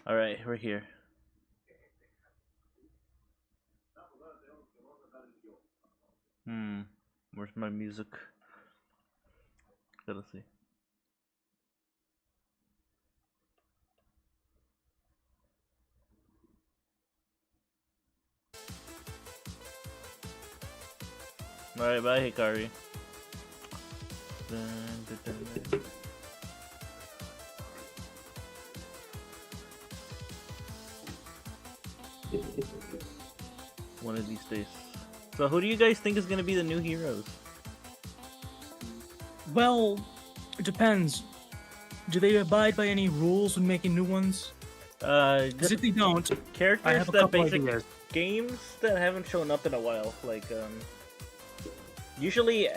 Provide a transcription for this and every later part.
Alright, we're here. Where's my music? Gotta see. Alright, bye, Hikari. Dun, dun, dun, dun. One of these days. So who do you guys think is gonna be the new heroes? Well, it depends. Do they abide by any rules when making new ones? Because if they don't, I Characters have a that couple basic ideas. games that haven't shown up in a while. Like usually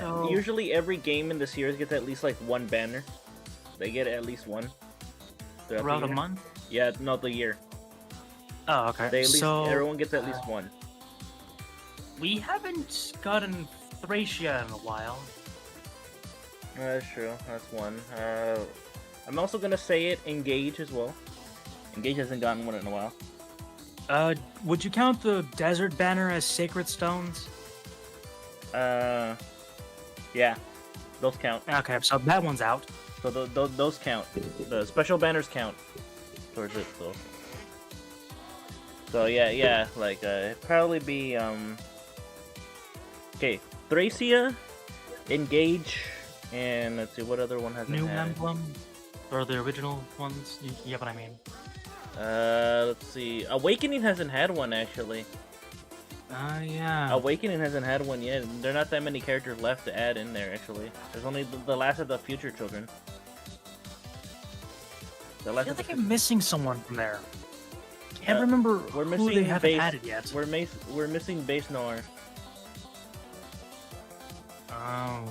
every game in the series gets at least like one banner. They get at least one. Throughout a month? Yeah, not the year. Oh, okay. They at least So everyone gets at least one. we haven't gotten Thracia in a while. That's true. That's one. I'm also gonna say it. Engage as well. Engage hasn't gotten one in a while. Would you count the desert banner as sacred stones? Yeah, those count. Okay, so that one's out. So those count. The special banners count towards it. So yeah, like it'd probably be okay, Thracia, Engage, and let's see what other one has New had. Emblem, or the original ones. You get what I mean? Let's see. Awakening hasn't had one actually. Yeah. Awakening hasn't had one yet. There are not that many characters left to add in there actually. There's only the last of the future children. The I last feel of the like I'm missing someone from there. Can't Uh, remember we're who they missing haven't base. added yet. We're missing base Noir, Oh.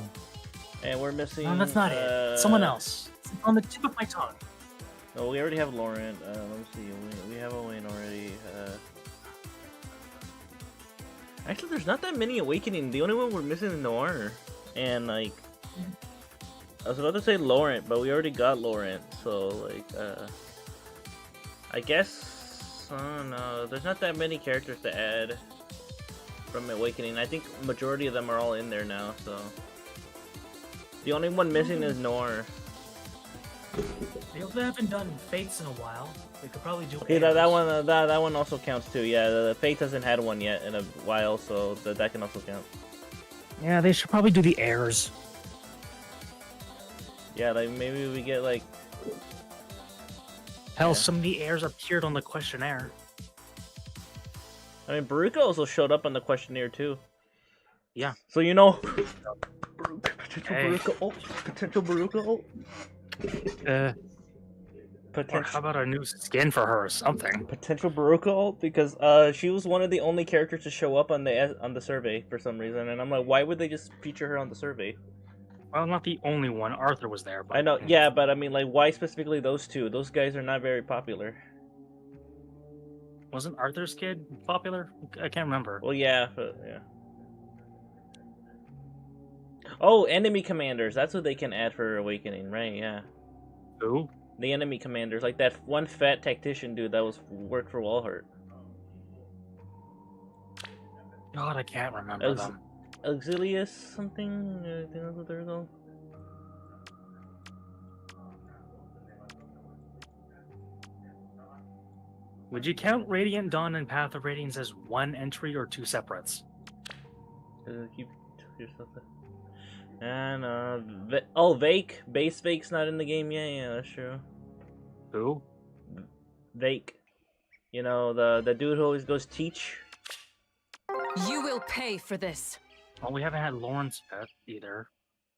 and we're missing. No, that's not it. Someone else. It's on the tip of my tongue. No, we already have Laurent. Let me see. We have Owain already. Actually, there's not that many Awakening. The only one we're missing is Noir, and like, I was about to say Laurent, but we already got Laurent. So like, I guess I don't know. There's not that many characters to add from Awakening. I think majority of them are all in there now. So the only one missing is Noir. They haven't done Fates in a while. They could probably do. Okay, that one also counts too. Yeah, the Fate hasn't had one yet in a while, so that can also count. Yeah, they should probably do the heirs. Yeah, like maybe we get like. Hell, Yeah. some of the heirs appeared on the questionnaire. I mean, Baruka also showed up on the questionnaire too. Yeah. So you know. Potential Hey. Baruka ult. Potential Baruka ult. Or Potential. how about a new skin for her or something? Potential Baruka ult because she was one of the only characters to show up on the survey for some reason, and I'm like, why would they just feature her on the survey? Well, not the only one. Arthur was there, but I know, yeah, but I mean, like, why specifically those two? Those guys are not very popular. Wasn't Arthur's kid popular? I can't remember. Well, yeah, but yeah. Oh, enemy commanders. That's what they can add for Awakening, right? Yeah. Who? The enemy commanders, like that one fat tactician dude that was worked for Walhart. God, I can't remember them. Auxilius something? I think that's what they're called. Would you count Radiant Dawn and Path of Radiance as one entry or two separates? Keep yourself there. And Vake. Base Vake's not in the game yet. Yeah, that's true. Who? Vake. You know, the dude who always goes teach. You will pay for this. Well, we haven't had Lawrence yet either.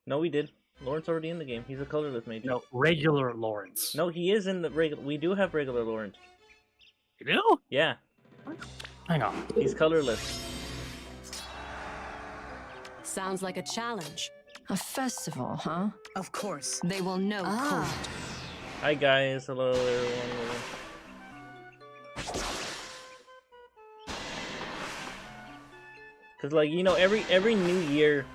No, we did. Lawrence already in the game. He's a colorless mage. No, regular Lawrence. No, he is in the regular. We do have regular Lawrence. You do? Yeah, Hang on. he's colorless. Sounds like a challenge. A festival, huh? Of course. They will know cold. Hi guys, hello everyone. Cause like you know every new year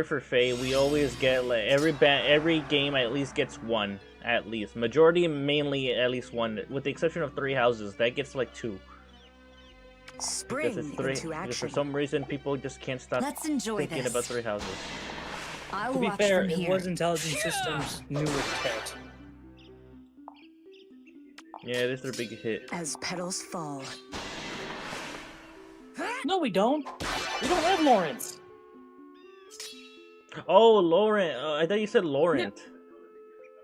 for FEH we always get like every game at least gets one at least. Majority, mainly at least one, with the exception of 3 houses. That gets like 2. Spring Because it's 3. into Because action. for some reason, people just can't stop Let's enjoy thinking this. about 3 houses. I'll To be watch fair, from it here. was Intelligent Systems' newest hit. Yeah, it is their big hit. As petals fall. No, we don't. We don't have Lawrence. Oh, Laurent. I thought you said Laurent.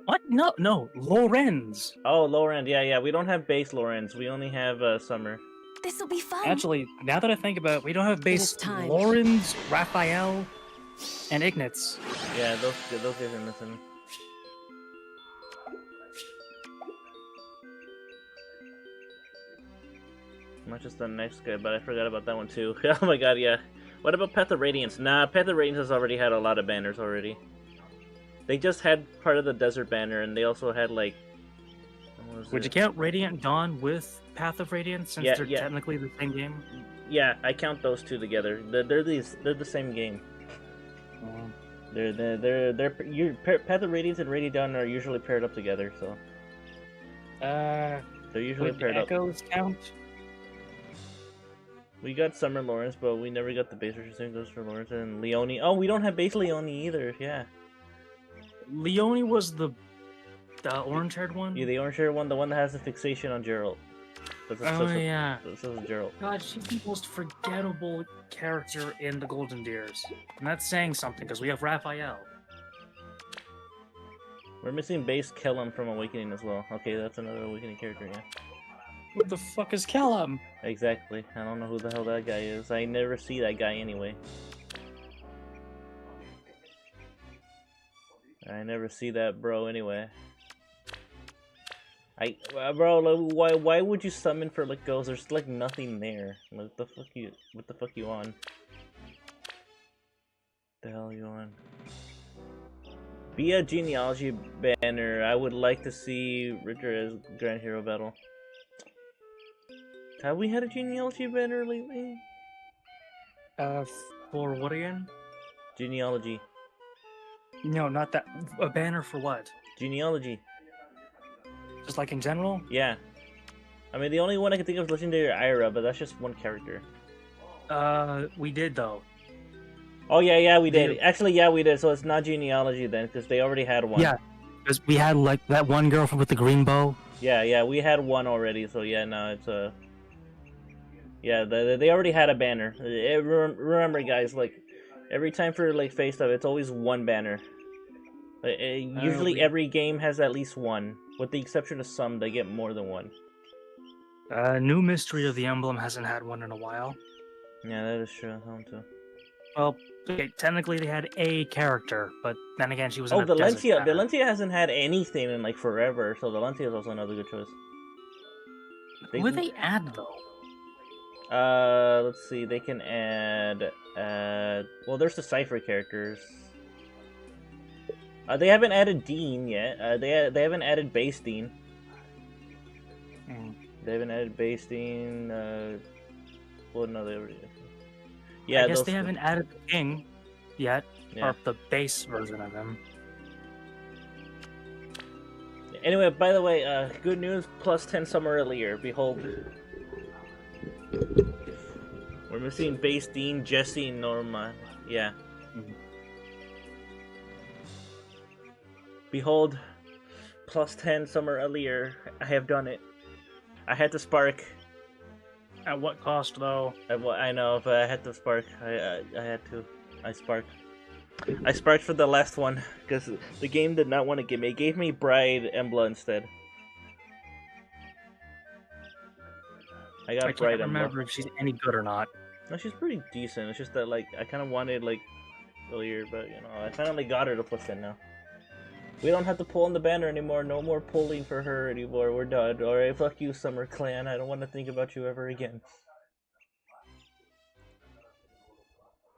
What? No, Lorenz. Oh, Laurent. Yeah. We don't have base Laurents. We only have Summer. This'll be fun. Actually, now that I think about it, we don't have base is time. Lorenz, Raphael, and Ignatz. Yeah, those guys are missing. Not just the next guy, but I forgot about that one too. Oh my god, yeah. What about Path of Radiance? Nah, Path of Radiance has already had a lot of banners already. They just had part of the Desert banner, and they also had like... Would you count Radiant Dawn with Path of Radiance since they're technically the same game? Yeah, I count those 2 together. They're the same game. Path of Radiance and Radiant Dawn are usually paired up together, so... They're usually paired up. Echoes count? We got Summer Lawrence, but we never got the base version. Same goes for Lawrence and Leone. Oh, we don't have base Leone either. Yeah. Leone was the orange-haired one. Yeah, the orange-haired one, the one that has the fixation on Gerald. Yeah. This is Gerald. God, she's the most forgettable character in the Golden Deers, and that's saying something because we have Raphael. We're missing base Kellum from Awakening as well. Okay, that's another Awakening character. Yeah. What the fuck is Callum? Exactly. I don't know who the hell that guy is. I never see that guy anyway. I never see that bro anyway. Bro, like, why would you summon for like ghosts? There's like nothing there. Like, what the fuck you on? The hell you on? Be a genealogy banner. I would like to see Richard as Grand Hero Battle. Have we had a genealogy banner lately? For what again? Genealogy. No, not that. A banner for what? Genealogy. Just like in general? Yeah. I mean, the only one I can think of is Legendary Ira, but that's just one character. We did though. Oh yeah, we did. Actually, yeah, we did. So it's not genealogy then, because they already had one. Yeah, because we had like that one girl with the green bow. Yeah, we had one already. So yeah, no, it's yeah, they already had a banner. Remember, guys, like every time for like face stuff, it's always one banner. Usually, every game has at least one, with the exception of some. They get more than one. New Mystery of the Emblem hasn't had one in a while. Yeah, that is true. Home too. Well, okay, technically they had a character, but then again, she was. Oh, Valencia. Valencia hasn't had anything in like forever, so Valencia is also another good choice. Who would they add though? Let's see. They can add. Well, there's the Cypher characters. They haven't added Dean yet. They haven't added Base Dean. They haven't added Base Dean. Well, no, they already. Yeah, I guess they haven't added the King yet, or the base version of him. Anyway, by the way, good news, plus 10 summer earlier. Behold. We're missing Base Dean, Jesse, and Norma. Yeah. Behold, plus 10 summer earlier. I have done it. I had to spark. At what cost, though? I know, but I had to spark. I had to. I sparked. I sparked for the last one, because the game did not want to give me. It gave me Bride Emblem instead. I got Bride Emblem. I can't remember if she's any good or not. No, she's pretty decent. It's just that, like, I kind of wanted, like, earlier, but, you know, I finally got her to plus 10 now. We don't have to pull on the banner anymore. No more pulling for her anymore. We're done. Alright, fuck you, Summer Clan. I don't want to think about you ever again.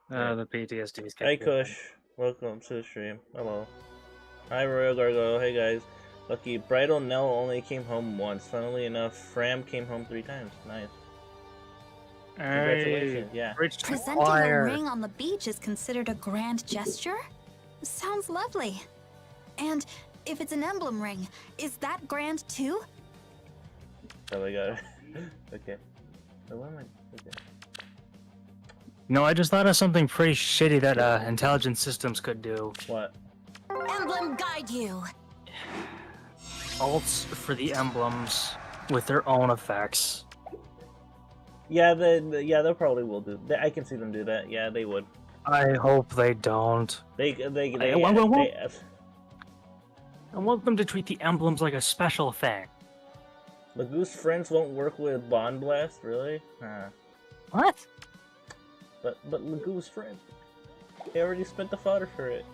The PTSD is Hey, Kush. Welcome to the stream. Hello. Hi, Royal Gargoyle. Hey, guys. Lucky. Bridal Nell only came home once. Funnily enough, Fram came home 3 times. Nice. Congratulations. Yeah. Presenting a ring on the beach is considered a grand gesture? Sounds lovely. And if it's an emblem ring, is that grand too? Oh my god. Okay. So what am I? Okay. No, I just thought of something pretty shitty that intelligent systems could do. What? Emblem guide you. Alts for the emblems with their own effects. Yeah, they probably will do. I can see them do that. Yeah, they would. I hope they don't. I want them to treat the emblems like a special thing. Magoo's friends won't work with Bond Blast, really? Huh. What? But Magoo's friend. They already spent the fodder for it.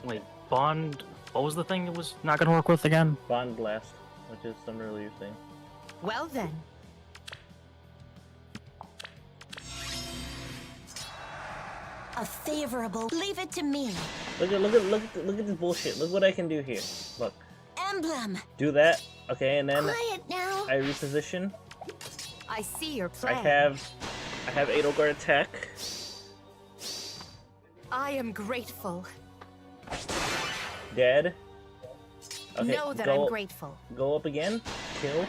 Wait, Bond... What was the thing it was not gonna work with again? Bond Blast, which is some earlier thing. Well then. A favorable. Leave it to me. Look at this bullshit. Look what I can do here. Look. Emblem. Do that. Okay, and then Quiet now. I reposition. I see your plan. I have Edelgard attack. I am grateful. Dead. Okay, Know that I'm grateful. Go up again. Kill.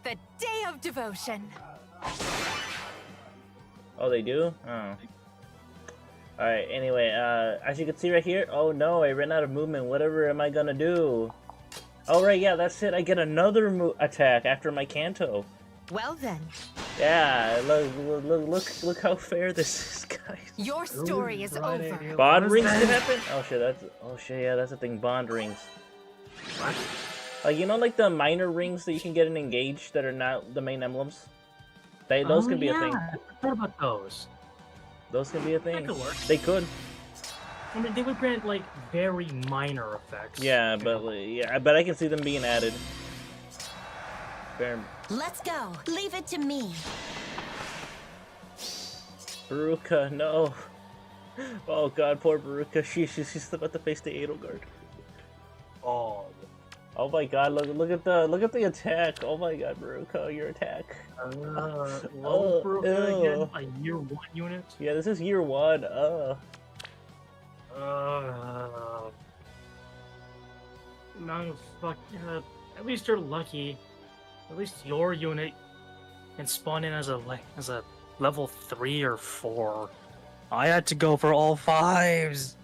The day of devotion. Oh, they do? Oh. Alright, anyway, as you can see right here, oh no, I ran out of movement. Whatever am I gonna do? Oh, right, yeah, that's it. I get another attack after my Kanto. Well then. Yeah, look how fair this is, guys. Your story is over. Bond rings can happen? Oh shit, yeah, that's the thing, bond rings. What? Like, you know, like the minor rings that you can get in Engage that are not the main emblems? Those can be a thing. I forgot about those. Those can be a thing. That could work. They could. I mean, they would grant, like, very minor effects. Yeah, but I can see them being added. Fair. Let's go. Leave it to me. Baruka, no. Oh god, poor Baruka. She's about to face the Edelgard. Oh. Oh my god, look at the attack. Oh my god, Baruka, your attack. Baruka again, a year 1 unit? Yeah, this is year 1. No, fuck. At least you're lucky. At least your unit can spawn in as a level 3 or 4. I had to go for all 5s.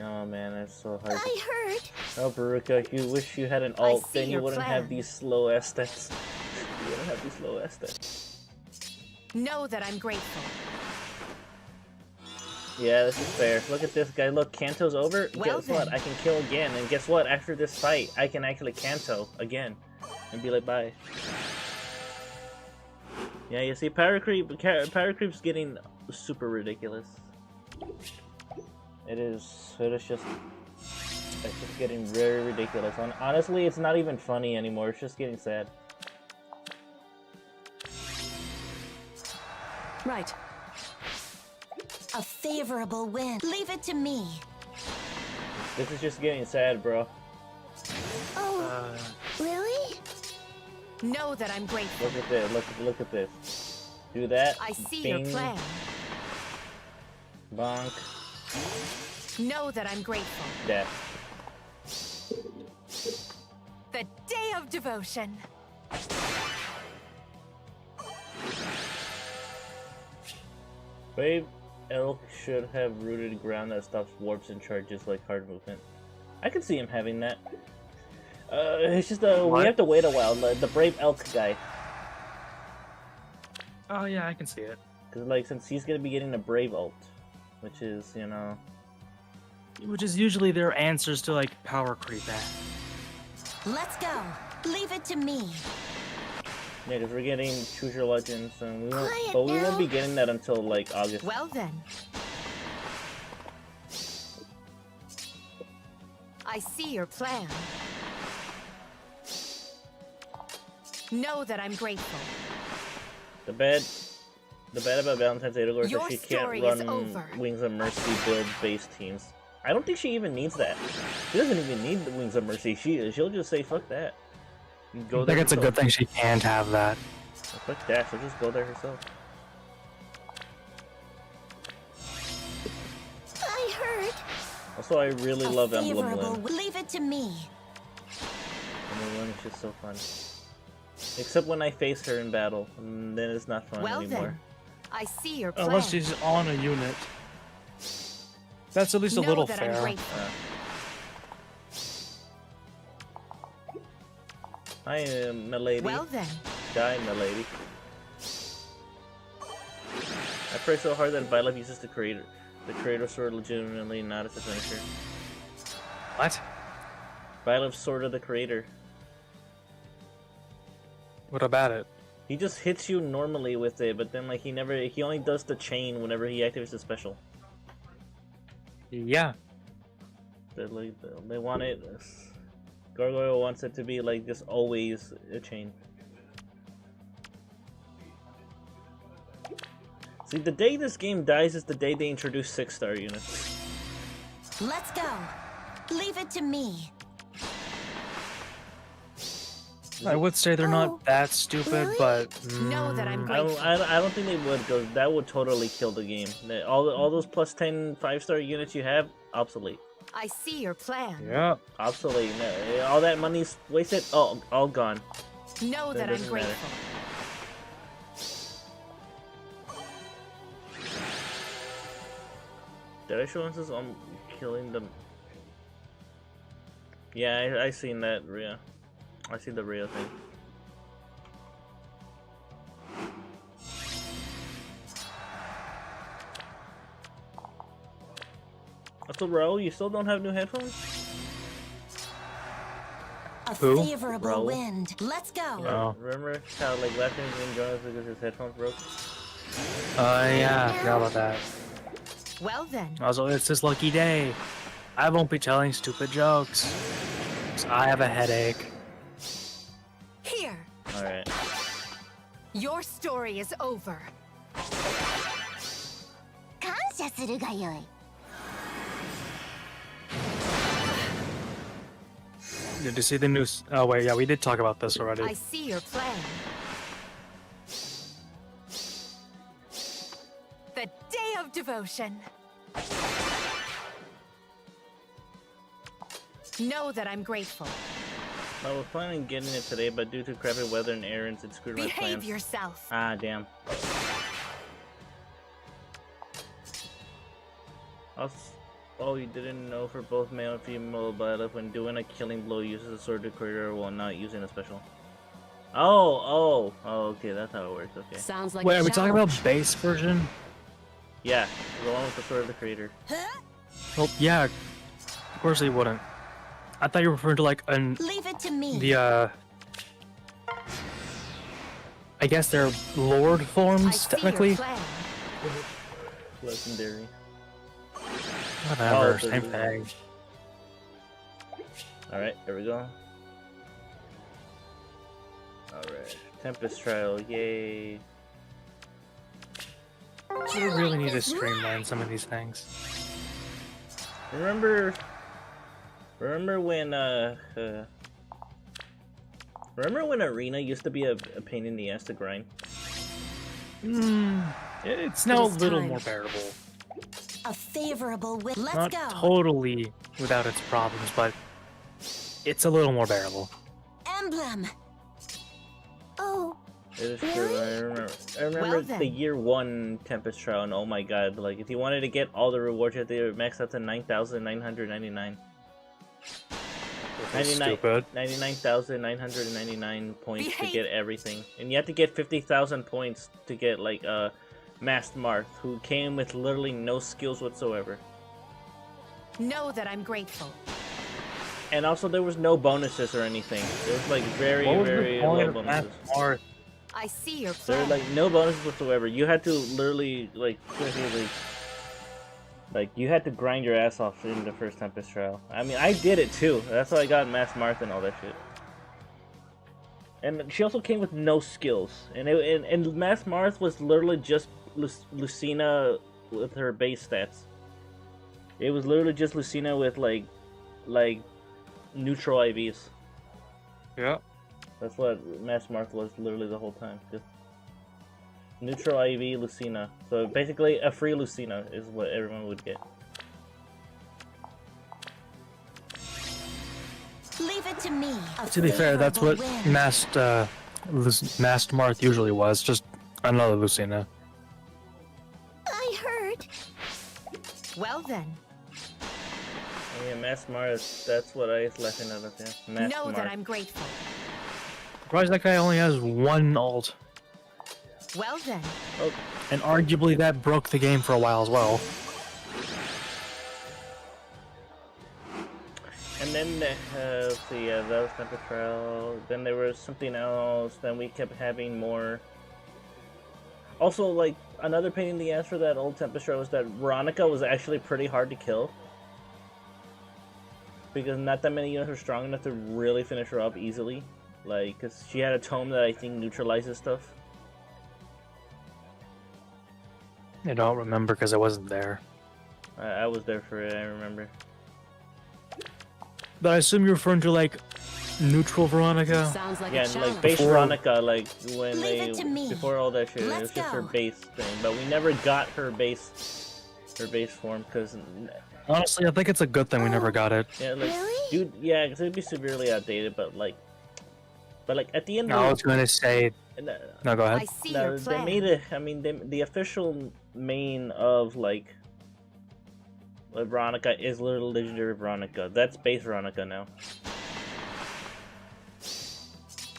Oh man, that's so hard. I heard. Oh, Baruka, you wish you had an alt, then you wouldn't have these slow ass stats. You wouldn't have these slow ass stats. Know that I'm grateful. Yeah, this is fair. Look at this guy. Look, Kanto's over. Well Guess what? then. I can kill again. And guess what? After this fight, I can actually Kanto again. And be like, bye. Yeah, you see, power creep's getting super ridiculous. It's just getting very ridiculous. Honestly, it's not even funny anymore. It's just getting sad. Right. A favorable wind. Leave it to me. This is just getting sad, bro. Oh, really? Know that I'm grateful. Look at this. Look at this. Do that. I see Bing, your plan. Bonk. Know that I'm grateful. Death. The day of devotion. Brave Elk should have rooted ground that stops warps and charges like hard movement. I can see him having that. It's just we have to wait a while. The Brave Elk guy. Oh yeah, I can see it. Cause like since he's gonna be getting a Brave ult, which is Which is usually their answers to like power creep. Let's go. Leave it to me. yeah, cause we're getting Choose Your Legends, and we won't, Quiet but we won't be now. getting that until like August. Well then. I see your plan. Know that I'm grateful. The bad about Valentine's Edelgard is Your that she can't story is run over. Wings of Mercy build base teams. I don't think she even needs that. She doesn't even need the Wings of Mercy. She'll just say fuck that. And go I there think it's a herself. good thing she can't have that. Fuck that. She'll just go there herself. Also, I really love Emblem favorable Lynn. Leave it to me. Emblem Lynn is just so fun. Except when I face her in battle, and then it's not fun Well anymore. then, I see your plan. Unless she's on a unit. That's at least a Know little that fair. I'm grateful. I am milady. Well then, Die, milady. I pray so hard that Byleth uses the creator sword legitimately, not as a finisher. What? Byleth's sword of the creator. What about it? He just hits you normally with it, but then like he only does the chain whenever he activates the special. Yeah. They want it. Gargoyle wants it to be like just always a chain. See, the day this game dies is the day they introduce 6-star units. let's go. Leave it to me. I would say they're Oh, not that stupid, really? but Know that I'm I grateful. don't think they would, because that would totally kill the game. All those plus 10 5-star units you have, obsolete. I see your plan. yeah. Obsolete. No, all that money's wasted. Oh, all gone. Know That that I'm doesn't matter. grateful. Did I show instance on killing them? Yeah, I seen that, Rhea. I see the Rhea thing. So, Raul, you still don't have new headphones? A Who? favorable Raul. wind. Let's go. Oh. Remember how like last time he didn't join us because his headphones broke? Yeah, I forgot about that. Well then, Also, it's his lucky day. I won't be telling stupid jokes. 'Cause I have a headache. here. Alright. Your story is over. Did you see the news? Oh wait, yeah, we did talk about this already. I see your plan. The day of devotion. Know that I'm grateful. I was planning on getting it today, but due to crappy weather and errands, it screwed my Behave plans. yourself. Ah, damn. Oh, you didn't know for both male and female Byleth, when doing a killing blow, uses a sword to creator while not using a special. Oh, okay, that's how it works, okay. Sounds like Wait, a are we talking about challenge. base version? Yeah, the one with the sword of the creator. Well, yeah. Of course they wouldn't. I thought you were referring to like Leave it to me. the I guess they're lord I forms see technically. your plan. Legendary. Whatever, Oh, same the- thing. Alright, here we go. Alright, Tempest Trial, yay. We really need to streamline some of these things. Remember when remember when Arena used to be a pain in the ass to grind? It's now a is little time. more bearable. A favorable wind. Let's Not go. totally without its problems, but it's a little more bearable. Emblem. Oh, It is true. Really? I remember Well the then. year 1 Tempest Trial, and oh my god, like if you wanted to get all the rewards, you had to max out to 9,999. That's stupid. 99,999 points to Behave. get everything, and you have to get 50,000 points to get like Masked Marth, who came with literally no skills whatsoever. know that I'm grateful. And also there was no bonuses or anything. It was like very, What was very the point low of bonuses. Masked Marth? I see your There were plan. like no bonuses whatsoever. You had to literally like you had to grind your ass off in the first Tempest Trial. I mean, I did it too. That's why I got Mass Marth and all that shit. And she also came with no skills. And Mass Marth was literally just Lucina with her base stats. It was literally just Lucina with like neutral IVs. Yeah. That's what Mass Marth was literally the whole time. Just neutral IV Lucina. So basically, a free Lucina is what everyone would get. to me. A To be fair, that's what favorable wind. Masked Marth usually was, just another Lucina. I heard. Well then, Oh, yeah, Mass Mars. That's what I was laughing at. Yeah, Mass know Mars. that I'm grateful. Surprised that guy only has one ult. Well then, Oh, And arguably that broke the game for a while as well. and then let's see, yeah, that was Temper Trial. Then there was something else. Then we kept having more. Also, like another pain in the ass for that old Tempest Trial was that Veronica was actually pretty hard to kill. Because not that many units were strong enough to really finish her up easily. Like, because she had a tome that I think neutralizes stuff. I don't remember because I wasn't there. I was there for it, I remember. But I assume you're referring to like neutral Veronica. sounds like Yeah, a and challenge. like base Before- Veronica, like when Leave it to me. before all that shit, it Let's was just her go. base thing. But we never got her base form because Honestly, I think it's a good thing we never got it. yeah, like Really? dude, yeah, because it'd be severely outdated. But like at the end, No, I was gonna say. no, No, go I ahead. see no, your they plan. made it. I mean, the official main of like Veronica is Little Legendary Veronica. That's base Veronica now.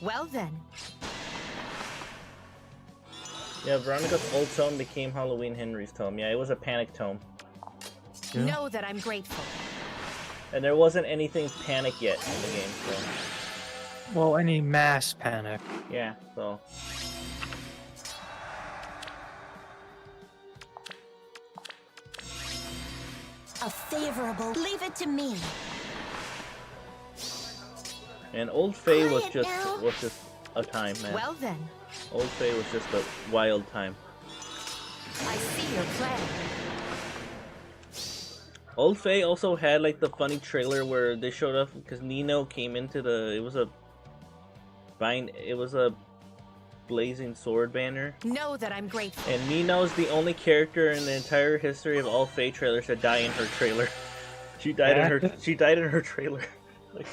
Well then, Yeah, Veronica's old tome became Halloween Henry's tome. Yeah, it was a panic tome. Yeah. know that I'm grateful. And there wasn't anything panic yet in the game, so Well, any mass panic. yeah, so A favorable. Leave it to me. and Old Faye was Quiet just now. a time, man. Well then, Old Faye was just a wild time. I see your plan. Old Faye also had like the funny trailer where they showed up because Nino came into the it was a blazing sword banner. Know that I'm grateful. And Nino's the only character in the entire history of all Faye trailers to die in her trailer. She died in her trailer. Like,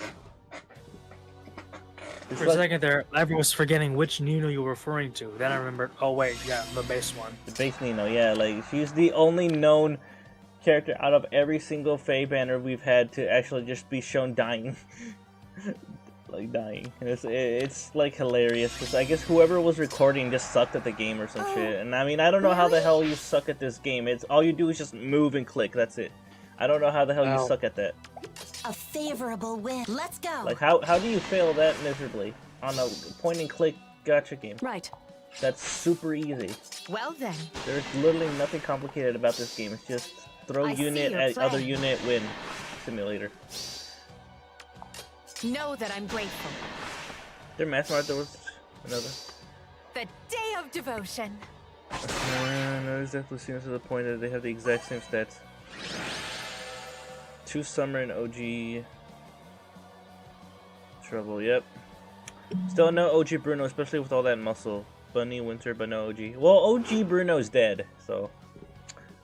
it's For a like second there, I was forgetting which Nino you were referring to. Then I remembered. Oh wait, yeah, the base one. the base Nino, yeah, like she's the only known character out of every single Faye banner we've had to actually just be shown dying. Like dying. And it's like hilarious because I guess whoever was recording just sucked at the game or some shit. And I mean, I don't know how the hell you suck at this game. It's all you do is just move and click. That's it. I don't know how the hell you Wow. suck at that. A favorable wind. Let's go. Like how do you fail that miserably on a point and click gacha game? Right. That's super easy. Well then, There's literally nothing complicated about this game. It's just throw I see unit your at plan. other unit, win simulator. know that I'm grateful. Their mass mart there was another. The day of devotion. Not exactly seems to the point that they have the exact same stats. 2 summer and OG trouble, yep. Still no OG Bruno, especially with all that muscle. Bunny, Winter, but no OG. Well, OG Bruno's dead, so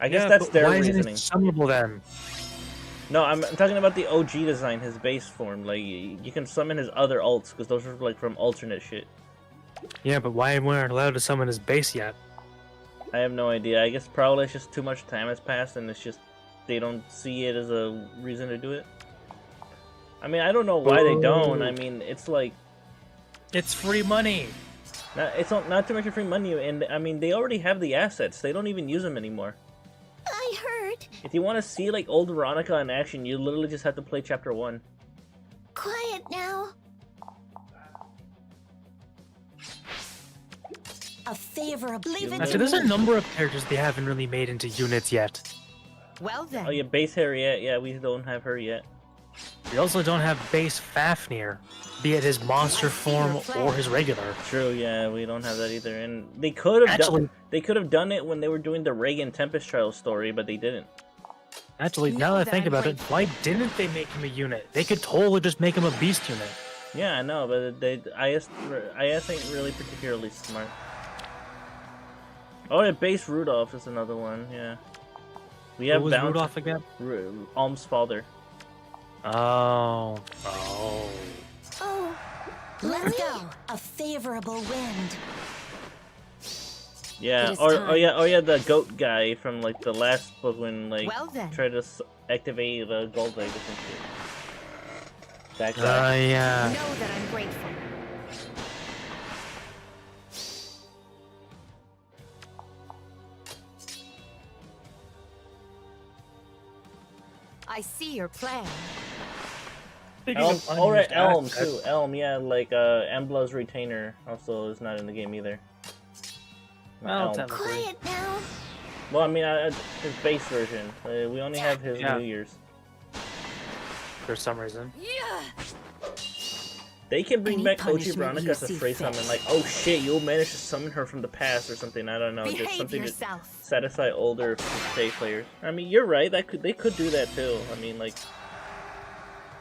I guess that's but their why reasoning. Isn't it summonable then? No, I'm talking about the OG design, his base form. Like, you can summon his other alts, because those are, like, from alternate shit. Yeah, but why weren't allowed to summon his base yet? I have no idea. I guess probably it's just too much time has passed, and it's just, they don't see it as a reason to do it. I mean, I don't know why they don't. I mean, it's like, It's free money. it's not too much of free money, and, I mean, they already have the assets. They don't even use them anymore. I heard. If you want to see, like, old Veronica in action, you literally just have to play Chapter 1. Quiet now. A favorable. Leave it Actually, to there's a me. number of characters they haven't really made into units yet. Well then, Oh, yeah, base Harriet. Yeah, we don't have her yet. We also don't have base Fafnir, be it his monster form or his regular. True, yeah, we don't have that either. And they could have Actually- done it when they were doing the Reagan Tempest Trial story, but they didn't. Actually, Know now that I that think I'm about it, grateful. why didn't they make him a unit? They could totally just make him a beast unit. Yeah, I know, but IS ain't really particularly smart. Oh, yeah, base Rudolph is another one. Yeah, we Who have was Bounty- Rudolph again? Alm's father. Oh. Let's go. A favorable wind. Yeah, It is or time. yeah, the goat guy from like the last book when like Well then. tried to activate the gold egg or some shit. That guy. Yeah. Know that I'm grateful. I see your plan. Elm, alright, Elm too. Elm, yeah, like Emblem's retainer also is not in the game either. Well, Elm. technically. Quiet now. Well, I mean, his base version. We only have his Yeah. New Year's. For some reason. Yeah. They can bring Any back OG punishment Veronica you as a see free fit. summon, like, oh shit, you'll manage to summon her from the past or something. I don't know, just Behave something to yourself. satisfy older save players. I mean, you're right. They could do that too. I mean, like,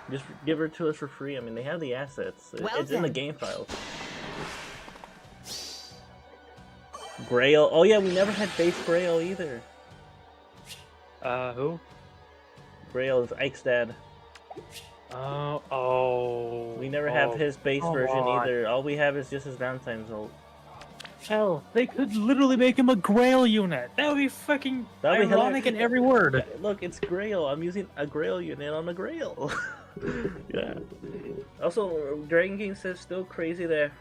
just give her to us for free. I mean, they have the assets. Well It's in the then. game files. Grail. Oh yeah, we never had base Grail either. Who? Grail is Ike's dad. Oh. We never have his base come version on. either. All we have is just his Valentine's ult. Hell, they could literally make him a Grail unit. That would be fucking That'd be ironic in every word. Look, it's Grail. I'm using a Grail unit on a Grail. Yeah. Also, Dragon King says still crazy that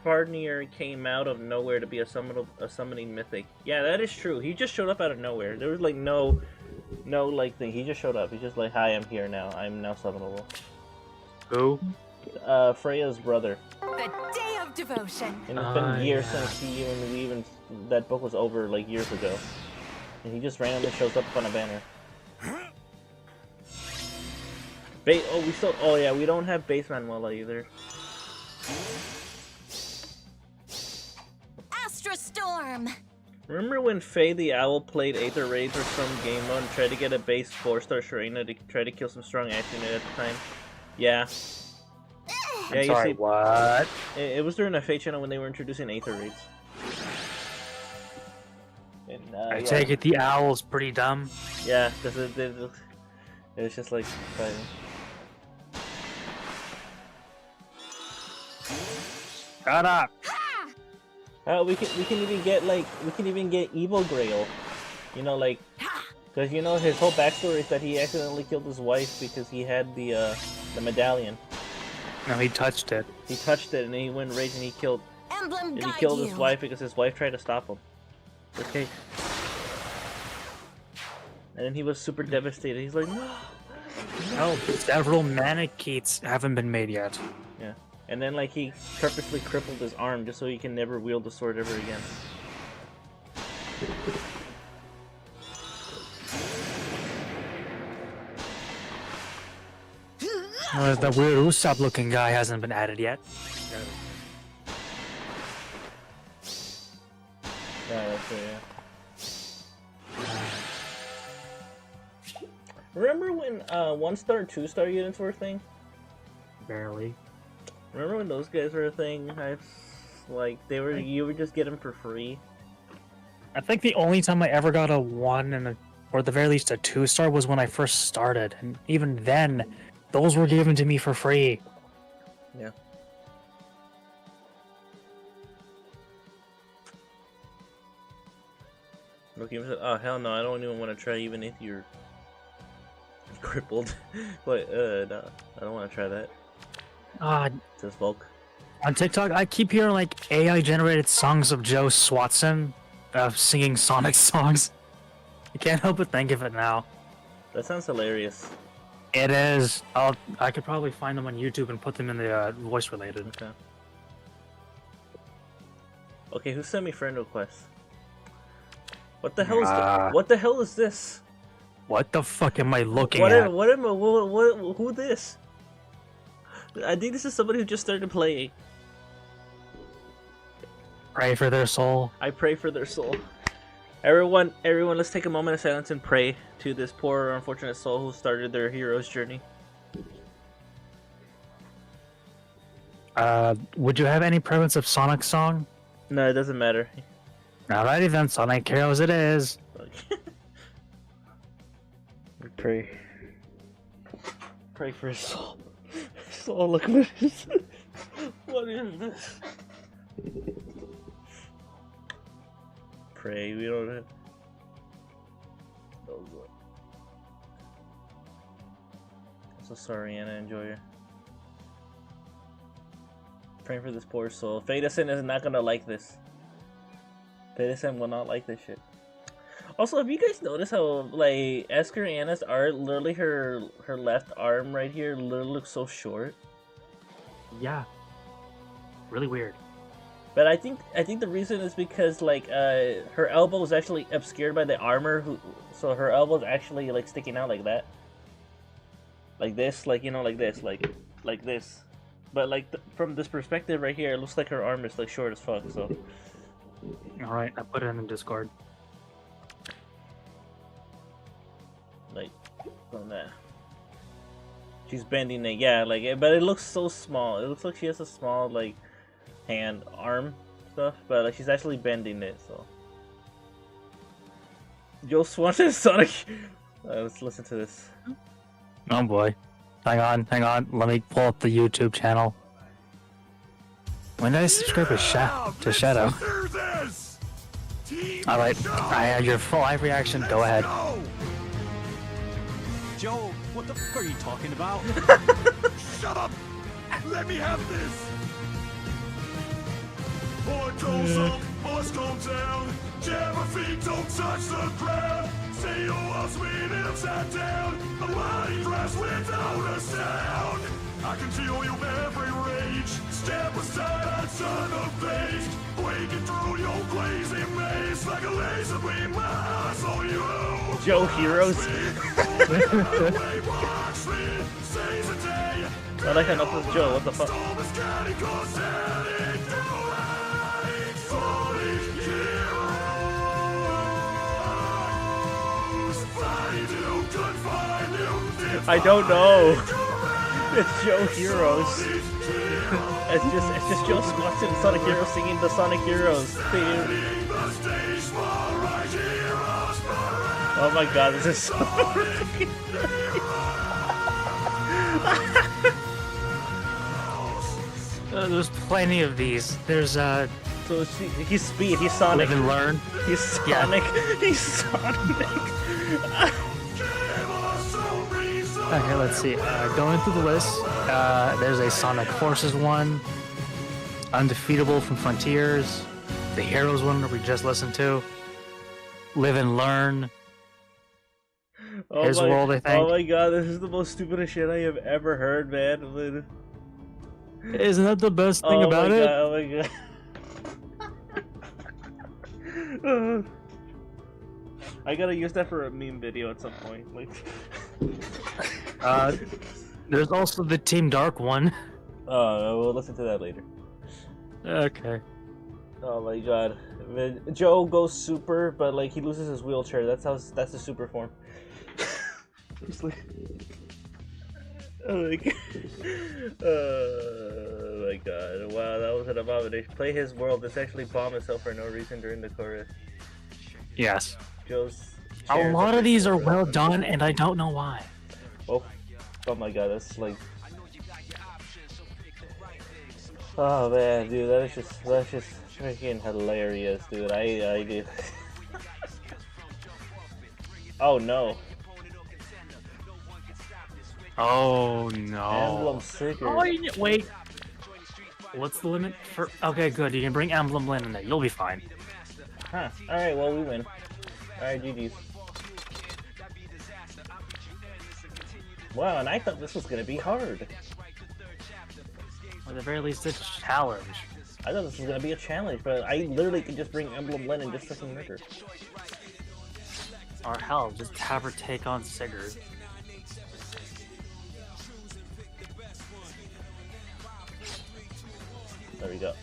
Fardnir came out of nowhere to be a summoning mythic. Yeah, that is true. He just showed up out of nowhere. There was like no like thing. He just showed up. He's just like, hi, I'm here now. I'm now summonable. Who? Freya's brother. The day of devotion. And it's been years yeah. since that book was over like years ago. And he just randomly shows up on a banner. Oh yeah, we don't have base Manuela either. Astra Storm. Remember when Faye the Owl played Aether Raids or some game mode and tried to get a base 4-star Sharina to try to kill some strong action at the time? Yeah. Yeah, you Sorry, see, what? it was during a FEH channel when they were introducing Aether Raids. And, I yeah. take it the owl's pretty dumb. Yeah, because it was just like fighting. Shut up. We can even get Evo Grail, you know, like, because you know his whole backstory is that he accidentally killed his wife because he had the medallion. No, he touched it. He touched it and then he went rage and he killed Emblem his guide you. wife because his wife tried to stop him. Okay. And then he was super devastated. He's like, no. No, several Manicheats haven't been made yet. Yeah. And then like he purposely crippled his arm just so he can never wield the sword ever again. The weird Usopp looking guy hasn't been added yet. Yeah, that's it, yeah. Remember when 1-star, 2-star units were a thing? Barely. Remember when those guys were a thing? You would just get them for free. I think the only time I ever got a 1 and or at the very least a 2-star was when I first started, and even then, those were given to me for free. Yeah. Look, even said, oh hell no, I don't even want to try even if you're crippled. But no, I don't want to try that. Says Volk. On TikTok, I keep hearing like AI-generated songs of Joe Swatson singing Sonic songs. I can't help but think of it now. That sounds hilarious. It is. I could probably find them on YouTube and put them in the voice related. Okay. Okay, who sent me friend request? What the hell is what the hell is this? What the fuck am I looking What at? who this? I think this is somebody who just started playing. Pray for their soul. I pray for their soul. Everyone, let's take a moment of silence and pray to this poor, unfortunate soul who started their hero's journey. Would you have any preference of Sonic song? No, it doesn't matter. Alrighty then, Sonic Heroes it is. Pray. Pray for his soul. Soul, look at this. What What is this? Pray we don't have. Those are... So sorry, Anna. Enjoy your. Praying for this poor soul. Fadasen is not gonna like this. Fadasen will not like this shit. Also, have you guys noticed how, like, Esker Anna's art, literally her left arm right here, literally looks so short? Yeah. Really weird. But I think the reason is because, like, her elbow is actually obscured by the armor, so her elbow is actually, like, sticking out like that. Like this, like, you know, like this, like this. But, like, from this perspective right here, it looks like her arm is, like, short as fuck, so... Alright, I put it in the Discord. Like, from that. She's bending it, yeah, like, but it looks so small. It looks like she has a small, like, hand, arm stuff, but, like, she's actually bending it, so... Joe Swanson Sonic... let's listen to this. Oh boy. Hang on. Let me pull up the YouTube channel. When did I subscribe to Shadow? Alright, I had your full live reaction. Go ahead. Joe, what the fuck are you talking about? Shut up! Let me have this! Boy goes up, boys go down. Jam my feet, don't touch the ground. Say your walls spinning upside down. A body crash without a sound. I can feel your every rage. Step aside, I turn the page. Breaking through your blazing maze like a laser beam. My eyes on you. Joe Heroes. I like how nothing's Joe. What the fuck? I don't know. It's Joe Heroes. It's just Joe Swanson and Sonic Heroes singing the Sonic Heroes theme. Oh my god, this is so freaking There's plenty of these. There's So he's Speed, he's Sonic. Live and Learn. He's Sonic. Yeah. He's Sonic. Okay, let's see. Going through the list, there's a Sonic Forces one, Undefeatable from Frontiers, the Heroes one that we just listened to, Live and Learn, His World, I think. Oh my god, this is the most stupidest shit I have ever heard, man. Isn't that the best thing about it? Oh my god. I gotta use that for a meme video at some point. Like, there's also the Team Dark one. we'll listen to that later. Okay. Oh my god. Joe goes super, but like he loses his wheelchair. That's the super form. Just like, oh my god. Oh my god. Wow, that was an abomination. Play His World. This actually bombed itself for no reason during the chorus. Yes. Joe's A lot of these are well done, and I don't know why. Oh my god, that's like... Oh man, dude, that's just freaking hilarious, dude. I do. Oh no. Oh no. Emblem Sigurd. Wait. What's the limit for? Okay, good. You can bring Emblem Lin in there. You'll be fine. Huh. Alright, well, we win. Alright, GG's. Wow, and I thought this was gonna be hard. Or at the very least, a challenge. I thought this was gonna be a challenge, but I literally could just bring Emblem Lin and just freaking murder. Or hell, just have her take on Sigurd. There we go.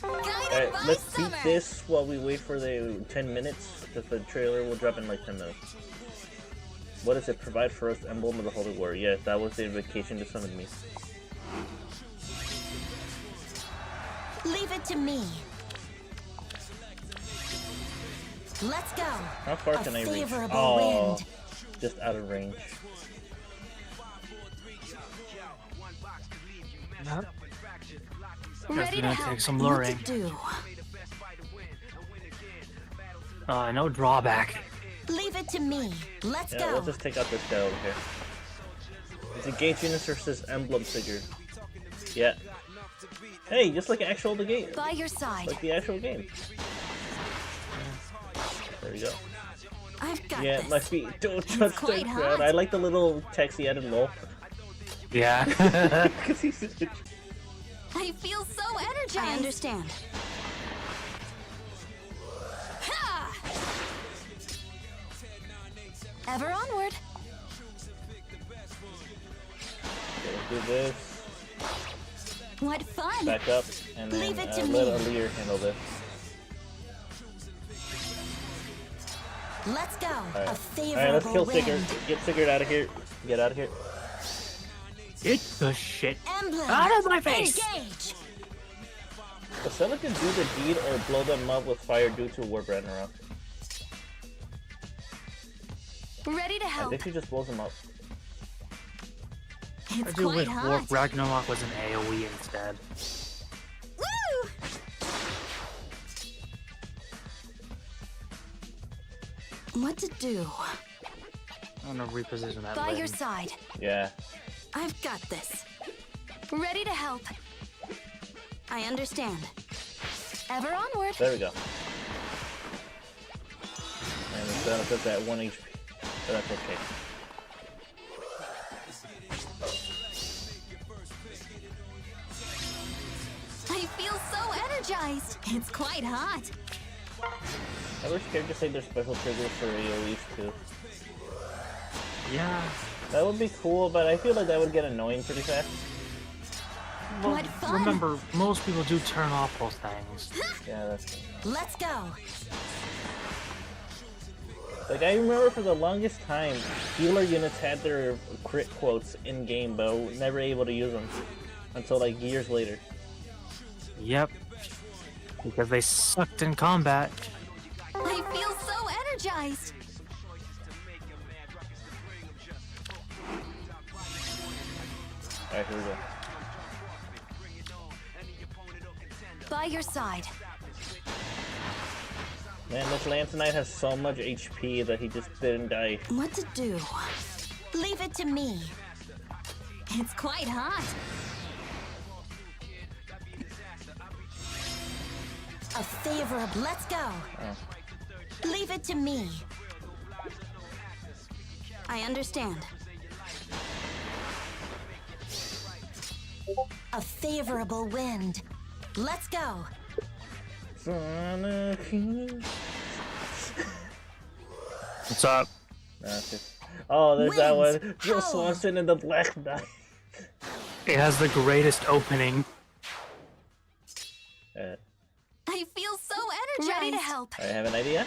Alright, let's beat this while we wait for the 10 minutes, because the trailer will drop in like 10 minutes. What does it provide for us? Emblem of the Holy War. Yes, that was the invocation to summon me. Leave it to me. Let's go. How far can I reach? Favorable Oh, wind. just out of range. Yep. Ready to gonna help. take some What luring. to do? No drawback. Leave it to me. Let's Yeah, go. let's just take out this guy over here. It's a Gate Genius versus Emblem figure. Yeah. Hey, just like actual the game. By your side. Like the actual game. There we go. I've got Yeah, this. my feet don't touch the quite ground. hot. I like the little text he added low. Yeah. Because he's I feel so energized. I understand. Ha! Ever onward. Okay, do this. What fun! Back up, and then Leave it to let me. Aleer handle this. Let's go. A Alright, favorable let's kill wind. Sigurd. Get Sigurd out of here. Get out of here. Get the shit Emblem. out of my face! Engage. Does Seneca do the deed or blow them up with fire due to Warp Ragnarok? Ready to I help. think she just blows them up. I It's do quite wish hot. Warp Ragnarok was an AoE instead. Woo! What to do? I'm gonna reposition that By lid. your side. Yeah. I've got this. Ready to help. I understand. Ever onward. There we go. And the Seneca's at 1 HP. But that's okay. I feel so energized. It's quite hot. I was scared to say there's special triggers for AoEs too. Yeah. That would be cool, but I feel like that would get annoying pretty fast. Well, What fun. remember, most people do turn off those things. Yeah, that's... Let's go. Like, I remember for the longest time, healer units had their crit quotes in-game, but I was never able to use them. Until, like, years later. Yep. Because they sucked in combat. I feel so energized. Alright, here we go. By your side. Man, this Lance Knight has so much HP that he just didn't die. What to do? Leave it to me. It's quite hot. A favorable. Let's go. Oh. Leave it to me. I understand. A favorable wind. Let's go. Sonic. What's up? Oh, there's that Winds, one. Jill power. Swanson and the Black Knight. It has the greatest opening. I feel so energized. Ready to help. I have an idea.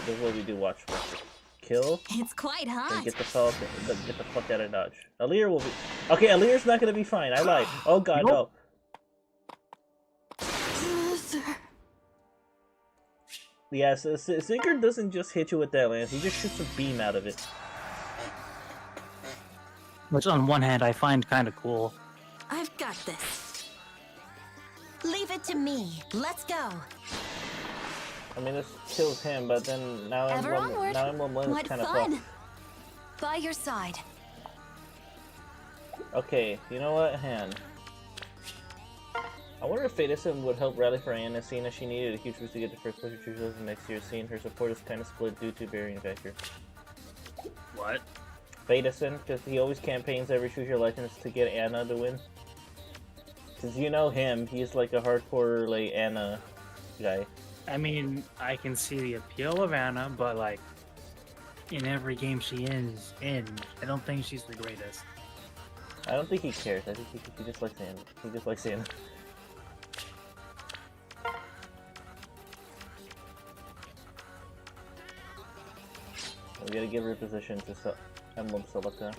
This is what we do. Watch for kill. It's quite hot. And get the fuck out of Dodge. Aleer will be. Okay, Aleer's not gonna be fine. I lied. Oh god, no. Yeah, so Sigurd doesn't just hit you with that lance. He just shoots a beam out of it. Which, on one hand, I find kind of cool. I've got this. Leave it to me. Let's go. I mean, this kills him, but then now Ever onward. Emblem Lynn is What kind of fun. fucked. By your side. Okay, you know what? Han. I wonder if Fadeson would help rally for Anna, seeing as she needed a huge boost to get the first push chooses next year, seeing her support is kind of split due to varying factors. What? Fadeson, because he always campaigns every Choose Your Legends to get Anna to win. Because you know him, he's like a hardcore, like, Anna guy. I mean, I can see the appeal of Anna, but, like, in every game she is in, I don't think she's the greatest. I don't think he cares. I think he just likes Anna. He just likes Anna. We gotta give her position to Emblem Celica.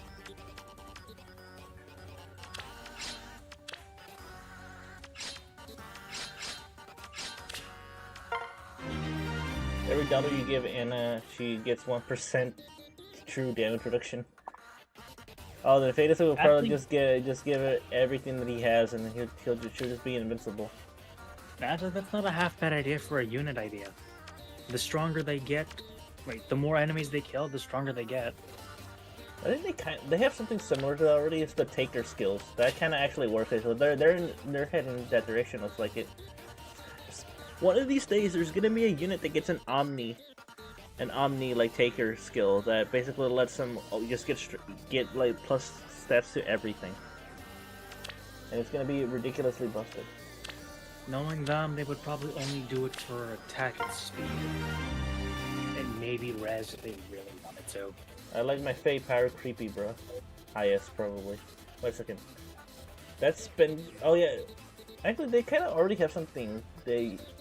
Every dollar you give Anna, she gets 1% true damage reduction. Oh, then Fadus will probably Actually- just give it everything that he has, and she'll just be invincible. Actually, that's not a half bad idea for a unit idea. The stronger they get, the more enemies they kill, the stronger they get. I think they have something similar to that already. It's the taker skills that kind of actually works. So they're heading that direction. Looks like it. One of these days, there's gonna be a unit that gets an omni like taker skill that basically lets them just get like plus stats to everything, and it's gonna be ridiculously busted. Knowing them, they would probably only do it for attack and speed. And maybe res if they really wanted to. I like my Fey power creepy, bro. Highest probably. Wait a second. That's been. Oh yeah. Actually, they kind of already have something.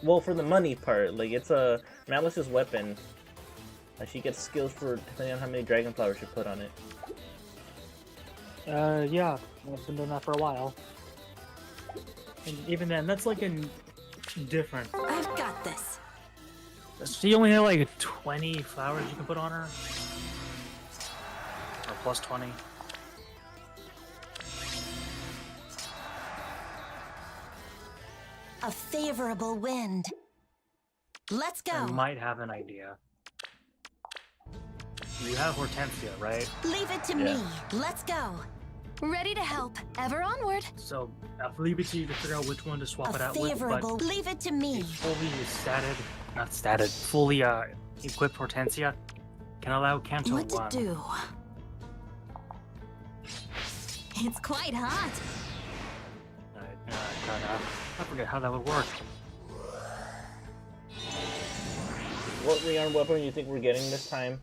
Well, for the money part, like it's a Malice's weapon. She gets skills for depending on how many dragon flowers you put on it. Yeah, I've been doing that for a while. And even then, that's like a different. I've got this. She only had like 20 flowers you can put on her. Or plus 20. A favorable wind. Let's I go. might have an idea. You have Hortensia, right? Leave it to Yeah. me. Let's go. Ready to help. Ever onward. So I'll leave it to you to figure out which one to swap it A out with, favorable. but Leave it to me. fully equipped Hortensia can allow Kanto What to 1. do? It's quite hot. I forget how that would work. What rearm weapon do you think we're getting this time?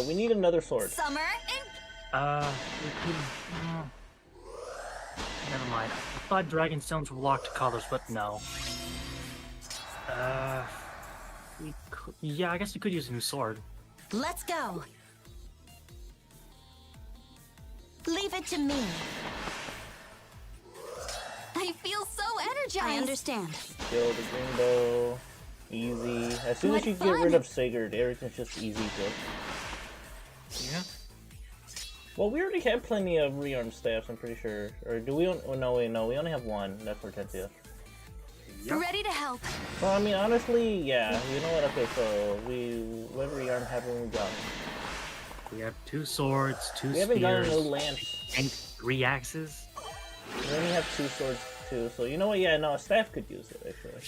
We need another sword. Summer in We could. Never mind. I thought Dragon Stones were locked to colors, but no. We could. Yeah, I guess we could use a new sword. Let's go. Leave it to me. I feel so energized. I understand. Kill the green bow. Easy. As soon as What you get fun. rid of Sigurd, everything's just easy, bro. Yeah. Well, we already have plenty of rearm staffs, I'm pretty sure. Or do we? Oh, no, wait, no. We only have one. That's Hortensia. Ready to help. Well, I mean, honestly, yeah. You know what? Okay, so what rearm haven't we gotten? We have 2 swords, 2 We haven't gotten spears, no lance. and 3 axes. We only have 2 swords, too. So, you know what? Yeah, no, a staff could use it, actually.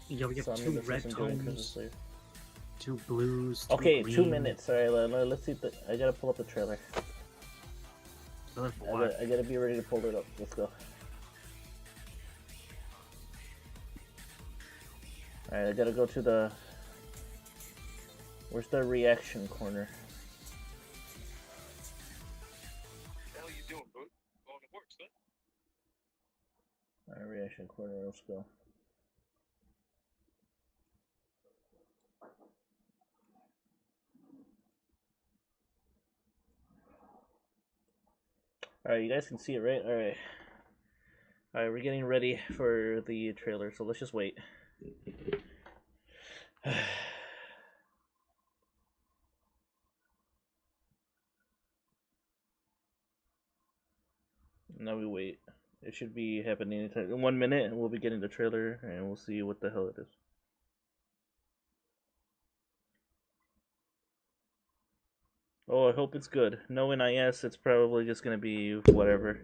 Yeah, we have So, I 2 mean, red doing tomes, Slayer. 2 blues. 2 Okay, greens. 2 minutes. Alright, let's see. I gotta pull up the trailer. Another 4. I gotta be ready to pull it up. Let's go. Alright, I gotta go to the... Where's the reaction corner? Alright, reaction corner, let's go. Alright, you guys can see it, right? Alright. Alright, we're getting ready for the trailer, so let's just wait. Now we wait. It should be happening anytime. In 1 minute, and we'll be getting the trailer, and we'll see what the hell it is. Oh, I hope it's good. No NIS, it's probably just gonna be whatever.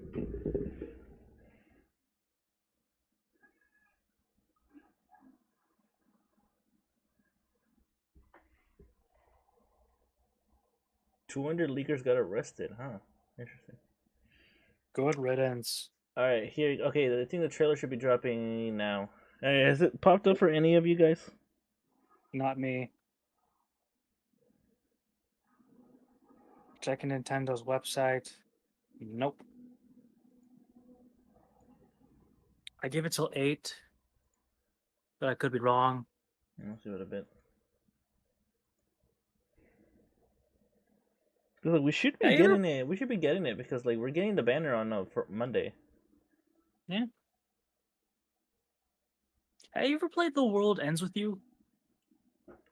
$200 leakers got arrested, huh? Interesting. Good riddance. Alright, here. Okay, I think the trailer should be dropping now. Has it popped up for any of you guys? Not me. Checking Nintendo's website. Nope. I gave it till 8, but I could be wrong. I'll see what a bit. Look, we should be getting it. We should be getting it because like we're getting the banner on for Monday. Yeah. Have you ever played The World Ends With You?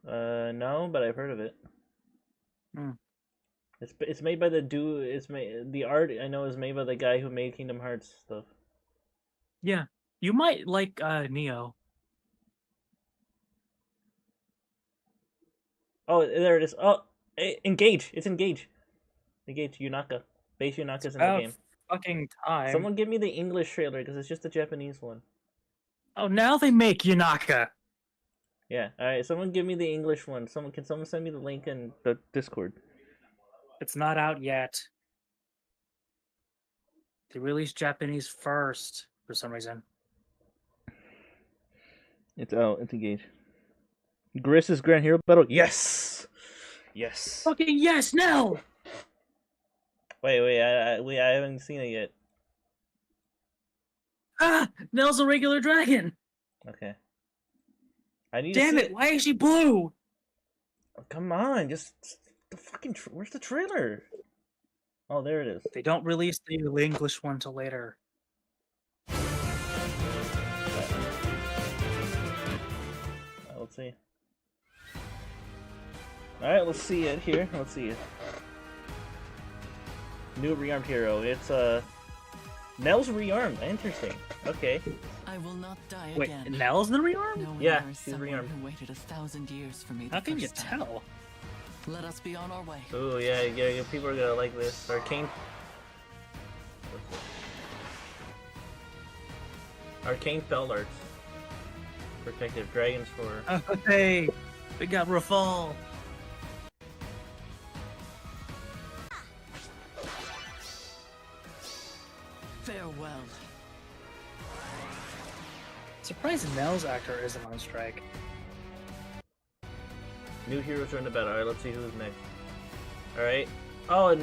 No, but I've heard of it. It's made by the dude. It's made the art I know is made by the guy who made Kingdom Hearts stuff. Yeah, you might like Neo. Oh, there it is. Oh, engage! It's engage. Engage Yunaka. Base Yunaka's in the About game. fucking time. Someone give me the English trailer because it's just the Japanese one. Oh, now they make Yunaka. Yeah. All right. Someone give me the English one. Can someone send me the link in the Discord? It's not out yet. They released Japanese first for some reason. It's out. It's engaged. Gris's Grand Hero Battle. Yes. Yes. Fucking yes, no. Wait. I haven't seen it yet. Ah, Nell's a regular dragon. Okay. I need. Damn to see it! Why is she blue? Oh, come on, just the fucking. Where's the trailer? Oh, there it is. They don't release the English one till later. Let's see. Alright, let's see it here. Let's see it. New rearmed hero. It's Nell's rearmed. Interesting. Okay. I will not die Wait, again. Nell's the rearm? Knowing Yeah, there is she's someone rearmed. who waited 1,000 years for me. How the can you first time. tell? Let us be on our way. Ooh, yeah, people are gonna like this. Arcane Fell Arts. Protective Dragons for. Oh, hey, we got Raul. Farewell. Surprised Nell's actor isn't on strike. New heroes are in the battle. Alright, let's see who's next. Alright. Oh, and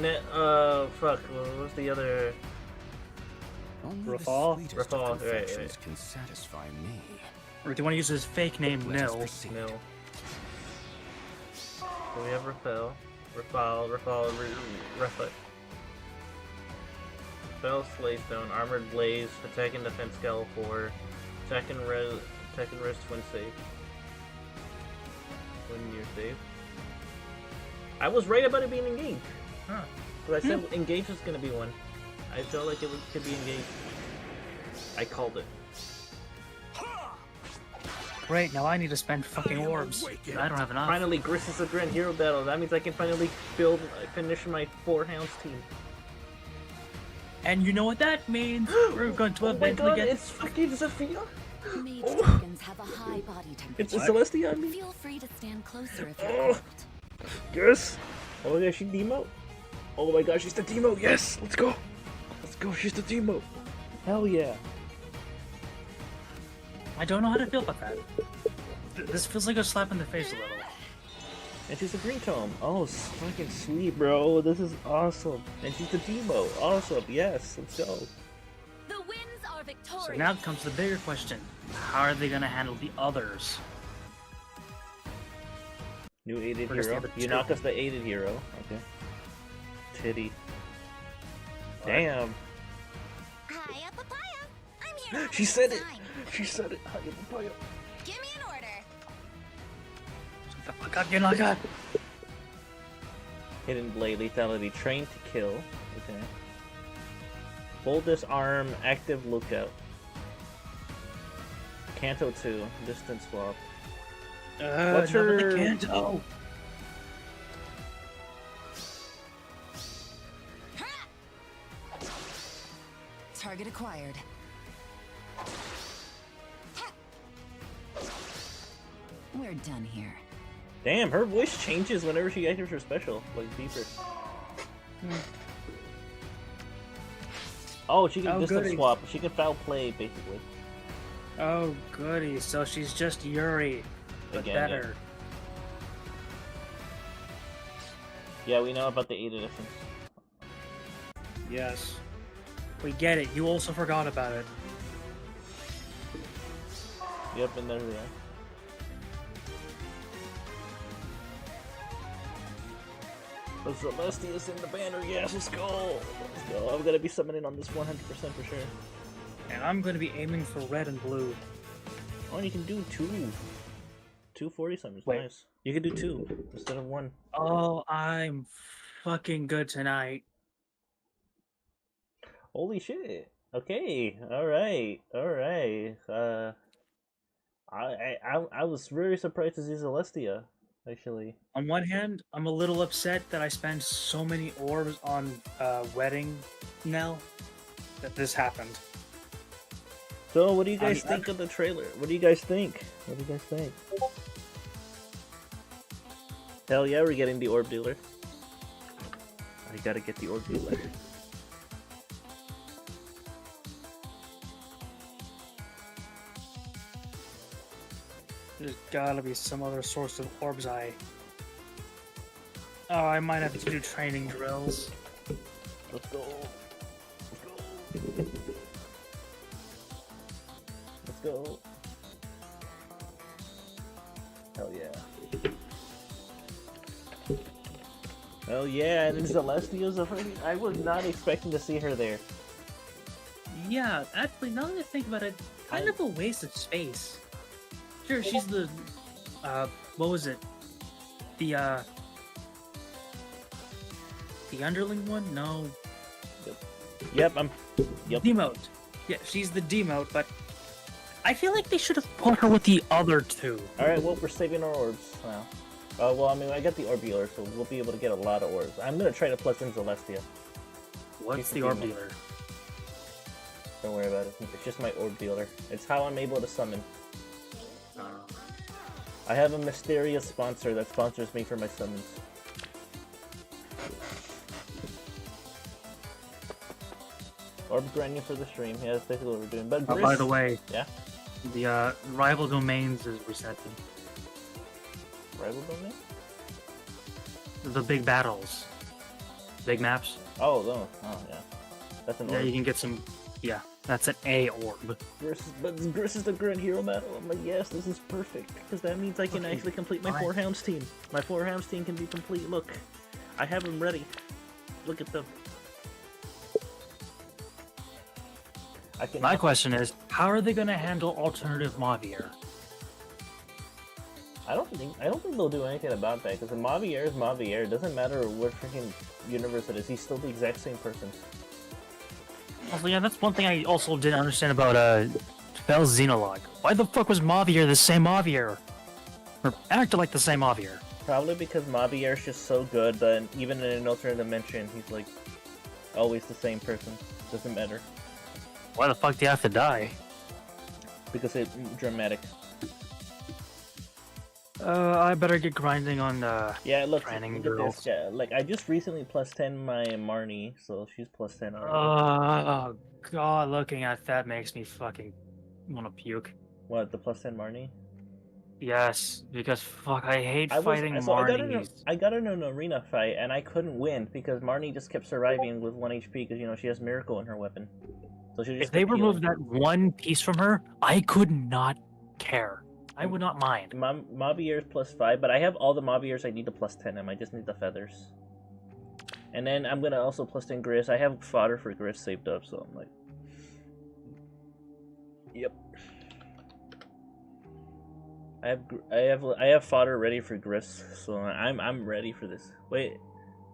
fuck. What's the other? Only Raul? the sweetest Raul, of right. confections can satisfy me. Or do you want to use his fake name, Let us Nil? proceed. No. So we have Rafael, Slaystone, Armored Blaze, Attack and Defense Scale 4, Attack and Res Twin Save. Twin year save. I was right about it being engaged. Huh. Because I said engaged was going to be one. I felt like it could be engaged. I called it. Great, now I need to spend fucking orbs. I don't have enough. Finally, Gris is a Grand Hero battle. That means I can finally finish my 4 Hounds team. And you know what that means? We're going to Oh my eventually god, get... it's fucking Zafia! Mage Oh. dragons have a high body It's a temperature. Celestia on me! Feel free to stand closer if Oh. you're cold. Yes! Oh yeah, she's Demo? Oh my god, she's the Demo! Yes! Let's go! Let's go, she's the Demo! Hell yeah! I don't know how to feel about that. This feels like a slap in the face a little. And she's a Green Tome! Oh, fucking sweet, bro! This is awesome! And she's the Demo! Awesome! Yes! Let's go! The winds are victorious. So now comes the bigger question. How are they going to handle the others? New aided We're just hero. the other You two. knock us the aided hero. Okay. Titty. Damn! Hi, Papaya. I'm here. She said it! Time. She said it! Hiya, papaya. Give me an order. Shut the fuck up, Yunaka! Hidden Blade, Lethality, Trained to Kill. Okay. Full Disarm, Active Lookout. Kanto 2, Distance Swap. What's Number the her- Kanto! Target acquired. We're done here. Damn, her voice changes whenever she activates her special, like deeper. Oh, she can Oh, distance goody. swap. She can foul play, basically. Oh, goody. So she's just Yuri, but Again, better. Yeah, we know about the 8 editions. Yes. We get it. You also forgot about it. Yep, and there we are. The Celestia's in the banner, yes, let's go! Let's go. I'm gonna be summoning on this 100% for sure. And I'm going to be aiming for red and blue. Oh, and you can do 2 40 summons, Wait. nice. You can do 2 instead of 1. Oh, I'm fucking good tonight. Holy shit. Okay. All right. All right. I was very surprised to see Celestia, actually. On one hand, I'm a little upset that I spent so many orbs on Wedding Nell that this happened. So, what do you guys think of the trailer? What do you guys think? What do you guys think? Hell yeah, we're getting the orb dealer. I gotta get the orb dealer. There's gotta be some other source of orbs I might have to do training drills. Let's go. Let's go. Let's go. Hell yeah. Hell yeah, and Celestia's already. I was not expecting to see her there. Yeah, actually, now that I think about it, kind of a waste of space. Sure, she's the, what was it? The underling one? No. Yep, Yep. Demote. Yeah, she's the demote, but I feel like they should have put her with the other two. Alright, well, we're saving our orbs now. Well, I mean, I got the orb dealer, so we'll be able to get a lot of orbs. I'm gonna try to plus in Celestia. What's the orb dealer? Don't worry about it. It's just my orb dealer. It's how I'm able to summon. I have a mysterious sponsor that sponsors me for my summons. Orb grinding for the stream. Yeah, that's basically what we're doing. But By the way, yeah, the rival domains is resetting. rival domain. The big battles, big maps. Oh, yeah. That's an orb. Yeah, you can get some. Yeah, that's an A orb. Gris is the Grand Hero Battle. I'm like, yes, this is perfect because that means I can actually complete my 4 Hounds team. My 4 Hounds team can be complete. Look, I have them ready. Look at them. My question is, how are they gonna handle alternative Mavier? I don't think they'll do anything about that because Mavier is Mavier. It doesn't matter what freaking universe it is. He's still the exact same person. Also, yeah, that's one thing I also didn't understand about Bell's Xenologue. Why the fuck was Mavier the same Mavier? Or acted like the same Mavier? Probably because Mavier is just so good that even in an alternate dimension, he's like always the same person. Doesn't matter. Why the fuck do you have to die? Because it's dramatic. I better get grinding on yeah, look, training look at girls. this. Yeah, like I just recently plus 10 my Marnie, so she's plus 10 already. Oh god, looking at that makes me fucking wanna puke. What, the plus 10 Marnie? Yes, because fuck, I hate fighting Marnies. I got in an arena fight and I couldn't win because Marnie just kept surviving with 1 HP because, you know, she has Miracle in her weapon. So she just If they removed that one piece from her, I could not care. I would not mind. Mavier's plus 5, but I have all the Maviers I need to plus 10 them. I just need the feathers. And then I'm gonna also plus 10 Gris. I have fodder for Gris saved up, so I'm like... Yep. I have fodder ready for Gris, so I'm ready for this. Wait,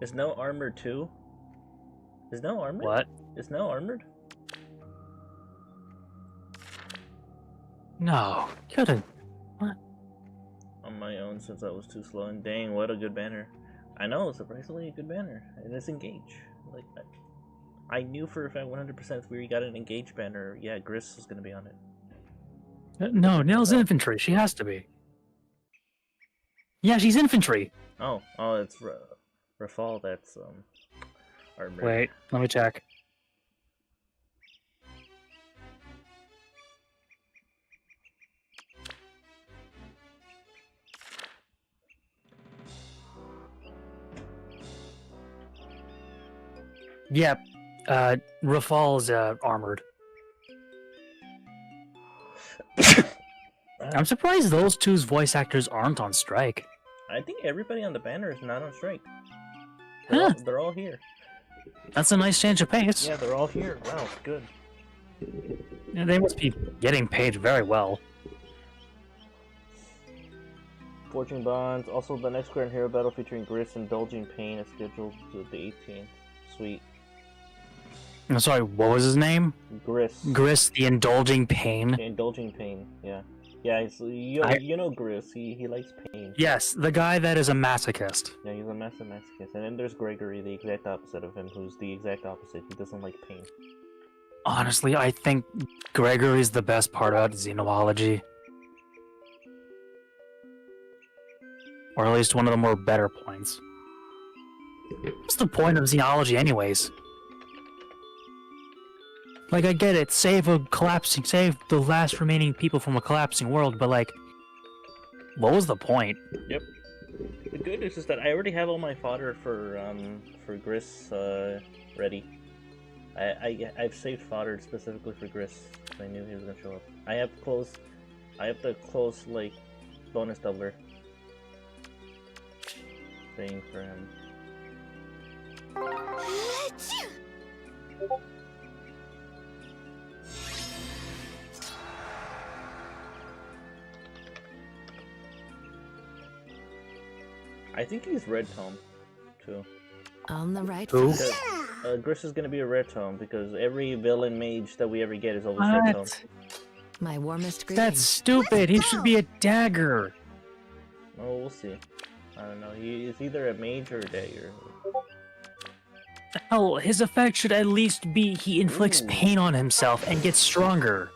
is no armor too? Is no armored? What? Is no armored? No, couldn't. What? On my own since I was too slow, and dang, what a good banner. I know, surprisingly a good banner. And it's engage. Like, I knew for a fact 100% if we got an engage banner, yeah, Gris was gonna be on it. No, Nell's infantry. She has to be. Yeah, she's infantry. Oh, it's Rafal that's, armored. Wait, let me check. Yep, Rafal's armored. I'm surprised those two's voice actors aren't on strike. I think everybody on the banner is not on strike. Huh. They're all here. That's a nice change of pace. Yeah, they're all here. Wow, good. Yeah, they must be getting paid very well. Forging Bonds. Also, the next current hero battle featuring Gris Indulging Pain is scheduled to the 18th. Sweet. I'm sorry, what was his name? Gris. Gris the Indulging Pain. The Indulging Pain, yeah. Yeah, you know Gris, he likes pain. Yes, the guy that is a masochist. Yeah, he's a massive masochist. And then there's Gregory, the exact opposite of him, who's the exact opposite. He doesn't like pain. Honestly, I think Gregory's the best part about xenology. Or at least one of the more better points. What's the point of xenology anyways? Like, I get it, save the last remaining people from a collapsing world, but like, what was the point? Yep. The good news is that I already have all my fodder for Gris ready. I've saved fodder specifically for Gris. I knew he was gonna show up. I have the close like bonus doubler thing for him. I think he's red tome too. On the right Who? foot. Gris is gonna be a red tome because every villain mage that we ever get is always red tome. What? My warmest That's greetings. stupid. He should be a dagger. Oh, we'll see. I don't know. He is either a mage or a dagger. Hell, his effect should at least be he inflicts Ooh. pain on himself and gets stronger.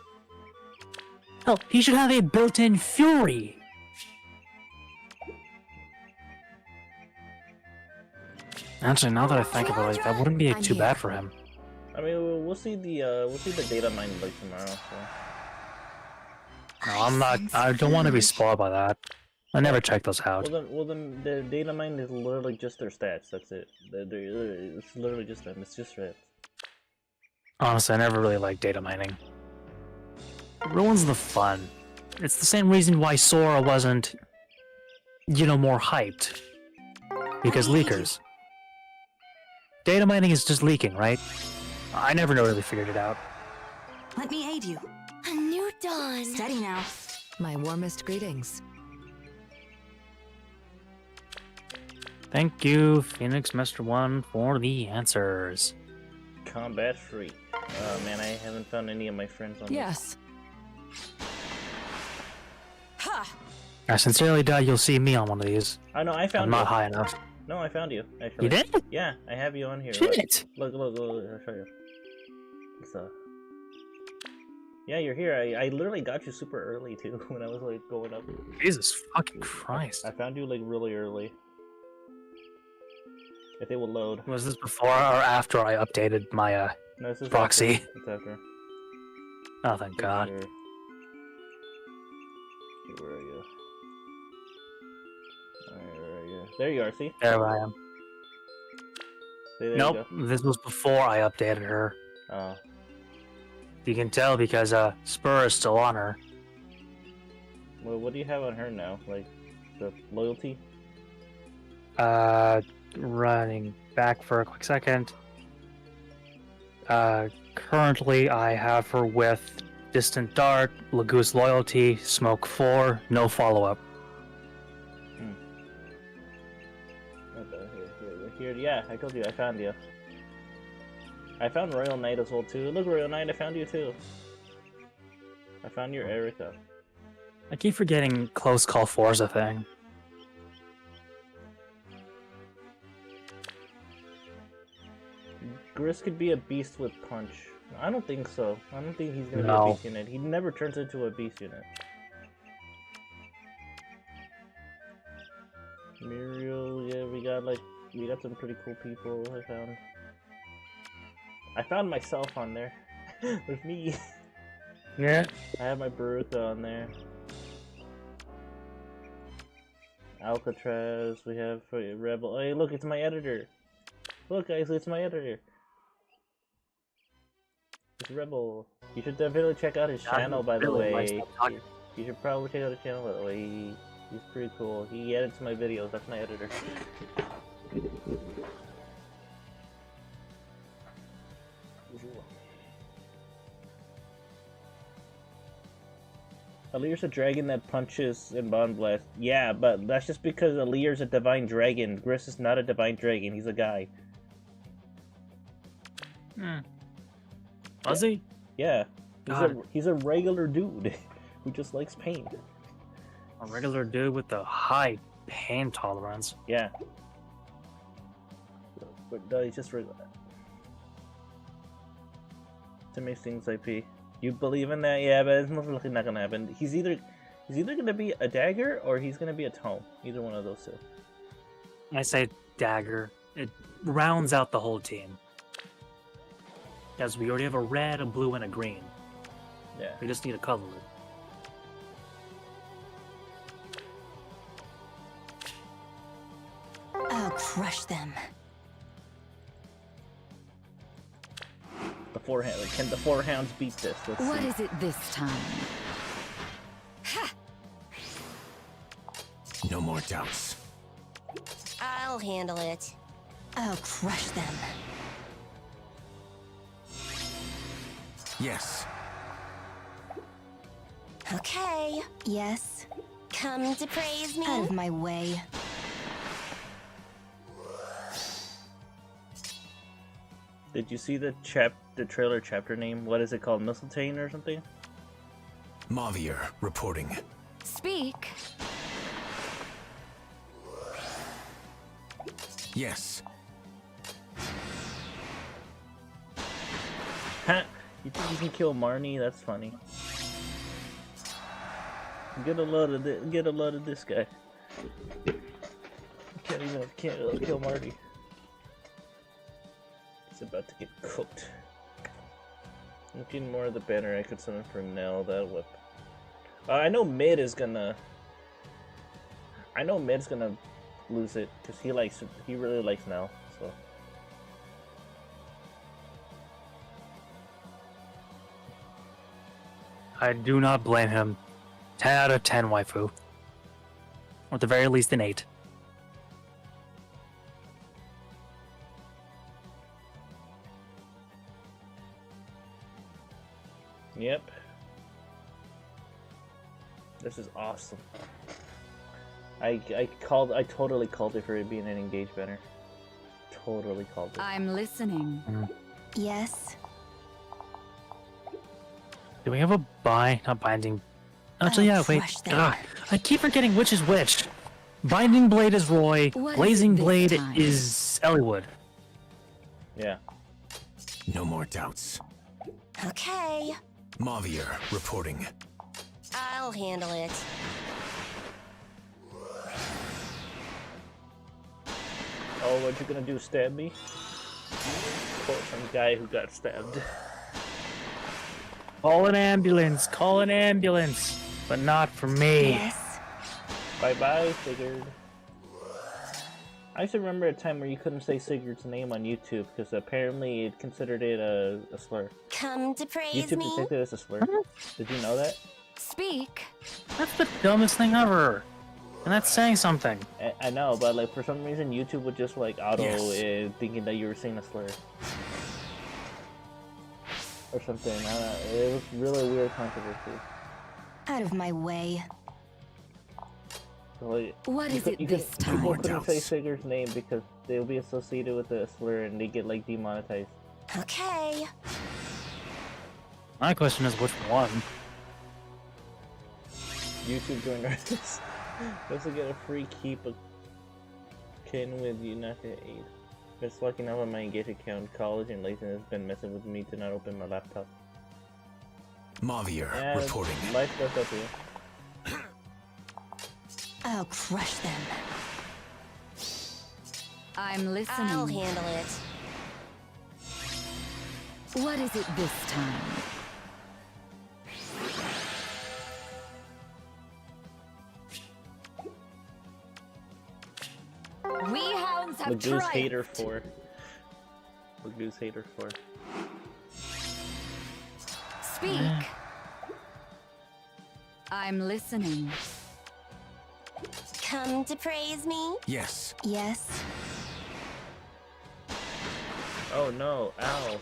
Hell, he should have a built-in fury. Actually, now that I think about it, that wouldn't be too bad for him. I mean, we'll see the data mine like tomorrow. So. No, I'm not. I don't want to be spoiled by that. I never check those out. Well then, the data mine is literally just their stats. That's it. It's literally just them. It's just stats. Honestly, I never really liked data mining. It ruins the fun. It's the same reason why Sora wasn't, more hyped. Because leakers. Data mining is just leaking, right? I never really figured it out. Let me aid you. A new dawn. Steady now. My warmest greetings. Thank you, Phoenix Master 1, for the answers. Combat free. Man, I haven't found any of my friends on this. Yes. Ha! I sincerely doubt you'll see me on one of these. I know, I found I'm you. not high enough. No, I found you. Actually. You did? Yeah, I have you on here. Shit! Look, I'll show you. It's, yeah, you're here. I literally got you super early too when I was like going up. Jesus fucking Christ. I found you like really early. If it will load. Was this before or after I updated my No, this is proxy? After. It's after. Oh, thank God. Sure. Okay, where are you? Alright, where are you? There you are, see? There I am. See, there Nope, you this was before I updated her. go. Oh. You can tell because Spur is still on her. Well, what do you have on her now? Like, the loyalty? Running back for a quick second. Currently I have her with Distant Dart, Lagoose Loyalty, Smoke 4, no follow-up. Here, yeah, I told you, I found you. I found Royal Knight as well too. Look, Royal Knight, I found you too. I found your Erica. I keep forgetting Close Call 4 is a thing. Gris could be a beast with punch. I don't think so. I don't think he's gonna be No. a beast unit. He never turns into a beast unit. Muriel, yeah, we got some pretty cool people. I found myself on there. There's me. Yeah. I have my Baruka on there. Alcatraz, we have Rebel. Hey, look, it's my editor. Look, guys, it's my editor. It's Rebel. You should definitely check out his channel, by the way. You should probably check out his channel, by the way. He's pretty cool. He edits my videos. That's my editor. Alir's a dragon that punches and bond blast. Yeah, but that's just because Alir's a divine dragon. Gris is not a divine dragon. He's a guy. Was he? Yeah. God. He's a regular dude who just likes pain. A regular dude with a high pain tolerance. Yeah. But no, he's just regular. To make things IP. You believe in that? Yeah, but it's most likely not gonna happen. He's either gonna be a dagger or he's gonna be a tome. Either one of those two. I say dagger. It rounds out the whole team. Because we already have a red, a blue, and a green. Yeah. We just need a color. I'll crush them. The forehand. Like, can the four hounds beat this? Let's What see. is it this time? No more doubts. I'll handle it. I'll crush them. Yes. Okay. Yes. Come to praise me? Out of my way. Did you see the trailer chapter name? What is it called? Mistletoe or something? Mavier reporting. Speak. Yes. Ha! You think you can kill Marnie? That's funny. Get a load of this guy. Can't kill Marty. He's about to get cooked. Looking more of the banner I could summon for Nell. That whip. I know Mid's gonna lose it because he really likes Nell. So. I do not blame him. 10 out of 10, waifu. Or at the very least, an 8. Yep. This is awesome. I totally called it for it being an engaged banner. Totally called it. I'm listening. Yes. Do we have a not binding? Actually, yeah, wait. crush them. God, I keep forgetting which is which. Binding Blade is Roy. What is Blazing it this Blade time? is Elliewood. Yeah. No more doubts. Okay. Mavier reporting. I'll handle it. Oh, what you gonna do? Stab me? Quote from guy who got stabbed. Call an ambulance. Call an ambulance. But not for me. Yes. Bye bye, Sigurd. I used to remember a time where you couldn't say Sigurd's name on YouTube because apparently it considered it a slur. Come to praise YouTube me? detected it as a slur. Did you know that? Speak. That's the dumbest thing ever. And that's saying something. I know, but like for some reason YouTube would just like auto Yes. thinking that you were saying a slur. Or something. I don't know. It was really weird controversy. Out of my way. So, like, What is it you this people time? couldn't say Sigurd's name because they'll be associated with a slur and they get like demonetized. Okay. My question is which one? YouTube joined artists. Also get a free keep a kin with you not to aid. Just looking up on my Engage account, college and laziness has been messing with me to not open my laptop. Mavier Yeah, reporting. life does that to you. I'll crush them. I'm listening. I'll handle it. What is it this time? We hounds have Magoo's triumphed. Hater 4. Magoo's Hater 4. Speak. I'm listening. Come to praise me? Yes. Yes. Oh no, ow.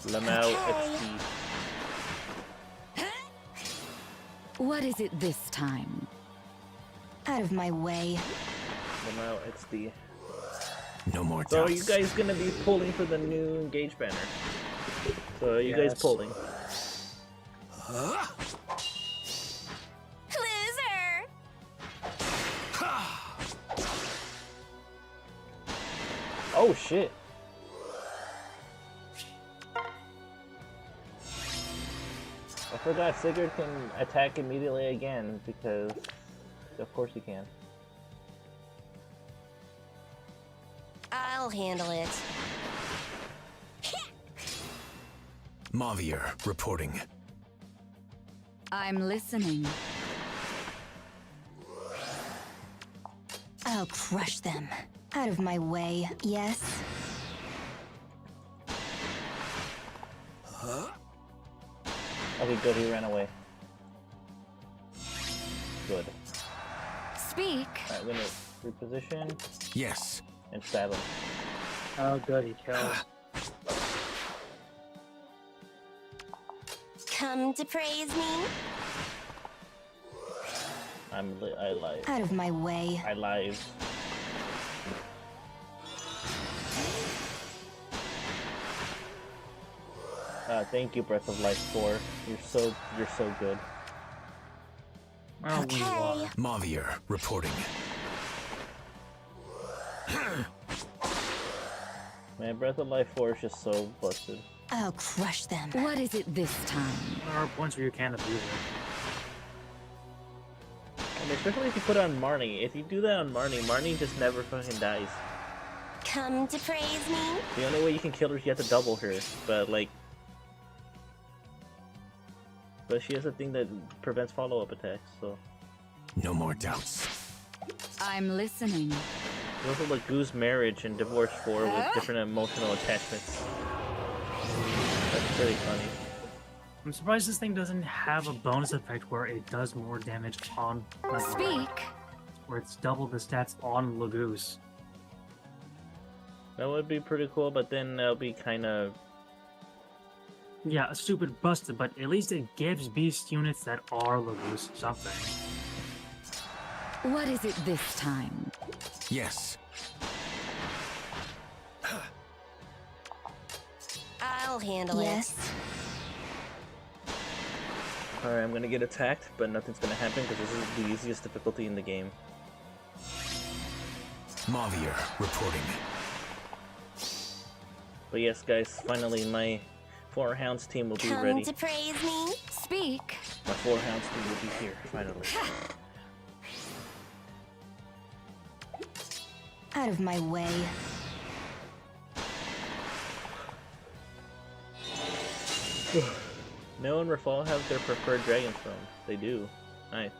Lamau Okay. XD. What is it this time? Out of my way. Lamau XD. No more So are doubts. you guys gonna be pulling for the new engage banner? So are you guys Yes. pulling? Loser! Oh shit! I forgot Sigurd can attack immediately again because of course he can. I'll handle it. Mavier reporting. I'm listening. I'll crush them. Out of my way, yes? Okay, good, he ran away. Good. Speak. Alright, we're gonna reposition Yes. and stab him. Oh, good, he kills. Come to praise me? I live. Out of my way. I live. Thank you, Breath of Life 4. You're so good. Well, we Okay. are. Mavier reporting. Man, Breath of Life 4 is just so busted. I'll crush them. What is it this time? There are points where you can't abuse it. I mean, especially if you put it on Marnie. If you do that on Marnie, Marnie just never fucking dies. Come to praise me? The only way you can kill her is you have to double her, but like... But she has a thing that prevents follow-up attacks, so... No more doubts. I'm listening. Those are like Goo's marriage and Divorce 4 with different emotional attachments. That's pretty funny. I'm surprised this thing doesn't have a bonus effect where it does more damage on Speak. where it's double the stats on Lagoose. That would be pretty cool, but then that'll be kind of... Yeah, stupid busted, but at least it gives beast units that are Lagoose something. What is it this time? Yes. I'll handle Yes. it. Alright, I'm gonna get attacked, but nothing's gonna happen because this is the easiest difficulty in the game. Mavier reporting. But yes, guys, finally my 4 Hounds team will be Come ready. to praise me? Speak. My 4 Hounds team will be here, finally. Out of my way. Noah and Rafal have their preferred Dragonstone. They do. Nice.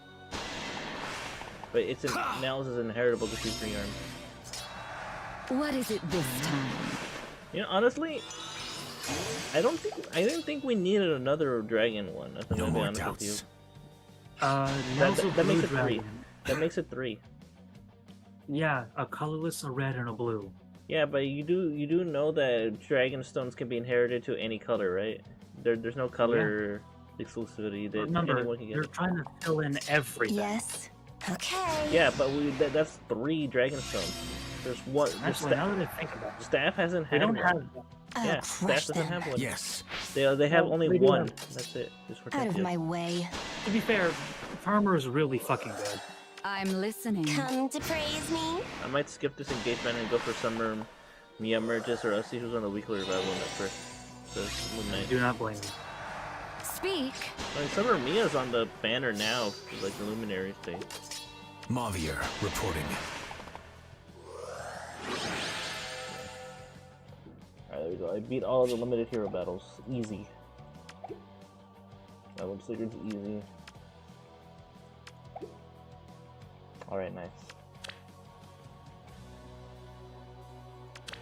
But it's Nels is inheritable because he's rearmed. What is it this time? You know, honestly, I didn't think we needed another dragon one. If I'm No gonna be more honest with you. Now's a that makes blue it 3. dragon. That makes it 3. Yeah, a colorless, a red, and a blue. Yeah, but you do know that Dragonstones can be inherited to any color, right? There's no color exclusivity that Remember, anyone can you're get. trying to fill in everything. Yes. Okay. Yeah, but that's 3 Dragonstones. There's one. Actually, now that I think about it, Staff hasn't they had don't one. have. I'll Yeah, crush Staff doesn't them. have one. Yes. They have Well, only they do one. have- That's it. Just for Out of Tokyo. my way. To be fair, Farmer is really fucking good. I'm listening. Come to praise me? I might skip this engagement and go for Summer Mia merges, or I'll see who's on the weekly revival in that first. So midnight. Do not blame me. Speak. I mean, Summer Mia's on the banner now, like the Luminaries thing. Mavier reporting. Alright, there we go. I beat all of the limited hero battles. Easy. That one Sigurd's easy. Alright, nice.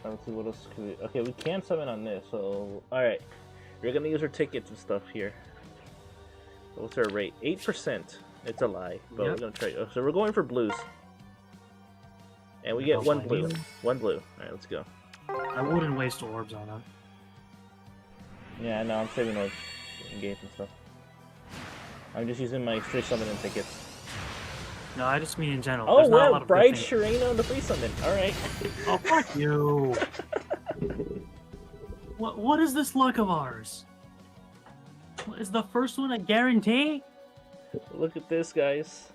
Let's see what else can we... Okay, we can summon on this, so... Alright. We're gonna use our tickets and stuff here. So what's our rate? 8%. It's a lie, but Yep. we're gonna try... So we're going for blues. And we get Don't 1 blame blue. you. 1 blue. Alright, let's go. I wouldn't waste orbs on it. Yeah, no, I'm saving those engage and stuff. I'm just using my straight summon and tickets. No, I just mean in general. Oh, There's not a wow, lot of good Bride things. Shireno on the free summon. Alright. Oh, fuck you. What is this luck of ours? Is the first one a guarantee? Look at this, guys.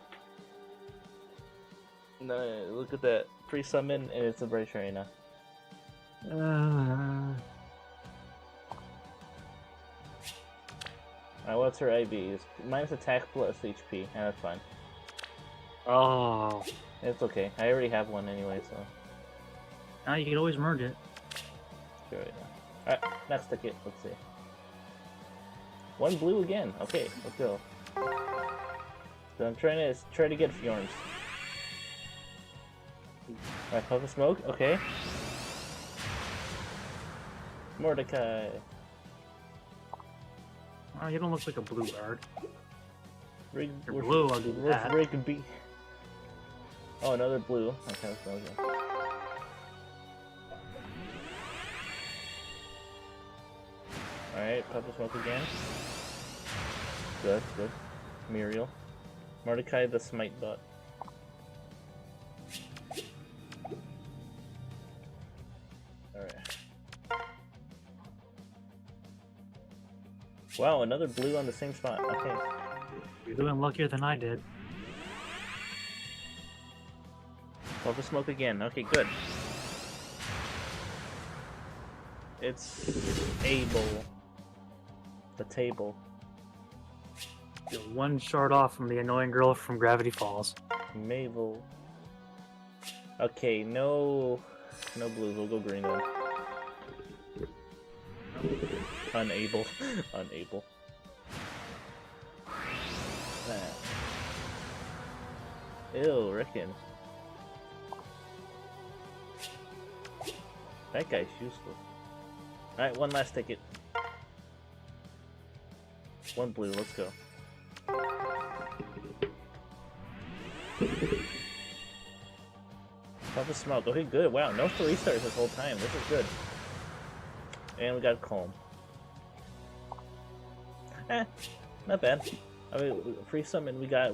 No, look at that. Free summon, and it's a Bride Shireno. Alright, what's her IV? Minus attack plus HP. Yeah, that's fine. Oh. It's okay. I already have one anyway, so. Now you can always merge it. Sure, yeah. Alright, next ticket. Let's see. One blue again. Okay, let's go. So I'm trying to get Fjorms. Alright, Puff of Smoke. Okay. Mordecai. Oh, you don't look like a blue guard. Rig, You're blue, I'll do that. Rig B. Oh, another blue. Okay, let's go again. Alright, Puff of Smoke again. Good, good. Muriel. Mordecai the Smite Bot. Alright. Wow, another blue on the same spot. Okay. You're doing luckier than I did. Puff of Smoke again. Okay, good. It's Abel. The table. You're one shard off from the annoying girl from Gravity Falls. Mabel. Okay, no blues. We'll go green then. Unable. Unable. Ew, Rickon. That guy's useful. Alright, one last ticket. One blue, let's go. Puff of Smoke. Okay, good. Wow, no 3 stars this whole time. This is good. And we got Calm. Not bad. I mean, free summon. We got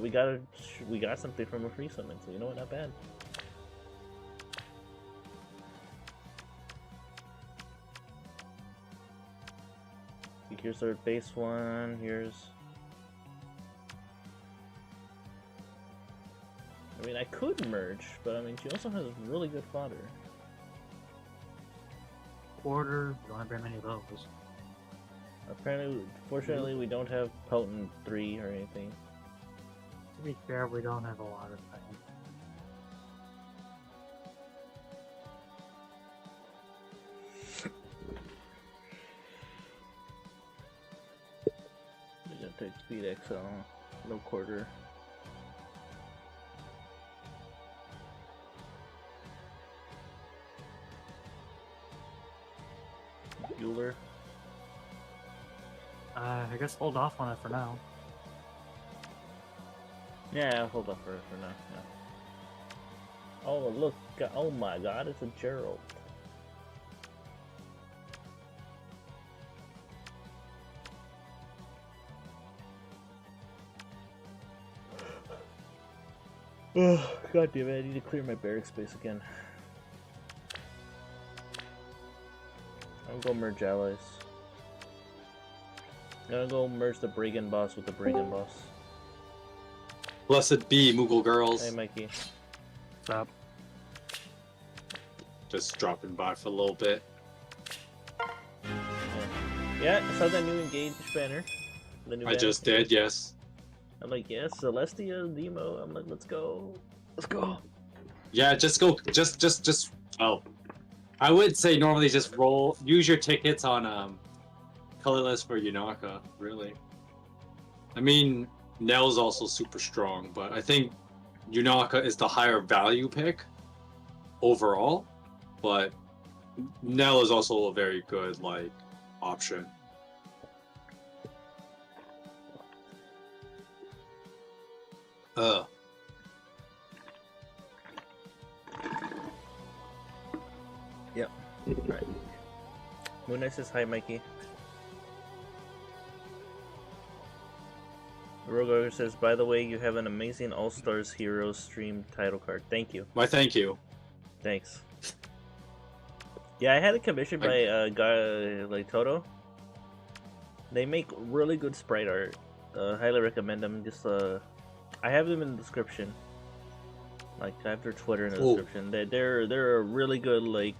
something from a free summon. So you know what? Not bad. Here's our base one. Here's. I mean, I could merge, but I mean, she also has really good fodder. Quarter, we don't have very many of those. Apparently, fortunately, we don't have potent 3 or anything. To be fair, we don't have a lot of things. We gotta take Speed XL, no quarter. Bueller. I guess hold off on it for now. Yeah, hold off for now. Yeah. Oh look! Oh my God! It's a Gerald. Oh, God damn it, I need to clear my barrack space again. I'm gonna go merge allies. I'm gonna go merge the Brigand boss with the Brigand boss. Blessed be Moogle girls. Hey, Mikey. Stop. Just dropping by for a little bit. Yeah, I saw that new Engage banner. The new I banner. just did, yes. I'm like, yes, Celestia, Demo. I'm like, let's go. Let's go. Yeah, just go. Just. Oh, I would say normally just roll. Use your tickets on colorless for Yunaka. Really. I mean, Nell's also super strong, but I think Yunaka is the higher value pick overall. But Nell is also a very good option. Yep. Alright. Moon Knight says hi, Mikey. Rogar says, by the way, you have an amazing All Stars Heroes stream title card. Thank you. Why, thank you. Thanks. Yeah, I had it commissioned by a guy like Toto. They make really good sprite art. Highly recommend them. Just I have them in the description. Like I have their Twitter in the description. They're a really good like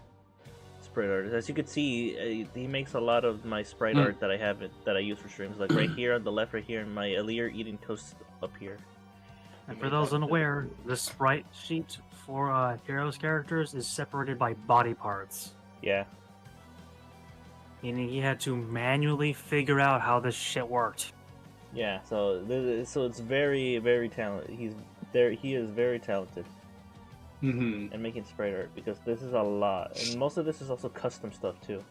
sprite artist. As you can see, he makes a lot of my sprite art that I have that I use for streams. Like right here on the left, right here, and my Alir eating toast up here. And for those unaware, the sprite sheet for Heroes characters is separated by body parts. Yeah. Meaning he had to manually figure out how this shit worked. Yeah. So it's very very talented. He is very talented. And making sprite art because this is a lot, and most of this is also custom stuff too.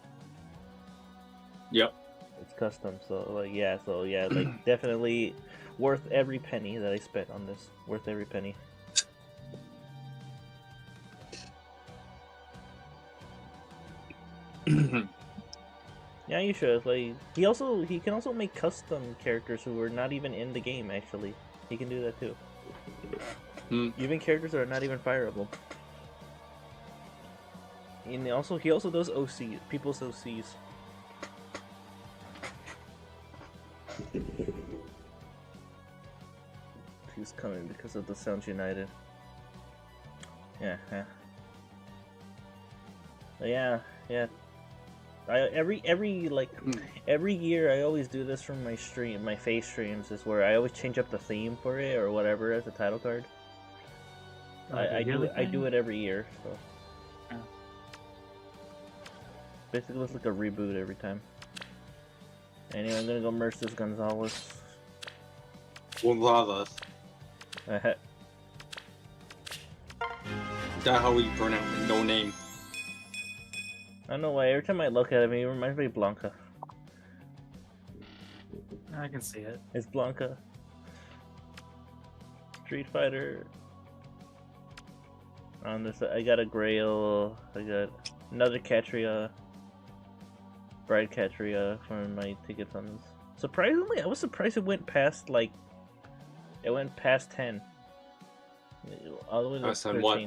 Yep. It's custom, so yeah, like definitely worth every penny that I spent on this. Worth every penny. Yeah, you should. Like he can also make custom characters who are not even in the game. Actually, he can do that too. Even characters that are not even fireable. And he also does OC, people's OCs. He's coming because of the Sounds United. Yeah. Yeah. Every year I always do this from my face streams is where I always change up the theme for it or whatever as a title card. I do it every year, so basically it's like a reboot every time. Anyway, I'm gonna go merge this Gonzalez. Gonzalez. That how we pronounce it? No name. I don't know why, every time I look at him, he reminds me of Blanca. I can see it. It's Blanca. Street Fighter. On this, I got a Grail. I got another Catria. Bride Catria for my tickets on this. Surprisingly, I was surprised it went past, like, it went past 10. All the way to 13. What?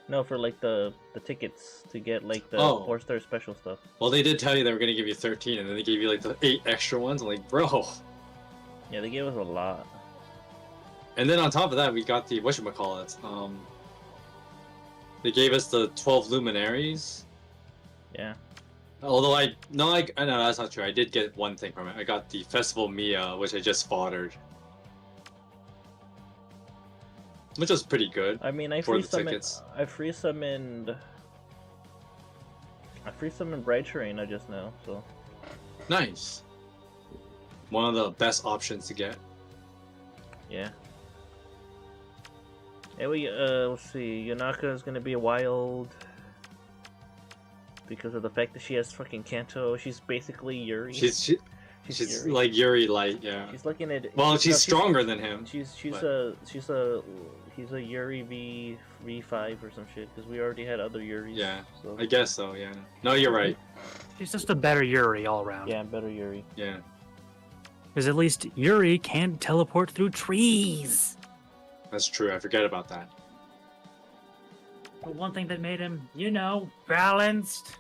No, for like the tickets to get like the 4-star special stuff. Well, they did tell you they were gonna give you 13, and then they gave you like the 8 extra ones. I'm like, bro. Yeah, they gave us a lot. And then on top of that, we got the whatchamacallit. They gave us the 12 luminaries. Yeah. Although I know that's not true. I did get one thing from it. I got the Festival Mia, which I just foddered. Which was pretty good. I mean, I free summoned Bright Terrain just now, so. Nice. One of the best options to get. Yeah. Hey, let's see. Yonaka is gonna be wild because of the fact that she has fucking Kanto. She's basically Yuri. She's Yuri. like Yuri light, yeah. She's looking at. Well, she's stronger than him. He's a Yuri V5 or some shit because we already had other Yuris. Yeah, so. I guess so. Yeah. No, you're right. She's just a better Yuri all around. Yeah, better Yuri. Yeah. Because at least Yuri can teleport through trees. That's true. I forget about that. But one thing that made him, balanced.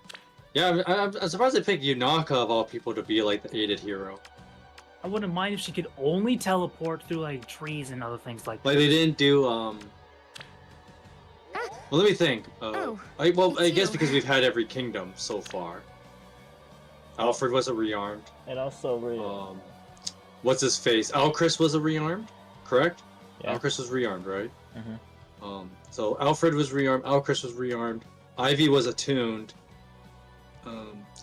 Yeah, I'm surprised they picked Yunaka of all people to be like the aided hero. I wouldn't mind if she could only teleport through like trees and other things like that. Like they didn't do Well, let me think. I guess because we've had every kingdom so far. Alfred was a rearmed. And also what's his face? Alchris was a rearmed, correct? Yeah. Alchris was rearmed, right? Mm-hmm. So Alfred was rearmed. Alchris was rearmed. Ivy was attuned.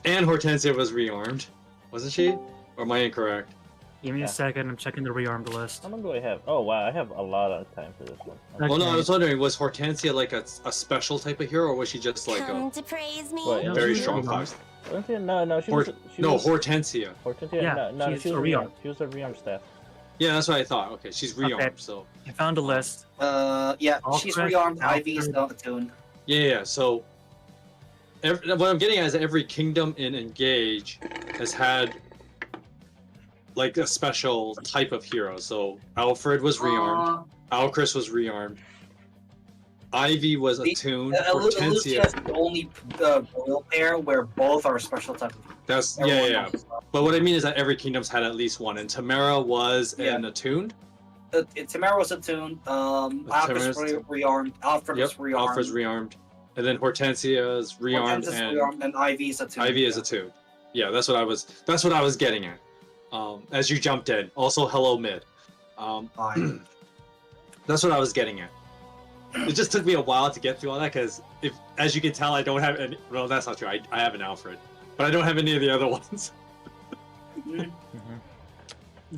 And Hortensia was rearmed, wasn't she? Or am I incorrect? Give me a second. I'm checking the rearmed list. How long do I have? Oh wow, I have a lot of time for this one. Okay. Well, no, I was wondering, was Hortensia like a special type of hero, or was she just like Come to praise me. What, very she's strong rearmed. Hortensia? No, she was Hortensia. Hortensia? Yeah, no, she's she was a rearmed. She was a rearmed staff. Yeah, that's what I thought. Okay, she's rearmed, Okay. so. I found a list. Yeah, she's Alfred, rearmed. Ivy is Alfred. not attuned. Yeah, so. What I'm getting at is every kingdom in Engage has had like a special type of hero. So Alfred was rearmed. Alcris was rearmed. Ivy was attuned. Hortensia. Lucia is the only royal pair where both are special type. That's Everyone yeah. else is not. But what I mean is that every kingdom's had at least one, and Tamara was an attuned. Tamara was attuned. Alfred was rearmed. Alfred was rearmed. Alfred's rearmed, and then Hortensia's rearmed, and Ivy's attuned. Ivy is attuned. Yeah, that's what I was getting at. As you jumped in. Also, hello mid. That's what I was getting at. It just took me a while to get through all that because, as you can tell, I don't have any. Well, that's not true. I have an Alfred, but I don't have any of the other ones.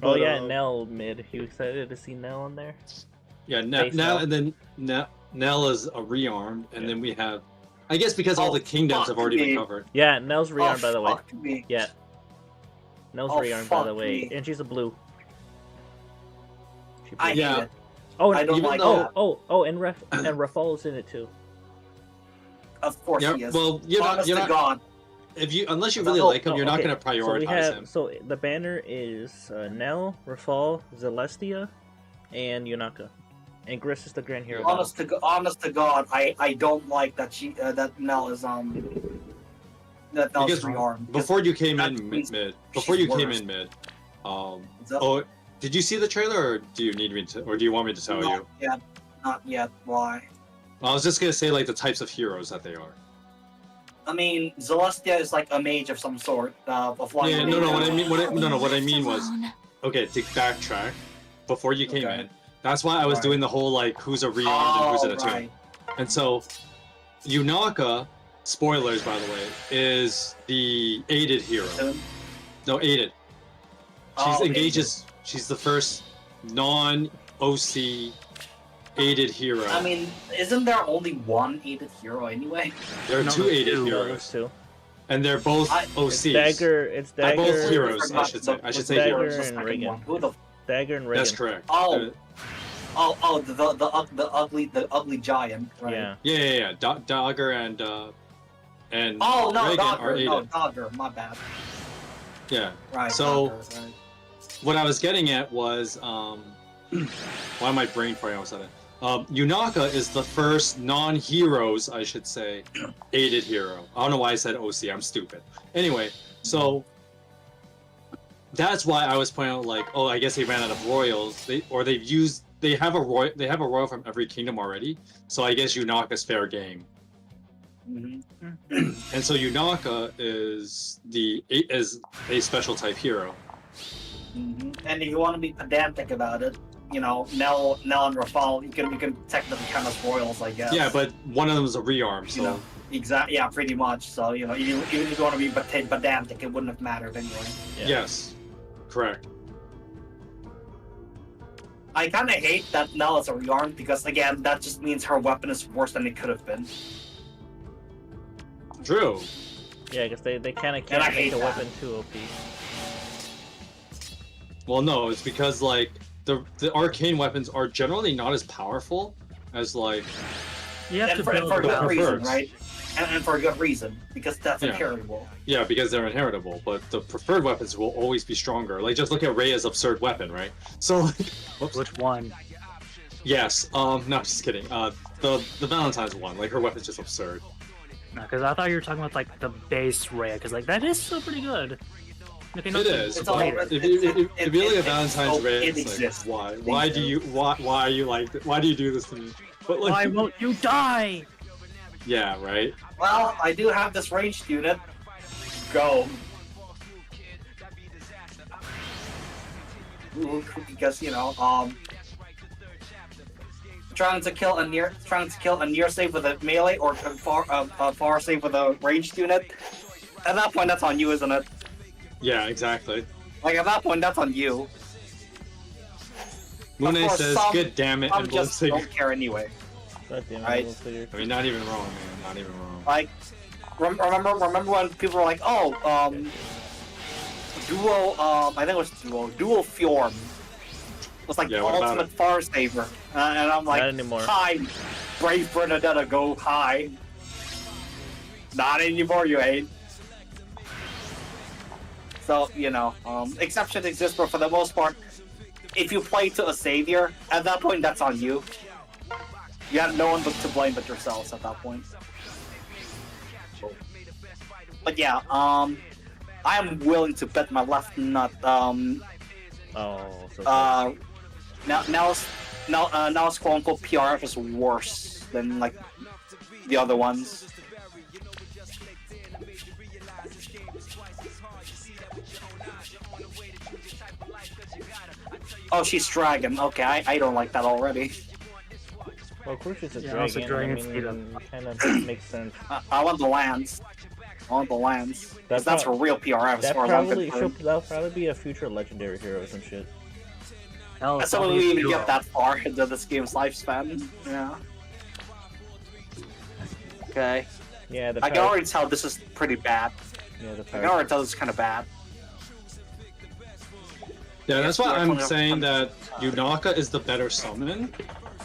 Oh yeah, Nell mid. You excited to see Nell on there? Yeah, Nell, and then Nell is a rearmed, and then we have, I guess because all the kingdoms have already been covered. Yeah, Nell's rearmed by the way. Me. Yeah, Nell's rearmed by the way, and she's a blue. I hate it. Oh, I don't like oh, that. oh, and Rafal's in it too. Of course he is. Well, you're not. God. Unless you really like him, you're not going to prioritize him. So the banner is Nell, Rafal, Celestia, and Yunaka, and Gris is the Grand Hero. Honest to God, I don't like that that Nell is that Nell's rearmed. Before you came in mid. Did you see the trailer, or do you need me to, or do you want me to tell you? Not yet. Why? I was just gonna say like the types of heroes that they are. I mean, Celestia is like a mage of some sort. A flying. Yeah, no. What I mean was, okay, to backtrack, before you came in, that's why I was doing the whole like who's a rearmed and who's an attuned. And so, Yunaka, spoilers by the way, is the aided hero. No, aided. She's engages. She's the first non-OC aided hero. I mean, isn't there only one aided hero anyway? There are two aided heroes. And they're both OCs. It's Dagger. Both heroes, I should say. Dagger heroes. and Reagan. Dagger and Reagan. That's correct. The ugly giant. Right? Yeah. Dagger and Reagan are aided. No, Dagger. My bad. Yeah. Right. So, Dagger, right. What I was getting at was, why am I brain farting all of a sudden? Yunaka is the first non-heroes, I should say, aided hero. I don't know why I said OC. I'm stupid. Anyway, so that's why I was pointing out like, oh, I guess they ran out of royals. They have a royal from every kingdom already. So I guess Yunaka's fair game. Mm-hmm. And so Yunaka is a special type hero. Mm-hmm. And if you want to be pedantic about it, you know, Nell and Rafal, you can technically count as royals, I guess. Yeah, but one of them is a rearm, so. You know, exactly. Yeah, pretty much. So you know, even if you want to be pedantic, it wouldn't have mattered anyway. Yeah. Yes, correct. I kind of hate that Nell is a rearm because again, that just means her weapon is worse than it could have been. True. Yeah, because they kind of can't make a weapon too OP. Well, no, it's because like the arcane weapons are generally not as powerful as like. You have to for build a good reason, preferreds. right? And for a good reason, because that's inheritable. Yeah, because they're inheritable, but the preferred weapons will always be stronger. Like just look at Rhea's absurd weapon, right? So like, which one? Yes. No, just kidding. The Valentine's one, like her weapon's just absurd. No, because I thought you were talking about like the base Rhea, because like that is still pretty good. Okay, it is. If you look at Valentine's Rhea, it's like, why do you do this to me? But like, why won't you die? Yeah, right. Well, I do have this ranged unit. Go. Because you know, trying to kill a near save with a melee or far save with a ranged unit. At that point, that's on you, isn't it? Yeah, exactly. Like at that point, that's on you. Mune says, "Good damn it, Emblem just don't care anyway." God damn it, right? I mean, not even wrong, man. Not even wrong. Like, remember when people were like, "Oh, duo, I think it was dual Fjorm was like the ultimate far saver," and I'm like, not anymore. "Hi, Brave Bernadetta, go high." Not anymore, you ain't. So, you know, exceptions exist, but for the most part, if you play to a savior, at that point, that's on you. You have no one but to blame but yourselves at that point. But yeah, I am willing to bet my left nut. Now's quote unquote PRF is worse than like the other ones. Oh, she's dragon. Okay, I don't like that already. Well, of course she's a Yeah, dragon. it's a dragon I speed up. mean, kind of makes sense. I want the lands. I want the lands. That's for real PRF as That far as I'm probably concerned. that'll probably be a future legendary hero or some shit. Hell, That's how we even get that far into this game's lifespan. Yeah. Okay. Yeah, I can already tell this is pretty bad. Yeah, the I can already tell this is kind of bad. Yeah, that's why I'm Yeah. saying that Yunaka is the better summon.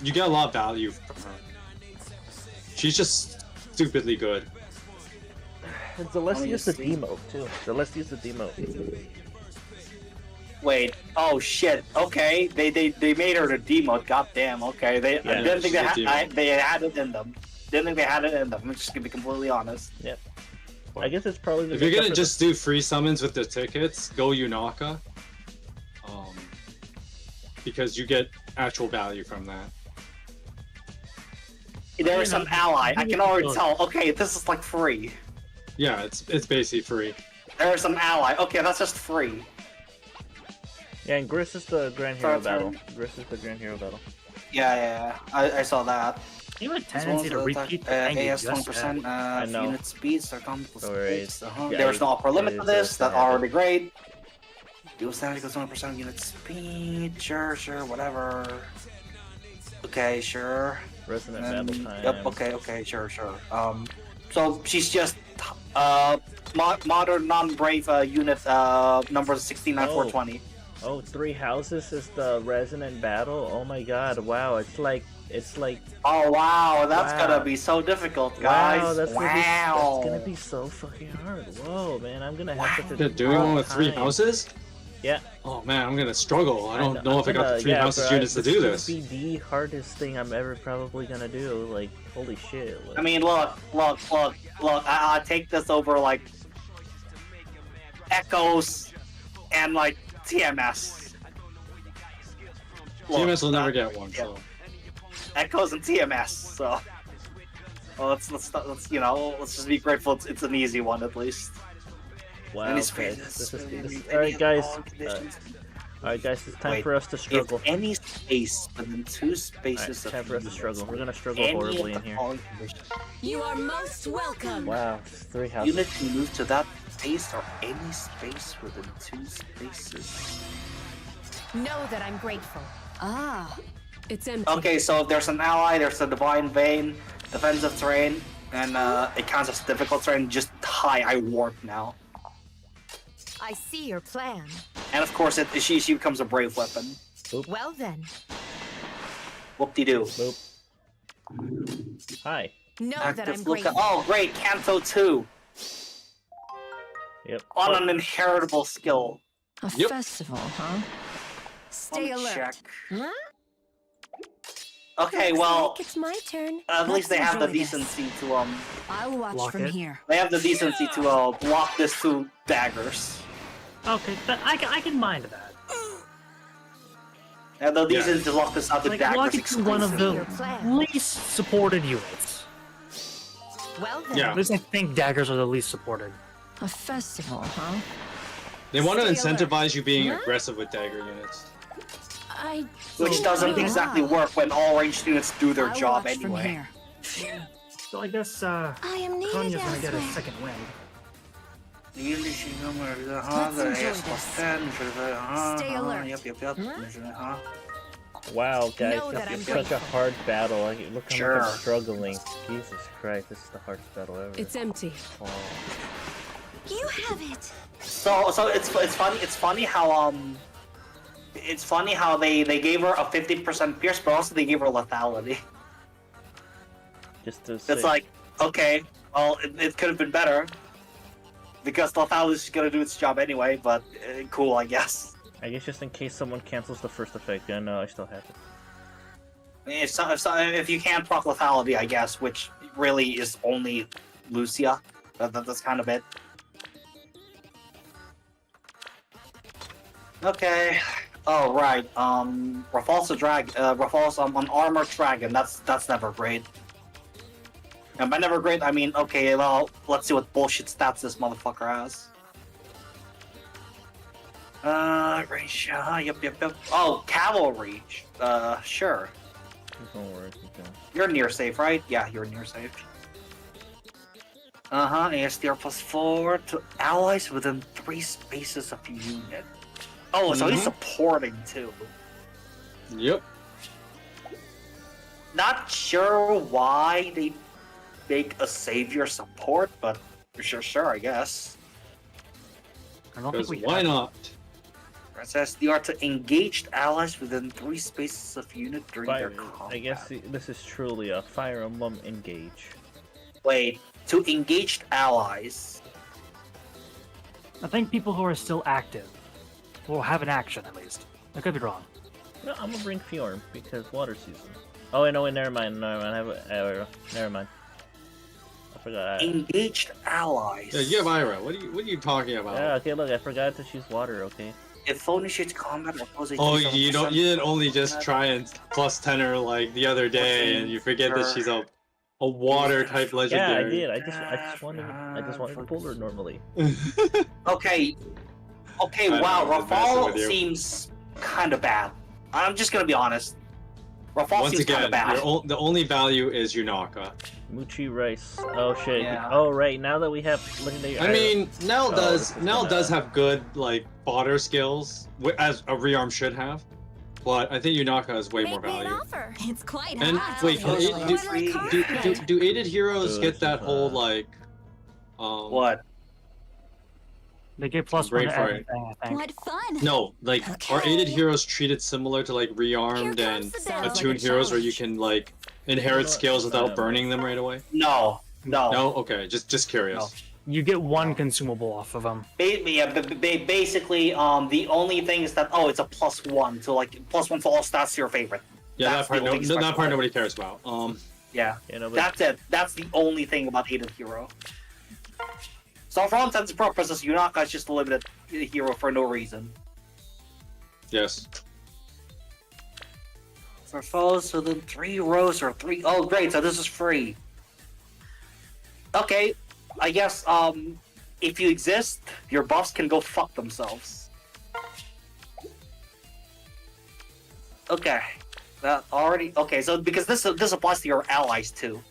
You get a lot of value from her. She's just stupidly good. Celestia's the demote too. Celestia's the demote. Wait. Oh shit. Okay. They made her the demote. Goddamn. Okay. I didn't think they had it in them. Didn't think they had it in them. I'm just gonna be completely honest. Yep. I guess it's probably. If you're gonna just do free summons with the tickets, go Yunaka. Because you get actual value from that. There is some ally. I can already tell. Okay, this is like free. Yeah, it's basically free. There is some ally. Okay, that's just free. Yeah, and Gris is the Grand Hero battle. Gris is the Grand Hero battle. Yeah. I saw that. You have a tendency to repeat the thing you AS just 20% I know. unit speeds are comparable speeds. Yeah, There's no upper limit it to is this. That's standard. already great. Dual standard equals 1% unit speed. Sure, whatever. Okay, sure. Resonant And battle time. Yep. Okay, sure. So she's just modern non-brave unit number 69420. Oh, 3 houses is the resonant battle. Oh my god! Wow, it's like. Oh wow, that's Wow. gonna be so difficult, guys. Wow, that's wow. gonna be so fucking hard. Whoa, man, I'm gonna have to. Yeah, doing one with 3 houses? Yeah. Oh man, I'm gonna struggle. I don't know if I got the gonna- 3 yeah, houses bro, units to do this. This be the hardest thing I'm ever probably gonna do. Like, holy shit. Like, I mean, look. I take this over like Echoes and like TMS. Look, TMS will never get one, yeah. so. Echoes and TMS. So, well, let's just be grateful. It's an easy one at least. wow. Any Okay. space- Alright, guys. conditions. Alright, guys. It's time Wait, for us to struggle. If any space within 2 spaces Alright, time for us to units, struggle. We're gonna struggle any horribly of in the here. following conditions, You are most welcome. Wow, 3 houses. unit can move to that space or any space within 2 spaces. Know that I'm grateful. Ah, it's empty. Okay, so if there's an ally, there's a divine vein, defensive terrain, and it counts as difficult terrain. Just hi, I warp now. I see your plan. And of course, she becomes a brave weapon. Well then, Whoop-de-doo. Boop. Hi. know that I'm Active look. grateful. Oh, great, Kanto 2 Yep. on an inheritable skill. A Yep. festival, huh? Stay Let me alert. check. Huh? Okay, Looks well, like it's my turn. at least they Let's have the enjoy this. decency to I'll watch Block from it. here. they have the decency to block this 2 daggers. Okay, I can mind that. They have the Yeah. decency to lock this out to Like, daggers block it to one of exclusively. Your the plan. least supported units. Well then, Yeah. At least I think daggers are the least supported. a festival, huh? They want to Stay alert. incentivize you being Huh? aggressive with dagger units. Which doesn't exactly work when all ranged units do their I'll job watch from anyway. here. So I guess I am needed Konya's gonna get a elsewhere. second wind. Let's enjoy this. Stay alert. Yep. Wow, guys, Know that this is I'm such a hard battle. Like, look how much Sure. I'm struggling. Jesus Christ, this is the hardest battle ever. It's empty. Oh. You have it. So it's funny. It's funny how they gave her a 50% pierce, but also they gave her lethality. Just to It's like, okay, well, it could have been better. because lethality is gonna do its job anyway. But cool, I guess. I guess just in case someone cancels the first effect. Yeah, no, I still have it. If you can't proc lethality, I guess, which really is only Lucia. That's kind of it. Okay. Oh right. Rafal's Rafal's an armored dragon. That's never great. And by never great, I mean okay. Well, let's see what bullshit stats this motherfucker has. Range. Yep. Oh, cavalry. Sure. Don't worry. Okay. You're near safe, right? Yeah, you're near safe. ASDR +4 to allies within 3 spaces of unit. Oh, so he's supporting too. Yep. Not sure why they make a savior support, but sure, I guess. I don't think we Why not? Press SDR to engaged allies within 3 spaces of unit during their Fire. combat. I guess this is truly a Fire Emblem engage. Wait, to engaged allies. I think people who are still active will have an action at least. I could be wrong. No, I'm gonna bring Fjorm because water season. Oh wait, no, wait, never mind. I have never mind. I forgot. Engaged allies. Yeah, you have Ira. What are you talking about? Yeah, okay, look, I forgot to choose water. Okay. If foe initiates combat or pose a Oh, D7% you didn't only just try and +10 her like the other day, and you forget that she's a water type Yeah, I legendary. did. I just wanted to pull her normally. Okay, I wow, know, I'm messing with Rafal you. seems kind of bad. I'm just gonna be honest. Rafal Once seems kind again, of bad. the only value is Yunaka. Muchi rice. Oh shit. Yeah. Oh right. Now that we have legendary. I mean, Nell this is Nell gonna- does have good like fodder skills, as a rearm should have, but I think Yunaka has way more Make me an value. offer. It's quite And hot. wait, What do aided heroes Good, get that whole super. like What? They get +1 Great to fight. everything, I think. What fun. No, like are Okay. aided heroes treated similar to like rearmed Here and comes the bell. attuned heroes where you can like inherit skills without burning them right away? No. No, okay, just curious. No. You get 1 consumable off of them. Basically, the only thing is that it's a +1 to like +1 to all stats to your favorite. Yeah, That's that part the only special that part thing. nobody cares about. Yeah, You know, but that's it. That's the only thing about aided hero. So for all intents and purposes, Yunaka is just a limited hero for no reason. yes. For foes within 3 rows or 3. Oh, great! So this is free. Okay, I guess if you exist, your buffs can go fuck themselves. Okay, that already okay. So because this applies to your allies too.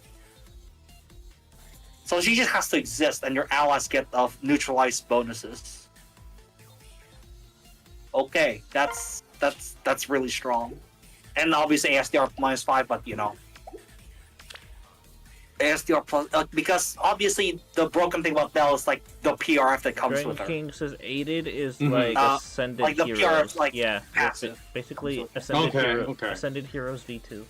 So she just has to exist, and your allies get neutralized bonuses. Okay, that's really strong. And obviously ASDR -5, but you know. ASDR plus, because obviously the broken thing about Bell is like the PRF that comes Dragon with her. King says aided is Mhm. like ascended like the heroes. PRF, like, yeah, passive. basically ascended Okay. ascended heroes V2.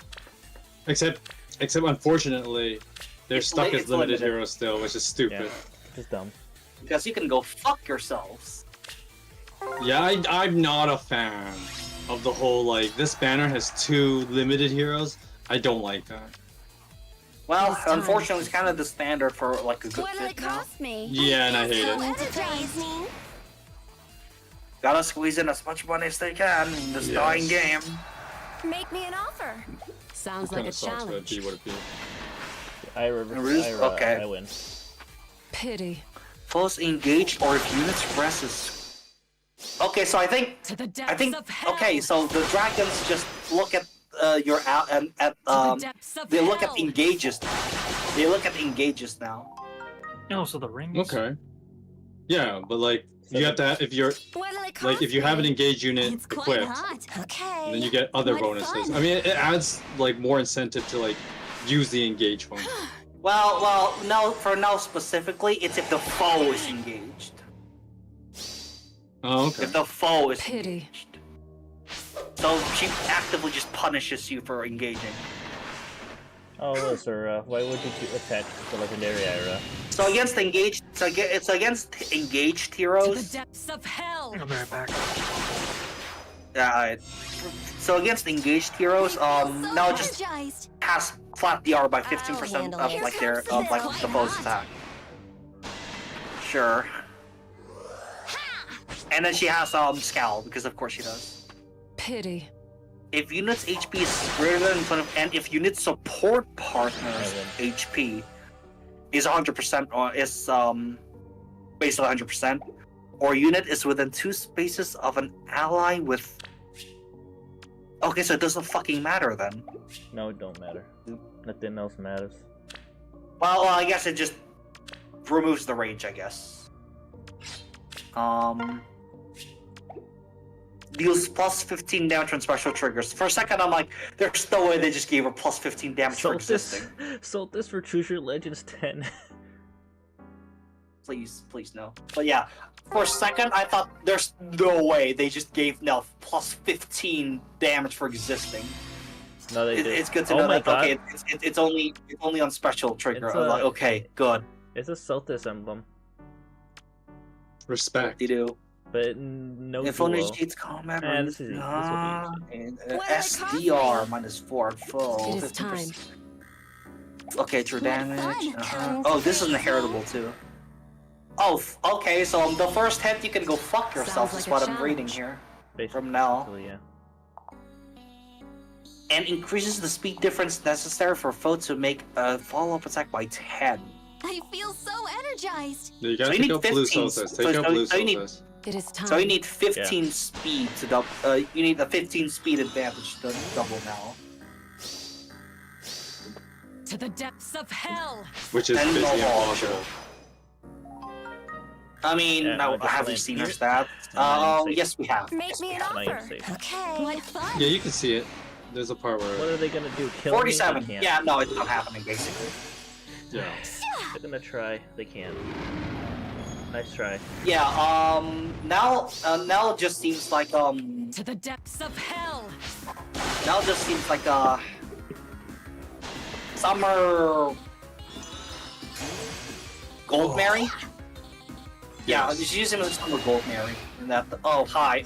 Except unfortunately, they're stuck It's as limited limited. heroes still, which is stupid. Just dumb. Because you can go fuck yourselves. Yeah, I'm not a fan of the whole like this banner has 2 limited heroes. I don't like that. Well, It's time. unfortunately, it's kind of the standard for like a good What'll it bit now. cost me? Yeah, and I hate it. Enterprising. Gotta squeeze in as much money as they can in this Yes. dying game. Make me an offer. Sounds Kinda like a sucks, but challenge. be what it be. Okay. I win. Pity. Foes engaged or if units presses. Okay, so I think To the depths of hell. okay, so the dragons just look at your out and at To the depths of they look hell. at engages. They look at engages now. Oh, so the rings. Okay. Yeah, but like you have to if you're What'll it cost like if you have an me? engaged unit It's quite equipped, hot. Okay. then you get other What bonuses. fun. I mean, it adds like more incentive to like use the engage function. Well, no, for now specifically, it's if the foe is engaged. Oh, okay. If the foe is Pity. engaged. So she actively just punishes you for engaging. Oh, Sir, why would you attack the legendary Ira? So against engaged, it's against engaged To heroes. the depths of hell. I'll be right back. So against engaged heroes, now it just energized. has flat DR by 15% handle of it. like their Here comes like the the foe's attack. Sure. And then she has scowl because of course she does. Pity. If unit's HP is greater than 20, and if unit support partners HP is 100% or is based on 100%, or unit is within 2 spaces of an ally with. Okay, so it doesn't fucking matter then. No, it don't matter. Nothing else matters. Well, I guess it just removes the range, I guess. Deals plus 15 damage on special triggers. For a second, I'm like, there's no way they just gave her plus 15 damage for existing. Sold this for Choose Your Legends 10. Please no. But yeah, for a second, I thought there's no way they just gave Nelf plus 15 damage for existing. No, they did. It's good to Oh know my that. God. Okay, it's only on special trigger. It's I was like, okay, good. It's a Celtis emblem, Respect. They do. but no If duo. only cheats combat. This will be easy. And What are they SDR -4 at full. It is time. 50%. Okay, true damage. fun. Oh, this is inheritable too. Oh, okay. So the first hit you can go fuck yourself. Sounds Is like a what I'm reading challenge. here. From now. Basically, yeah. And increases the speed difference necessary for foe to make a follow-up attack by 10. I feel so energized. Yeah, you gotta So you take need out blue 15, Solstice. so- Take out so- blue so you need- Solstice. It is time. So you need 15 speed to double. You need a 15 speed advantage to double now. To the depths of hell. Which is And basically no wall. impossible. I mean, Yeah, no, I just have we went seen here. her stats? Not even safe. Yes, we have. Make me an Not even offer. safe. Okay. What fun. Yeah, you can see it. There's a part What where are they gonna do? Kill me? 47. They can't. Yeah, no, it's not happening basically. yeah. They're gonna try. They can't. Nice try. Yeah. Now it just seems like To the depths of hell. now it just seems like summer Gold Mary. Yeah, Yes. just use him as summer Gold Mary. And that. Oh hi.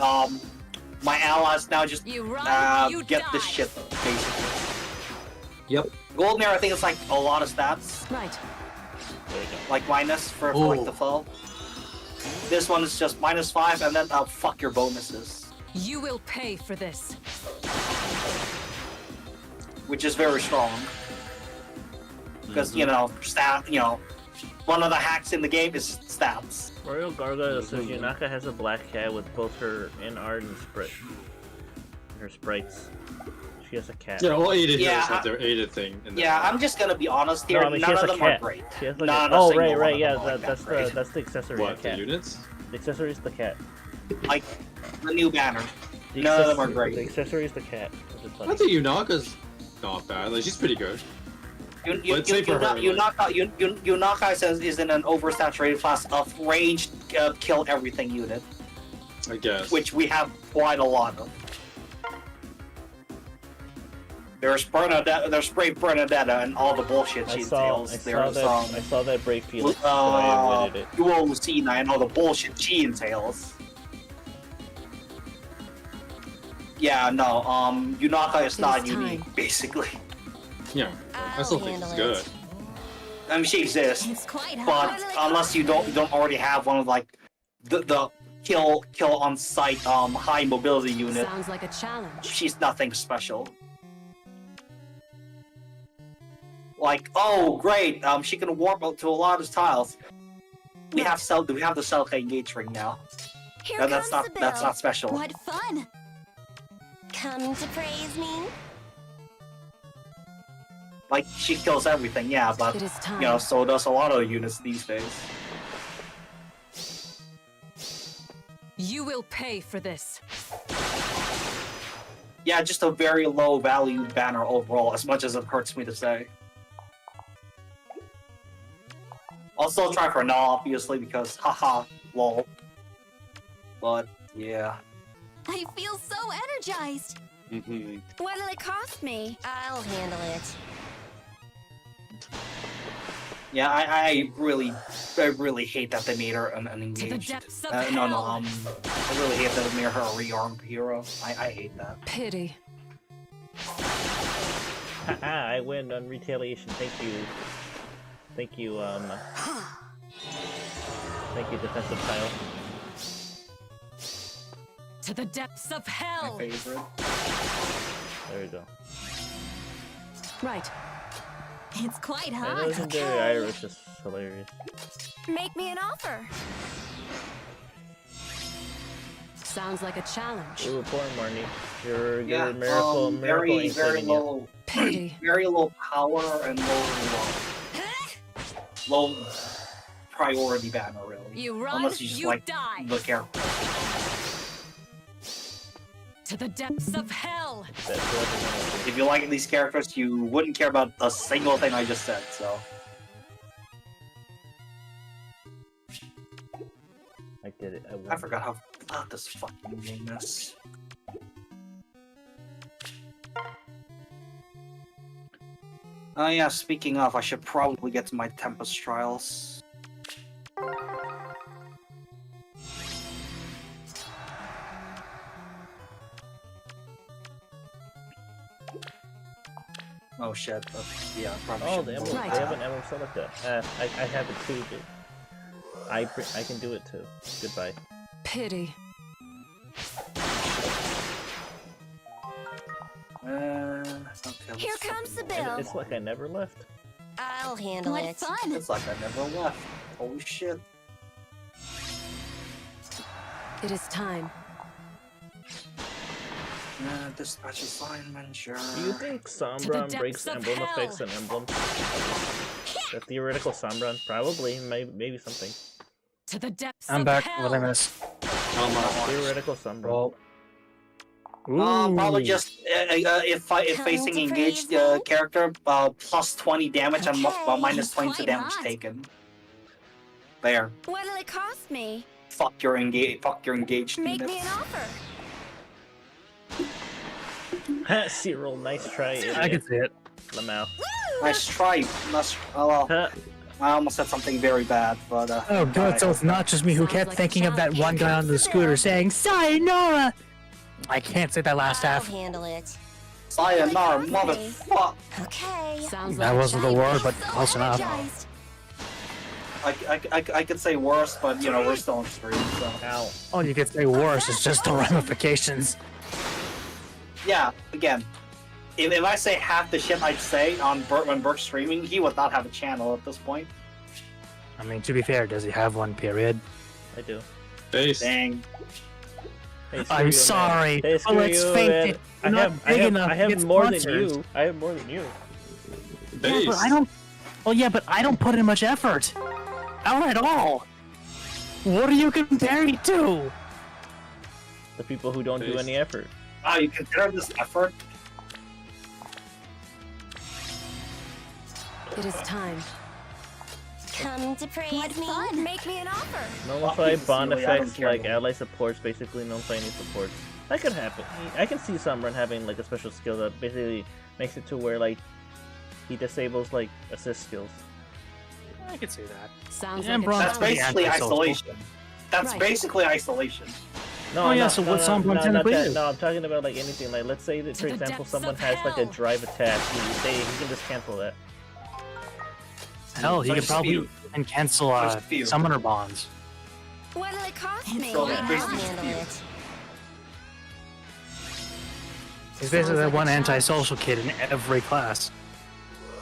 My allies now just You run, you get die. this shit basically. Yep. Gold Mary, I think it's like a lot of stats, Right. There you go. like minus for like the foe. This one is just -5, and then fuck your bonuses, You will pay for this. which is very strong. Because you know, one of the hacks in the game is stats. Royal Gargoyle says Yunaka has a black cat with both her in art and her sprites. She has a cat. Yeah, all aided Yeah, heroes I- have their aided thing. In Yeah, there. I'm just gonna be honest here. No, I mean, she None has of a them are cat. great. She has like Not a... a Oh, single right, one right, of yeah, them are like that's that great. that's the accessory. What, the the cat. units? The accessory is the cat. Like the new banner. The None of them are accessory- great. The accessory is the cat. Which is I funny. think Yunaka's not bad. Like, she's pretty good. Let's say for her, Yunaka is in an oversaturated class of ranged kill everything unit, I guess. which we have quite a lot of. There's Brave Bernadetta and all the bullshit she entails. There's I saw that Brave Felix, but I avoided it. Duo Lucina and all the bullshit she entails. Yeah, no, Yunaka is It not is time. unique, basically. Yeah, I still think she's good. I mean, she exists, It's quite but hard. unless you don't already have one of like the kill on site high mobility unit, Sounds like a challenge. she's nothing special. Like, oh great, she can warp up to a lot of tiles. We have the Selka engage ring now. Here And comes the that's bill. not special. What fun. Come to praise me. Like she kills everything, yeah, but It is time. you know, so does a lot of units these days. You will pay for this. Yeah, just a very low value banner overall, as much as it hurts me to say. I'll still try for null, obviously, because haha, lol. But yeah. I feel so energized. Mm-hmm. What'll it cost me? I'll handle it. Yeah, I really hate that they made her an engaged. depths of No, hell. I really hate that they made her a rearmed hero. I hate that. Pity. Haha, I win on retaliation. Thank you. Thank you, thank you, defensive tile. To the depths of My hell. favorite. There we go. Right. It's quite I know hot. legendary Irish is hilarious. Make me an offer. Sounds like a challenge. Ooh, poor Marnie. Your Yeah, miracle very ain't very saving you. low, Pity. very low power and low priority banner really. You run, Unless you just you like die. the character. To the depths of hell. That's what If you like these characters, you wouldn't care about a single thing I just said. So I did it. I forgot how flat this fucking game is. Oh yeah, speaking of, I should probably get to my Tempest Trials. Oh shit, yeah, probably Oh, should the move Emblem. Right. They have an Emblem Celica. I have it too, dude. I can do it too. Goodbye. Pity. Okay, Here let's comes the fucking- bill. It's like I never left. I'll handle What it. fun! It's like I never left. Holy shit. It is time. Dispatch assignment, sure. Do you think the Sombron breaks depths of emblem hell. effects and emblems? The theoretical Sombron? Probably. Maybe something. To the depths I'm of back. hell. What I miss? Theoretical Sombron. Roll. Probably Ooh. just if Time facing to engaged freeze me. character, plus 20 damage and Okay, minus it's 22 quite damage hot. taken. There. What'll it cost me? Fuck your engaged Make me units. an offer. Ha, Cyril, nice try. I can see it. Lamau. Nice try. Well, Ha, I almost said something very bad, but Oh, good. So it's not just me who Sounds kept like a thinking of that challenge. one guy on the scooter saying, Sayonara! I can't say that last I'll half. handle it. sayonara, Okay. motherfucker. Okay. Sounds That like wasn't the word, but So close enough. energized. I could say worse, but you know we're still on stream, so ow. All you could say worse is just the ramifications. yeah. Again, if I say half the shit I'd say on when Burke's streaming, he would not have a channel at this point. I mean, to be fair, does he have one period? I do. Base. Dang. Hey, screw I'm you, sorry, man. Hey, but screw let's you, face man. it, I you're have, not big enough I to have get more than sponsors. you. I have more than you. Yeah, Base. but I don't. Well, yeah, but I don't put in much effort. Not at all. What are you comparing to? The people who don't do Base. any effort. Wow, you consider this effort? It is time. Come to praise What me. fun. Make me an offer. Nullify Fucking bond silly, I don't effects care like about ally supports, basically nullify any supports. That could happen. I can see Sombron having like a special skill that basically makes it to where like he disables like assist skills. I could see that. Sounds Yeah, like bro, a That's pretty challenge. basically antisocial. isolation. That's Right. basically isolation. No, Oh, yeah, no, so no, what no, Sombron no, not technically that. is? No, I'm talking about like anything. Like let's say that To for the example depths someone of has like a hell. drive attack, he can just cancel that. Hell, he could Just probably few. and cancel Just few. summoner bonds. What'll it cost It's me? so I'll basically handle few. it. He's basically that like a one challenge. antisocial kid in every class.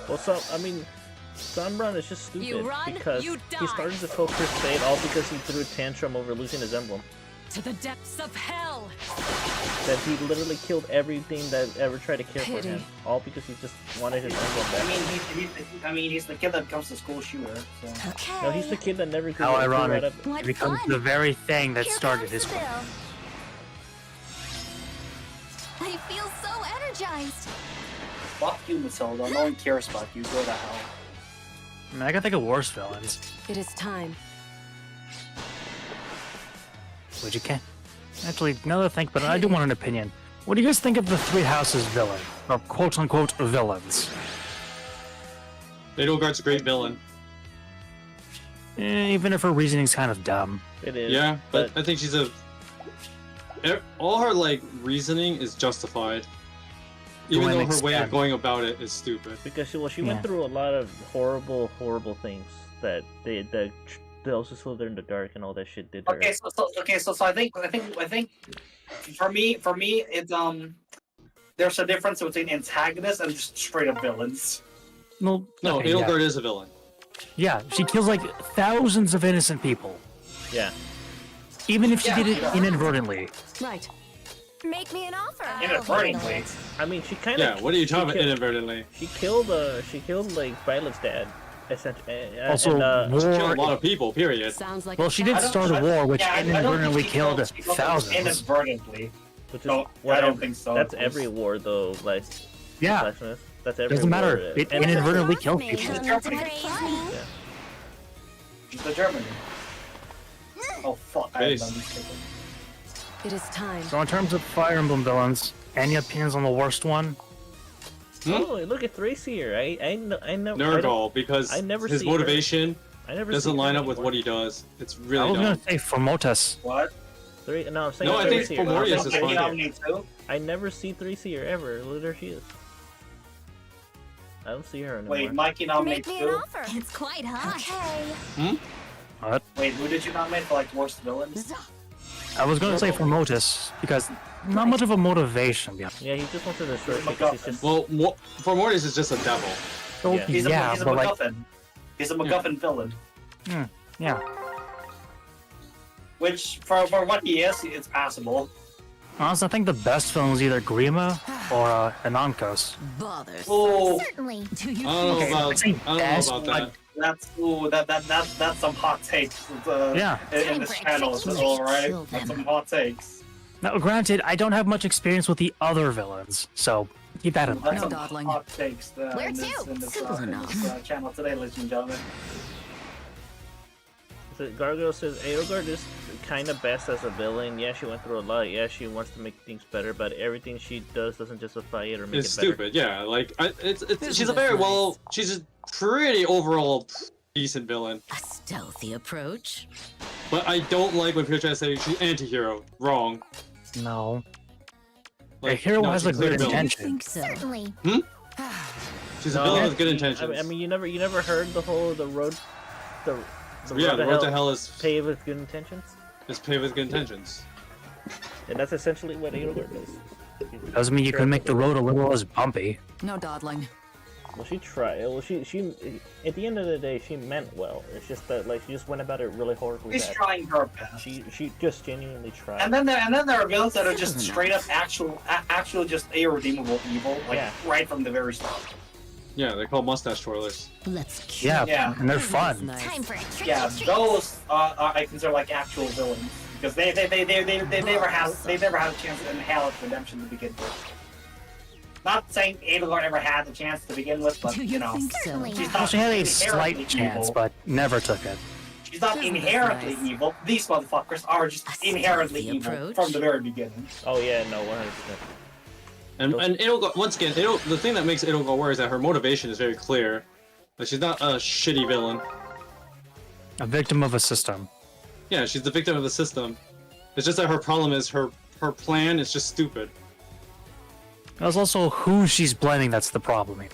Well, so I mean, Sombron is just stupid You run, because you he die. started this whole crusade all because he threw a tantrum over losing his emblem. To the depths of hell. That he literally killed everything that ever tried to care for Pity. him, all because he just wanted his emblem I back. mean, he's the kid that comes to school shooter. So. Okay. No, he's the kid that never grew How grew ironic. out of- What It becomes fun! the very thing that Here started comes his the class. bill. I feel so energized! Fuck you, Matilda. No one cares about you. Go to hell. I mean, I can think of worse villains. It is time. Which you can. Actually, another thing, but I do want an opinion. What do you guys think of the Three Houses villain? Or quote-unquote villains? Nadelgard's a great villain. Even if her reasoning's kind of dumb. It is. Yeah, but I think she's all her like reasoning is justified, even though her way of going about it is stupid. Because she went through a lot of horrible things that those who slither in the dark and all that shit did to her. So I think for me it's there's a difference between antagonists and just straight up villains. No, Edelgard is a villain. Yeah, she kills like thousands of innocent people. Yeah. Even if she did it inadvertently. Right. Make me an offer. Inadvertently. I mean, she kind of. Yeah. What are you talking about inadvertently? She killed like Violet's dad. Essentially. Also, she killed a lot of people. Period. Sounds like well, she did start a war, which inadvertently killed thousands. Inadvertently. Which is No, I don't think so. That's every war, though. Like. Yeah. That's every. Doesn't matter. War. It inadvertently killed people. Yeah. She's the German. Oh fuck! I have done this. it is time. So in terms of Fire Emblem villains, any opinions on the worst one? Oh, look at Thracier. I never. Nurgle, because his motivation doesn't line up with anymore. what he does. It's really I was dumb. gonna say Formotus. What? No, I'm saying I think Thracier. Fomorius is fine. I never see Thracier ever. Look, there she is. I don't see her anymore. Wait, Mikey nominated Make me an too? offer. It's quite hot. Okay. What? Wait, who did you nominate for like worst villains? I was gonna say Formotus because not much of a motivation. Yeah. Yeah, he just wants to destroy He's a because he's just. Well, Formorius is just a devil. So, Yeah. He's a but like, MacGuffin. He's a MacGuffin villain. yeah. Which, for what he is, it's passable. Honestly, I think the best villain was either Grima or Anankos. Bothers. Oh, Certainly. Do you I don't Okay, know I say about best, that. that's some hot takes. Yeah. In this channel, so, all right. That's some hot takes. Now, granted, I don't have much experience with the other villains, so keep that in That's mind. some dawdling. hot takes Where in this, to? in this, Simple in enough. this channel today, ladies and gentlemen. So Gargoyle says Edelgard is kind of best as a villain. Yeah, she went through a lot. Yeah, she wants to make things better, but everything she does doesn't justify it or make It's it better. stupid. Yeah, like she's a very she's a pretty overall decent villain. A stealthy approach. But I don't like when people try to say she's anti-hero. Wrong. No. Like, A hero no, has she's a good clear villain. intention. Think so. Certainly. She's a No, villain with good I intentions. mean, you never heard the road yeah, road the road to hell is paved with good intentions, paved with good intentions. and that's essentially what Edelgard does. Doesn't mean you can make the road a little less bumpy. No dawdling. Well, she tried. Well, she at the end of the day, she meant well. It's just that like she just went about it really horribly She's bad. trying her best. She just genuinely tried. And then there are villains that are just straight up actual just irredeemable evil, like Yeah. right from the very start. Yeah, they're called mustache twirlers. Let's Yeah, Yeah. and they're fun. Nice. Time for a trick Yeah, or treat. those I consider like actual villains because they never had a chance to inherit redemption to begin with. Not saying Edelgard ever had the chance to begin with, but Do you you know, think so? Certainly. she's Well, not she had a inherently slight chance, evil. but never took it. She's not Isn't this inherently nice? evil. These motherfuckers are just A inherently stealthy evil approach. from the very beginning. Oh yeah, no, 100%. And Edelgard, once again, the thing that makes Edelgard worse is that her motivation is very clear. Like she's not a shitty villain. A victim of a system. Yeah, she's the victim of the system. It's just that her problem is her plan is just stupid. There's also who she's blaming that's the problem here.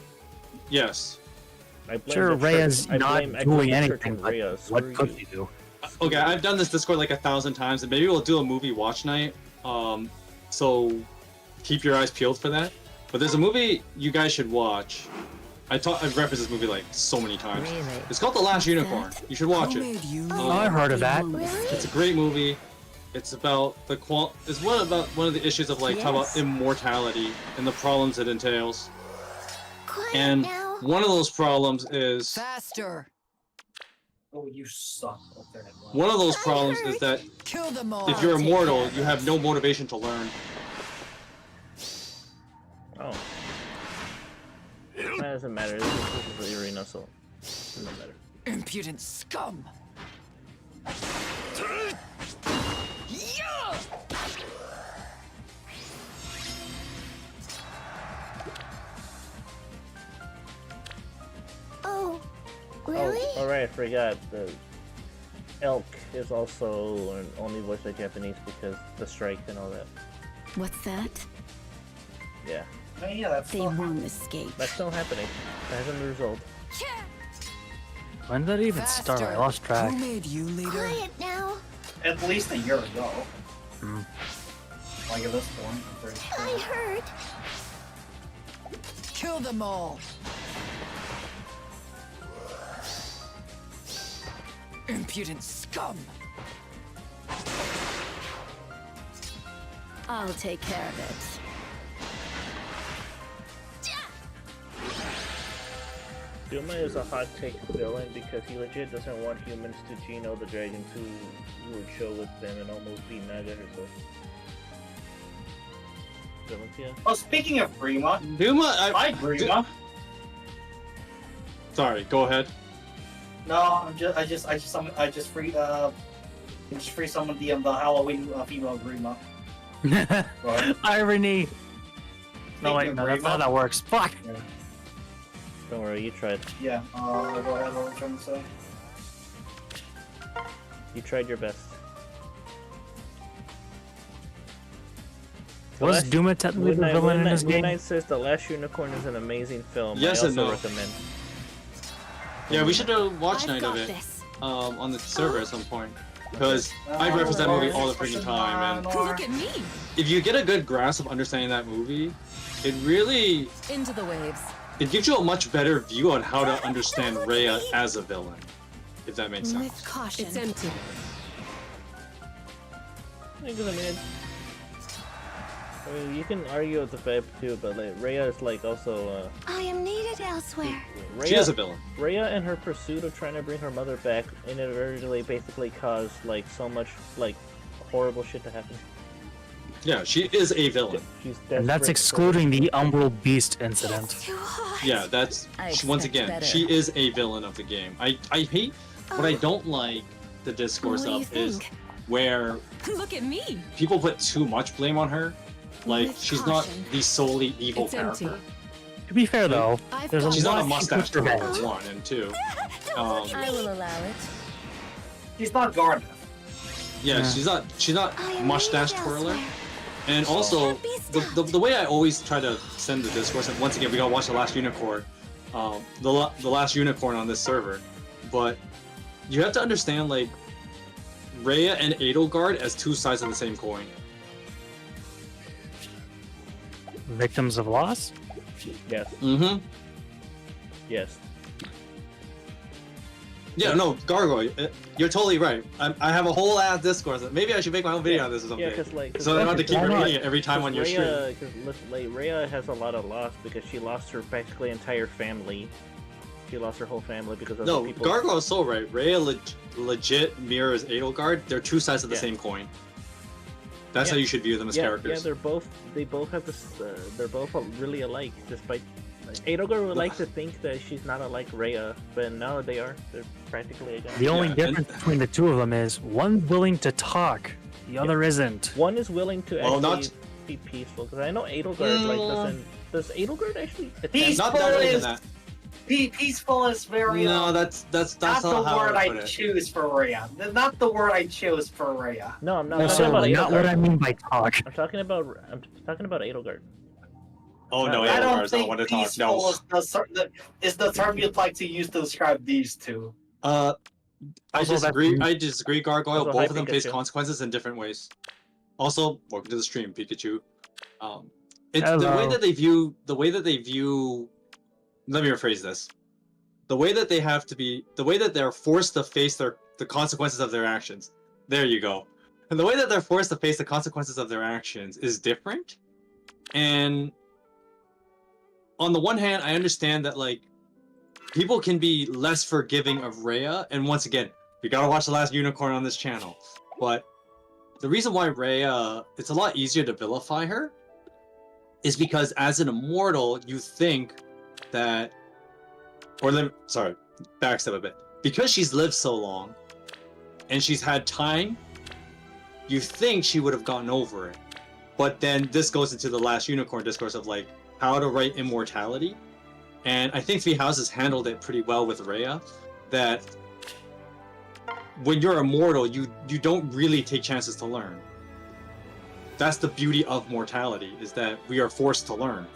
Yes. I blame Sure, the Rhea's church- I not blame- I doing blame the church anything, and but Rhea. what Screw could you. she do? Okay, I've done this Discord like 1,000 times, and maybe we'll do a movie watch night. So keep your eyes peeled for that. But there's a movie you guys should watch. I've referenced this movie like so many times. Really? It's called The Last Unicorn. You should watch it. Oh, I heard of that. It's a great movie. It's about it's one of the issues of like talk about Yes. immortality and the problems it entails. Quiet And now. one of those problems is Faster. Oh, you suck. Okay, one of those problems is that Kill them all. if you're immortal, you have no motivation to learn. Oh. That doesn't matter. This is the arena, so it doesn't matter. Impudent scum. Oh, really? Oh, alright, I forgot. Elk is also only voiced by Japanese because the strike and all that. What's that? Yeah, Oh, yeah, that's They won't escape. that's still happening. That hasn't been resolved. When did it even start? I lost track. Who made you leader? Quiet now. at least a year ago. Hmm. Like at this point, I'm pretty sure. I heard. Kill them all. Impudent scum. I'll take care of it. Duma is a hot take villain because he legit doesn't want humans to Geno the Dragon who would show with them and almost be Naga herself. Valencia? Oh, speaking of Grima, Duma, hi Grima. Sorry, go ahead. No, I just free summoned the Halloween female Grima. Right. Irony. No, wait, Speaking no, of that's not how Grima- that works. Fuck. Yeah. Don't worry, you tried. Yeah. Go ahead. What I'm trying to say. You tried your best. Was Last- Duma technically the villain in this Moon game? Knight says The Last Unicorn is an amazing film. Yes I and also no. recommend. Yeah, we should do watch I've night got of it this. on the server at some point. Because I reference that movie all the freaking time, and Look at me. if you get a good grasp of understanding that movie, it really Into the waves. it gives you a much better view on how to understand Rhea as a villain, if that makes sense. With caution. It's empty. I mean, you can argue with the fact too, but like Rhea is like also I am needed elsewhere. Rhea, She is a villain. Rhea and her pursuit of trying to bring her mother back inadvertently basically caused like so much like horrible shit to happen. Yeah, she is a villain. She's And that's desperate excluding the Umbral Beast incident. Too hot. Yeah, that's I once expect again, better. she is a villain of the game. I hate what I don't like the discourse What do you of is think? where Look at me. people put too much blame on her. Like With she's not caution. the solely evil It's empty. character. To be fair though, I've there's a got She's lot not a she mustache could twirler, prevent. one and two. Don't look I at me. will allow it. She's not Garnet. Yeah, Yeah. she's not I am mustache needed twirler. elsewhere. And also, Can't be the way I always try to send the discourse, and once again, we gotta watch The Last Unicorn, the Last Unicorn on this server, but you have to understand, like, Rhea and Edelgard as two sides of the same coin. Victims of loss? Yes, Mm-hmm. yes. Yeah, no, Gargoyle, you're totally right. I have a whole ass discourse. Maybe I should make my own video on this or something. Yeah, because like, So I don't have to keep Why not? repeating it every time on your stream. Because like Rhea has a lot of loss because she lost her practically entire family. She lost her whole family because of No, the people. Gargoyle is so right. Rhea legit mirrors Edelgard. They're two sides of the Yeah. same coin. That's Yeah. how you should view them as Yeah, characters. they both have this. They're both really alike, despite. Edelgard would like to think that she's not alike Rhea, but no, they are. They're practically identical. The only Yeah, difference between the two of them is one's willing to talk, the other isn't. One is willing to Well, actually not- be peaceful, because I know Edelgard like doesn't. Does Edelgard actually attempt? Not that way than is- that. Peaceful is very. No, that's not not the how word I I put it. choose for Rhea. Not the word I choose for Rhea. No, I'm not Also, talking about not what Edelgard. I mean by talk. I'm talking about Edelgard. Oh no, I don't Edelgard's not think one to talk. peaceful No. is the term you'd like to use to describe these two. I Also, disagree. that's- I disagree, Gargoyle. Also, Both hi, of them face Pikachu. consequences in different ways. Also, welcome to the stream, Pikachu. It's the Hello. way that they view. Let me rephrase this. The way that they're forced to face the consequences of their actions. There you go. And the way that they're forced to face the consequences of their actions is different. And on the one hand, I understand that like people can be less forgiving of Rhea, and once again, we gotta watch The Last Unicorn on this channel. But the reason why Rhea, it's a lot easier to vilify her, is because as an immortal, you think that, backstep a bit. Because she's lived so long, and she's had time, you think she would have gotten over it. But then this goes into the Last Unicorn discourse of like how to write immortality. And I think Three Houses handled it pretty well with Rhea. That when you're immortal, you don't really take chances to learn. That's the beauty of mortality, is that we are forced to learn.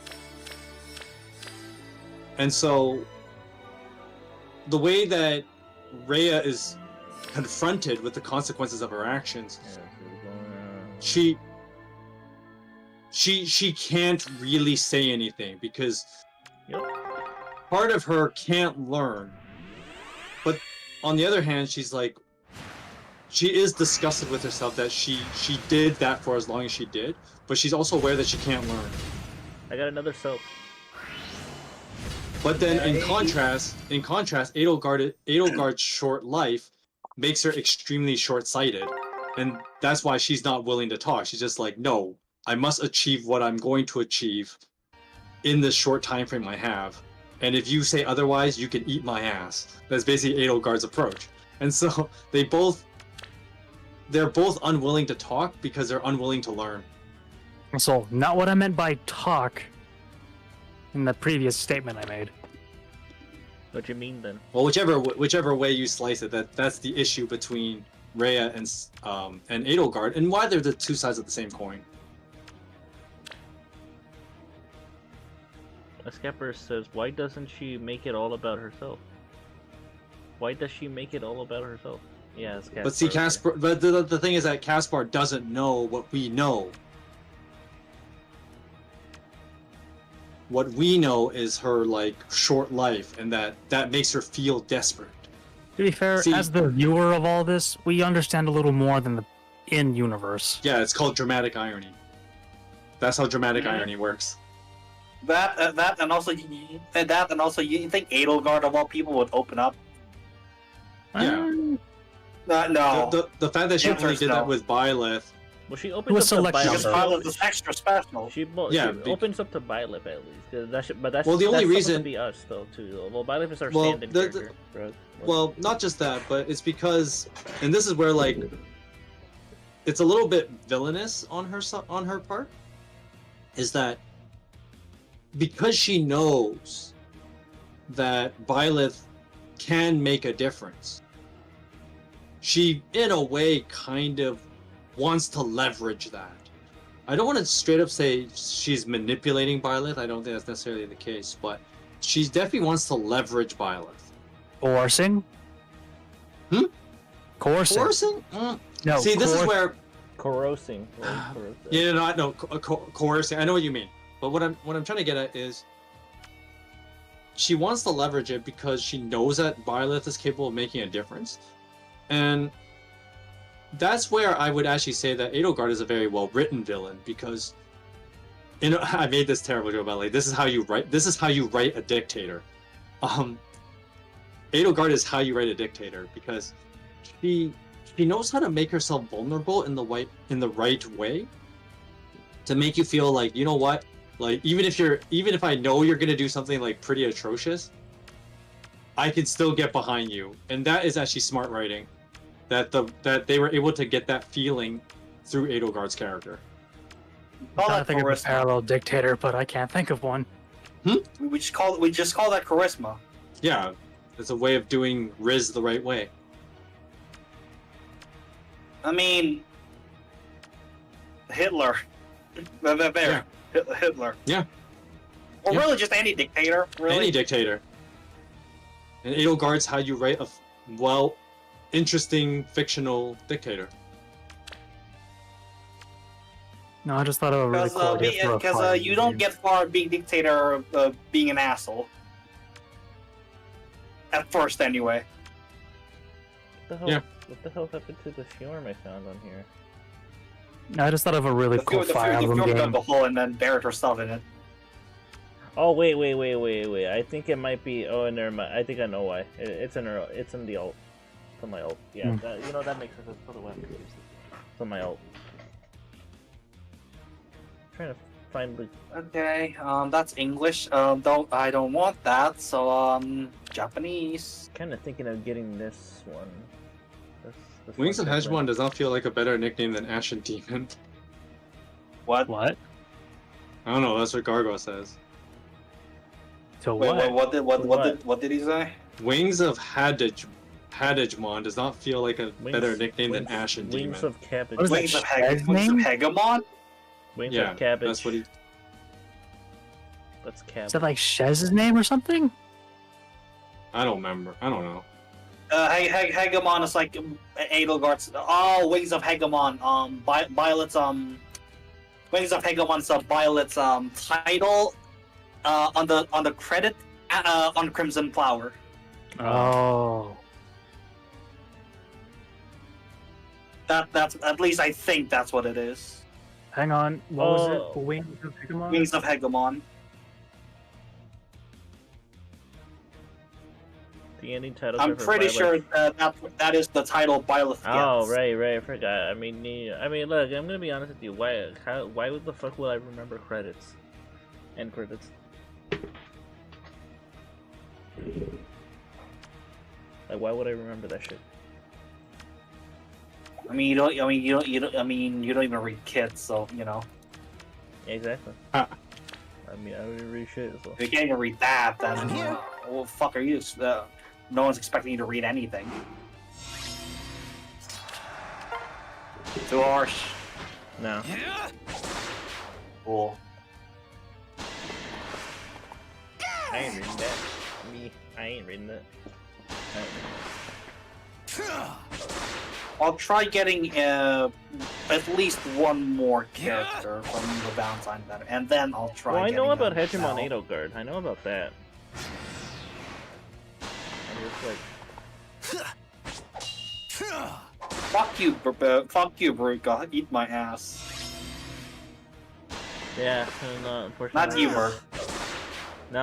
And so, the way that Rhea is confronted with the consequences of her actions, she can't really say anything because part of her can't learn. But on the other hand, she's like, she is disgusted with herself that she did that for as long as she did, but she's also aware that she can't learn. I got another soap. But then in contrast, Edelgard's short life makes her extremely short-sighted. And that's why she's not willing to talk. She's just like, no, I must achieve what I'm going to achieve in this short time frame I have. And if you say otherwise, you can eat my ass. That's basically Edelgard's approach. And so they're both unwilling to talk because they're unwilling to learn. So, not what I meant by talk in the previous statement I made. What you mean then? Well, whichever way you slice it, that's the issue between Rhea and Edelgard, and why they're the two sides of the same coin. Skepper says, why doesn't she make it all about herself? Why does she make it all about herself? Yeah, it's Caspar. But see, Caspar. But the thing is that Caspar doesn't know what we know. What we know is her like short life, and that makes her feel desperate. To be fair, See, as the viewer of all this, we understand a little more than the in-universe. Yeah, it's called dramatic irony. That's how dramatic irony works. That and also you think Edelgard of all people would open up? Yeah. No. The fact that she only did that with Byleth. Well, she opens up to Because Byleth. Byleth is extra special. She opens up to Byleth at least. That's well, the only that's reason supposed to be us though too. Though. Well, Byleth is our Well, stand-in character. Well, not just that, but it's because, and this is where like, it's a little bit villainous on her part, is that because she knows that Byleth can make a difference, she, in a way, kind of wants to leverage that. I don't want to straight up say she's manipulating Byleth. I don't think that's necessarily the case, but she definitely wants to leverage Byleth. Coercing? Coercing? Coercing? No. See, this is where corrosing. yeah, no, coercing. I know what you mean, but what I'm trying to get at is she wants to leverage it because she knows that Byleth is capable of making a difference, and that's where I would actually say that Edelgard is a very well-written villain, because I made this terrible joke about like this is how you write a dictator. Edelgard is how you write a dictator, because she knows how to make herself vulnerable in the right way to make you feel like, you know what, like even if I know you're gonna do something like pretty atrocious, I can still get behind you. And that is actually smart writing, that they were able to get that feeling through Edelgard's character. I think of a parallel dictator, but I can't think of one. We just call that charisma. Yeah, it's a way of doing Riz the right way. I mean, Hitler. Hitler. Yeah. Or really just any dictator, really. Any dictator. And Edelgard's how you write a interesting fictional dictator. No, I just thought of a really cool idea for a Because fight you don't game. get far being dictator being an asshole. At first, anyway. What the hell happened to the Fjorm I found on here? No, I just thought of a really cool Fire Emblem The game. the hole and then buried herself in it. Oh wait! I think it might be. Oh, never mind. I think I know why. It's in the alt. It's on my alt. Yeah, that makes sense. That's what it's on my alt. Trying to find the. Okay, that's English. I don't want that. So Japanese. Kind of thinking of getting this one. This Wings of one Heshbon does not feel like a better nickname than Ashen Demon. What? What? I don't know. That's what Gargo says. So Wait, what? what did he say? Wings of Hadaj Hadagemon does not feel like a better nickname than Ashen Wings Demon. of Cabbage. What is that, Wings of Shag's Wings of name? Hegemon? Wings Yeah, of Cabbage. that's what he. That's cabbage. Is that like Shez's name or something? I don't remember. I don't know. Hegemon is like Edelgart's. Oh, Wings of Hegemon. Violet's Wings of Hegemon is Violet's title on the credit on Crimson Flower. Oh. That's at least I think that's what it is. Hang on. What was Oh. it? Wings of Hegemon? Wings of Hegemon. The ending title. I'm pretty sure that is the title Violet gets. Oh right, I forgot. I mean, look, I'm gonna be honest with you. Why would the fuck will I remember credits? End credits. Like, why would I remember that shit? I mean, you don't even read kits, so you know. Exactly. Ah. I mean, I don't even read shit. So. If you can't even read that, then well, fuck are you? No one's expecting you to read anything. Too harsh. No. Cool. I ain't reading that. I ain't reading that. I'll try getting at least one more character from the Valentine banner, and then I'll try. Well, I know getting about them Hegemon now. Edelgard. I know about that. I'm just like, Fuck you, Baruka. Eat my ass. yeah, no, unfortunately. Not you, Bur. No.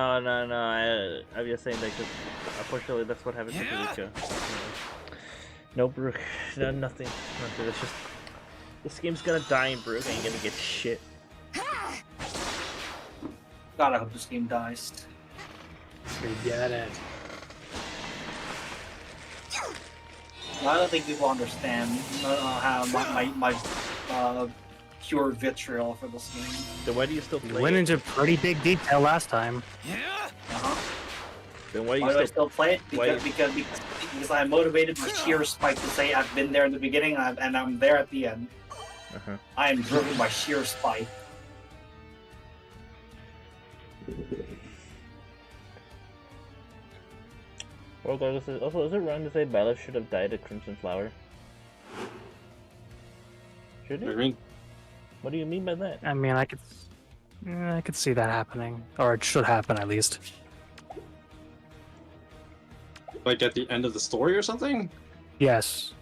I'm just saying that because unfortunately that's what happened to Baruka. No, Brooke. No, nothing. It's just this game's gonna die and Brooke ain't gonna get shit. God, I hope this game dies. Forget it. I don't think people understand how my pure vitriol for this game. Then why do you still You play went it? into pretty big detail last time. Uh-huh. Then why do Why you do I still? still play it? why- Because I'm motivated by sheer spite to say I've been there in the beginning and I'm there at the end. Uh-huh. I am driven by sheer spite. Well, also, is it wrong to say Ballard should have died at Crimson Flower? Should I it? mean, What do you mean by that? I mean, I could see that happening, or it should happen at least. like at the end of the story or something. Yes.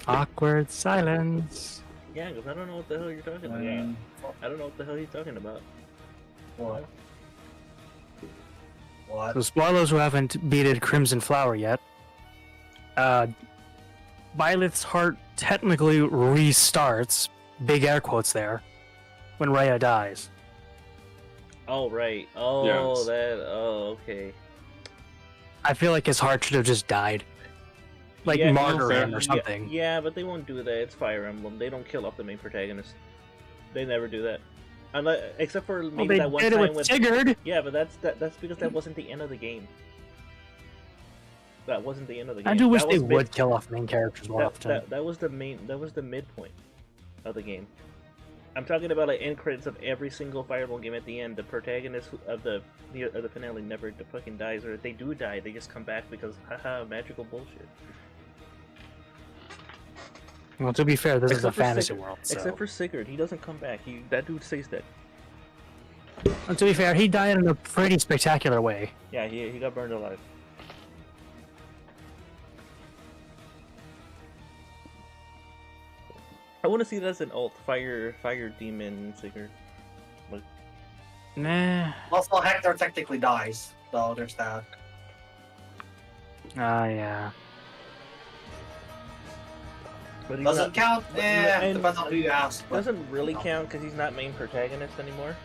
Awkward silence. Yeah, because I don't know what the hell you're talking about. I don't know what the hell he's talking about. What? What? So spoilers who haven't beaten Crimson Flower yet. Violet's heart technically restarts, big air quotes there, when Rhea dies. Oh, right. Oh, Yes. Oh, okay. I feel like his heart should have just died. Like Yeah, martyr fair. him or something. Yeah, but they won't do that. It's Fire Emblem. They don't kill off the main protagonist. They never do that. Except for Well, maybe they that one did it time with Sigurd. Yeah, but that's because that wasn't the end of the game. That wasn't the end of the game. I do wish That they was would kill off main characters more often. that was the midpoint of the game. I'm talking about like end credits of every single Fire Emblem game. At the end, the protagonist of the finale never fucking dies, or if they do die, they just come back because haha, magical bullshit. Well, to be fair, this is a Except for fantasy Sigurd. world. So. Except for Sigurd, he doesn't come back. That dude stays dead. And to be fair, he died in a pretty spectacular way. Yeah, he got burned alive. I want to see that as an alt fire demon Sigurd. Nah. Also, Hector technically dies, so there's that. Ah, yeah. But he's Doesn't not- count? Yeah, and- depends on who you ask. but- Doesn't really count because he's not main protagonist anymore.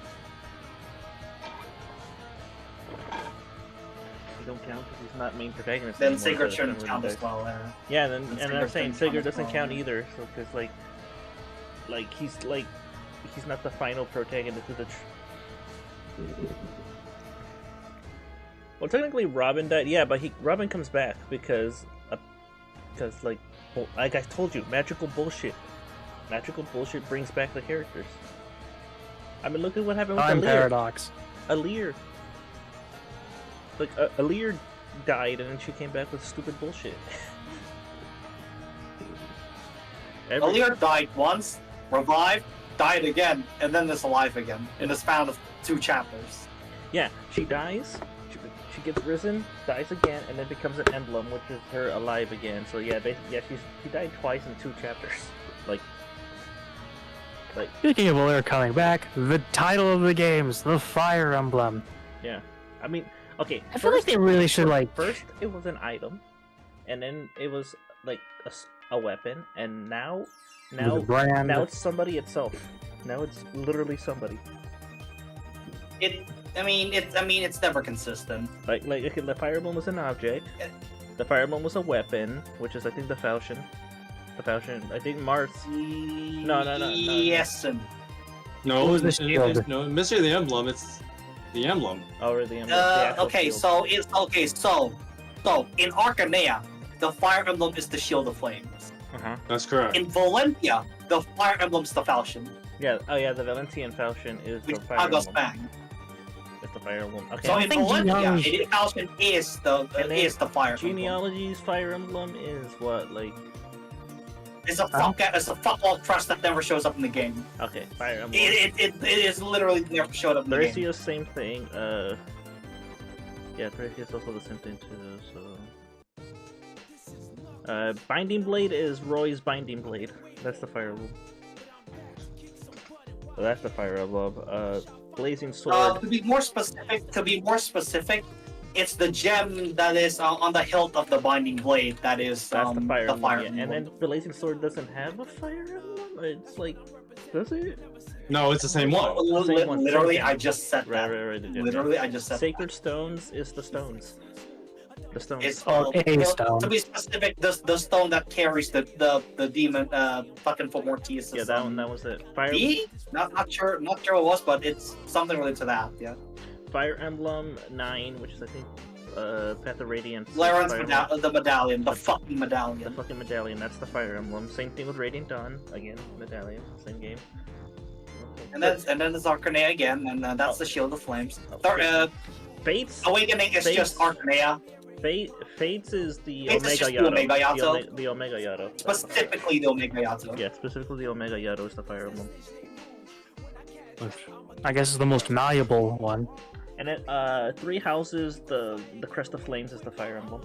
He don't count because he's not main protagonist Then anymore. Sigurd so shouldn't it's count really as well. Yeah. Yeah, and Then I'm Sigurd saying shouldn't Sigurd count as doesn't well. count either, so because like he's like he's not the final protagonist of the. Well, technically, Robin died. Yeah, but Robin comes back because like I told you, magical bullshit. Magical bullshit brings back the characters. I mean, look at what happened with Time Alear. paradox. Alear. Like Alear died, and then she came back with stupid bullshit. Alear died once, revived, died again, and then is alive again in the span of 2 chapters. Yeah, she dies, she gets risen, dies again, and then becomes an emblem, which is her alive again. So yeah, she died twice in 2 chapters. Like. Speaking of Alear coming back, the title of the game's the Fire Emblem. Yeah, I mean, okay. I feel like they really should like. First, it was an item, and then it was like a weapon, and now a brand. it's somebody itself. Now it's literally somebody. It's never consistent. Like okay, the Fire Emblem was an object. The Fire Emblem was a weapon, which is I think the falchion. The falchion. I think Mars. No. Yes. No, the shield? no, Mystery of the Emblem. It's the emblem. Oh, or the emblem. the actual Okay, shield. so it's okay. So in Arcanea, the Fire Emblem is the Shield of Flames. That's correct. In Valentia, the Fire Emblem is the Falchion. Yeah. Oh yeah, the Valentian falchion is Which the Fire Taga's Emblem. bang. It's the Fire Emblem. Okay. So in think Valentia, genealogy- the Falchion is the Fire Emblem. Genealogy's Fire Emblem is what, like? It's a fuck all trust that never shows up in the game. Okay, Fire Emblem. It is literally never showed up in the game. Thracia's same thing. Yeah, Thracia's also the same thing too. So, Binding Blade is Roy's Binding Blade. That's the Fire Emblem. So that's the Fire Emblem. Blazing Sword. To be more specific, it's the gem that is on the hilt of the Binding Blade that is That's the Fire Emblem. Yeah. Emblem. And then Blazing Sword doesn't have a Fire Emblem. It's like, does it? No, it's the same one. Same one, Literally, same I just said that. Right. Literally, I just said Sacred Stones is the stones. The stones. It's A stone. to be specific, the stone that carries the demon fucking for Mortius. Yeah, that one. That was it. Fire. Not sure what it was, but it's something related to that. Yeah. Fire Emblem 9, which is I think Path of Radiance. Laren's Fire Emblem. the medallion, the fucking The medallion. fucking medallion, that's the Fire Emblem. Same thing with Radiant Dawn. Again, medallion, same game. And then it's Arcanea again, and that's the Shield of Flames. Fates. Awakening is just Arcanea. Fates is the Fates is Omega just the Yato. Omega Yato. The Omega Yato. Specifically the Omega Yato. Yeah, specifically the Omega Yato is the Fire Emblem. I guess is the most malleable one. And then 3 houses, the Crest of Flames is the Fire Emblem.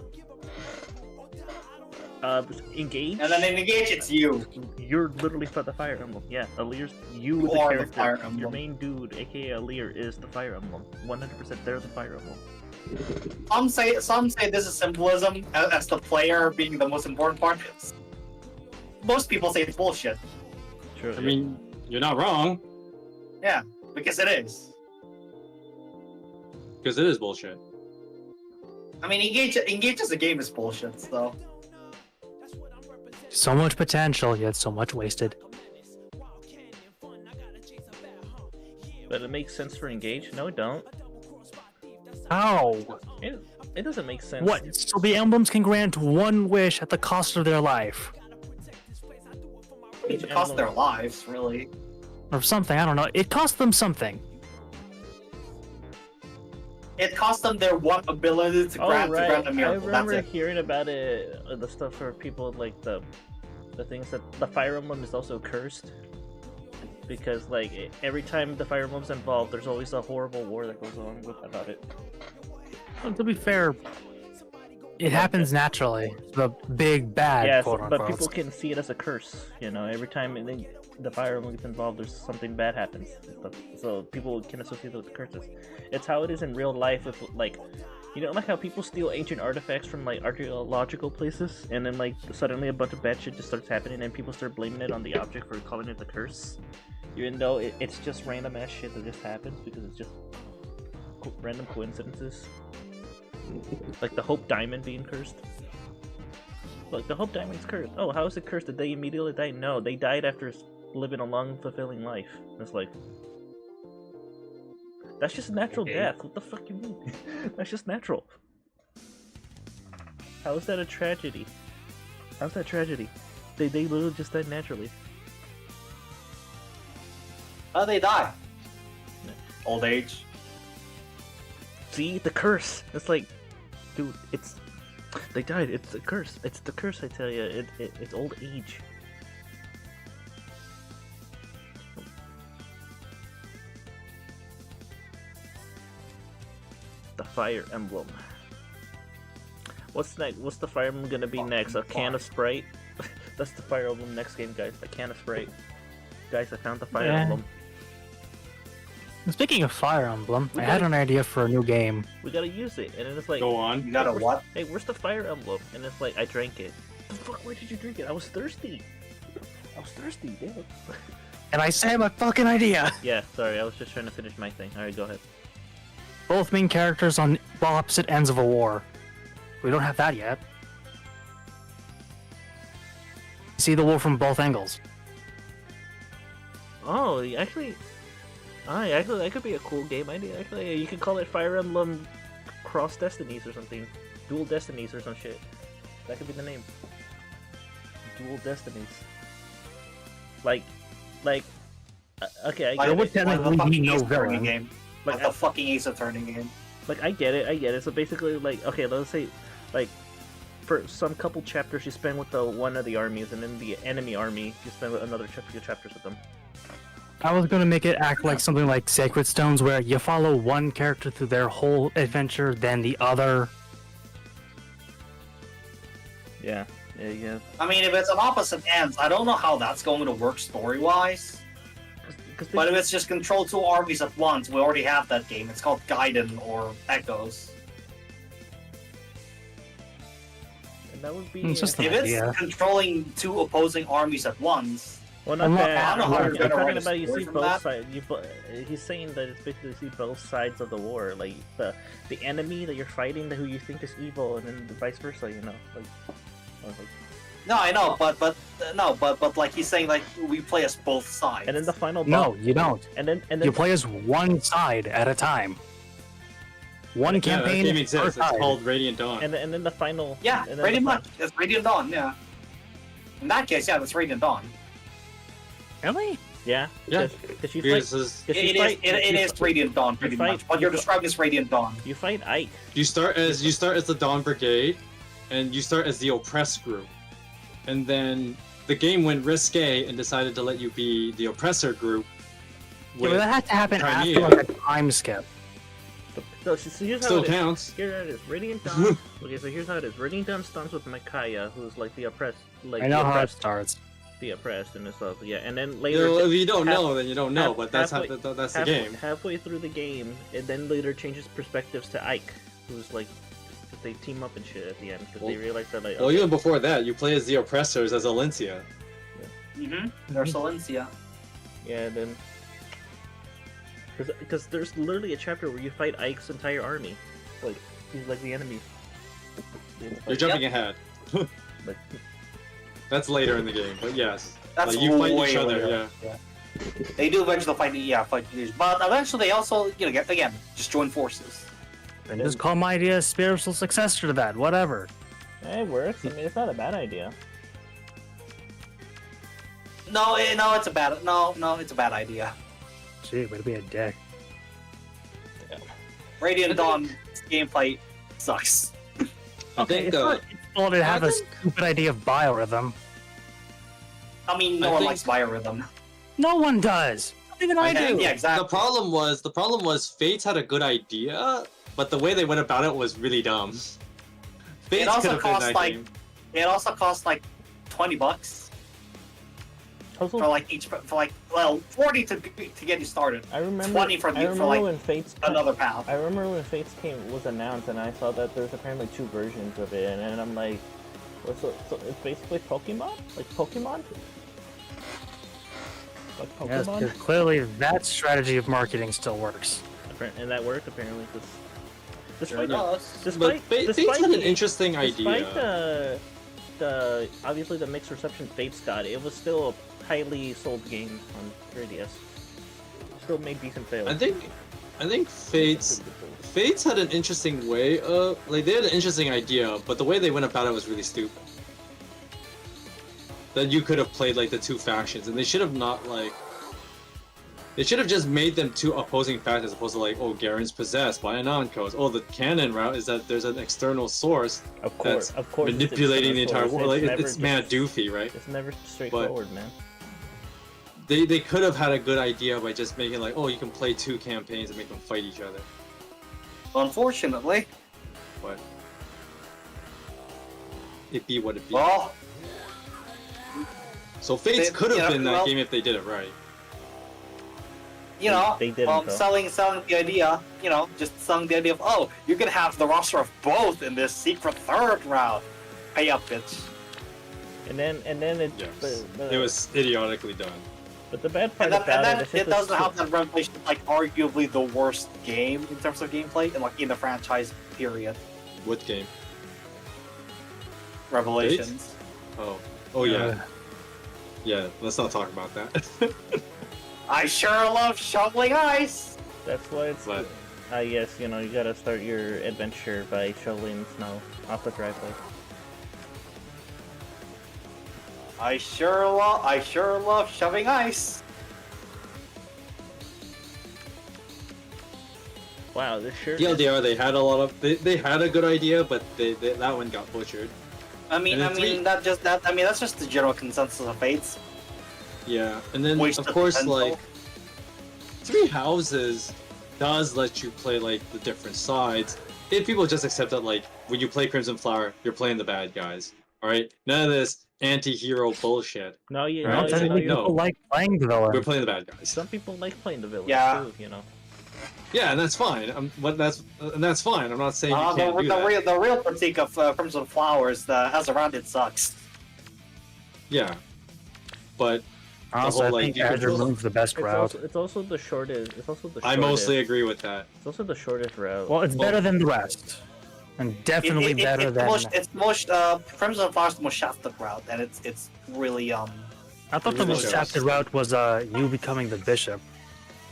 Engage. And then in Engage, it's you. You're literally for the Fire Emblem. Yeah, Alear's you You the are the character. Fire Emblem. Your main dude, aka Alear, is the Fire Emblem. 100% they're the Fire Emblem. Some say this is symbolism as the player being the most important part. Most people say it's bullshit. True. I mean, you're not wrong. Yeah, because it is. Because it is bullshit. I mean, Engage as a game is bullshit, so. So much potential, yet so much wasted. But it makes sense for Engage? No, it don't. How? It doesn't make sense. What? So the emblems can grant one wish at the cost of their life. It cost their lives, really. Or something, I don't know. It cost them something. It cost them their one ability to grant a I miracle. That's remember it. hearing about it, the stuff for people like the things that the Fire Emblem is also cursed. Because like every time the Fire Emblem's involved, there's always a horrible war that goes on about it. Well, to be fair, it happens naturally. The big bad, Yes, quote but unquote. people can see it as a curse. You know, every time the Fire Emblem gets involved, there's something bad happens. So people can associate it with curses. It's how it is in real life with like, you know, like how people steal ancient artifacts from like archaeological places, and then like suddenly a bunch of bad shit just starts happening, and people start blaming it on the object for calling it the curse, even though it's just random ass shit that just happens because it's just random coincidences. Like the Hope Diamond being cursed. Like the Hope Diamond's cursed. Oh, how is it cursed? Did they immediately die? No, they died after living a long, fulfilling life. It's like, that's just natural death. What the fuck you mean? That's just natural. How is that a tragedy? How's that tragedy? They literally just died naturally. How do they die? Old age. See, the curse. It's like, dude, it's they died. It's the curse. It's the curse. I tell you, it's old age. The Fire Emblem. What's next? What's the Fire Emblem gonna be next? A can of Sprite? That's the Fire Emblem next game, guys. A can of Sprite. Guys, I found the Fire Emblem. Speaking of Fire Emblem, I We had gotta- an idea for a new game. We gotta use it, and then it's like, Go on. You got a what? hey, where's the Fire Emblem? And it's like, I drank it. The fuck? Why did you drink it? I was thirsty. Damn. And I say my fucking idea! Yeah, sorry, I was just trying to finish my thing. Alright, go ahead. Both main characters on opposite ends of a war. We don't have that yet. See the war from both angles. Oh, actually, that could be a cool game idea. Actually, you could call it Fire Emblem Cross Destinies or something, Dual Destinies or some shit. That could be the name. Dual Destinies. Like, okay, I Like, get would it. technically like the be fucking no Ace Attorney villain. game. Like, Like the fucking Ace Attorney game. Like, I get it. So basically, like, okay, let's say, like, for some couple chapters you spend with the one of the armies, and then the enemy army you spend with another few chapters with them. I was gonna make it act like something like Sacred Stones, where you follow one character through their whole adventure, then the other. Yeah. I mean, if it's an opposite ends, I don't know how that's going to work story-wise. But if it's just control two armies at once, we already have that game. It's called Gaiden or Echoes. And that would be. It's just an If it's idea. controlling two opposing armies at once, Well, not I'm not- that. I don't know how I'm you're gonna talking write a about you story see from both that. sides. He's saying that it's basically you see both sides of the war, like the enemy that you're fighting, who you think is evil, and then vice versa. You know, like. I was like, no, I know, but like he's saying, like we play as both sides. and then the final. No, boss- you don't. And then You play as one side at a time. One Yeah, that campaign game per exists. It's side. called Radiant Dawn. and then the final. Yeah, and then Radiant the Dawn. It's Radiant Dawn. Yeah. In that case, yeah, that's Radiant Dawn. Really? Yeah. Yeah. Because you Because fight. this- Cause you It is. fight- It you is Radiant Dawn, pretty fight- much. What you're you- describing is Radiant Dawn. You fight Ike. you start as the Dawn Brigade, and you start as the oppressed group, and then the game went risque and decided to let you be the oppressor group. Yeah, but that had to happen Crimea. after like a time skip. So here's how Still it is. counts. Here it is. Radiant Dawn. Okay, so here's how it is. Radiant Dawn starts with Micaiah, who's like the oppressed, like I know the how it oppressed, starts. the oppressed, and stuff. Yeah, and then You later. know, if you don't half- know, then you don't know. half- But that's halfway- that's the halfway, game. halfway through the game, and then later changes perspectives to Ike, who's like, 'cause they team up and shit at the end because they Well- realize that like. Well, okay, even before that, you play as the oppressors as Alencia. Mm-hmm. There's Valencia. yeah, then. Because there's literally a chapter where you fight Ike's entire army, like he's like the enemy. You're jumping ahead. But That's later in the game, but yes. That's Like, you fight way each other, later. yeah. They do eventually fight each other, but eventually they also, again, just join forces. And just call my idea a spiritual successor to that. Whatever. it works. I mean, it's not a bad idea. No, it's a bad. It's a bad idea. Gee, way to be a dick. Radiant Dawn gameplay sucks. I think it's not its fault to have I a think- stupid idea of biorhythm. I mean, no I one think- likes biorhythm. No one does. Not even I do. Yeah, exactly. the problem was Fates had a good idea, but the way they went about it was really dumb. Fates also could have been cost, that like- game. It also costs like $20 Also, for like each, for like, well, 40 to get you started. I remember. 20 for I the- for, remember like, when Fates. Another path. I remember when Fates was announced, and I saw that there's apparently 2 versions of it, and I'm like, well, so it's basically Pokemon, like Pokemon. Like Yes, Pokemon. because clearly that strategy of marketing still works. And that worked apparently. Despite, does. despite, Fates despite had an the- interesting despite idea. the obviously the mixed reception Fates got, it was still highly sold game on 3DS. Still made decent sales. I think Fates had an interesting way of like they had an interesting idea, but the way they went about it was really stupid. That you could have played like the two factions, and they should have not like. They should have just made them two opposing factions as opposed to like, oh, Garen's possessed by a non-coast. Oh, the canon route is that there's an external source Of course, manipulating the entire world. Like it's never mad doofy, right? It's never straightforward, man. They could have had a good idea by just making like, oh, you can play two campaigns and make them fight each other. Unfortunately. But it be what it be. Well, so Fates could have been that well, game if they did it right. You know, They didn't, though. selling the idea, you know, just selling the idea of, oh, you can have the roster of both in this secret third round. Pay up, bitch. And then it. Yes. But It was idiotically done. But the bad part And about then it is it doesn't have that revelation, like arguably the worst game in terms of gameplay, and like in the franchise period. What game? Revelations. Oh yeah. Yeah, let's not talk about that. I sure love shoveling ice. That's why it's. But Yes, you know, you gotta start your adventure by shoveling snow off the driveway. I sure love shoving ice. Wow, this sure. TLDR, they had a lot of they had a good idea, but that one got butchered. That's just the general consensus of Fates. Yeah, and then Waste of of course potential. like Three Houses does let you play like the different sides. If people just accept that like when you play Crimson Flower, you're playing the bad guys. Alright? None of this anti-hero bullshit. No, you Right? know, Some people like playing the villain. We're playing the bad guys. some people like playing the villain Yeah. too, you know. Yeah, and that's fine. That's fine. I'm not saying you can't do that. The real critique of Crimson Flowers, as around it sucks. Yeah, but Honestly, whole, I like, think you could Azure just- Moon's the best route. It's also the shortest. It's also the. I Shortest. mostly agree with that. It's also the shortest route. Well, it's better than the rest, and definitely better than. Crimson Flowers the most shafted route, and it's really I thought the most shafted route was you becoming the bishop.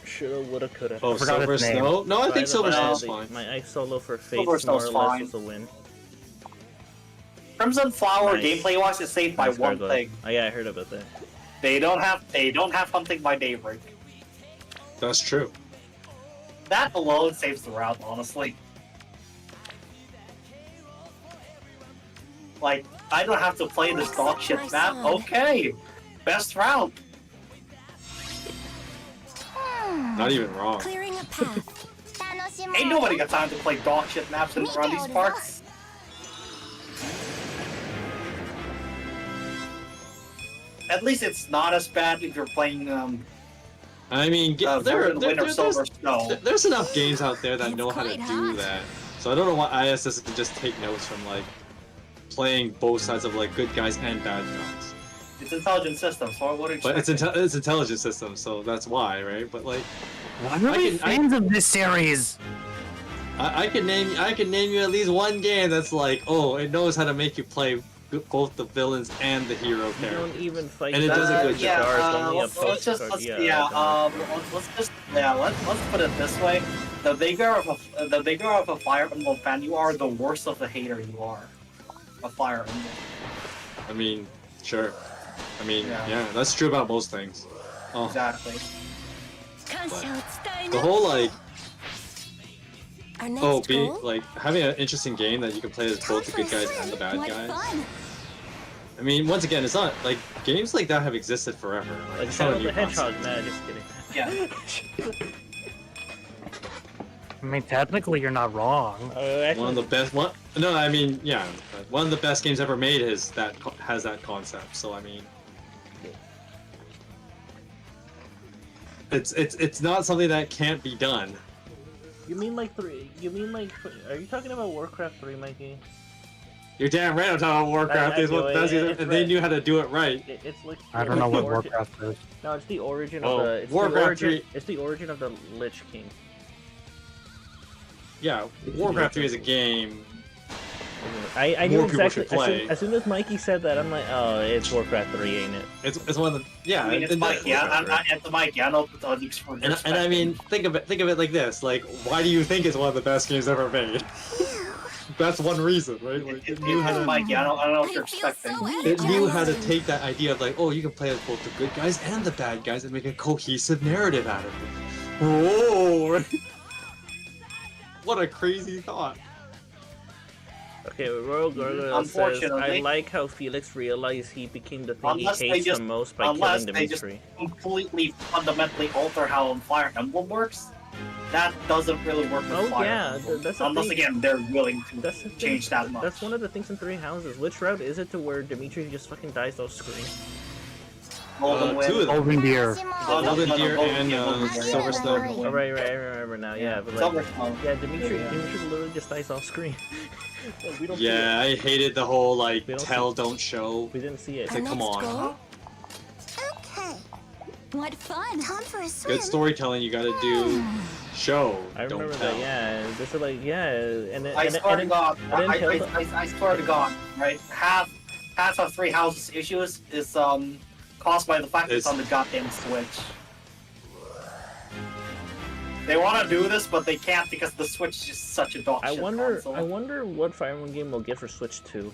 Shoulda, woulda, coulda. Oh, forgot Silver its name. Snow? No, I By think the Silver way, Snow's the- fine. My ice solo for Fates Silver more or Snow's less fine. was a win. Crimson Flower Nice. gameplay wise is saved by Nice, one Gargoyle. thing. Oh yeah, I heard about that. They don't have hunting by daybreak. That's true. That alone saves the route, honestly. Like, I don't have to play this dog shit map. Okay, best route. Not even wrong. Clearing a path. Ain't nobody got time to play dog shit maps in around these parts. At least it's not as bad if you're playing I mean, Winter Silver Snow. there's enough games out there that It's know how to quite do hot. that. So I don't know why ISS can just take notes from like playing both sides of like good guys and bad guys. It's intelligent systems, so what But it's intelligent system, so that's why, right? But like, Why are we fans of this series? I can name you at least one game that's like, oh, it knows how to make you play both the villains and the hero You character. don't even fight. And it does a good yeah, stars, only a let's postcard. let's put it this way: the bigger of a Fire Emblem fan you are, the worse of a hater you are. A Fire Emblem. I mean, sure. I mean, Yeah. yeah, that's true about most things. Oh, Exactly. the whole like, Our next oh, goal? like having an interesting game that you can play as both the good guys and the bad What guys. fun. I mean, once again, it's not like games like that have existed forever. Like it's not Shadow a the new Hedgehog. concept. Nah, just kidding. Yeah. I mean, technically, you're not wrong. One of the best one. No, I mean, yeah, but one of the best games ever made has that concept. So I mean, it's not something that can't be done. You mean like three? You mean like? Are you talking about Warcraft 3, Mikey? You're damn right. I'm talking about Warcraft. I Is what know, does it, it's and they right. knew how to do it right. It's like. I don't it's know the what origin- Warcraft is. No, it's the origin Oh, of the. It's Warcraft the origin, 3. It's the origin of the Lich King. Yeah, Warcraft 3 is a game I knew more people exactly. should play. As soon as Mikey said that, I'm like, oh, it's Warcraft 3, ain't it? It's one of the I mean, it's Mikey. It's Mikey. I know it's on and I mean, think of it like this. Like, why do you think it's one of the best games ever made? That's one reason, right? Like, it knew how to, Mikey. I don't know what you're expecting. it knew how to take that idea of like, oh, you can play as both the good guys and the bad guys and make a cohesive narrative out of it. Whoa! What a crazy thought. Okay, Royal Gargoyle says, I Unfortunately- like how Felix realized he became the thing Unless he they hates just- the most by unless killing they just Dimitri. completely fundamentally alter how Fire Emblem works, that doesn't really work with Oh Fire yeah, Emblem. that's the Unless thing. again they're willing to That's the thing. change that much. That's one of the things in Three Houses. Which route is it to where Dimitri just fucking dies off screen? Golden Wind. Two of them. Golden Deer. Golden Deer and Deer. Silverstone. Oh, right, I remember now. Yeah, but like, Silverstone. yeah, Dimitri literally just dies off screen. Like, we don't see Yeah, I hated the whole like We don't tell, see- don't show. it. We didn't see it. It's like, come on. Okay. What fun. Time for a swim. Good storytelling, you gotta do show, I don't remember tell. that. Yeah, this is like and then I and, swear to and, God, and then Hilda- I swear to God, right? Half of Three Houses issues is caused by the fact it's on the goddamn Switch. They want to do this, but they can't because the Switch is just such a dog I shit wonder console. what Fire Emblem game we'll get for Switch 2.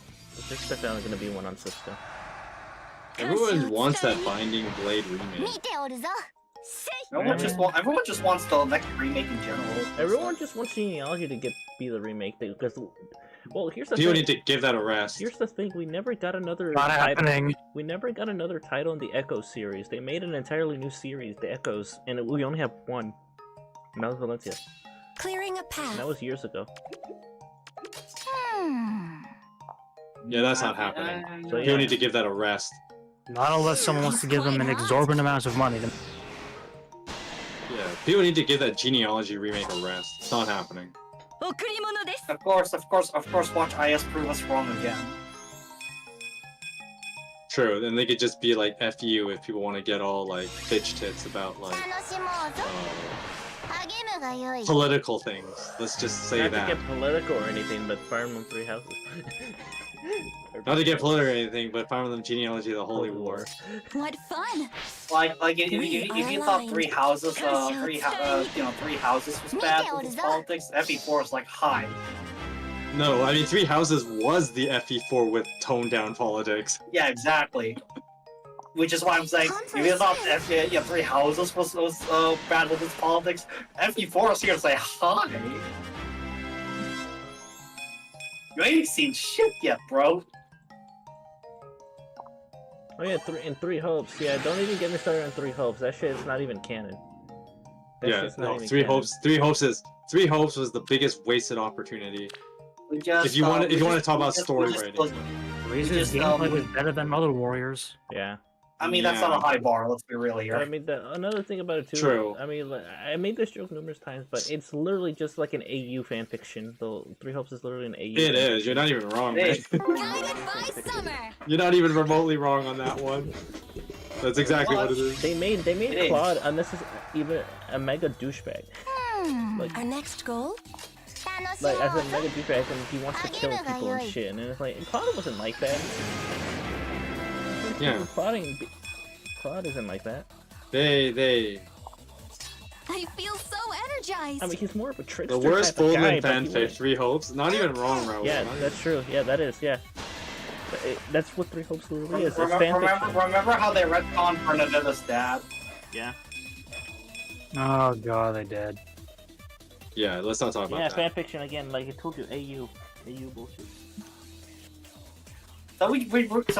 There's definitely gonna be one on Switch 2. Everyone wants that Binding Blade remake. 見ておるぞ。 Everyone just wants the next remake in general. Everyone just wants genealogy to be the remake thing because, well, here's the People thing. need to give that a rest. Here's the thing. We never got another Not title. happening. We never got another title in the Echo series. They made an entirely new series, the Echoes, and we only have one. And that was Valencia. Clearing a And path. that was years ago. Yeah, that's not happening. So People yeah. need to give that a rest. Not unless someone wants to give them an exorbitant amount of money. Yeah, people need to give that genealogy remake a rest. It's not happening. 贈り物です。 Of course, watch IS prove us wrong again. True, then they could just be like F you if people want to get all like bitch tits about like 楽しもうぞ。励むがよい。 political things. Let's just say Not to that. get political or anything, but Fire Emblem 3 Houses. Not to get political or anything, but Fire Emblem genealogy of the Holy War. What fun. Like if you thought Three Houses, Three Houses was bad with its politics, FE4 is like high. No, I mean Three Houses was the FE4 with toned down politics. Yeah, exactly. Which is why I'm saying, if you thought Three Houses was bad with its politics, FE4 is here to say hi. You ain't seen shit yet, bro. Oh yeah, in Three Hopes. Yeah, don't even get me started on Three Hopes. That shit is not even canon. That Yeah, shit's not no, even Three canon. Hopes. Three Hopes was the biggest wasted opportunity. We just, If you want to talk about we story just- writing. Razor's just, gameplay was better than Other Warriors. Yeah. I mean, that's not a high bar, let's be real here. I mean, another thing about it too. True. I mean, like, I made this joke numerous times, but it's literally just like an AU fanfiction. The Three Hopes is literally an AU. It is. You're not even wrong, It man. is. Guided by summer. You're not even remotely wrong on that one. That's exactly what it is. They made It is. Claude even a mega douchebag. Like- Our next goal? Like as a mega douchebag, and he wants to kill people and shit. And it's like Claude wasn't like that. Yeah. Claude isn't like that. They. I feel so energized. I mean, he's more of a trickster. The worst type of guy, Fullman but he fanfic, wouldn't- Three Hopes. Not even wrong, Raul. Yeah, Not that's true. Yeah, that is. Yeah, that's what Three Hopes literally is. It's fanfiction. Remember how they retconned Bernadetta's dad? Yeah. Oh god, they did. Yeah, let's not talk about Yeah, that. fanfiction again. Like I told you, AU bullshit. So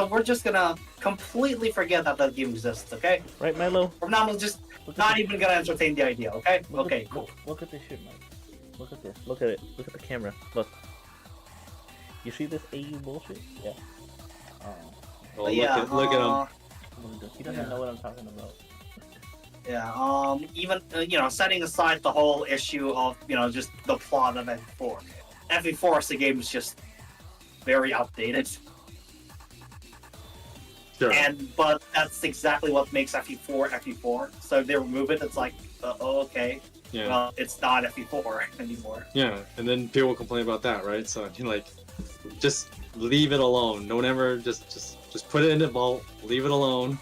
we're just gonna completely forget that that game exists, okay? Right, Milo? From now on, we're just not even gonna entertain the idea, okay? Okay, cool. Look at this shit, Mike. Look at this. Look at it. Look at the camera. Look. You see this AU bullshit? Yeah. Oh, Yeah, look at him. He doesn't know what I'm talking about. Yeah, even, setting aside the whole issue of, just the plot of FE4. FE4 as a game is just very outdated. Sure. But that's exactly what makes FE4 FE4. So if they remove it, it's like, oh, okay. Yeah. Well, it's not FE4 anymore. Yeah, and then people complain about that, right? So just leave it alone. Don't ever just put it in the vault. Leave it alone.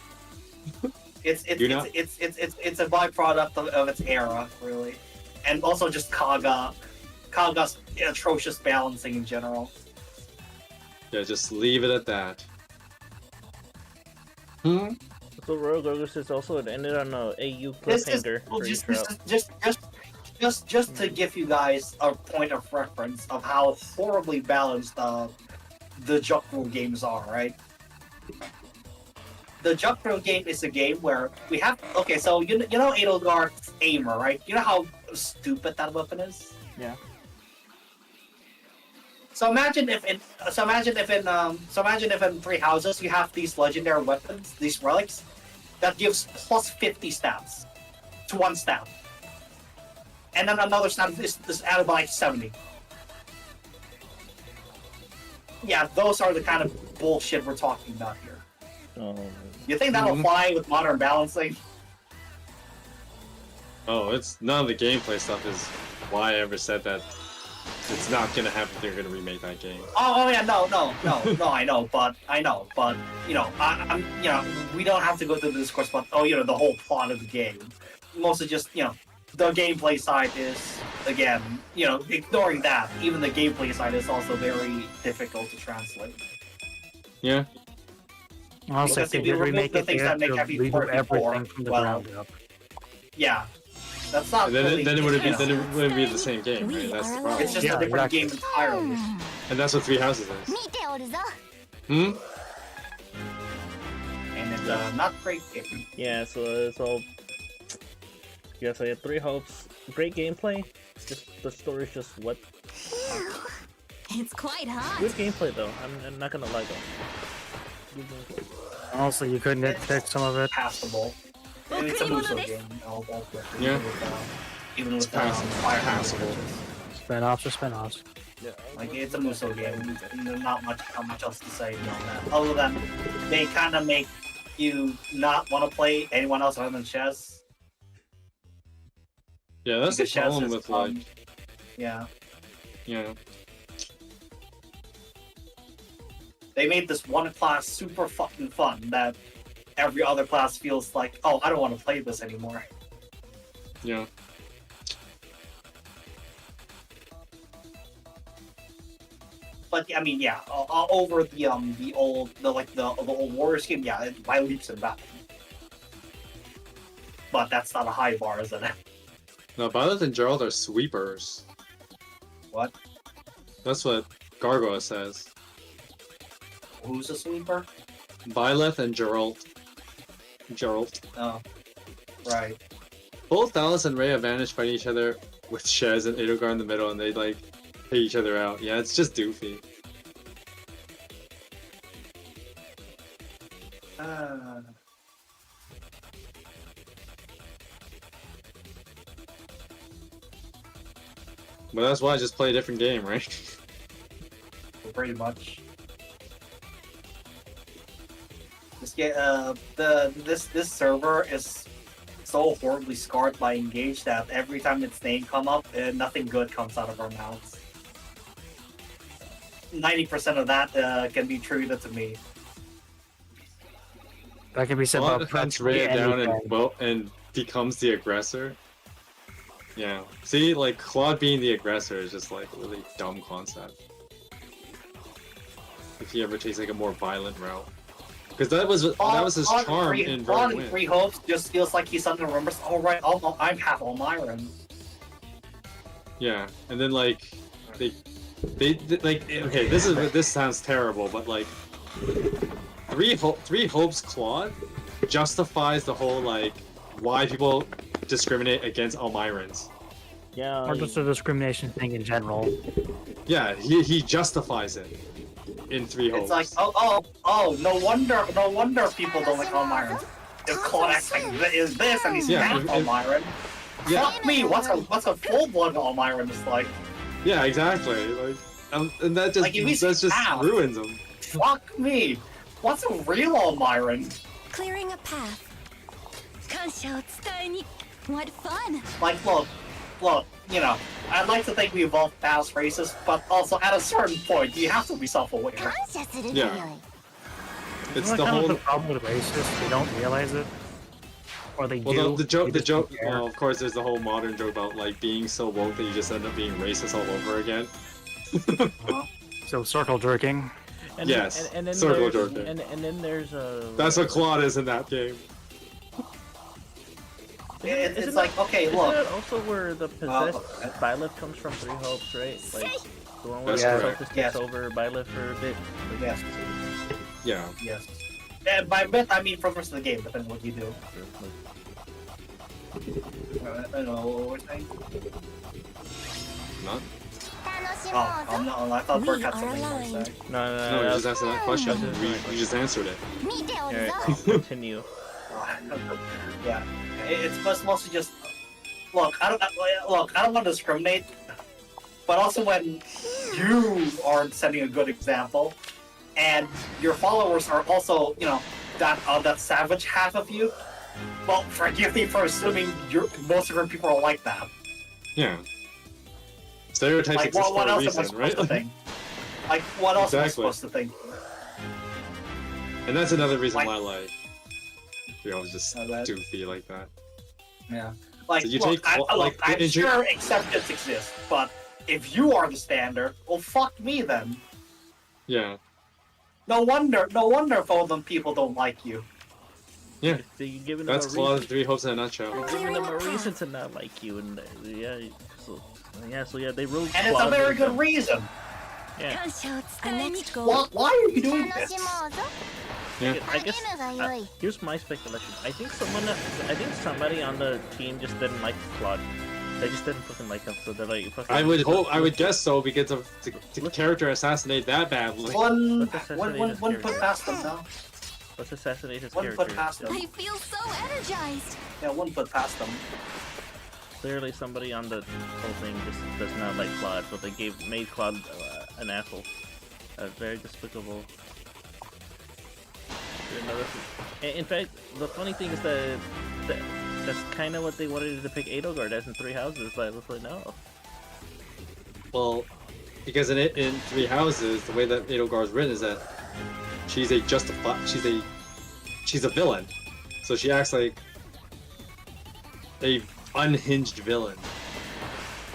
It's a byproduct of its era, really, and also just Kaga's atrocious balancing in general. Yeah, just leave it at that. So Royal Gorgo says also it ended on a AU cliffhanger. Just to give you guys a point of reference of how horribly balanced the Jokro games are, right? The Jokro game is a game where we have so you know Edelgard's aimer, right? You know how stupid that weapon is? Yeah. So imagine if in Three Houses you have these legendary weapons, these relics, that gives plus 50 stats to one stat. And then another stat is added by like 70. Yeah, those are the kind of bullshit we're talking about here. You think that'll fly with modern balancing? Oh, it's none of the gameplay stuff is why I ever said that it's not gonna happen if they're gonna remake that game. Oh yeah, no, I know, but I'm we don't have to go through the discourse about the whole plot of the game. Mostly just the gameplay side is again ignoring that. Even the gameplay side is also very difficult to translate. Yeah. Also, if they did remake it, they have to redo everything from the ground up. Yeah. That's not. And then it wouldn't be the same game, right? That's the problem. It's just a different game entirely. And that's what Three Houses is. And it's not great game. Yeah, so it's all. Yes, I had Three Hopes. Great gameplay. It's just the story's just what. It's quite hot. Good gameplay though. I'm not gonna lie though. Good gameplay. Also, you couldn't nitpick some of it. Passable. And it's a Muso game. Yeah. Even with passable. Spin-offs are spin-offs. Yeah. Like it's a Muso game. Not much else to say on that. Other than they kind of make you not want to play anyone else other than chess. Yeah, that's the problem with Yeah. Yeah. They made this one class super fucking fun that every other class feels like, oh, I don't want to play this anymore. Yeah. But I mean, yeah, over the old Warriors game, yeah, by leaps and bounds. But that's not a high bar, isn't it? No, Violet and Gerald are sweepers. What? That's what Gargoyle says. Who's a sweeper? Violet and Gerald. Oh, right. Both Alice and Ray have vanished fighting each other with Shez and Edelgard in the middle, and they hit each other out. Yeah, it's just doofy. But that's why I just play a different game, right? Pretty much. This server is so horribly scarred by Engage that every time its name come up, nothing good comes out of our mouths. 90% of that can be attributed to me. That can be said about hunts Ray down and becomes the aggressor. Yeah. See, like Claude being the aggressor is just like a really dumb concept. If he ever takes like a more violent route. Because that was his charm in Rogue Win. Three Hopes just feels like he suddenly remembers, oh right, I'm half Almiran. Yeah, and then like they like okay, this sounds terrible, but like Three Hopes Claude justifies the whole like why people discriminate against Almirans. Yeah. Or just a discrimination thing in general. Yeah, he justifies it in Three Hopes. It's like, no wonder people don't like Almirans. If Claude acts like is this and he's half Almiran. Yeah. Fuck me, what's a full-blood Almiran is like? Yeah, exactly. Like, and that just ruins them. Fuck me, what's a real Almiran? Clearing a path. What fun! Like, look, look, you know, I'd like to think we evolved past races, but also at a certain point, you have to be self-aware. Yeah. It's Isn't that the kind of whole. the problem with racists? They don't realize it, or they Well, do. the joke, they the just don't joke. care. Well, of course, there's the whole modern joke about like being so woke that you just end up being racist all over again. So circle jerking. And Yes, and then circle there's, jerking. and then there's That's what Claude is in that game. It's like, okay, isn't look. that also where the possessed Byleth comes from? Three Hopes, right? Like the one where That's the correct. Focus takes Yes. over Byleth for a bit. Yes. Yeah. Yes. And by bit, I mean for the rest of the game, depending on what you do. I don't know what we're saying. Not? Oh, no, I thought Bert had something to say. No, No, you just answered that question. We just answered it. Alright, continue. Yeah, it's mostly just look. I don't want to discriminate, but also when you aren't setting a good example, and your followers are also, you know, that savage half of you. Well, forgive me for assuming most of your people are like that. Yeah. Stereotypes Like, exist what for a else am I reason, supposed to right? think? Like, what else am I Exactly. supposed to think? And that's another reason Like- why, like, we always just Oh, that- doofy like that. Yeah. Like, So you look, take, look, like, I'm the sure exceptions exist, but if you are the standard, well, fuck me then. Yeah. No wonder both of them people don't like you. Yeah. So you're giving That's them a Claude reason. Three Hopes in a nutshell. You're giving them a reason to not like you, and so they wrote. And it's a Claude very with good them. reason. Yeah. The next goal. Why are you doing this? Yeah. I guess here's my speculation. I think somebody on the team just didn't like Claude. They just didn't fucking like him, so they're like, fucking, I would guess so because of the character assassinated that badly. One assassinate put his past them now. Let's assassinate his One character. put past them. I feel so energized. Yeah, one put past them. Clearly, somebody on the whole thing just does not like Claude, so they made Claude an asshole. Very despicable. In fact, the funny thing is that that's kind of what they wanted to depict Edelgard as in Three Houses, but it was like, no. Well, because in Three Houses, the way that Edelgard's written is that she's a villain, so she acts like a unhinged villain.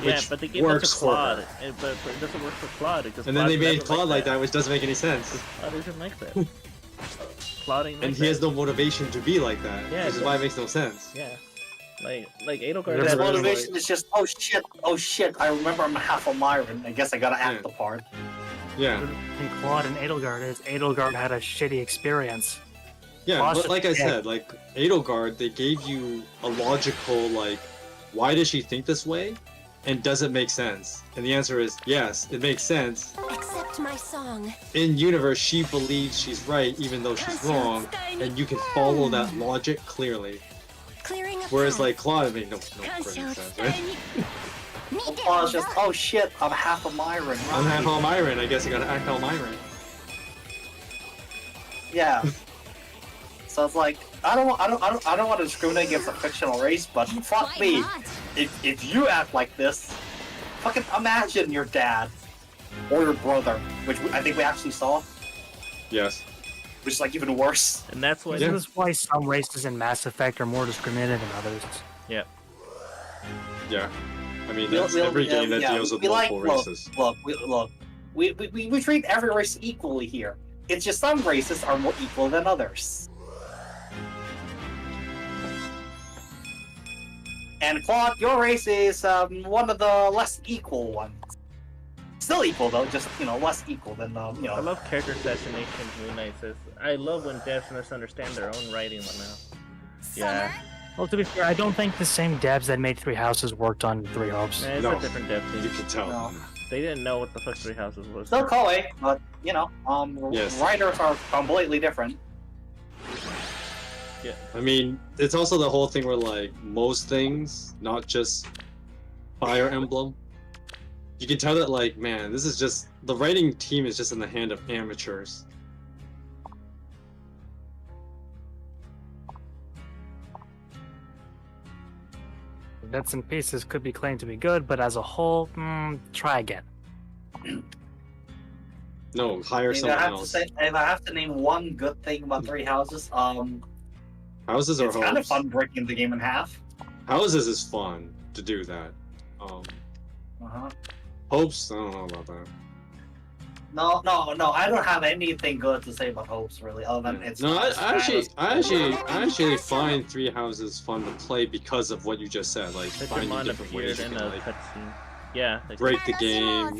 Yeah, which but they gave that to works for Claude, her. but it doesn't work for Claude because And then they made Claude like that. that, which doesn't make any sense. Claude isn't like that. Claude ain't like And that. he has no motivation to be like that, Yeah, which is why it makes no sense. Yeah, like Edelgard. His has motivation is just, oh shit, I remember I'm half a Myron. I guess I gotta act the part. Yeah. And Claude and Edelgard is Edelgard had a shitty experience. Yeah, Claude's but like I just- said, like Edelgard, they gave you a logical, like, why does she think this way? And does it make sense? And the answer is yes, it makes sense. Accept my song. In universe, she believes she's right even though she's wrong, and you can follow that logic clearly. Clearing a Whereas path. like Claude made no friggin' sense, right? Claude's just, oh shit, I'm half a Myron. I'm right? half Almyran, I guess I gotta act Almyran. Yeah. So it's like, I don't want to discriminate against a fictional race, but fuck Why me. not? If you act like this, fucking imagine your dad or your brother, which I think we actually saw, Yes. which is like even worse. And that's why. This is why some races in Mass Effect are more discriminated than others. Yeah. Yeah. I mean, that's every game that deals with multiple races. We treat every race equally here. It's just some races are more equal than others. And Claude, your race is one of the less equal ones. Still equal though, just less equal than I love character assassination. Moon Knight says, I love when devs misunderstand their own writing now. Yeah. Well, to be fair, I don't think the same devs that made Three Houses worked on Three Hopes. It's No. a different dev team. You can tell. No. They didn't know what the fuck Three Houses was. Still Koei, but Yes. writers are completely different. Yeah. I mean, it's also the whole thing where, like, most things, not just Fire Emblem, you can tell that, like, man, this is just, the writing team is just in the hand of amateurs. bits and pieces could be claimed to be good, but as a whole, try again. No, hire someone else. If I have to name one good thing about Three Houses, Houses or it's hopes? kind of fun breaking the game in half. Houses is fun to do that. Hopes, I don't know about that. No, I don't have anything good to say about Hopes really, other than it's. No, I actually find Three Houses fun to play because of what you just said, like finding different ways you can like cutscene. Yeah. Like, break the game,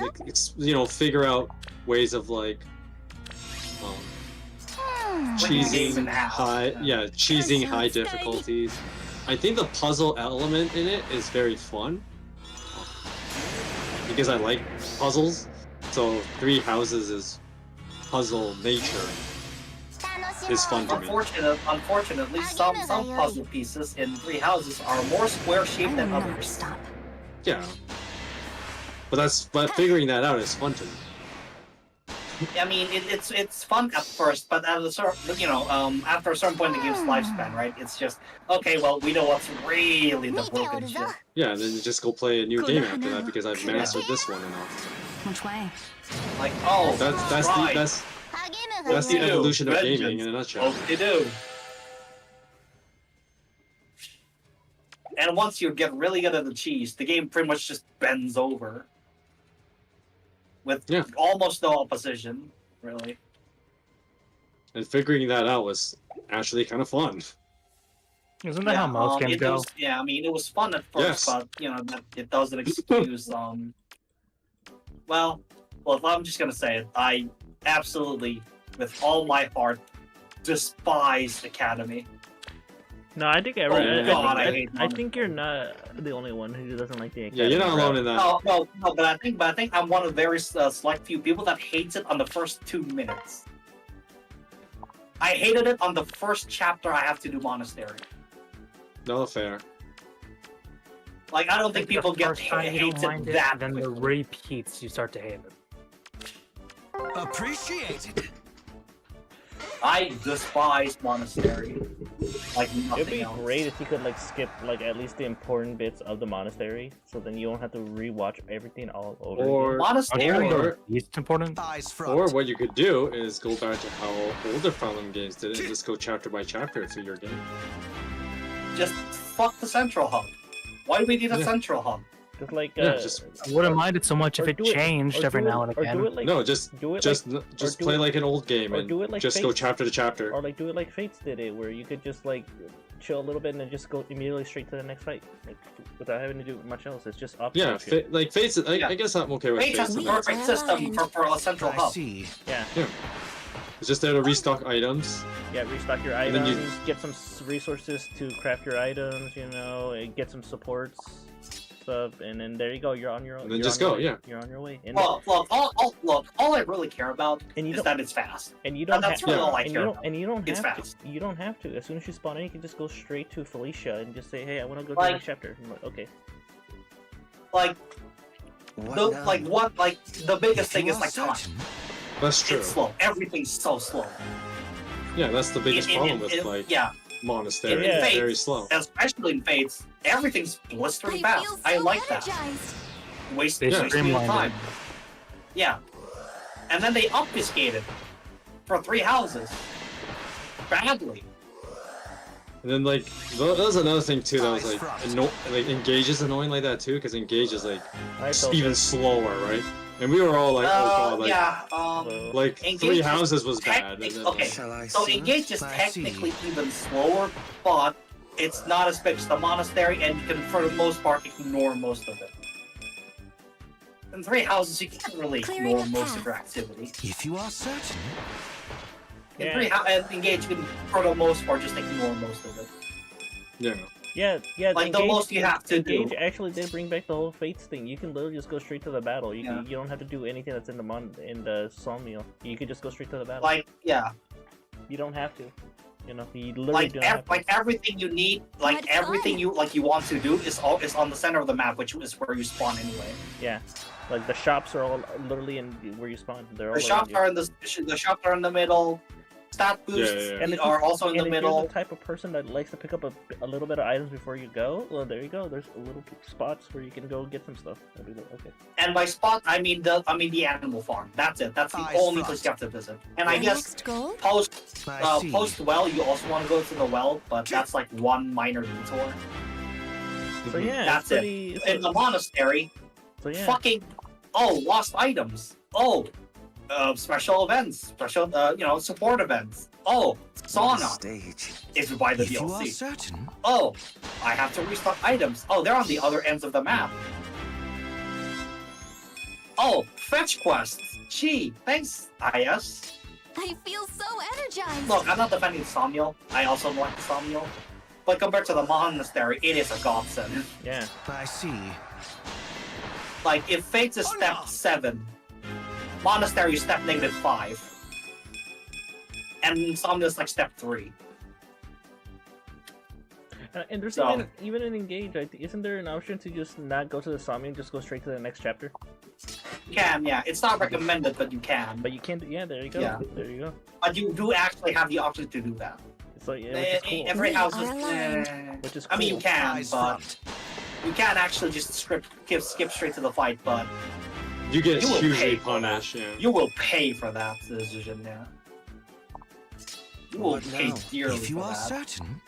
figure out ways of like cheesing high difficulties. I think the puzzle element in it is very fun because I like puzzles. So Three Houses is puzzle nature is fun to me. Unfortunately, some puzzle pieces in Three Houses are more square shaped than others. Yeah, but figuring that out is fun to me. I mean, it's fun at first, but at a certain, after a certain point in the game's lifespan, right? It's just okay. Well, we know what's really the broken shit. Yeah, and then you just go play a new game after that because I've mastered this one enough. Which way? Like, oh, that's the evolution of gaming in a nutshell. You do. And once you get really good at the cheese, the game pretty much just bends over. With almost no opposition, really. And figuring that out was actually kind of fun. Isn't that how most games go? I mean, it was fun at first, but it doesn't excuse. Well, if I'm just gonna say it, I absolutely, with all my heart, despise Academy. No, I think I think you're not the only one who doesn't like the Academy. Yeah, you're not alone in that. No, but I think I'm one of the very select few people that hates it on the first 2 minutes. I hated it on the first chapter. I have to do Monastery. No, fair. Like, I don't think people get hated that. Then the repeats, you start to hate it. Appreciated. I despise Monastery. Like nothing It'd be else. great if you could like skip like at least the important bits of the Monastery, so then you don't have to rewatch everything all over. Or Monastery. It's important. Or what you could do is go back to how older Fire Emblem games did it and just go chapter by chapter through your game. Just fuck the central hub. Why do we need a central hub? Just like I wouldn't mind it so much if it changed every now and again. No, just play like an old game and just go chapter to chapter. Or like do it like Fates did it, where you could just like chill a little bit and then just go immediately straight to the next fight, like, without having to do much else. It's just optional. Yeah, like Fates. I guess I'm okay with Fates has the perfect system for a central hub. Yeah. It's just there to restock items. Yeah, restock your items, get some resources to craft your items, and get some supports. Stuff, and then there you go. You're on your own. And then just go, You're on your way. And look, all I really care about is that it's fast. And you don't. That's really all I care about. And you don't have fast. to. You don't have to. As soon as you spawn in, you can just go straight to Felicia and just say, "Hey, I want to go to Like- the next chapter." I'm like, okay. Like, the biggest thing is like time. That's true. It's slow. Everything's so slow. Yeah, that's the biggest problem with Monastery. In Fates, very slow. Especially in Fates, everything's blistering fast. I like that. Wasting time. Yeah. And then they obfuscated for 3 houses. Badly. And then like that was another thing too that was like Engage is annoying like that too, because Engage is like even slower, right? And we were all like, oh god, like Engage 3 houses was bad. And then, okay, so Engage is technically even slower, but it's not as big as the Monastery, and you can, for the most part, ignore most of it. In 3 houses, you can't really ignore most of your activity. If you are certain. In Engage, you can, for the most part, just ignore most of it. Yeah. Yeah. Like the most you have to do. Engage actually did bring back the whole Fates thing. You can literally just go straight to the battle. You don't have to do anything that's in the Somniel. You can just go straight to the battle. Like, yeah. You don't have to. You literally don't have to. Like everything you need, like everything you want to do is on the center of the map, which is where you spawn anyway. Yeah. Like the shops are all literally in where you spawn. They're all the shops are in the shops are in the middle. Stat boosts And if are also in the if middle. you're the type of person that likes to pick up a little bit of items before you go, well, there you go. There's a little spots where you can go get some stuff. Okay. And by spot, I mean the animal farm. That's it. That's the only place you have to visit. And I guess post well, you also want to go to the well, but that's like one minor detour. So yeah, That's it. In the monastery, fucking lost items. Special events, special support events. Sauna. If you buy the DLC. I have to restock items. They're on the other ends of the map. Fetch quests. Gee, thanks, IS. I feel so energized. Look, I'm not defending Somniel. I also like Somniel. But compared to the monastery, it is a godsend. Yeah. I see. Like, if Fates is step 7, Monastery is step -5. And Somniel is like step 3. And there's So- even in Engage, isn't there an option to just not go to the Somnium and just go straight to the next chapter? You can, yeah. It's not recommended, but you can. But you can, yeah, there you go. Yeah. There you go. But you do actually have the option to do that. So, yeah, which is cool. Every house is... Which is I mean, you cool. can, but... You can actually just skip straight to the fight, but... You get will hugely pay for that. punished, yeah. You will pay for that decision, yeah. You will What pay now? dearly If you for are that. certain.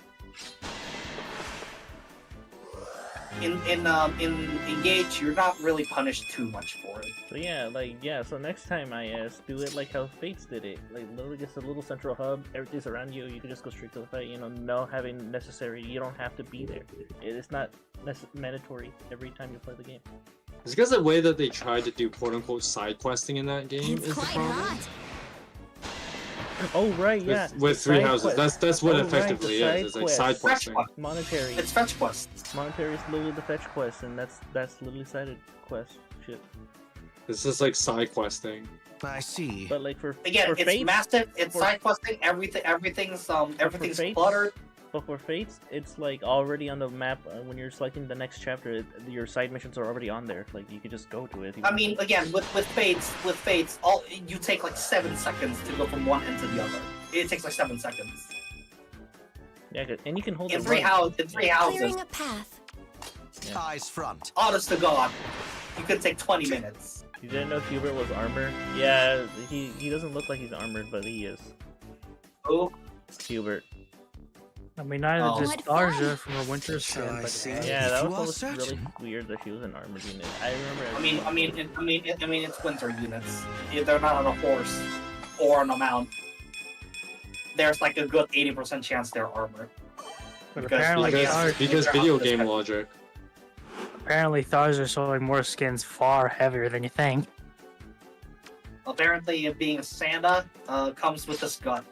In Engage, you're not really punished too much for it. So yeah, so next time do it like how Fates did it. Like literally just a little central hub, everything's around you, you can just go straight to the fight, no having necessary, you don't have to be there. It's not mandatory every time you play the game. It's because the way that they tried to do quote-unquote side questing in that game is the problem. Oh right, yeah. With three Side houses, quest. that's what Oh, effectively right, is. It's like side questing. Monetary. It's fetch quests. Monetary is literally the fetch quest, and that's literally sided quest shit. It's just like side questing. I see. But like for Again, for it's Fates, massive. It's side questing. Everything's Fates, cluttered. But for Fates, it's like already on the map when you're selecting the next chapter. Your side missions are already on there. Like you can just go to it. I mean, again, with Fates, you take like 7 seconds to go from one end to the other. It takes like 7 seconds. Yeah, and you can hold In the three right. houses. Clearing a path. Yeah. Eyes front. Honest to God, you could take 20 minutes. You didn't know Hubert was armored? Yeah, he doesn't look like he's armored, but he is. Who? Hubert. I mean, neither Oh. does What fun. Darja from her winter Shall skin, I but see? Yeah, that If you was are always really certain. weird that she was an armored unit. I remember. I mean, it's winter units. If they're not on a horse or on a mount, there's like a good 80% chance they're armored. But Because- apparently, Because video game logic. apparently Thars are showing more skins far heavier than you think. Apparently, being a Santa comes with this gut.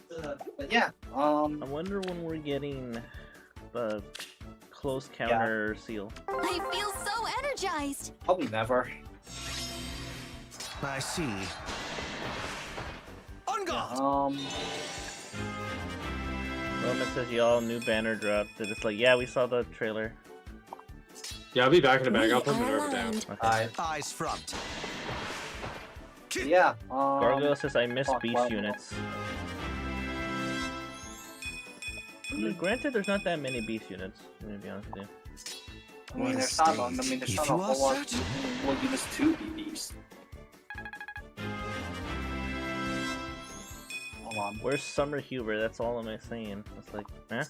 But yeah, I wonder when we're getting the close counter seal. I feel so energized. probably never. I see. On guard. Roman says y'all new banner dropped. And it's like, yeah, we saw the trailer. Yeah, I'll be back in a bag. We I'll put are Minerva down. aligned. Eyes front. Yeah. Gargoyle says I miss fuck, beast well. units. I mean, granted, there's not that many beast units. I'm gonna be honest with you. I mean, What a there's not. I mean, stage. there's If not a you are whole lot. certain. Well, you missed 2 BBs. Hold on. Where's Summer Huber? That's all I'm saying. It's like, eh?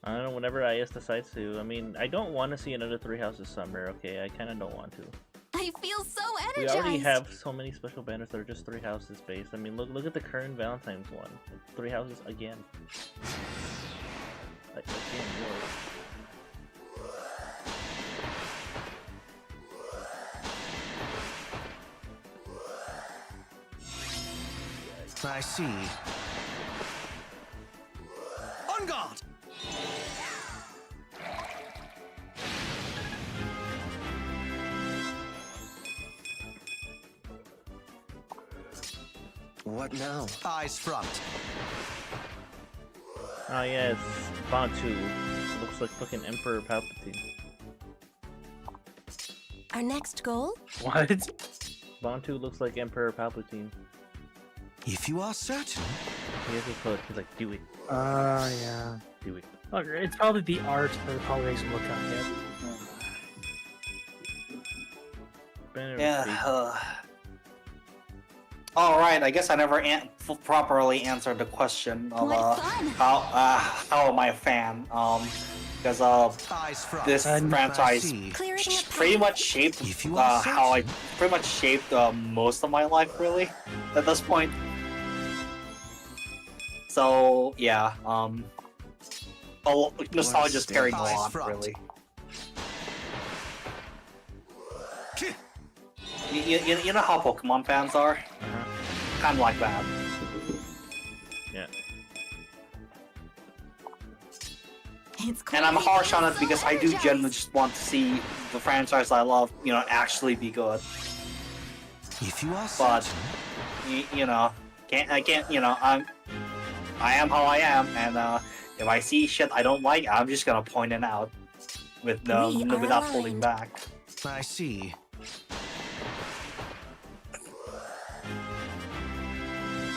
I don't know, whenever IS decides to. I mean, I don't want to see another 3 Houses Summer, okay? I kind of don't want to. I feel so We energized. already have so many special banners that are just 3 houses based. I mean, look at the current Valentine's one. 3 houses again. Like, again, whoa. I see. On guard. What now? Eyes front. Oh yeah, it's Bantu. Looks like fucking Emperor Palpatine. Our next goal? What? Bantu looks like Emperor Palpatine. If you are certain. He has his hood. He's like, do it, Yeah. do it. Okay, it's probably the art that probably makes him look on it. Banner Yeah. face. All right. I guess I never properly answered the question of What fun! how am I a fan? Because Eyes front. this I franchise see. Clearing a pretty path. much shaped If you are how I certain. pretty much shaped most of my life, really, at this point. So yeah, nostalgia's stay carrying a eyes lot, front. really. You know how Pokemon fans are? Uh-huh. Kind of like that. Yeah. It's And I'm quite harsh on it because I do energized. genuinely just want to see the franchise I love, actually be good. If you are But certain. I can't. I am how I am, and if I see shit I don't like, I'm just gonna point it out with We are without holding aligned. back. I see.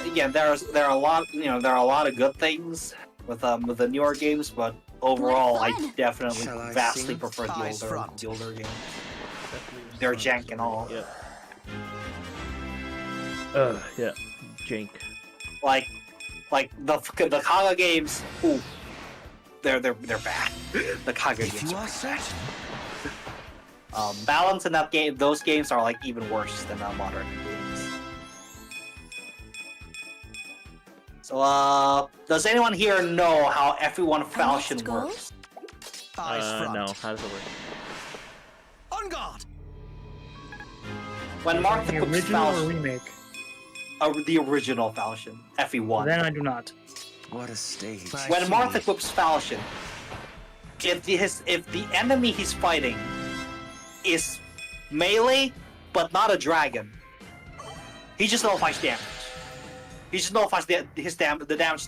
Again, there are a lot, there are a lot of good things with the newer games, but overall, I fun. definitely Shall I vastly sing? prefer Eyes the front. older games. Definitely They're response. jank and all. Yep. Yeah. Jank. Like the Kaga games. Ooh, they're bad. The Kaga If games you are are certain. balance in that game. Those games are like even worse than modern games. So, does anyone here know how FE1 Falchion next goal? works? Eyes front. No. How does it work? On guard. When Marth The equips original or Falchion, remake? the original Falchion, FE1. Then I do not. What a stage. When Marth equips Falchion, if the enemy he's fighting is melee but not a dragon, he just nullifies damage. He just nullifies the damage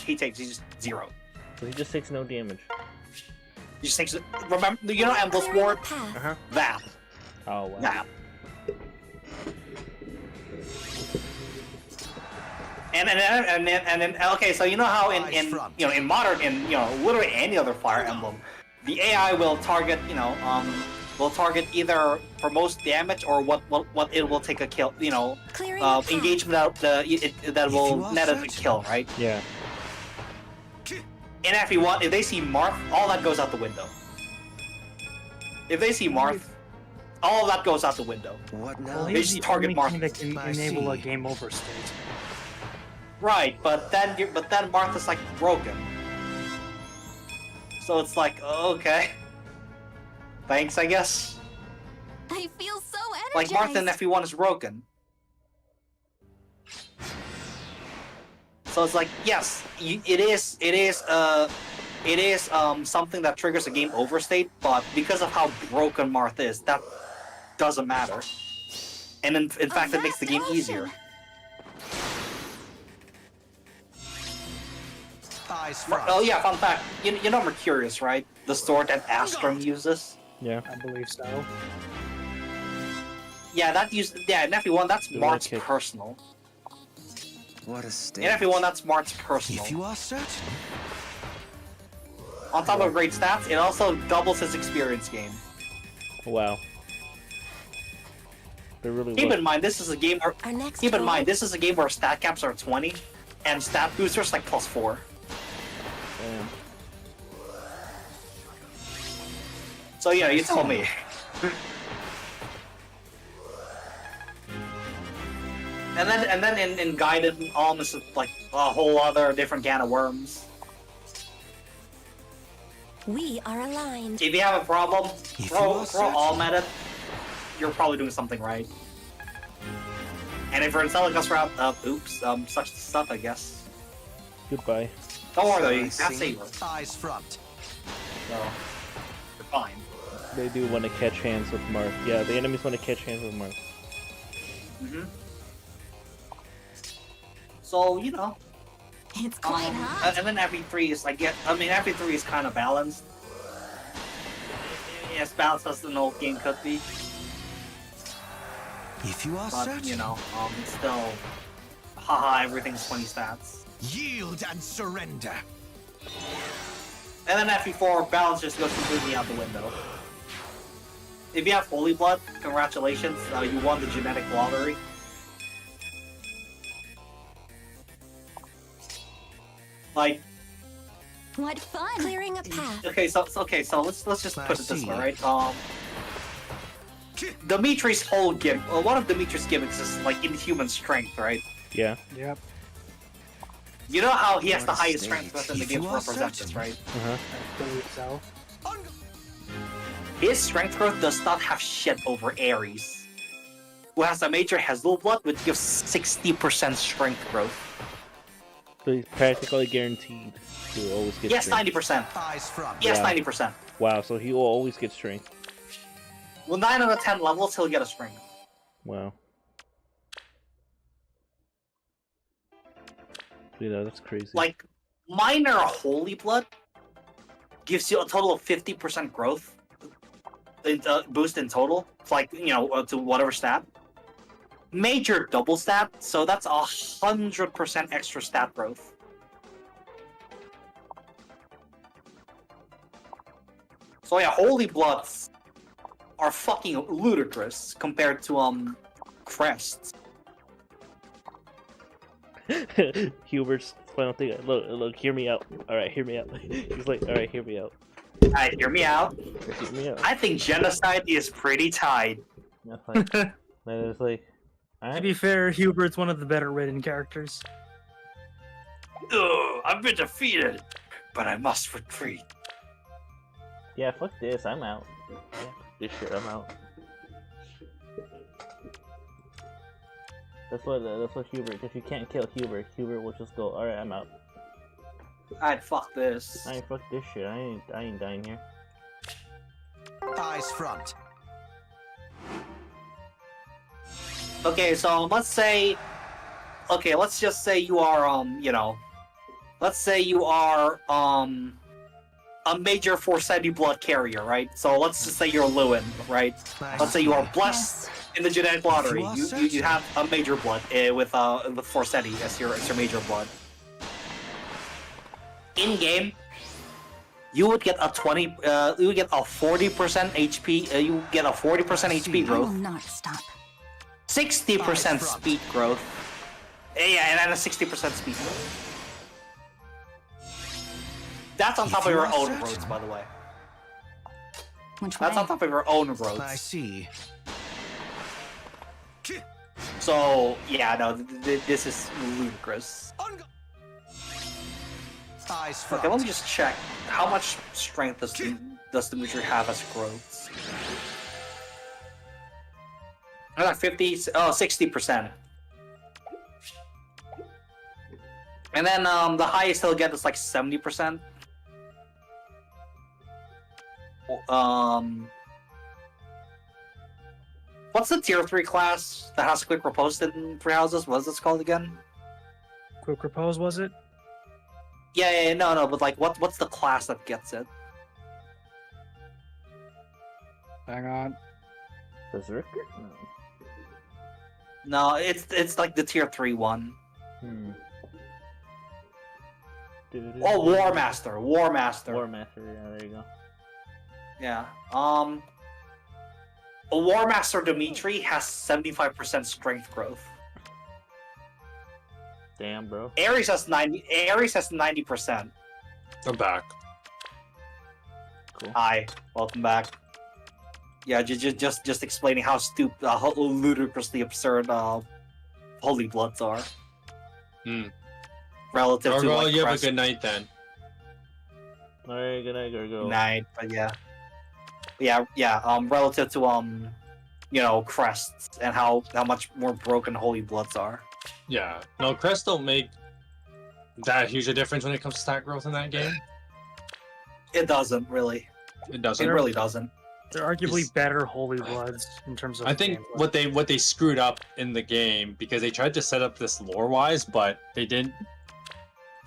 he takes. He's just 0. So he just takes no damage. He just takes. Remember, Emblem Clearing a Ward? path. Uh-huh. That. Oh wow. That. And then okay, so you know how in modern literally any other Fire Emblem, the AI will target either for most damage or what it will take a kill, Clearing a path. engagement out that will you are net a certain. kill, right? Yeah. In FE1, if they see Marth, all that goes out the window. If they see Marth, all of that goes out the window. What now? Well, They he's just the target only Marth. thing that can I enable a see. game over state. Right, but then Marth is like broken. So it's like, okay. Thanks, I guess. I feel so Like energized. Marth in FE1 is broken. So it's like, yes, it is something that triggers a game over state, but because of how broken Marth is, that doesn't matter. And in fact, it makes the game vast easier. ocean. Eyes front. Oh yeah, fun fact. You know Mercurius, right? The sword that Astrum uses. Yeah. I believe so. Yeah, in FE1, that's The Marth's wicked. personal. What a stage. In FE1, that's Marth's personal. If you are certain. On top of great stats, it also doubles his experience gain. Wow. They really Keep was. in mind, this is a game where Our next keep in goal? mind this is a game where stat caps are 20, and stat boosters like +4. Damn. So yeah, you tell me. And then in Guided, almost like a whole other different can of worms. We are aligned. If you have a problem, If throw you are all certain. at it. You're probably doing something right. And if you're in Celica's route, oops, such stuff, I guess. Goodbye. Don't worry though, you Shall I have sing? saver, Eyes front. so you're fine. They do want to catch hands with Marth. Yeah, the enemies want to catch hands with Marth. Mm-hmm. So It's quite hot. and then FE3 is like, FE3 is kind of balanced. As balanced as an old game could be. If you are but certain. you know, still, haha, everything's 20 stats. Yield and surrender. And then FE4 balance just goes completely out the window. If you have Holy Blood, congratulations, you won the genetic lottery. Like, What fun! Clearing a path. okay, so let's just put it this way, right? Dimitri's whole gimmick, one of Dimitri's gimmicks is like inhuman strength, right? Yeah. Yep. You know how he has What the a highest stage. strength within the If game you to are represent certain. this, right? Uh-huh. I believe so. His strength growth does not have shit over Ares, who has a major Hazel blood which gives 60% strength growth. So he's practically guaranteed to always get Yes, strength. 90%. Eyes front. Yes, Wow. 90%. Wow, so he will always get strength. Well, 9 out of 10 levels, he'll get a strength. Wow. Yeah, that's crazy. Like, minor Holy Blood gives you a total of 50% growth boost in total. It's like, you know, to whatever stat. Major double stat, so that's 100% extra stat growth. So yeah, Holy Bloods are fucking ludicrous compared to Crests. Hubert's final thing. Look, hear me out. All right, hear me out. He's like, all right, hear me out. Alright, hear me out. Hear me out. I think Genocide is pretty tied. That's like, then it's like, all To right. be fair, Hubert's one of the better written characters. Ugh, I've been defeated, but I must retreat. Yeah, fuck this. I'm out. Yeah, fuck this shit. I'm out. That's what Hubert. If you can't kill Hubert, Hubert will just go. All right, I'm out. Alright, fuck this. I ain't fuck this shit. I ain't dying here. Eyes front. Okay, so let's say, okay, let's just say you are, you know, let's say you are, a major Forseti blood carrier, right? So let's just say you're Lewin, right? Let's say you are blessed in the genetic lottery. You have a major blood with Forseti as your major blood. In game, you would get a 40% HP. You get a 40% HP I will growth, not stop. 60% speed growth. Yeah, and then a 60% speed growth. That's on top of your own roads, by the way. Which That's way? on top of your own I roads. see. So yeah, no, this is ludicrous. Eyes front. Okay, let me just check. How much strength does Dimitri have as growths? I got 60%. And then the highest he'll get is like 70%. What's the tier 3 class that has quick repose in 3 houses? What is this called again? Quick repose, was it? Yeah, no, but like, what's the class that gets it? Hang on. Berserker? No, it's like the tier 3 one. Hmm. Oh, War Master. War Master. Yeah, there you go. Yeah. A War Master Dimitri has 75% strength growth. Damn, bro. Ares has 90%. I'm back. Cool. Hi, welcome back. Yeah, just explaining how stupid, how ludicrously absurd Holy Bloods are. Hmm. Relative to Gargoyle, like you have a Crest good night then. All right, good night, Gargoyle. Night, but yeah, relative to you know, Crests and how much more broken Holy Bloods are. Yeah. No, Crest don't make that huge a difference when it comes to stat growth in that game. It doesn't really. It It doesn't. really doesn't. They're arguably It's- better Holy Bloods in terms of. I think gameplay. what they screwed up in the game because they tried to set up this lore wise, but they didn't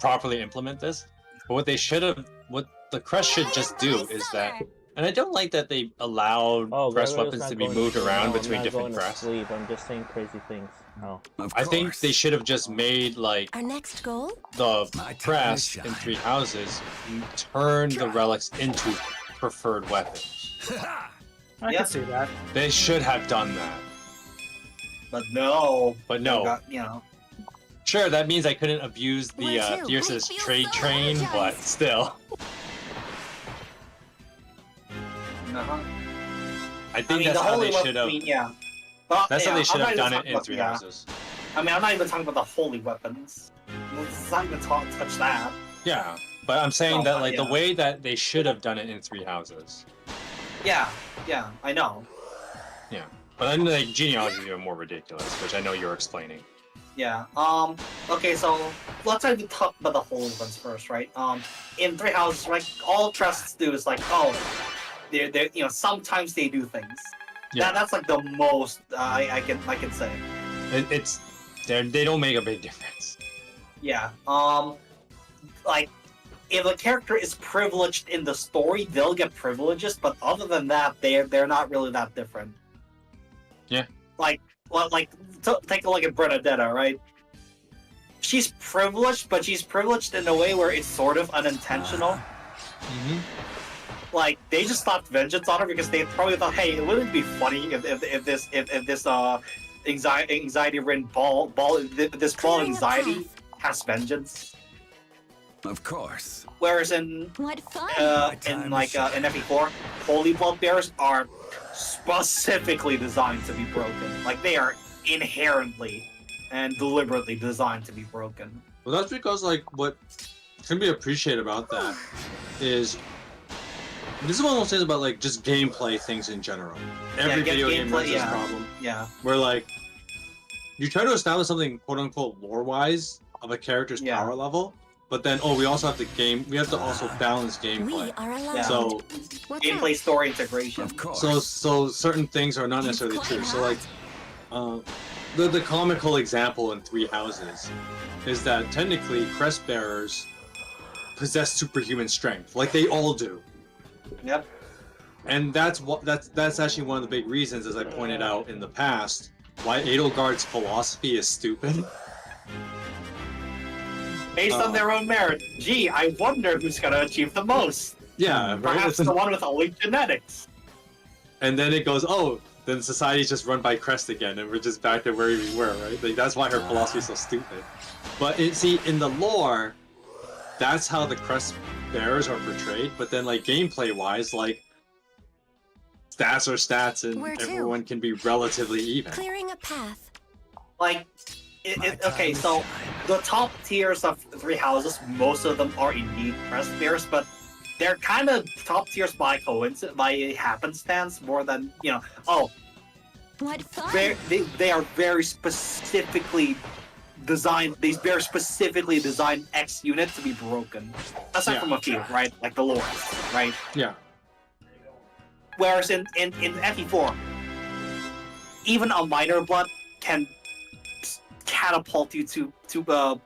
properly implement this. But what the Crest should just do is that And I don't like that they allowed press Gargoyle's weapons not to be going moved sleep. around No, between I'm not different going to press. sleep. I'm just saying crazy things. Oh. I think they should have just made like Our next goal? the My time press to in shine. Three Houses turn the relics into preferred weapons. I Yeah. can see that. They should have done that. But no. But no. You know. Sure, that means I couldn't abuse the Where to? Fierce's I feel trade so train, but energized. still. Uh-huh. I think mean, that's the how holy they weapon, should have. yeah. But, That's yeah, how they should I'm have not done even it in talking Three about- Houses. I mean, I'm not even talking about the holy weapons. Let's not even touch that. Yeah, but I'm saying No, that but like the yeah. way that they should have done it in Three Houses. Yeah, I know. Yeah, but then like genealogy is even more ridiculous, which I know you're explaining. Yeah. Okay, so let's try to talk about the holy ones first, right? In Three Houses, right? All trusts do is like, oh, they're you know, sometimes they do things. Yeah, That's like the most I can say. it's they don't make a big difference. Yeah. Like, if a character is privileged in the story, they'll get privileges, but other than that, they're not really that different. Yeah. Like take a look at Bernadetta, right? She's privileged, but she's privileged in a way where it's sort of unintentional. Mm-hmm. Like, they just stopped vengeance on her because they probably thought, hey, wouldn't it be funny if this anxiety-ridden this ball anxiety has vengeance? Of course. Whereas in What fun! in FE4, holy blood bears are specifically designed to be broken. Like, they are inherently and deliberately designed to be broken. Well, that's because like what can be appreciated about that is this is one of those things about like just gameplay things in general. Every video game has this problem. Yeah. Where like you try to establish something quote unquote lore wise of a character's power level, but then we also have we have to also balance gameplay. We are allowed. Yeah. So Gameplay story integration. Of course. so certain things are not necessarily true. So like the comical example in Three Houses is that technically crest bearers possess superhuman strength, like they all do. Yep. And that's actually one of the big reasons, as I pointed out in the past, why Edelgard's philosophy is stupid. Based on their own merit. Gee, I wonder who's gonna achieve the most. Yeah, right? Perhaps the one with elite genetics. And then it goes, then society's just run by Crest again, and we're just back to where we were, right? Like that's why her philosophy is so stupid. But in the lore, that's how the Crest bearers are portrayed. But then, like gameplay-wise, like stats are stats, and Where to? everyone can be relatively even. Clearing a path. Like, okay, so the top tiers of Three Houses, most of them are indeed crest bearers, but they're kind of top tiers by coincidence, by happenstance, more than, you know, What fun! they are very specifically designed, these bear specifically designed X unit to be broken. Aside from a few, right? Like the lords, right? Yeah. Whereas in FE4, even a minor blood can catapult you to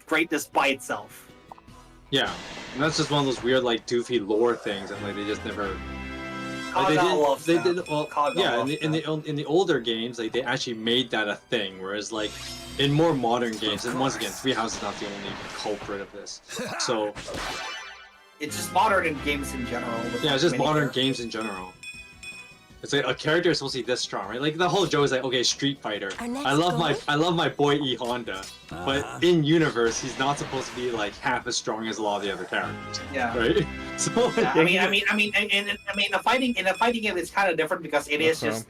greatness by itself. Yeah, and that's just one of those weird, like, doofy lore things, and like they just never. In the older games, like they actually made that a thing. Whereas, like, in more modern games, and once again, Three Houses is not the only culprit of this. So it's just modern games in general. Yeah, it's just modern games in general. It's like a character is supposed to be this strong, right? Like the whole joke is like, okay, Street Fighter. I love my boy E Honda, but in universe he's not supposed to be like half as strong as a lot of the other characters. Yeah. Right. So yeah, I mean, a fighting game is kind of different because it is just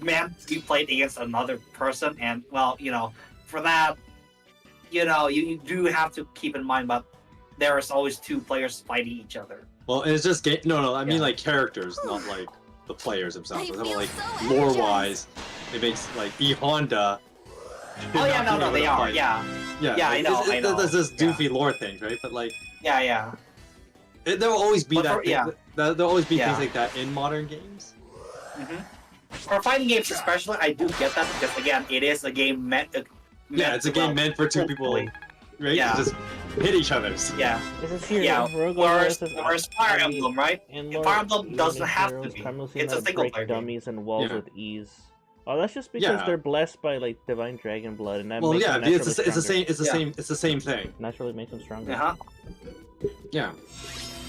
meant to be played against another person, and well, you know, for that, you know, you do have to keep in mind, but there is always two players fighting each other. Well, it's just I mean like characters, not like the players themselves. I'm talking, like lore-wise, it makes like E Honda. Oh yeah, no, they are. Fight. Yeah, I know. I know. There's this doofy lore things, right? But like, yeah. There'll always be that. There'll always be things like that in modern games. For fighting games, especially, I do get that because again, it is a game meant. It's a game meant for two people, right? Yeah. Just hit each other's. Yeah. This is here. Yeah. Rogue Whereas, versus whereas Fire Army Emblem, right? and Fire Emblem doesn't unit have to heroes be. harmlessly It's a not single break player game. dummies and walls Yeah. with ease. Oh, that's just because Yeah. they're blessed by like divine dragon blood, and that Well, makes yeah, them it's naturally the same. It's the Yeah. same. It's the same thing. Naturally makes them stronger. Uh-huh. Yeah.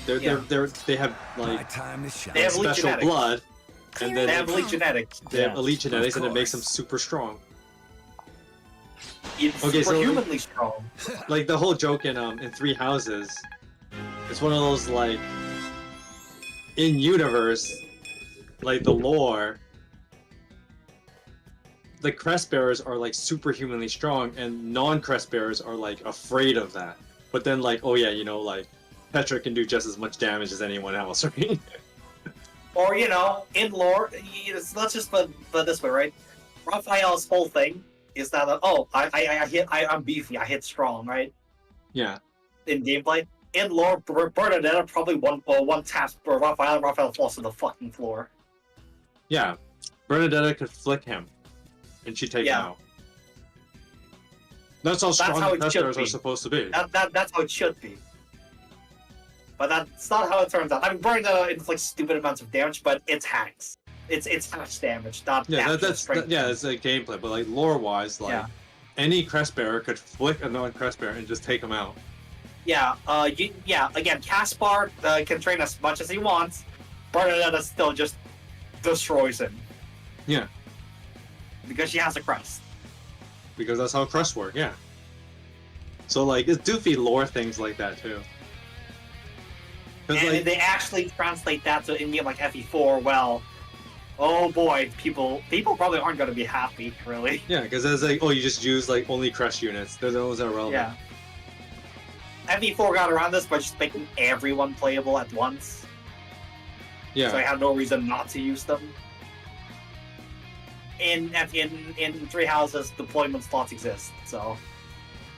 Yeah. They have My like time to shine. They have elite special genetics. blood, and then They have elite genetics. they have Yeah. elite genetics, Of and it makes them course. super strong. It's Okay, so- superhumanly strong. Like the whole joke in Three Houses, it's one of those like in universe, like the lore. The crest bearers are like superhumanly strong, and non-crest bearers are like afraid of that. But then like, oh yeah, you know, like Petra can do just as much damage as anyone else, right? Or, you know, in lore, let's just put this way, right? Raphael's whole thing is that, I'm beefy, I hit strong, right? Yeah. In gameplay. In lore, Bernadetta probably one taps for Raphael, and Raphael falls to the fucking floor. Yeah. Bernadetta could flick him, and she'd take him Yeah. out. That's how strong how the it crest should bearers are be. supposed to be. That's how it should be. But that's not how it turns out. I mean, Bernadetta inflicts stupid amounts of damage, but it's hacks. It's hacks damage, not Yeah, actual that's strength. it's like gameplay, but like lore-wise, like Yeah. any crest bearer could flick a non-crest bearer and just take him out. Yeah, again, Caspar can train as much as he wants. Bernadetta still just destroys him. Yeah. Because she has a crest. Because that's how crests work, yeah. So like, it's doofy lore things like that too. And Because if they actually translate that to in-game like FE4, well, oh boy, people probably aren't going to be happy, really. yeah, because it's like, oh, you just use like only crest units. They're those that are relevant. Yeah. FE4 got around this by just making everyone playable at once. Yeah. So I have no reason not to use them. In Three Houses, deployment slots exist, so.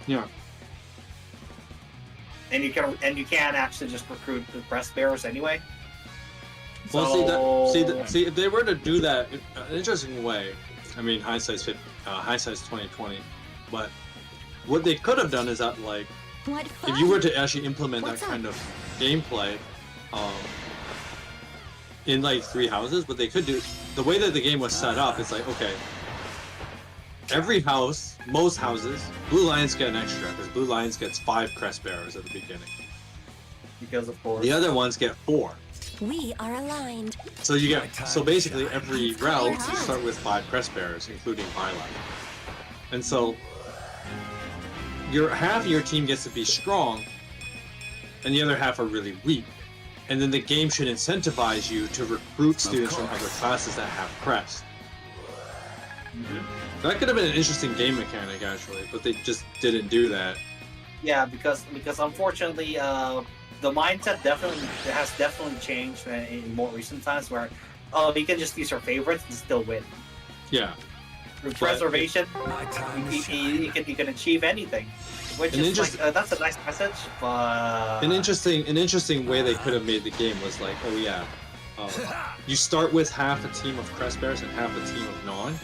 Yeah. And you can actually just recruit the crest bearers anyway. Well, So- see, if they were to do that in an interesting way, I mean, hindsight's 2020, but what they could have done is that, like, What fun. if you were to actually implement What's that up? kind of gameplay, in like Three Houses, what they could do, the way that the game was set up, it's like, okay, every house, most houses, Blue Lions get an extra, because Blue Lions gets 5 crest bearers at the beginning. Because of course. The other ones get 4. We are aligned. So you get, so basically every route you start with 5 crest bearers, including Violet. And so half of your team gets to be strong, and the other half are really weak. And then the game should incentivize you to recruit students from other classes that have crest. That could have been an interesting game mechanic actually, but they just didn't do that. Yeah, because unfortunately, the mindset has definitely changed in more recent times, where you can just use your favorites and still win. Yeah. With But- preservation, My time to you can achieve anything, which An is interest- like, that's a nice message. But An interesting way they could have made the game was like, oh yeah, you start with half a team of crest bearers and half a team of non,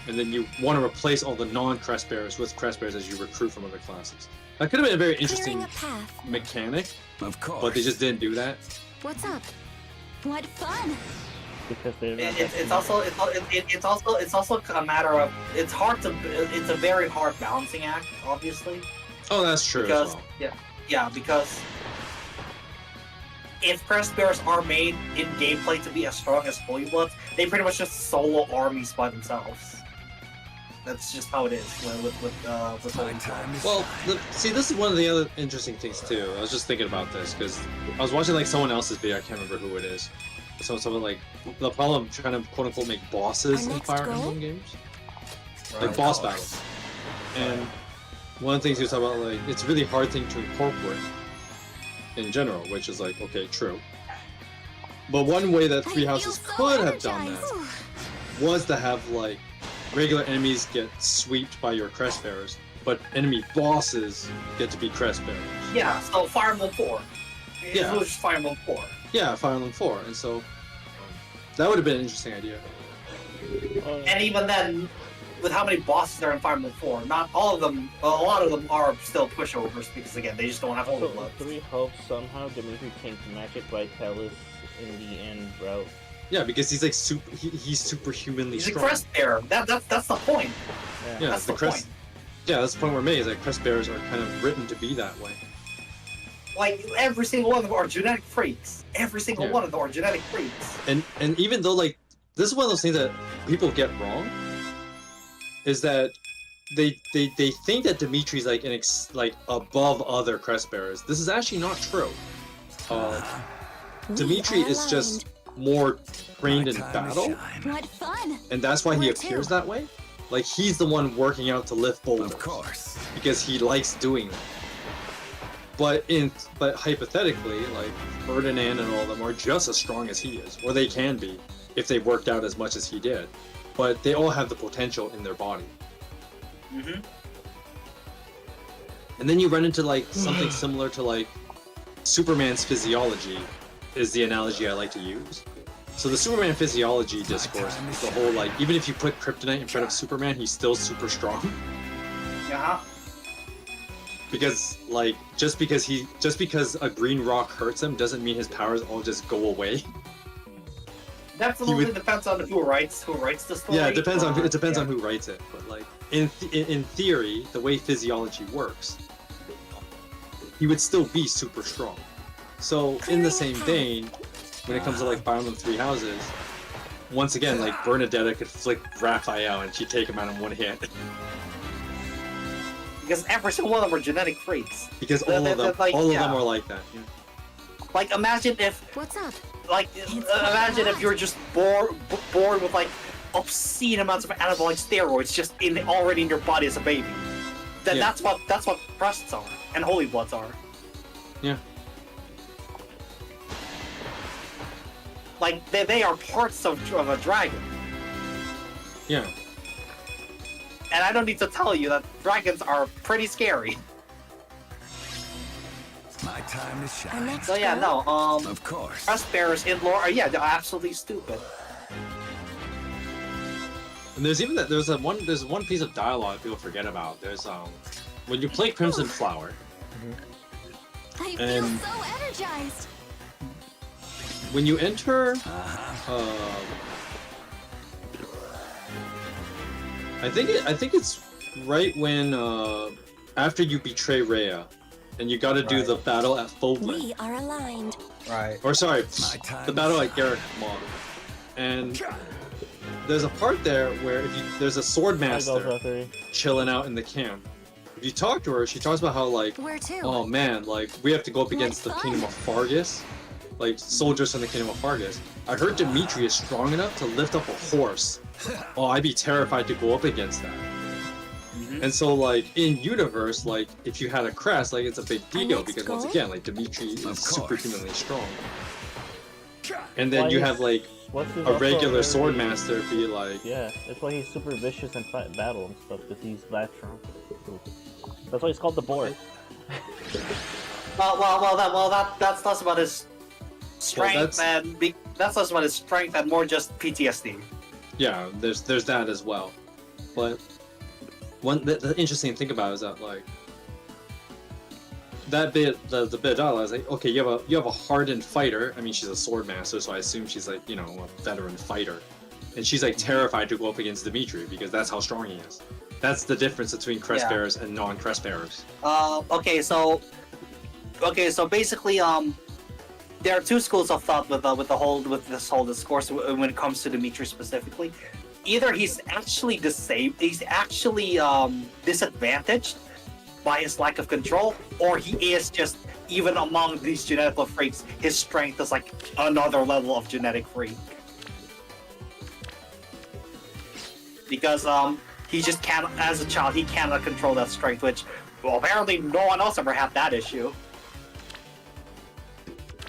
and then you want to replace all the non-crest bearers with crest bearers as you recruit from other classes. That could have been a very interesting Clearing a path. mechanic, Of course. but they just didn't do that. What's up? What fun. Because they're not it's also a matter of it's a very hard balancing act, obviously. Oh, that's true Because as well. because if crest bearers are made in gameplay to be as strong as Holy Bloods, they pretty much just solo armies by themselves. That's just how it is with Holy My time Bloods. to Well, shine. see, this is one of the other interesting things too. I was just thinking about this because I was watching like someone else's video. I can't remember who it is. Someone like the problem trying to quote unquote make bosses Our in next Fire goal? Emblem games, Right. like boss battles. And one of the things he was talking about, like, it's a really hard thing to incorporate in general, which is like, okay, true. But one way that Three Houses could have done that was to have like regular enemies get swept by your crest bearers, but enemy bosses get to be crest bearers. Yeah, so Fire Emblem 4. Yeah. It was just Fire Emblem 4. Yeah, Fire Emblem 4, and so that would have been an interesting idea. And even then, with how many bosses there are in Fire Emblem 4, not all of them, a lot of them are still pushovers because again, they just don't have holy So blood. 3 hopes somehow Dimitri can magic Vitalis in the end route. Yeah, because he's like he's superhumanly He's a strong. crest bearer. That's the point. Yeah, That's the the crest. point. Yeah, that's the point we're made. Is that crest bearers are kind of written to be that way. Like every single one of them are genetic freaks. Every single Yeah. one of them are genetic freaks. And even though like this is one of those things that people get wrong, is that they think that Dimitri's like like above other crest bearers. This is actually not true. Dimitri is just more trained in battle, What fun! and that's why he Where appears to? that way. Like he's the one working out to lift boulders. Of course. Because he likes doing that. But hypothetically, like Ferdinand and all of them are just as strong as he is, or they can be if they worked out as much as he did. But they all have the potential in their body. Mm-hmm. And then you run into like something similar to like Superman's physiology is the analogy I like to use. So the Superman physiology discourse, the whole like even if you put kryptonite in front of Superman, he's still super strong. Yeah. Because like just because a green rock hurts him doesn't mean his powers all just go away. Definitely depends on who writes the story. Yeah, it depends on yeah. who writes it. But like in theory, the way physiology works, he would still be super strong. So in the same vein, when it comes to like Fire Emblem 3 Houses, once again, like Bernadetta could flick Raphael and she'd take him out in one hit. Because every single one of them are genetic freaks. Because all of them are like that. Yeah. Like imagine if What's up? like imagine if you're just born with like obscene amounts of anabolic steroids just already in your body as a baby. Then Yeah. that's what crests are and holy bloods are. Yeah. Like they are parts of a dragon. Yeah. And I don't need to tell you that dragons are pretty scary. My time to Our shine. next So yeah, girl? no, Of course. crest bearers in lore, yeah, they're absolutely stupid. And there's one piece of dialogue people forget about. There's when you play Crimson Flower, I feel and- so energized. when you enter I think it's right when after you betray Rhea and you gotta do the battle at Foblan. We are aligned. Right. Or sorry, My time the battle at Garrick Mall. And there's a part there where there's a swordmaster chilling out in the camp. If you talk to her, she talks about how like, Where to? oh man, like we have to go up against the What Kingdom of Fargus, like soldiers from the Kingdom of Fargus. I heard Dimitri is strong enough to lift up a horse. Oh, I'd be terrified to go up against that. And so, like in universe, like if you had a crest, like it's a big deal next because once goal? again, like Dimitri is course. superhumanly strong. And then Why you is- have like What's his a also regular very- swordmaster be like, Yeah, that's why he's super vicious in battle and stuff, because he's that strong. That's why he's called the boar. That's less about his strength that's less about his strength and more just PTSD. yeah, there's that as well. But the interesting thing about it is that like that bit the bit of dialogue is like, okay, you have a hardened fighter. I mean, she's a swordmaster, so I assume she's like, you know, a veteran fighter, and she's like terrified to go up against Dimitri because that's how strong he is. That's the difference between crest Yeah. bearers and non-crest bearers. Okay, so basically, there are two schools of thought with this whole discourse when it comes to Dimitri specifically. Either he's actually disadvantaged by his lack of control, or he is just, even among these genetic freaks, his strength is like another level of genetic freak. Because he just can't, as a child, he cannot control that strength, which, well, apparently no one else ever had that issue.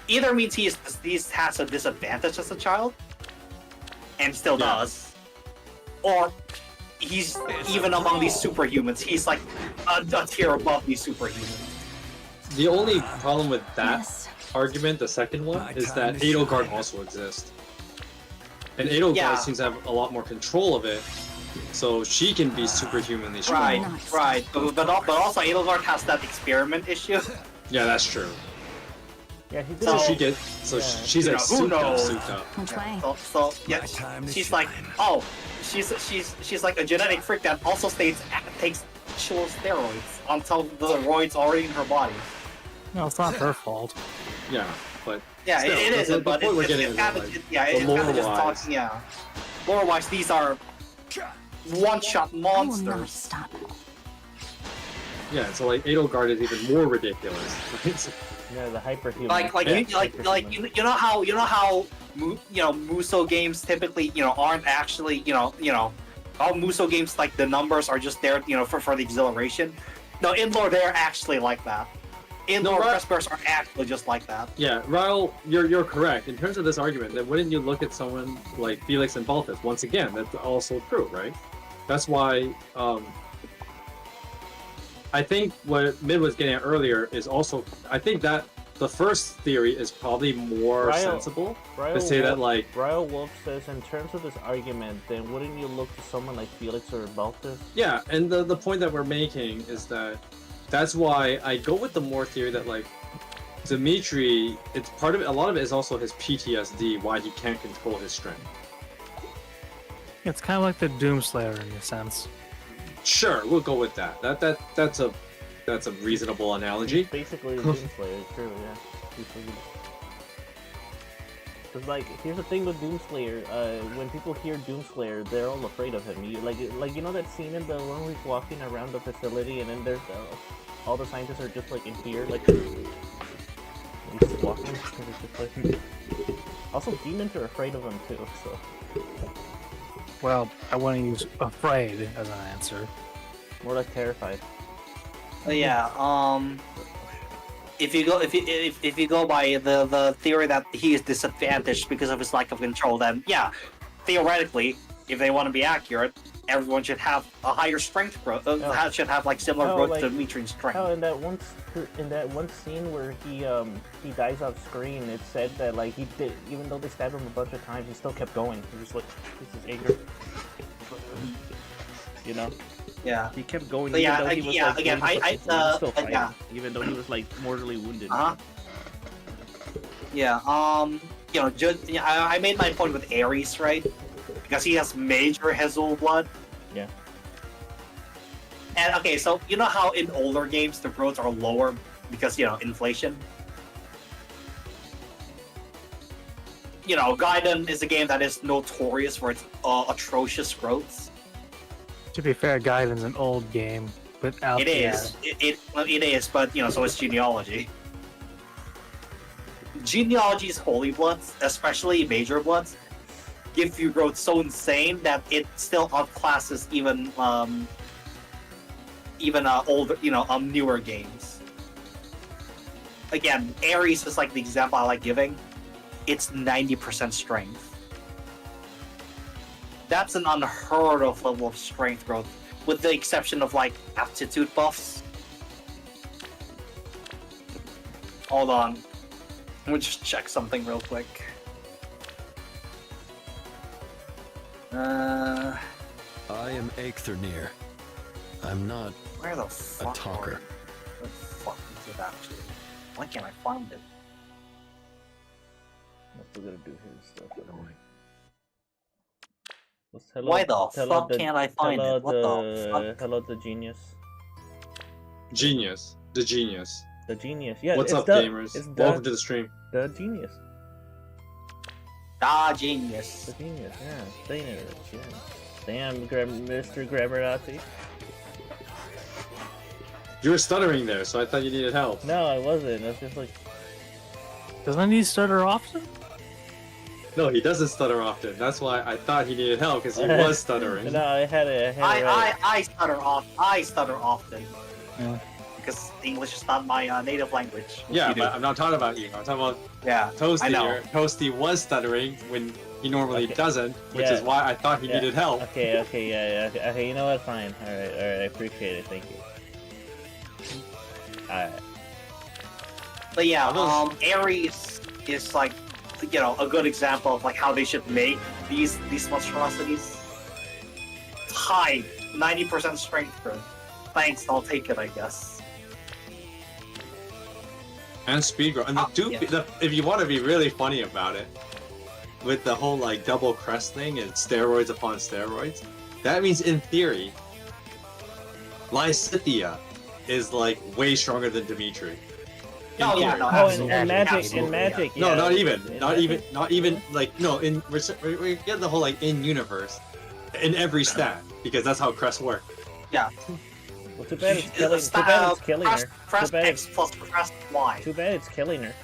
Either means he has a disadvantage as a child, and still does, or he's even among these superhumans, he's like a tier above these superhumans. The only problem with that Yes. argument, the second one, My is time that to Edelgard shine. also exists. And Edelgard Yeah. seems to have a lot more control of it so she can be superhumanly strong. Right. But also Edelgard has that experiment issue. Yeah, that's true. Yeah, he did. So So- she gets, so Yeah. she's like Who knows? souped up. Which way? So yeah, she's like, oh, she's like a genetic freak that also takes actual steroids until the roids already in her body. No, it's not her fault. Yeah, but Yeah, still, it the isn't, but point we're it's getting is kind that, of like, yeah, the it's kind of just lore-wise- talking. Yeah, lore-wise, these are one-shot I will not monsters. stop. Yeah, so like Edelgard is even more ridiculous. Yeah, the hyperhuman. Like Hyperhuman. you know how Muso games typically aren't actually all Muso games, like the numbers are just there for the exhilaration. No, in lore they're actually like that. In lore, Prespers are actually just like that. Yeah, Raul, you're correct. In terms of this argument, then wouldn't you look at someone like Felix and Balthus? Once again, that's also true, right? That's why I think what Mid was getting at earlier is also, I think that the first theory is probably more sensible to say that, like... Raul Wolf says, in terms of this argument, then wouldn't you look to someone like Felix or Balthus? Yeah, and the point that we're making is that that's why I go with the more theory that, like, Dimitri, it's part of it, a lot of it is also his PTSD, why he can't control his strength. It's kind of like the Doomslayer in a sense. Sure, we'll go with that. That's a reasonable analogy. Basically, Doomslayer, true, yeah. Because, like, here's the thing with Doomslayer, when people hear Doomslayer, they're all afraid of him. You know that scene in the one where he's walking around the facility and then there's all the scientists are just, like, in fear, like... He's just walking, and it's just like... Also, demons are afraid of him, too, so... Well, I want to use afraid as an answer. More like terrified. Yeah. If you go by the theory that he is disadvantaged because of his lack of control, then yeah, theoretically, if they want to be accurate, everyone should have a higher strength growth. Should have like similar growth to Dimitri's strength. Oh, in that one scene where he dies off screen, it said that like he did, even though they stabbed him a bunch of times, he still kept going. He was like, this is anger. You know? Yeah. He kept going. But even yeah, though he was, yeah. like, Again, still fighting, yeah. even though he was like mortally wounded. Yeah. I made my point with Ares, right? Because he has major Hezul blood. Yeah. And okay, so you know how in older games the growths are lower because inflation. Gaiden is a game that is notorious for its atrocious growths. To be fair, Gaiden's an old game without It is. It is, but so is Genealogy. Genealogy's holy bloods, especially major bloods, give you growth so insane that it still outclasses even older, newer games. Again, Ares is like the example I like giving. It's 90% strength. That's an unheard of level of strength growth, with the exception of like aptitude buffs. Hold on. Let me just check something real quick. I am Eikthrnir. I'm not Where the fuck a talker. Where the fuck is it actually? Why can't I find it? I'm still gonna do his stuff anyway. Why the fuck can't I find it? What the fuck? Hello, the genius. Genius. The genius. The genius. Yeah. What's it's up, the, gamers? It's Welcome to the stream. The genius. Genius. The genius. Yeah. Genius. Yeah. Damn, Mr. Grammarati. You were stuttering there, so I thought you needed help. No, I wasn't. I was just like. Doesn't he stutter often? No, he doesn't stutter often. That's why I thought he needed help, because he was stuttering. No, I had it. Right. I stutter off. I stutter often. Yeah. Because English is not my native language. Yeah, but I'm not talking about you. I'm talking about Toasty. I know. Here. Toasty was stuttering when he normally doesn't, which is why I thought he needed help. Okay, yeah. Okay, you know what? Fine. Alright, I appreciate it. Thank you. Alright. But yeah, Ares is like, a good example of like how they should make these monstrosities. high 90% strength crit. Thanks, I'll take it, I guess. And speed growth. And if you want to be really funny about it, with the whole like double crest thing and steroids upon steroids, that means in theory, Lysithea is like way stronger than Dimitri. No, yeah, no, Oh, absolutely. and magic, Absolutely, in magic. yeah. No, Yeah. not even like no. We get the whole like in universe, in every stat because that's how crests work. Yeah. Well, too bad it's killing. Too bad it's killing her. Crest Too bad X plus crest Y. Too bad it's killing her.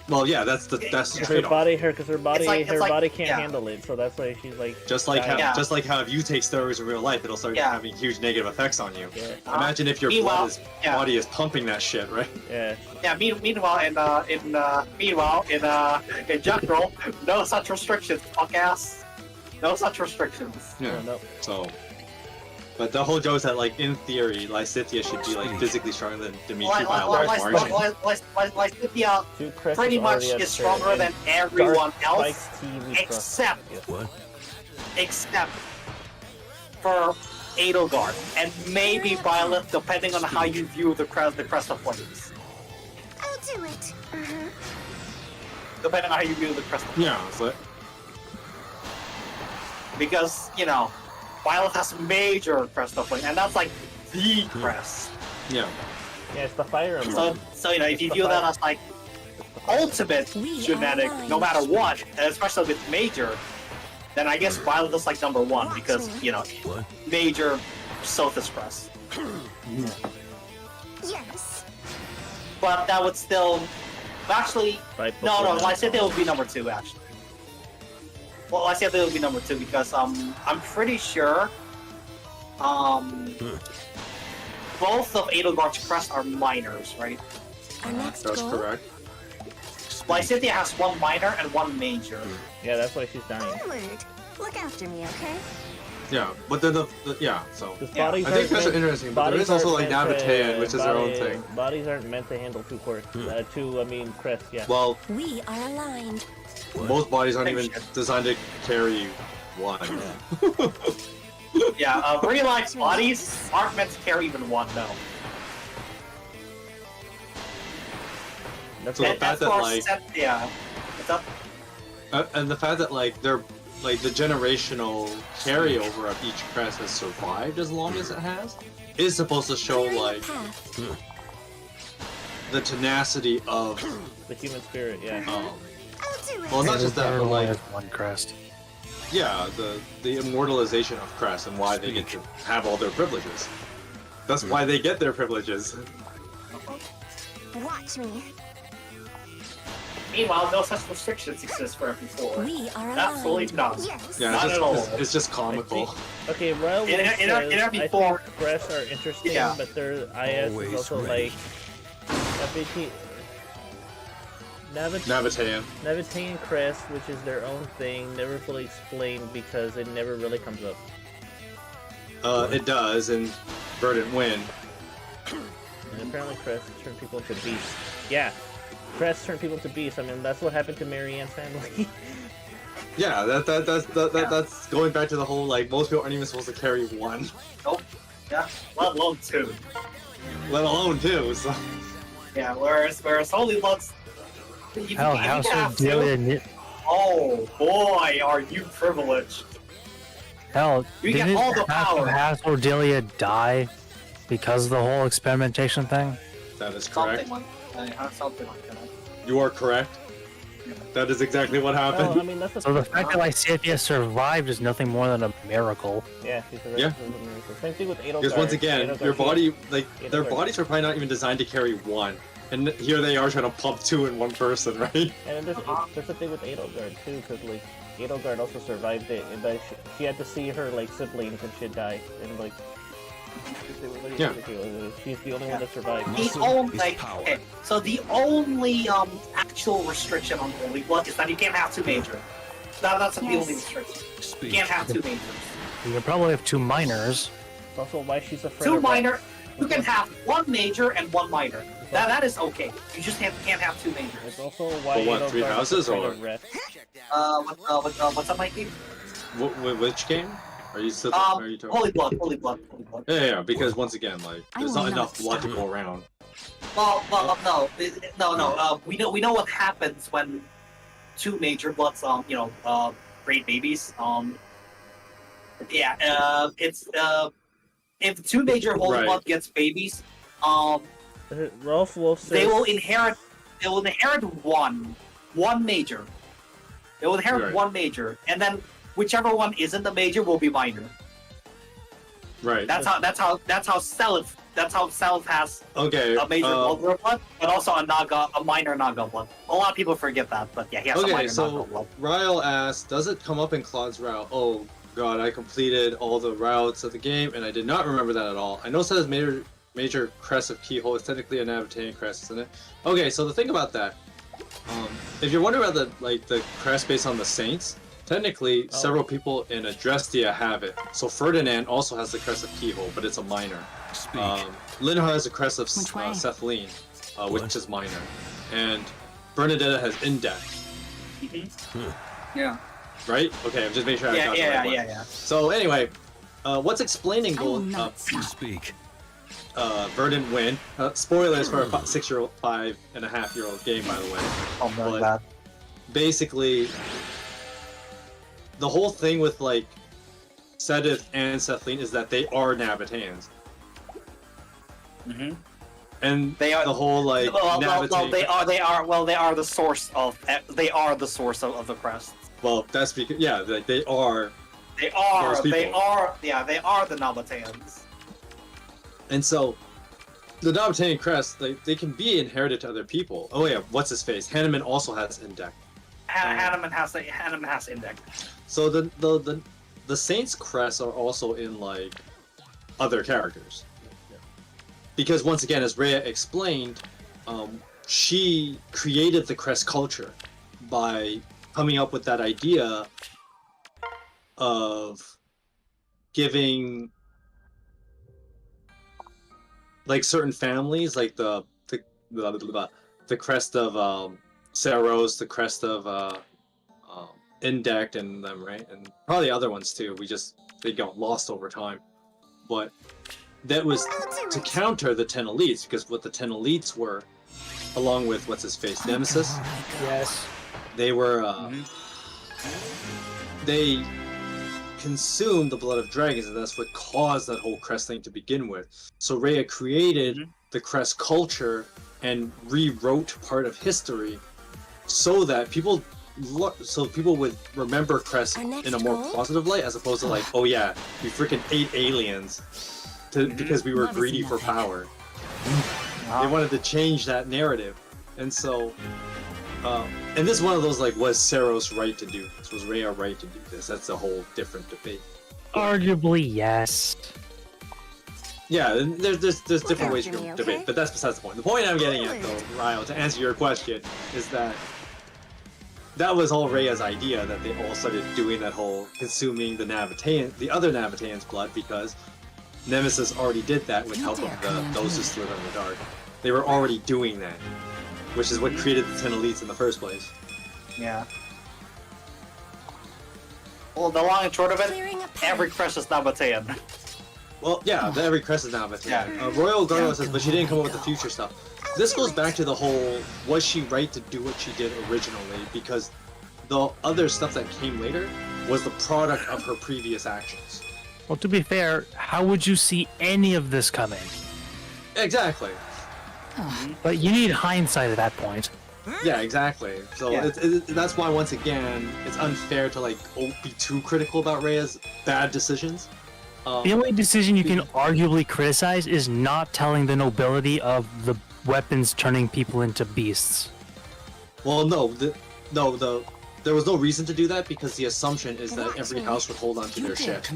Well, yeah, that's the Because her trade-off. body, because her body, It's like- body can't yeah. handle it. So that's why she's like. Just like dying. how, just like how if you take steroids in real life, it'll start Yeah. having huge negative effects on you. Yeah. Imagine if your Meanwhile- body is pumping that shit, right? Yeah. Yeah. Meanwhile, in general, no such restrictions, punk ass. No such restrictions. Yeah. Oh, no. So, but the whole joke is that, like, in theory, Lysithea should be like physically stronger than Dimitri by a large margin. Lysithea Two crests pretty much already is at her, stronger and than everyone Dark else, Spike's tea we trust. except for Edelgard and maybe Violet, depending on how you view the crest of flames. I'll do it. Depending on how you view the crest of flames. Yeah, but Because, you know, Violet has major crest of flame, and that's like the crest. yeah. Yeah, it's the fire emblem. So you know, if you view that as like ultimate genetic, no matter what, and especially with major, then I guess Violet is like number one because, you know, major Sothis crest. Yes. But that would still actually Right no, before that. Lysithea would be number two actually. Well, Lysithea would be number two because I'm pretty sure both of Edelgard's crests are minors, right? Our next That's goal. correct. Lysithea has one minor and one major. Yeah, that's why she's dying. Onward. Look after me, okay? Yeah, but then yeah, so. Because Yeah. bodies I think aren't that's meant- interesting, but there is bodies also aren't like meant to- Nabatean, which is their own body- thing. Bodies aren't meant to handle two courts. Crests, yeah. Well, We are aligned. most bodies aren't Same even shit. designed to carry one. Yeah, real life bodies aren't meant to carry even one, no. That's So the what, fact that like, Yeah. What's up? and the fact that like they're like the generational carryover of each crest has survived as long as it has is supposed to show Clearing a like path. the tenacity of the human spirit, yeah. I'll do it. well, not just that, but Everyone like has one crest. yeah, the immortalization of crests and why they get to have all their privileges. That's why they get their privileges. Watch me. Meanwhile, no such restrictions exist for FE4. We are aligned. Absolutely not. Yes. Yeah, Not it's at just, all. it's just comical. Okay, Raul In says, every I form- think crests are interesting, Yeah. but their IS Always is also ready. like FAT. Nabatean. Nabatean crest, which is their own thing, never fully explained because it never really comes up. It does in Verdant Wind. And apparently crests turn people into beasts. Yeah, crests turn people into beasts. I mean, that's what happened to Marianne's family. Yeah, that's going back to the whole like most people aren't even supposed to carry one, Nope. Yeah, let alone two. let alone two. So Yeah, whereas only once. Hell, House of Delia. Oh boy, are you privileged? Hell, You get didn't all the half power. of House Cordelia die because of the whole experimentation thing? that is correct. Something like that. You are correct. That is exactly what happened. Well, I mean, that's the So the fact that Lysithea survived is nothing more than a miracle. yeah, because Yeah. that's a miracle. Same thing with Edelgard. Because once again, Edelgard, your she- body, like their Edelgard. bodies are probably not even designed to carry one, and here they are trying to pump two in one person, right? And then there's the thing with Edelgard too, because like Edelgard also survived it, and like she had to see her like siblings and shit die, and like Yeah. she's the only one that survived. The Muscle only is power. okay, so the only actual restriction on Holy Blood is that you can't have two major. That's the only restriction. You Speed. can't have two majors. You can probably have two minors. It's also why she's afraid Two of minor. You can have one major and one minor. That is okay. You just can't have two majors. It's also why But what, Edelgard three is houses, afraid or- of Rest. What's up, Mikey? Which game? Are you still? Are you talking? Holy blood, holy blood, holy blood. Yeah, because once again, like, I there's will not not enough blood to stop. go around. No. We know what happens when two major bloods, breed babies. It's if two major holy Right. blood gets babies, Rolf Wolf says they will inherit. They will inherit one major. They will inherit Right. one major, and then whichever one isn't the major will be minor. Right. That's how Self has Okay. a major Vulgar blood, but also a minor Naga blood. A lot of people forget that, but yeah, he has a Okay, minor so Naga blood. Ryle asked, does it come up in Claude's route? Oh god, I completed all the routes of the game, and I did not remember that at all. I know it says major crest of keyhole. It's technically a Navitanian crest, isn't it? Okay, so the thing about that, if you're wondering about the crest based on the Saints, technically several people in Adrestia have it. So Ferdinand also has the crest of keyhole, but it's a minor. Linhar has the crest of Sethleen, which is minor, and Bernadetta has Index. Yeah. Right? Okay, I'm just making sure I got the right one. Yeah. So anyway, what's explaining I will Gold? not stop. Speak. Verdant win. Spoilers for a 6-year-old, 5.5-year-old game, by the way. Oh my But god. basically, the whole thing with like Sedith and Sethleen is that they are Navitans. Mm-hmm. And They are the whole like Navitan. they are the source of the crest. Well, that's because like they are. They are Those people. they are the Nabatans. And so, the Navitanian crest, they can be inherited to other people. Oh yeah, what's his face? Hanneman also has Index. Hanneman has Index. So the Saints crests are also in like other characters. Because once again, as Rhea explained, she created the crest culture by coming up with that idea of giving like certain families, like the crest of Saros, the crest of Indect and them, right? And probably other ones too. They got lost over time. But that was to counter the 10 elites, because what the 10 elites were, along with what's his face, Nemesis. Yes. They were they consumed the blood of dragons, and that's what caused that whole crest thing to begin with. So Rhea created the crest culture and rewrote part of history so that people would remember crest in a more positive light, as opposed to like, oh yeah, we freaking ate aliens because we were greedy for power. They wanted to change that narrative, and so and this is one of those like, was Saros right to do this? Was Rhea right to do this? That's a whole different debate. Arguably, yes. Yeah, and there's different ways you can debate, but that's besides the point. The point I'm getting at, though, Ryo, to answer your question, is that was all Rhea's idea, that they all started doing that whole consuming the other Navitans' blood, because Nemesis already did that with help of those who slither in the dark. They were already doing that, which is what created the 10 elites in the first place. Yeah. Well, the long and short of it, every crest is Nabataean. Well, yeah, every crest is Navitanian. Royal Garlo says, but she didn't come up with the future stuff. This goes back to the whole, was she right to do what she did originally? Because the other stuff that came later was the product of her previous actions. Well, to be fair, how would you see any of this coming? Exactly. But you need hindsight at that point. Yeah, exactly. So that's why, once again, it's unfair to like be too critical about Rhea's bad decisions. The only decision you can arguably criticize is not telling the nobility of the weapons turning people into beasts. Well, there was no reason to do that, because the assumption is that every house would hold on to their shit.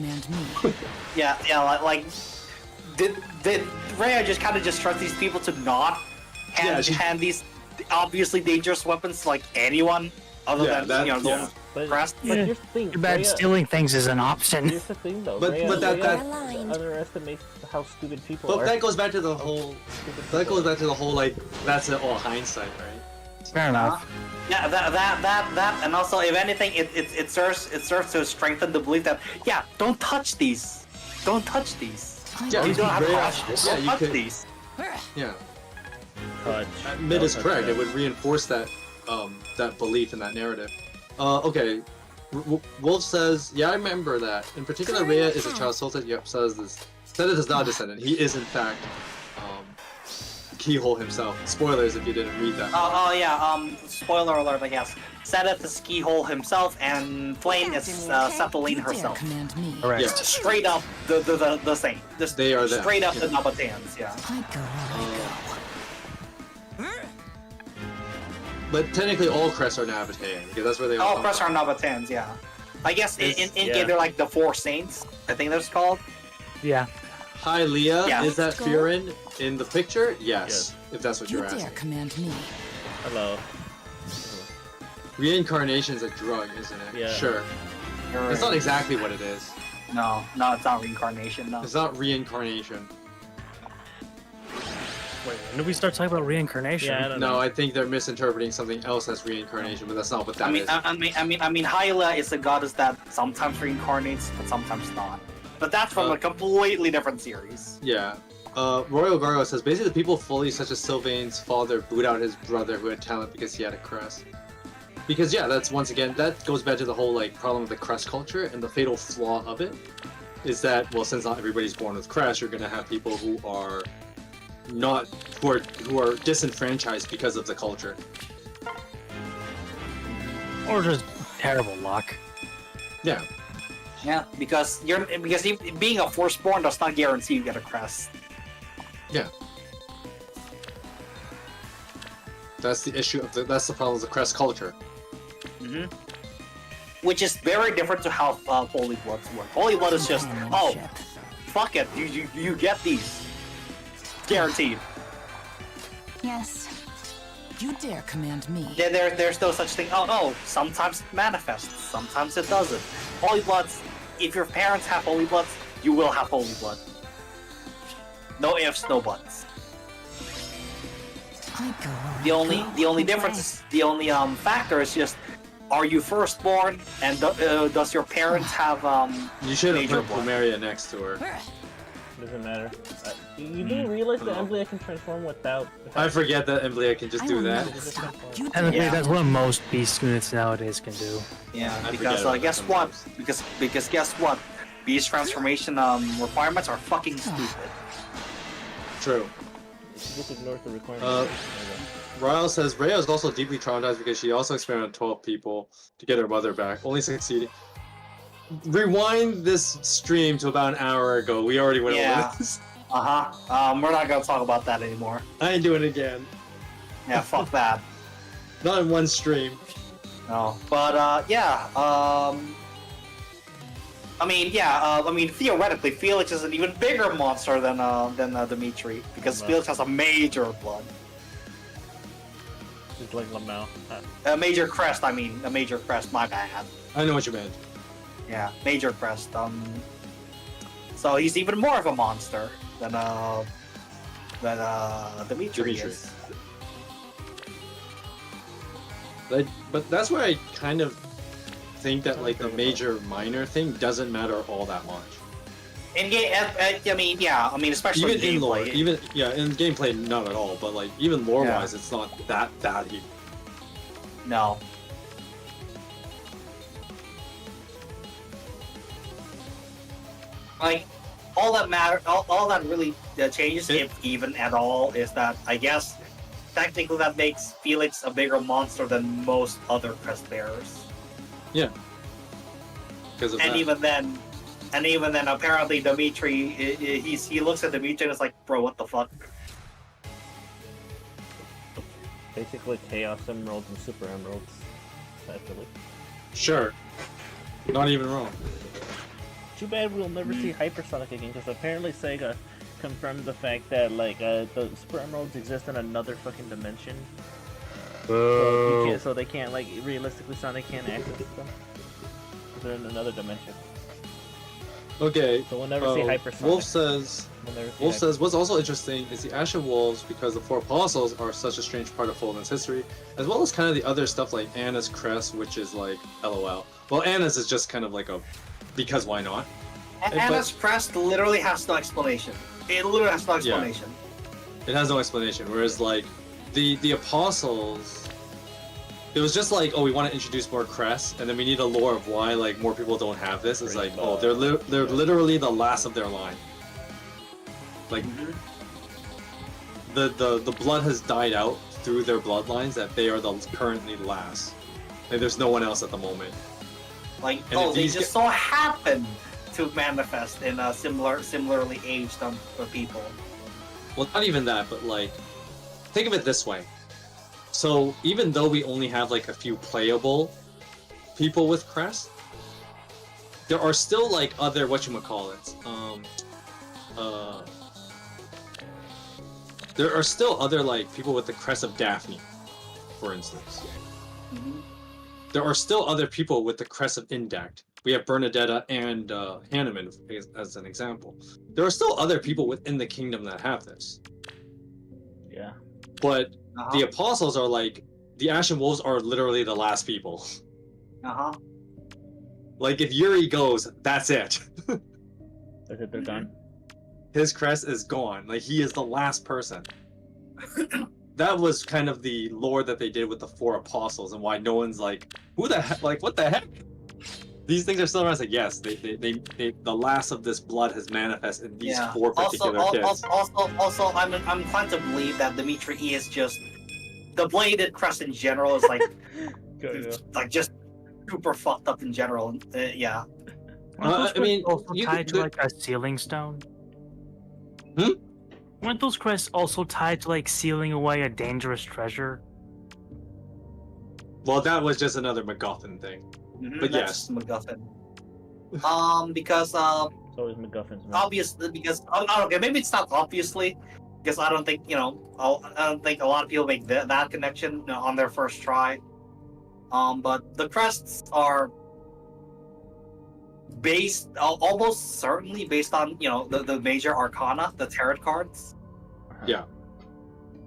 Did Rhea just kind of just trust these people to not hand these obviously dangerous weapons to like anyone other than those crest? But here's the thing, Too bad stealing things is an option. Here's the thing, though. But that underestimates how stupid people are. But that goes back to the whole. That goes back to the whole like, that's all hindsight, right? Fair enough. Yeah, that, and also if anything, it serves to strengthen the belief that don't touch these, don't touch these. Yeah, you don't have to touch yeah, this. Don't you touch could- these. Yeah. Touch. Mid is Don't touch correct. that. It would reinforce that that belief and that narrative. Okay. Wolf says, yeah, I remember that. In particular, Rhea is a child sultan. Yep, says this. Zenith is not a descendant. He is, in fact, Keyhole himself. Spoilers if you didn't read that. Spoiler alert, I guess. Zenith is Keyhole himself, and Flame is Cephaloine herself. Correct. Yeah. Straight up the same. Just They are them, straight up yeah. the Nabatans, yeah. But technically, all crests are Nabatean, because that's where they All come crests are from. Nabatans, yeah. I guess in yeah. game they're like the Four Saints, I think that's called. Yeah. Hi, Leah. Yeah. Is that Firin in the picture? Yes, if that's what you're asking. command me. Hello. Reincarnation's a drug, isn't it? Yeah. Sure. It's not exactly what it is. No, it's not reincarnation, no. It's not reincarnation. Wait, when did we start talking about reincarnation? Yeah, I don't No, know. I think they're misinterpreting something else as reincarnation, but that's not what that is. I mean, Hyla is a goddess that sometimes reincarnates, but sometimes not. But that's from a completely different series. Yeah. Royal Gargo says, basically the people fully, such as Sylvain's father, boot out his brother who had talent because he had a crest. Because yeah, that's once again, that goes back to the whole like problem of the crest culture, and the fatal flaw of it is that, well, since not everybody's born with crest, you're gonna have people who are who are disenfranchised because of the culture. Or just terrible luck. Yeah. Yeah, because being a firstborn does not guarantee you get a crest. Yeah. That's the issue of that's the problem of the crest culture. Mm-hmm. Which is very different to how Holy Bloods work. Holy Blood is just, oh, fuck it, you get these. Guaranteed. Yes. You dare command me. There's no such thing. Oh, sometimes it manifests, sometimes it doesn't. Holy Bloods, if your parents have Holy Bloods, you will have Holy Blood. No ifs, no buts. The only difference is, the only factor is just, are you firstborn, and does your parents have You should have major put blood? Plumeria next to her. Doesn't matter. You do realize that Emblem can transform without. I forget that Emblia can just do that. And Yeah. that's what most beast units nowadays can do. Yeah, I because forget about guess that what? sometimes. Because guess what? Beast transformation requirements are fucking stupid. True. Just ignore the requirements. Raul says Rhea is also deeply traumatized because she also experimented on 12 people to get her mother back, only succeeding. Rewind this stream to about an hour ago. We already went Yeah. over this. We're not gonna talk about that anymore. I ain't doing it again. Yeah, fuck that. Not in one stream. No, but yeah. I mean, theoretically, Felix is an even bigger monster than Dimitri because Felix has a major blood, Just like Lamau. a major crest. I mean, a major crest. My bad. I know what you meant. Yeah, major crest. So he's even more of a monster than Dimitri is. But that's where I kind of think that like the major minor thing doesn't matter all that much. In game, I mean, especially Even in lore, gameplay. in gameplay, not at all. But like even lore-wise, it's not that huge. No. Like, all that really changes, if even at all, is that I guess technically that makes Felix a bigger monster than most other crest bearers. Yeah. Because of And that. even then, apparently Dimitri, he looks at Dimitri and is like, bro, what the fuck? Basically, Chaos Emeralds and Super Emeralds. Actually. Sure. Not even wrong. Too bad we'll never see Hypersonic again, because apparently Sega confirmed the fact that like the Super Emeralds exist in another fucking dimension. So they can't, like, realistically Sonic can't access them. They're in another dimension. Okay. So we'll never see Hypersonic. Wolf says We'll never see Wolf that. says, what's also interesting is the Ashen Wolves, because the Four Apostles are such a strange part of Fulton's history, as well as kind of the other stuff like Anna's crest, which is like LOL. Well, Anna's is just kind of like a because why not? Anna's crest literally has no explanation. It literally has no explanation. It has no explanation. Whereas like the Apostles, it was just like, oh, we want to introduce more crests, and then we need a lore of why like more people don't have this. It's like, oh, they're literally the last of their line. Like the blood has died out through their bloodlines that they are the currently last. Like there's no one else at the moment. Like And if they these just so happen to manifest in a similarly aged people. Well, not even that, but like, think of it this way. So even though we only have like a few playable people with crest, there are still like other whatchamacallits. There are still other like people with the crest of Daphne, for instance. There are still other people with the crest of Indect. We have Bernadetta and Hanneman as an example. There are still other people within the kingdom that have this. Yeah. But the Apostles are like, the Ashen Wolves are literally the last people. Like if Yuri goes, that's it. That's it, they're gone. His crest is gone. Like he is the last person. That was kind of the lore that they did with the Four Apostles, and why no one's like, who the heck? Like what the heck? These things are still around. It's like yes, they the last of this blood has manifested in these four particular kids. Also, I'm inclined to believe that Dimitri is just the bladed crest in general is like like just super fucked up in general. Yeah. I mean, also tied to like a sealing stone. Weren't those crests also tied to like sealing away a dangerous treasure? Well, that was just another MacGuffin thing. But that's yes, MacGuffin. Because It's always MacGuffins. Man. obviously, because okay, maybe it's not obviously, because I don't think I don't think a lot of people make that connection on their first try. But the crests are based almost certainly based on the major arcana, the tarot cards. Yeah.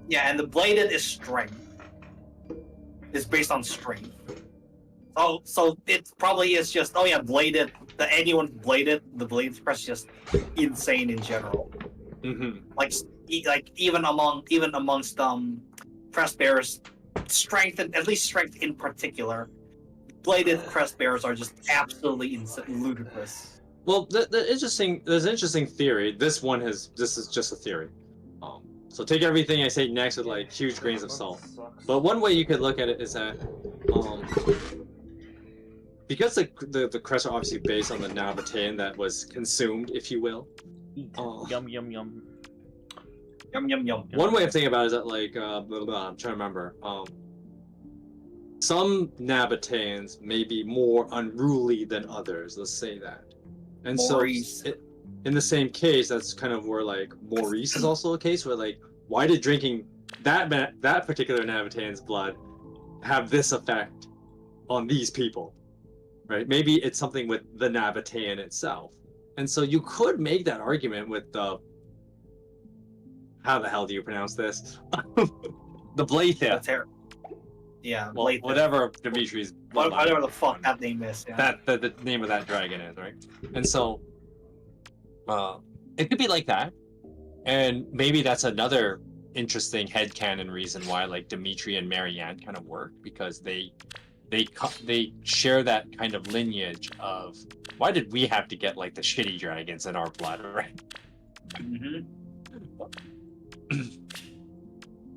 Yeah, and the bladed is strength. It's based on strength. So it probably is just bladed. Anyone bladed, the bladed crest is just insane in general. Like even amongst crest bearers, strength and at least strength in particular, bladed crest bearers are just absolutely ludicrous. Well, there's an interesting theory. This is just a theory. So take everything I say next with like huge grains of salt. But one way you could look at it is that because the crests are obviously based on the Nabatean that was consumed, if you will. Yum yum yum. Yum yum yum. One way of thinking about it is that like I'm trying to remember. Some Nabateans may be more unruly than others. Let's say that. And Maurice. so in the same case, that's kind of where like Maurice is also a case where like, why did drinking that particular Nabatean's blood have this effect on these people, right? Maybe it's something with the Nabatean itself, and so you could make that argument with the how the hell do you pronounce this? The Blythe. Yeah, well, whatever Dimitri's whatever the fuck that name is. Yeah. That the name of that dragon is, right? And so it could be like that, and maybe that's another interesting headcanon reason why like Dimitri and Marianne kind of work, because they share that kind of lineage of why did we have to get like the shitty dragons in our blood, right?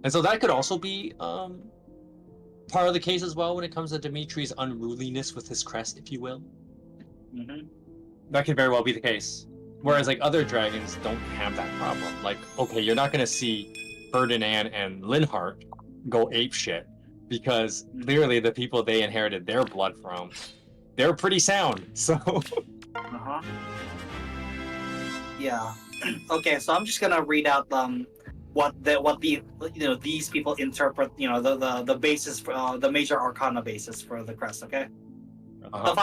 And so that could also be part of the case as well when it comes to Dimitri's unruliness with his crest, if you will. That could very well be the case. Whereas like other dragons don't have that problem. Like, okay, you're not going to see Ferdinand and Linhart go apeshit because clearly the people they inherited their blood from, they're pretty sound. So. Yeah. Okay, so I'm just gonna read out what these people interpret the basis for the major arcana basis for the crest. Okay. The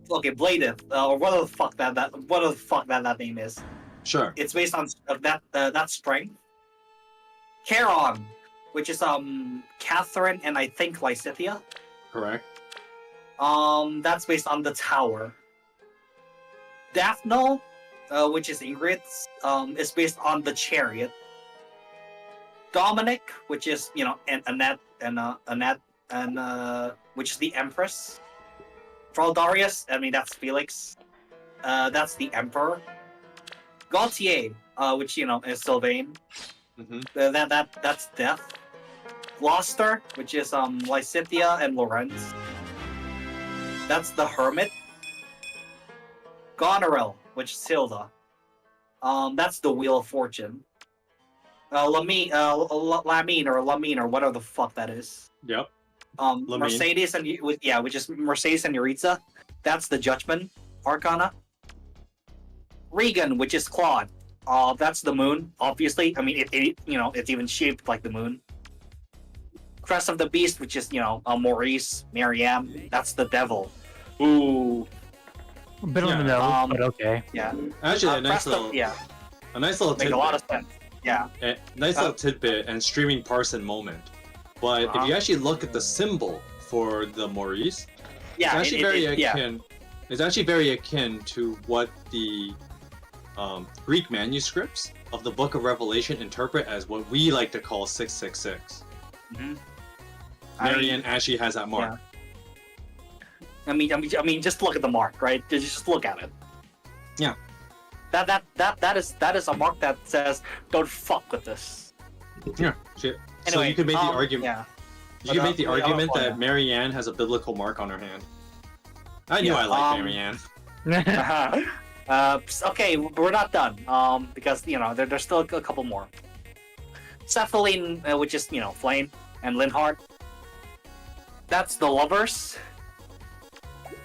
fucking bladed or what the fuck that name is. Sure. It's based on that strength. Charon, which is Catherine and I think Lysithea. Correct. That's based on the tower. Daphne, which is Ingrid's, is based on the chariot. Dominic, which is Annette and which is the Empress. Fraldarius, I mean that's Felix. That's the Emperor. Gautier, which is Sylvain. That's Death. Gloucester, which is Lysithea and Lorenz. That's the Hermit. Goneril, which is Hilda. That's the Wheel of Fortune. Lamine or whatever the fuck that is. Yep. Mercedes which is Mercedes and Yuritsa. That's the Judgment Arcana. Regan, which is Claude. That's the moon, obviously. I mean, it's even shaped like the moon. Crest of the Beast, which is Maurice, Mariam. That's the devil. Ooh. A bit on the nose, but okay. Yeah. Actually, a nice little Make tidbit. a lot of sense. Yeah. A nice little tidbit and streaming parson moment. But if you actually look at the symbol for the Maurice, it's actually very akin. It's actually very akin to what the Greek manuscripts of the Book of Revelation interpret as what we like to call 666. Marianne actually has that mark. I mean, just look at the mark, right? Just look at it. Yeah. That is a mark that says, "Don't fuck with this." Yeah. So Anyway, you could make the argument. Yeah. You could make the argument that Marianne has a biblical mark on her hand. I knew I liked Marianne. Okay, we're not done. Because there's still a couple more. Cephaline, which is Flame, and Linhart. That's the lovers.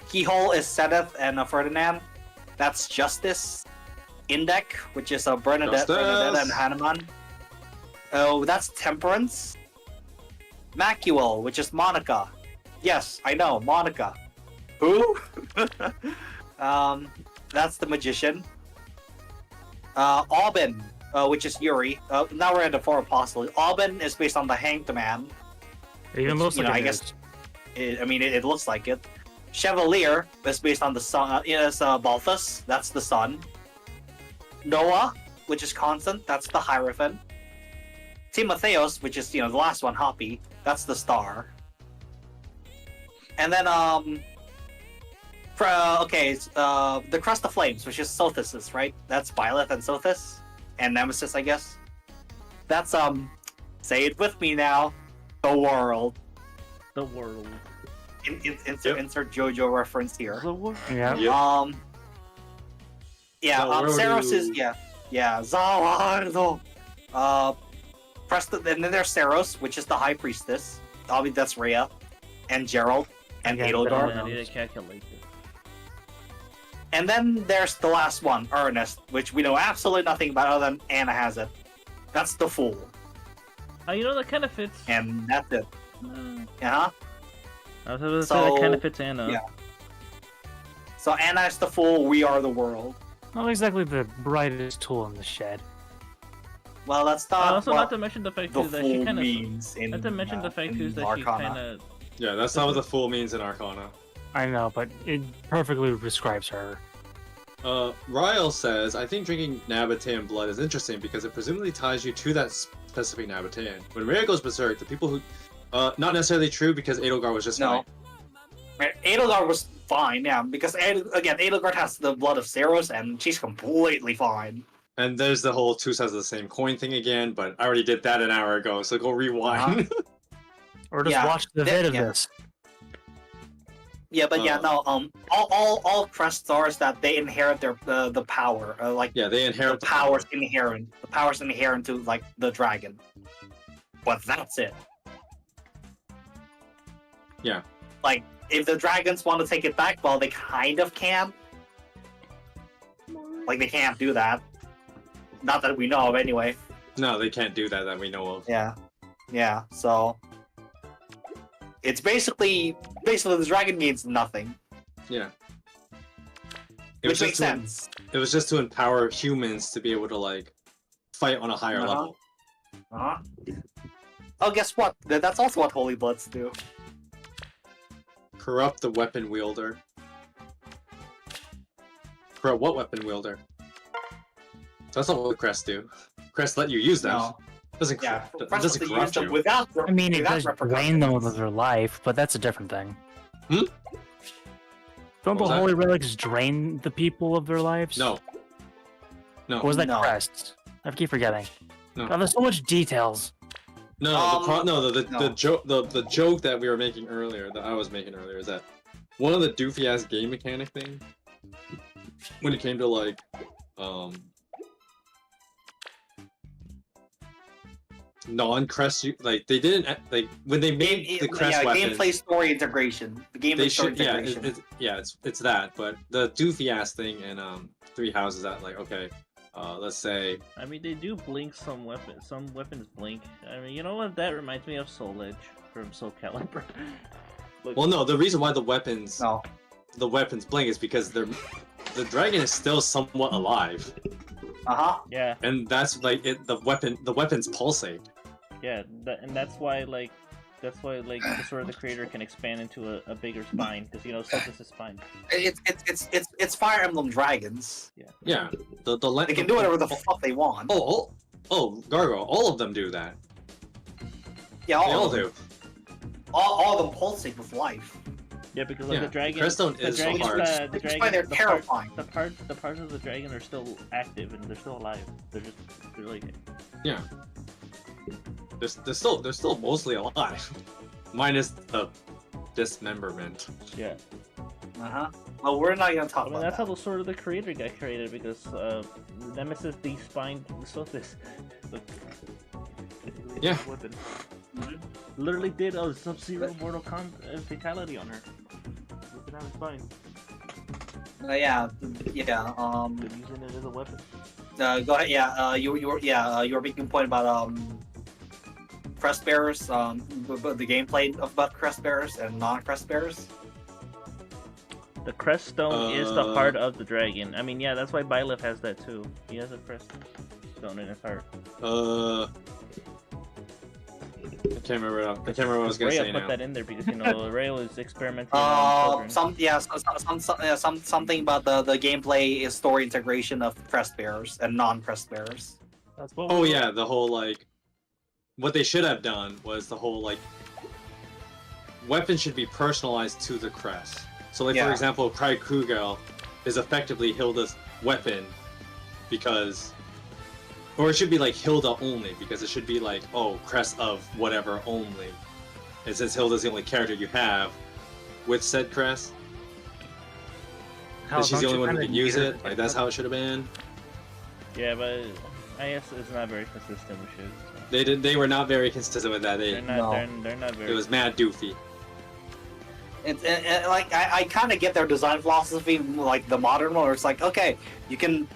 Keyhole is Sedith and Ferdinand. That's Justice. Indec, which is Bernadette and Hanuman. Oh, that's Temperance. Macuel, which is Monica. Yes, I know, Monica. Who? That's the Magician. Aubin, which is Yuri. Now we're at the Four Apostles. Aubin is based on the Hanged Man. It even looks like it looks like it. Chevalier is based on the sun. Is Balthus. That's the sun. Noah, which is Constant. That's the Hierophant. Timotheus, which is the last one, Hoppy. That's the star. And then the Crest of Flames, which is Sothis, right? That's Byleth and Sothis, and Nemesis, I guess. That's say it with me now. The world. The world. Insert JoJo reference here. The world. Yeah. Saros is Zawardo. And then there's Saros, which is the High Priestess. Obviously, that's Rhea, and Gerald, and Edelgard. I need to calculate this. And then there's the last one, Ernest, which we know absolutely nothing about other than Anna has it. That's the Fool. That kind of fits. And that's it. I was going to say that kind of fits Anna. Yeah. So Anna is the Fool, we are the world. Not exactly the brightest tool in the shed. Well, that's not. Also, not to mention the fact too that she kind of means in. Not to mention the fact too that she kind of. Yeah, that's not what the Fool means in Arcana. I know, but it perfectly describes her. Raul says, I think drinking Nabatean blood is interesting because it presumably ties you to that specific Nabatean. When Rhea goes berserk, the people who... not necessarily true because Edelgard was just fine. Edelgard was fine, yeah, because Edelgard has the blood of Saros and she's completely fine. And there's the whole two sides of the same coin thing again, but I already did that an hour ago, so go rewind. Or just watch the vid of this. Yeah, but all crest stars that they inherit their the power, they inherit the powers inherent. The powers inherent to the dragon. But that's it. Yeah. If the dragons want to take it back, well, they kind of can. They can't do that. Not that we know of, anyway. No, they can't do that we know of. Yeah. So it's basically the dragon means nothing. Yeah. Which makes sense. It was just to empower humans to be able to like fight on a higher level. Oh, guess what? That's also what Holy Bloods do. Corrupt the weapon wielder. Corrupt what weapon wielder? That's not what Crest do. Crest let you use them. No. Doesn't Yeah, it Crest doesn't lets you corrupt use them you. without. I mean, it without does drain them repercussions. of their life, but that's a different thing. Hmm? Don't What was the that? holy relics drain the people of their lives? No. No. Or was that No. Crest? I keep forgetting. No. God, there's so much details. No, no. the joke that we were making earlier, that I was making earlier, is that one of the doofy ass game mechanic thing, when it came to like, non-crest, like they didn't like when they made the crest weapon. Gameplay story integration. The gameplay They story should, yeah, integration. it's that, but the doofy ass thing in Three Houses that like, okay, let's say, I mean, they do blink some weapons. Some weapons blink. I mean, you know what? That reminds me of Soul Edge from Soul Calibur. Like, well, no, the reason why the weapons blink is because the dragon is still somewhat alive. Yeah. And that's like the weapons pulsate. Yeah, and that's why like the Sword of the Creator can expand into a bigger spine because you know such as a spine. It's Fire Emblem Dragons. Yeah. Yeah. They can do whatever the fuck they want. Oh, Gargo, all of them do that. Yeah, They all do. All of them pulsate with life. Yeah, because like Yeah, the dragon, Creststone the is so dragon, hard. the Which is dragon, why they're the terrifying. The parts of the dragon are still active and they're still alive. They're like. Yeah. They're still mostly alive, minus the dismemberment. Yeah. Well, we're not gonna talk I mean, about that's that. how the Sword of the Creator got created because Nemesis despined Sothis. Yeah. Weapon. Literally did a Sub-Zero Mortal Kombat fatality on her. Look at how it's fine. Yeah. They're using it as a weapon. Go ahead. Yeah. You were making a point about crest bearers. The gameplay about crest bearers and non-crest bearers. The crest stone is the heart of the dragon. I mean, yeah, that's why Byleth has that too. He has a crest stone in his heart. I can't remember what I was gonna Rhea say put now. that in there because you know Raul is experimenting on children. Something about the gameplay is story integration of crest bearers and non-crest bearers. That's what Oh yeah, the whole like, what they should have done was the whole like, weapon should be personalized to the crest. So like for example, Cry Kugel is effectively Hilda's weapon because, or it should be like Hilda only because it should be like, oh, crest of whatever only. And since Hilda's the only character you have with said crest, and she's the only one who can use it. Like that's how it should have been. Yeah, but I guess it's not very consistent with shit. So. They were not very consistent with that. They're not very. It was mad doofy. It's like I kind of get their design philosophy, like the modern one, where it's like, okay, you can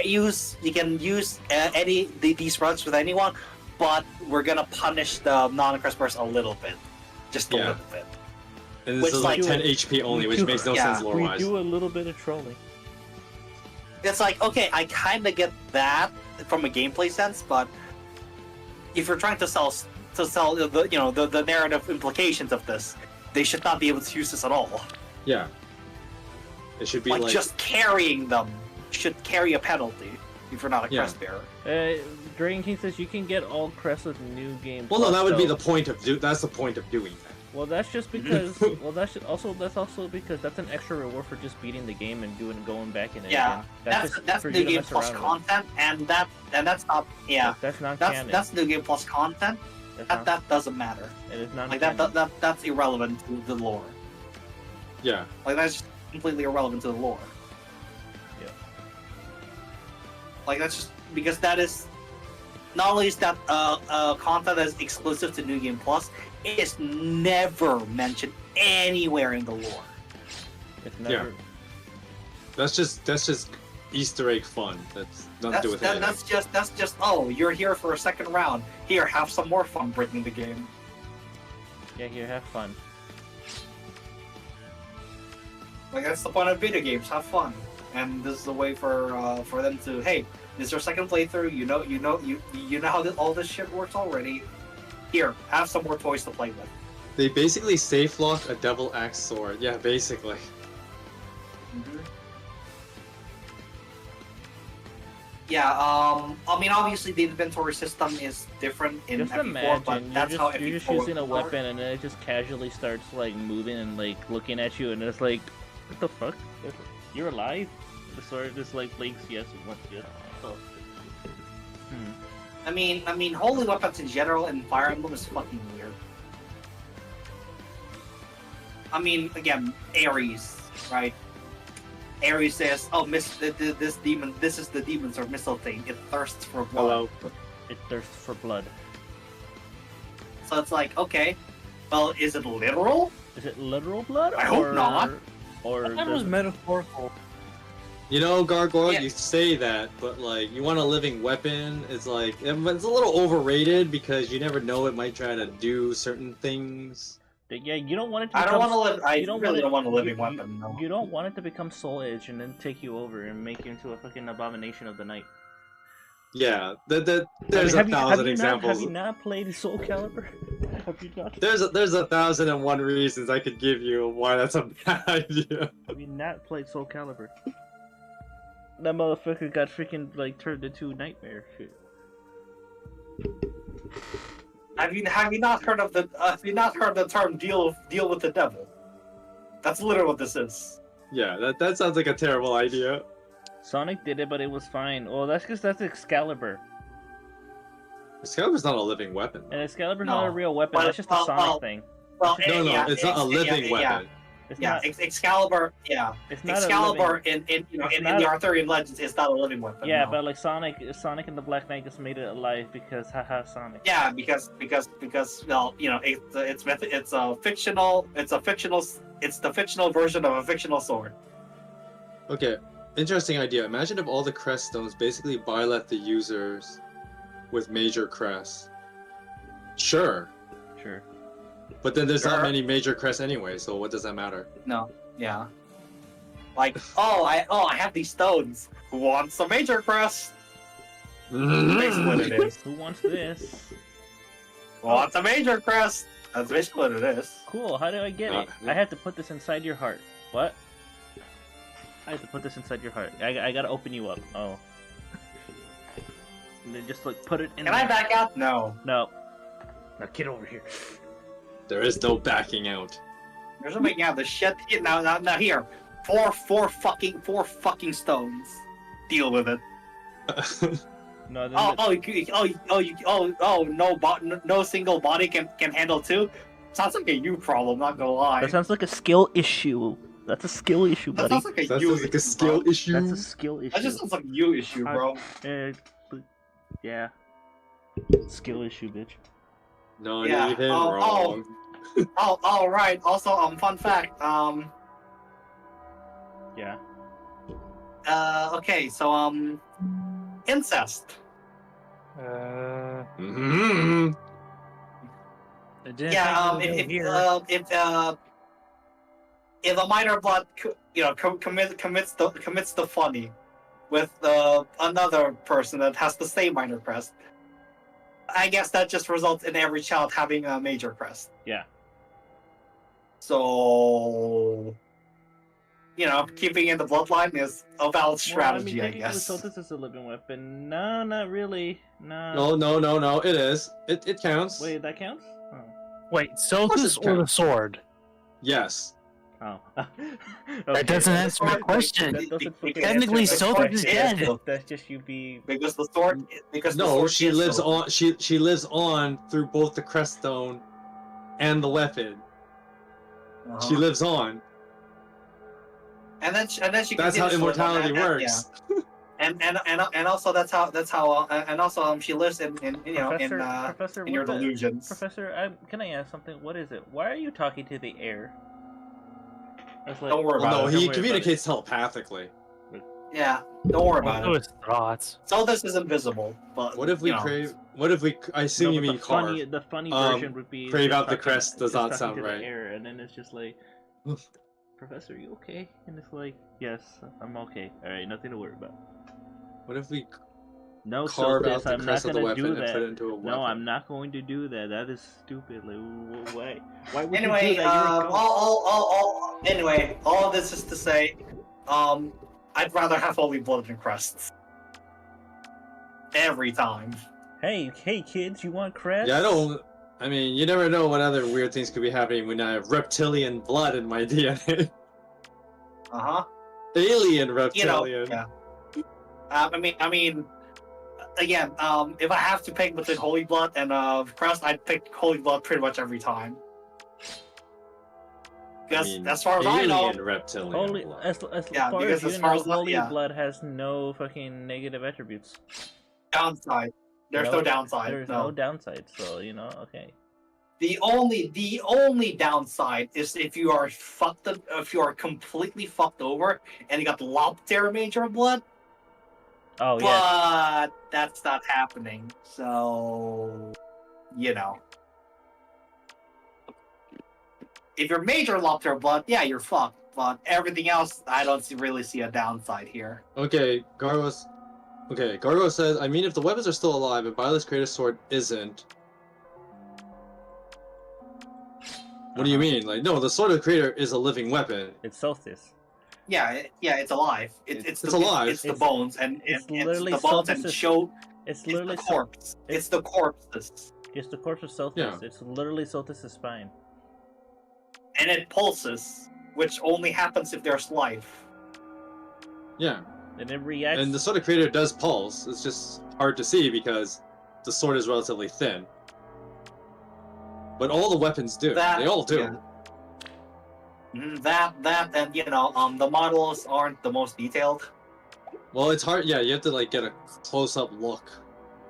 use any these runs with anyone, but we're gonna punish the non-crest bearers a little bit, just a little bit. And this is like 10 HP only, which makes no sense lore-wise. We do a little bit of trolling. It's like, okay, I kind of get that from a gameplay sense, but if you're trying to sell the narrative implications of this, they should not be able to use this at all. Yeah. It should be like just carrying them should carry a penalty if you're not a crest bearer. Dragon King says you can get all crests with new game. Well, no, that would be the point of that's the point of doing that. Well, that's just because. Well, that's also because that's an extra reward for just beating the game and going back in it. Yeah, again. that's new game plus content, and that's not. Yeah, that's not canon. That's new game plus content. That doesn't matter. It is not like that's irrelevant to the lore. Yeah, like that's just completely irrelevant to the lore. Yeah, like that's just because that is not only is that content that is exclusive to New Game Plus, it is never mentioned anywhere in the lore. It's never. Yeah. That's just Easter egg fun. That's nothing to do with anything. That's just oh, you're here for a second round. Here, have some more fun breaking the game. Yeah, here, have fun. Like that's the point of video games. Have fun. and this is a way for them to, hey, this is your second playthrough. You know how all this shit works already. Here, have some more toys to play with. They basically safe lock a double axe sword. Yeah, basically. Mm-hmm. Yeah, I mean, obviously the inventory system is different in Just FE4, imagine but that's how FE4 you're just using a works. weapon and then it just casually starts like moving and like looking at you and it's like, what the fuck? You're alive? The sword just like blinks yes and once yes. Oh. I mean, holy weapons in general in Fire Emblem is fucking weird. I mean, again, Ares, right? Ares says, "Oh, this demon. This is the demons or missile thing. It thirsts for blood." Hello. It thirsts for blood. So it's like, okay, well, is it literal? Is it literal blood? I hope not. Or That was metaphorical. You know, Gargoyle, Yeah. you say that, but like, you want a living weapon, it's like, it's a little overrated because you never know it might try to do certain things. Yeah, you don't want it to. I don't want to live. I you don't really want it, don't want a living you, weapon. No. You don't want it to become Soul Edge and then take you over and make you into a fucking abomination of the night. Yeah, there's have 1,000 you examples. Have you not played Soul Calibur? Have you not? There's 1,001 reasons I could give you why that's a bad idea. Have you not played Soul Calibur? That motherfucker got freaking like turned into nightmare shit. Have you not heard of the term deal with the devil? That's literally what this is. Yeah, that sounds like a terrible idea. Sonic did it, but it was fine. Well, that's because that's Excalibur, Excalibur's not a living weapon. and Excalibur's No. not a real weapon. But- that's just a Sonic thing. Well, No, yeah, it's not a living weapon. It's Yeah, not. Excalibur. Yeah, It's not Excalibur a living. in it's the not a- Arthurian legends is not a living weapon. Yeah, no. but like Sonic and the Black Knight just made it alive because haha Sonic. Yeah, because well, you know, it's the fictional version of a fictional sword. Okay, interesting idea. Imagine if all the crest stones basically byleth the users with major crests. Sure, Sure. but then there's not Sure. many major crests anyway, so what does that matter? No, yeah. Like, I have these stones. Who wants a major crest? Basically what it is. Who wants this? Who wants a major crest? That's basically what it is. Cool. How do I get it? I have to put this inside your heart. What? I have to put this inside your heart. I gotta open you up. Oh. And then just like put it in. Can I back out? No. No. Now get over here. There is no backing out. There's no making out the shit. Now here. Four fucking stones. Deal with it. No. Then No single body can handle two. Sounds like a you problem. Not gonna lie. that sounds like a skill issue. That's a skill issue, That buddy. sounds like a That you sounds like a skill bro. issue. That's a skill issue. That just sounds like a you issue, bro. Yeah. Skill issue, bitch. No, Yeah, leave him oh, wrong. Right. Also, fun fact. Yeah. Okay, so incest. Mm-hmm. I didn't Yeah. think it was over here. If a minor blood, commits the funny with another person that has the same minor crest, I guess that just results in every child having a major crest. Yeah. So, keeping in the bloodline is a valid strategy, I guess. So this is a living weapon. No, not really. No. No, it is. It counts. Wait, that counts? Oh. Wait, course Sothis it or the counts. sword? Yes. Oh. That doesn't answer my question. Technically, Sothis is dead. That's just you being. Because the sword. Because the No, sword she is lives so- on. She lives on through both the crest stone and the weapon. Uh-huh. She lives on. And then she. That's continues how to live on immortality that, works. Yeah. And also that's how she lives in Professor, in your what the- delusions. Professor, can I ask something? What is it? Why are you talking to the air? That's like, Don't worry Well, about no, it. Don't he worry communicates telepathically. Yeah, don't worry about Also it. his thoughts. So this is invisible, but What if we crave? What if we? I assume you but mean carve. the funny Um, version would be crave just out the talking- crest does just not talking sound to the right. air, and then it's just like Professor, you okay? And it's like, yes, I'm okay. Alright, nothing to worry about. What if we No, carve Sophis, out the I'm not crest of the gonna weapon do and that. put it into a weapon? No, I'm not going to do that. That is stupid. Like, why? Why would you Anyway, do that? You're a ghost. anyway, all of this is to say, I'd rather have Holy Blood than crests. Every time. Hey, kids, you want crests? Yeah, I mean, you never know what other weird things could be happening when I have reptilian blood in my DNA. Alien reptilian. Yeah. I mean, again, if I have to pick between Holy Blood and Crest, I'd pick Holy Blood pretty much every time. Because as far as I know, Holy, as far as you know, Holy Blood has no fucking negative attributes. Downside. There's no downside. There's no downside, so okay. The only downside is if you are if you are completely fucked over and you got Lobster Major Blood. Oh yeah. But that's not happening. So if you're Major Lobster Blood, yeah, you're fucked. But everything else, I don't really see a downside here. Okay, Gargos. Okay, Gargos says, I mean, if the weapons are still alive, and Byleth's greatest sword isn't. What do you mean? Like, no, the sword of the creator is a living weapon. It's Solstice. Yeah, it's alive. It's alive. It's the bones and it's it's literally the bones and Solstice's- show. It's literally the corpse. It's the corpses, It's the corpse of Solstice. Yeah. It's literally Solstice's spine. and it pulses, which only happens if there's life. Yeah. And it reacts. And the sword of the creator does pulse. It's just hard to see because the sword is relatively thin. But all the weapons do. They all do. Yeah. That and the models aren't the most detailed. Well, it's hard. Yeah, you have to like get a close-up look.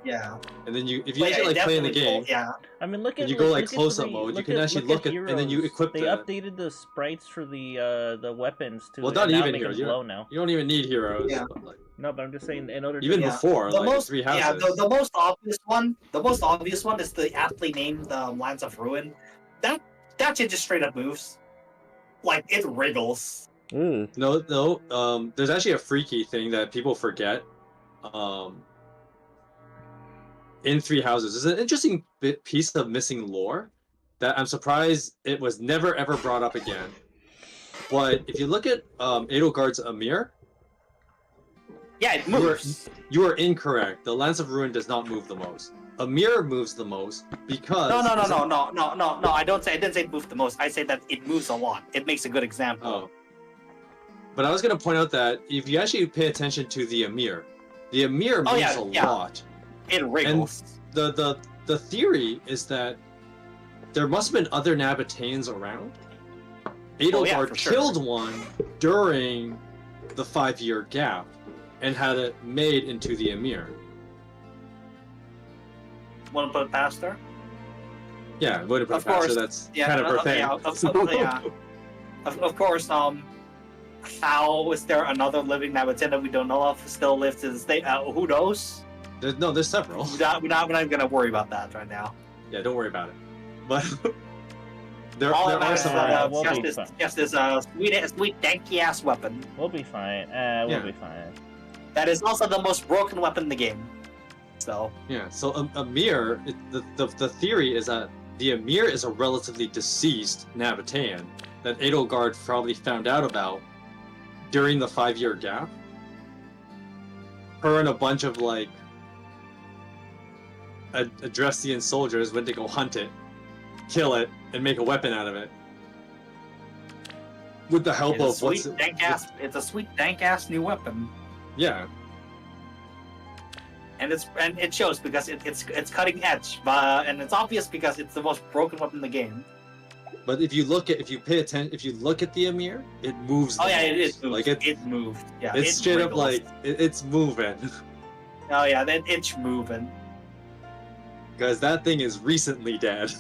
Yeah. And then if you But actually like play in the definitely game, I mean, look at and you go like look at close-up the- mode, you look can at- actually look look at, and then you heroes. equip They the. updated the sprites for the weapons to Well, not now even make here. them glow now. You don't even need heroes. Yeah. But, like, No, but I'm just saying, in order to even before, The like most, three houses. yeah, the most obvious one is the aptly named Lands of Ruin. That shit just straight up moves. Like it wriggles. No. There's actually a freaky thing that people forget. In Three Houses, there's an interesting piece of missing lore that I'm surprised it was never ever brought up again. But if you look at Edelgard's Amir, yeah, it moves. You are incorrect. The Lance of Ruin does not move the most. Amir moves the most because No. I didn't say it moves the most. I say that it moves a lot. It makes a good example. Oh. But I was going to point out that if you actually pay attention to the Amir moves a lot. It wriggles. And the theory is that there must have been other Nabateans around. Edelgard killed one during the 5-year gap and had it made into the Amir. Want to put it past her? Yeah, would have put Of it past her. course. That's Yeah, kind of her thing. Of course. How is there another living Nabatean that we don't know of still lives to this day? Who knows? There's several. We're not even gonna worry about that right now. Yeah, don't worry about it. But there All are some around. just this sweet danky ass weapon. We'll be fine. We'll be fine. That is also the most broken weapon in the game. So yeah, so Amir, the theory is that the Amir is a relatively deceased Nabatean that Edelgard probably found out about during the 5-year gap. Her and a bunch of like Adrestian soldiers went to go hunt it, kill it, and make a weapon out of it. With the help of it's a sweet dank ass new weapon. Yeah. And it shows because it's cutting edge, and it's obvious because it's the most broken weapon in the game. But if you look at the Amir, it moves. It moves. Like it moved. Yeah, it's straight up like it's moving. Oh yeah, it's moving. Because that thing is recently dead.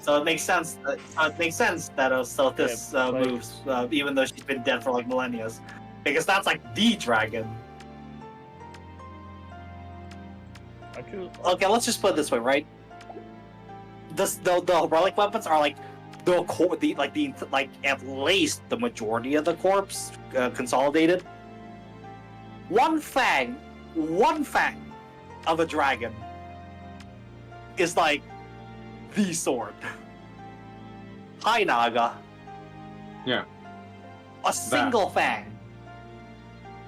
So it makes sense. That Celtis moves, even though she's been dead for like millennia, because that's like the dragon. Okay, let's just put it this way, right? The relic weapons are like at least the majority of the corpse consolidated. One fang of a dragon is like the sword. Hi Naga. Yeah. A single fang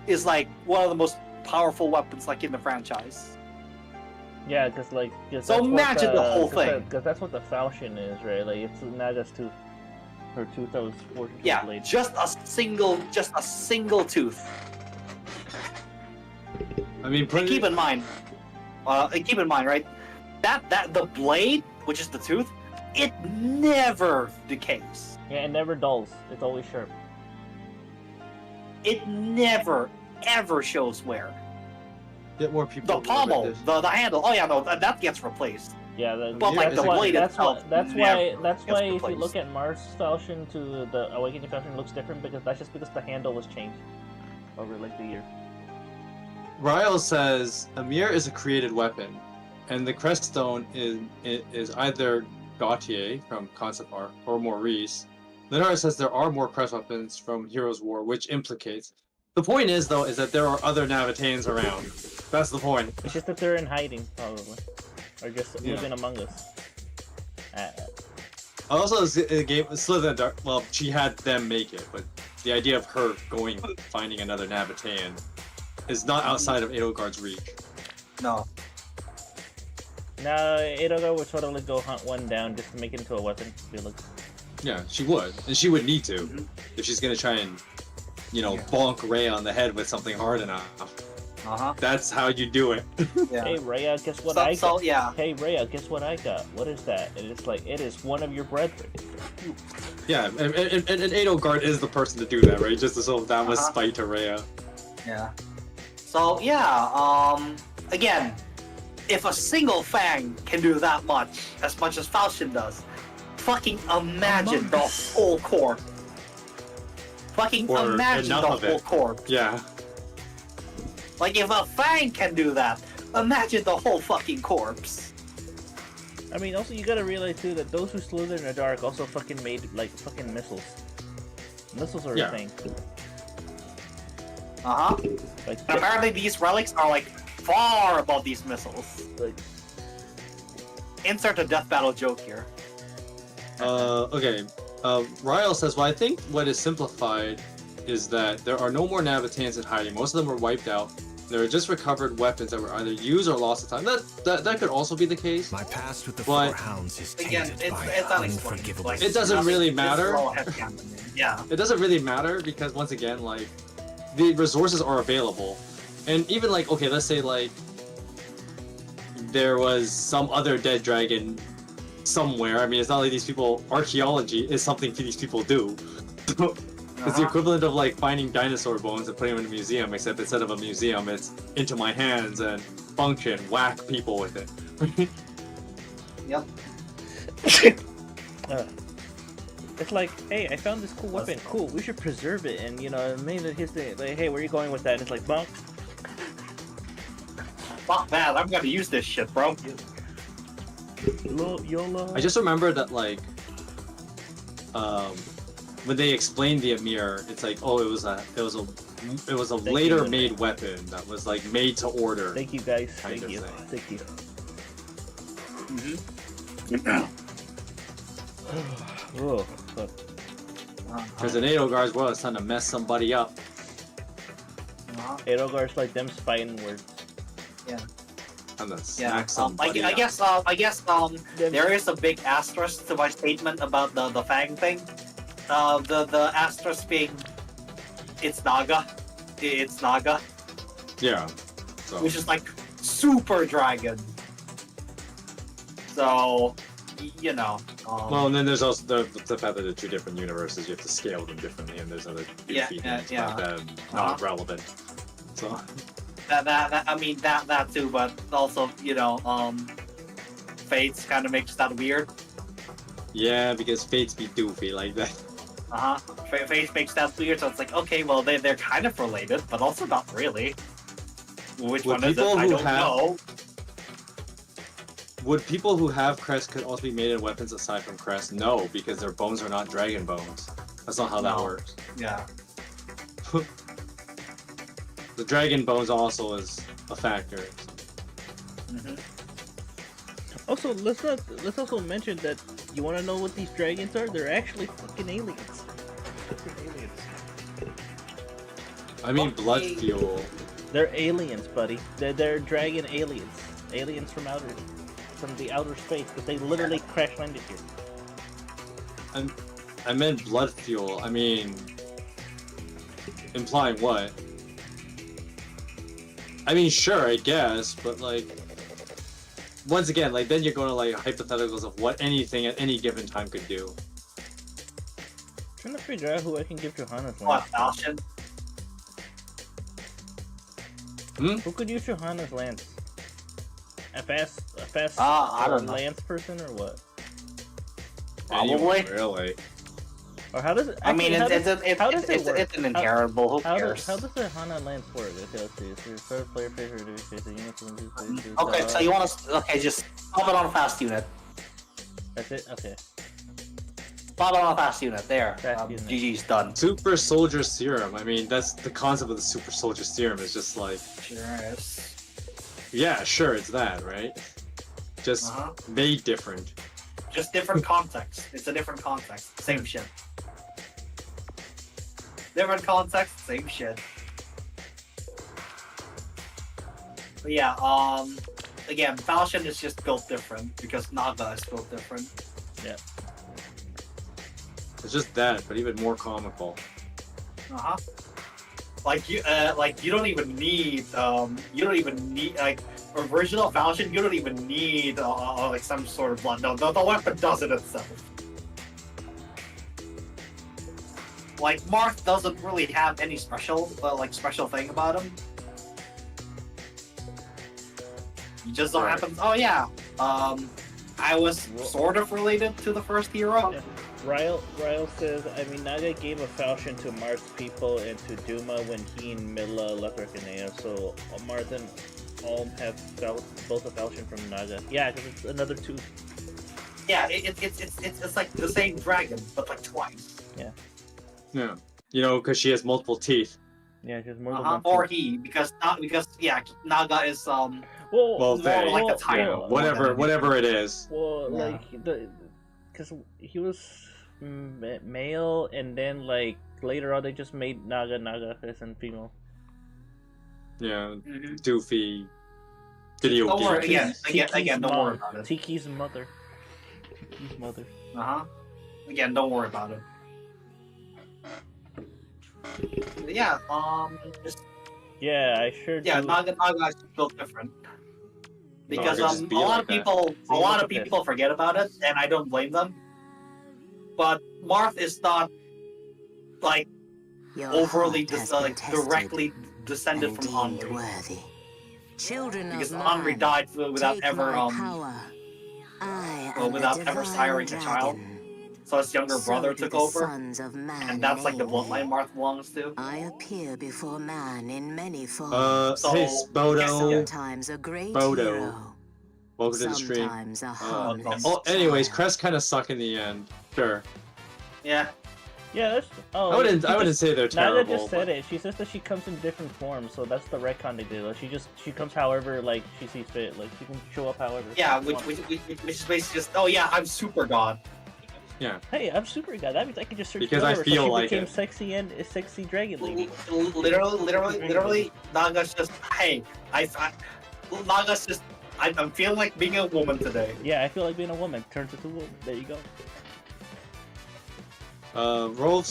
is like one of the most powerful weapons like in the franchise. Yeah, because like. So imagine the whole thing. Because that's what the falchion is, right? Like it's Naga's tooth. Her tooth that was forged into Yeah, a blade. just a single tooth. I mean, Keep in mind, right? That the blade, which is the tooth, it never decays. Yeah, it never dulls. It's always sharp. It never ever shows wear. Get more people. The pommel, the handle. Oh yeah, no, that gets replaced. Yeah, but like the blade itself. That's why if replaced. you look at Mars falchion to the Awakening falchion, it looks different because that's just because the handle was changed over like the year. Raul says Amir is a created weapon, and the Creststone is either Gautier from Concept Art or Maurice. Leonardo says there are more crest weapons from Heroes War, which implicates. The point is, though, is that there are other Nabateans around. That's the point. It's just that they're in hiding, probably, or just living among us. Also, the game Slither Dark. Well, she had them make it, but the idea of her finding another Nabatean is not outside of Edelgard's reach. No. No, Edelgard would totally go hunt one down just to make it into a weapon. Felix. Yeah, she would, and she would need to if she's gonna try and, bonk Ray on the head with something hard enough. That's how you do it. Yeah. Hey Rhea, guess what I got? Hey Rhea, guess what I got? What is that? And it's like, it is one of your brethren. Yeah, and Edelgard is the person to do that, right? Just to sort of that was spite to Rhea. Yeah. So yeah, again, if a single fang can do that much as Falchion does, fucking imagine the whole corp. Fucking Or imagine the enough of whole it. corp. Yeah. Like if a fang can do that, imagine the whole fucking corpse. I mean, also you gotta realize too that those who slither in the dark also fucking made like fucking missiles. Missiles are a thing. Like, Apparently these relics are like far above these missiles. Like, insert a death battle joke here. Okay. Raul says, well, I think what is simplified is that there are no more Nabateans in hiding. Most of them were wiped out. There are just recovered weapons that were either used or lost to time. That could also be the case. My past with the But Four Hounds is Again, tainted by it's unforgivable. Like, it doesn't really matter. Yeah. It doesn't really matter because once again, like, the resources are available. And even like, okay, let's say like there was some other dead dragon somewhere. I mean, it's not like these people, archaeology is something these people do. It's the equivalent of like finding dinosaur bones and putting them in a museum, except instead of a museum, it's into my hands and function, whack people with it. Yep. It's like, hey, I found this cool weapon. Cool, we should preserve it. And maybe his thing, like, hey, where are you going with that? And it's like, bonk. Fuck that! I'm gonna use this shit, bro. YOLO. I just remember that like, when they explained the Amir, it's like, oh, it was a later made weapon that was like made to order. Thank you guys. Thank you. Oh, fuck. Because in Edelgard's world, it's time to mess somebody up. Edelgard's like them fighting words. Yeah. And then smack somebody I up. guess there is a big asterisk to my statement about the fang thing. The asterisk being it's Naga. It's Naga. Yeah. So. Which is like super dragon. So, well, and then there's also the fact that they're two different universes. You have to scale them differently, and there's other things that are not relevant. So. That too, but also Fates kind of makes that weird. Yeah, because Fates be doofy like that. Fates makes that weird, so it's like, okay, well they're kind of related, but also not really. Which one is it? I don't know. would people who have crest could also be made into weapons aside from crest? No, because their bones are not dragon bones. That's not how that works. Yeah. The dragon bones also is a factor. Also, let's also mention that you want to know what these dragons are? They're actually fucking aliens. I mean, blood fuel. They're aliens, buddy. They're dragon aliens. Aliens from the outer space, but they literally crash landed here. I meant blood fuel. I mean, implying what? I mean, sure, I guess, but like, once again, like then you're going to like hypotheticals of what anything at any given time could do. Trying to figure out who I can give Johanna's What, lance. Falchion? Who could use Johanna's lance? A fast I don't know. lance person or what? Probably. Really? Or how does it? I mean, actually, it's an inheritable. Who cares? How does the Hana lance work? Okay, let's see. It's your third player favorite face the units and Okay, so you want to? Okay, just pop it on a fast unit. That's it. Okay. Pop it on a fast unit. There. Fast unit. GG's done. Super Soldier Serum. I mean, that's the concept of the Super Soldier Serum. Is just like, Sure is. yeah, sure, it's that, right? Just made different. Just different context. It's a different context. Same shit. Different context, same shit. But yeah, again, Falchion is just built different because Naga is built different. Yeah. It's just that, but even more comical. Like you don't even need like original Falchion. You don't even need like some sort of blood. No, the weapon does it itself. Like Marth doesn't really have any special thing about him. He just so happens. Oh yeah, I was sort of related to the first hero. Yeah. Raul says, I mean, Naga gave a falchion to Marth's people and to Duma when he and Mila left Arcanea, so Marth and Olm have both a falchion from Naga. Yeah, because it's another two. Yeah, it's like the same dragon, but like twice. Yeah. Yeah. You know, because she has multiple teeth. Yeah, she's more than one Or teeth. he, because Naga is well, more like a tiger. Whatever it is. Well, like because he was male, and then like later on they just made Naga as in female. Yeah, doofy video Don't worry, game. again, don't worry about it. Tiki's mother. Again, don't worry about it. But yeah, just yeah, I sure. Yeah, do. Naga is built different. Because just a be lot like of that. people forget about it, and I don't blame them. But Marth is not like overly directly descended from Henri. Children Because of Henri mine, died without take ever my power. I am without the ever divine siring a child. dragon. So his younger So brother do took the over, sons of man and that's like the in bloodline Marth belongs to. I appear before man in many forms. Hey, Bodo. Sometimes a great Bodo. hero. Welcome to the stream. Sometimes a harmless Anyways, child. Crest kind of suck in the end. Sure. Yeah. Yeah, that's. Oh, I wouldn't say they're terrible. Naga just said it. She says that she comes in different forms, so that's the retcon they did. Like, she comes however like she sees fit. Like she can show up however. Yeah, which is basically just I'm super god. Yeah. Hey, I'm super god. That means I can just search Because I whatever, feel so she like became it. sexy and a sexy dragon lady. Literally, Naga's just Naga's just I'm feeling like being a woman today. Yeah, I feel like being a woman. Turns into a woman. There you go. Ryle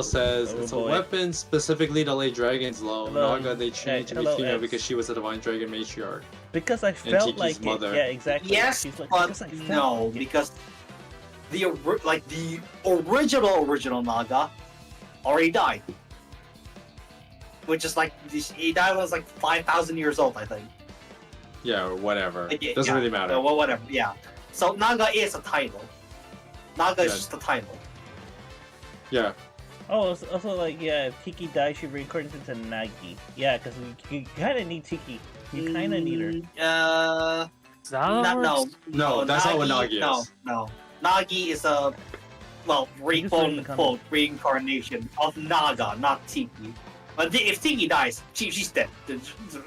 says it's boy. a weapon specifically to lay dragons low. Hello. Naga they changed to be Hello, female X. because she was a divine dragon matriarch. Because I And felt Tiki's like mother. it. Yeah, exactly. Yes, She's like, but because I felt no, like it. because the original Naga already died, which is like he died when he was like 5,000 years old, I think. Yeah, or whatever. Like, Doesn't really matter. Well, whatever. Yeah. So Naga is a title. Naga is Yeah. just a title. Yeah. Oh, also like yeah, if Tiki dies, she reincarnates into Nagi. Yeah, because you kind of need Tiki. You kind of need her. Is that how that No, works? No, that's not what Nagi is. No. Nagi is a, well, quote-unquote reincarnation of Naga, not Tiki. But if Tiki dies, she's dead.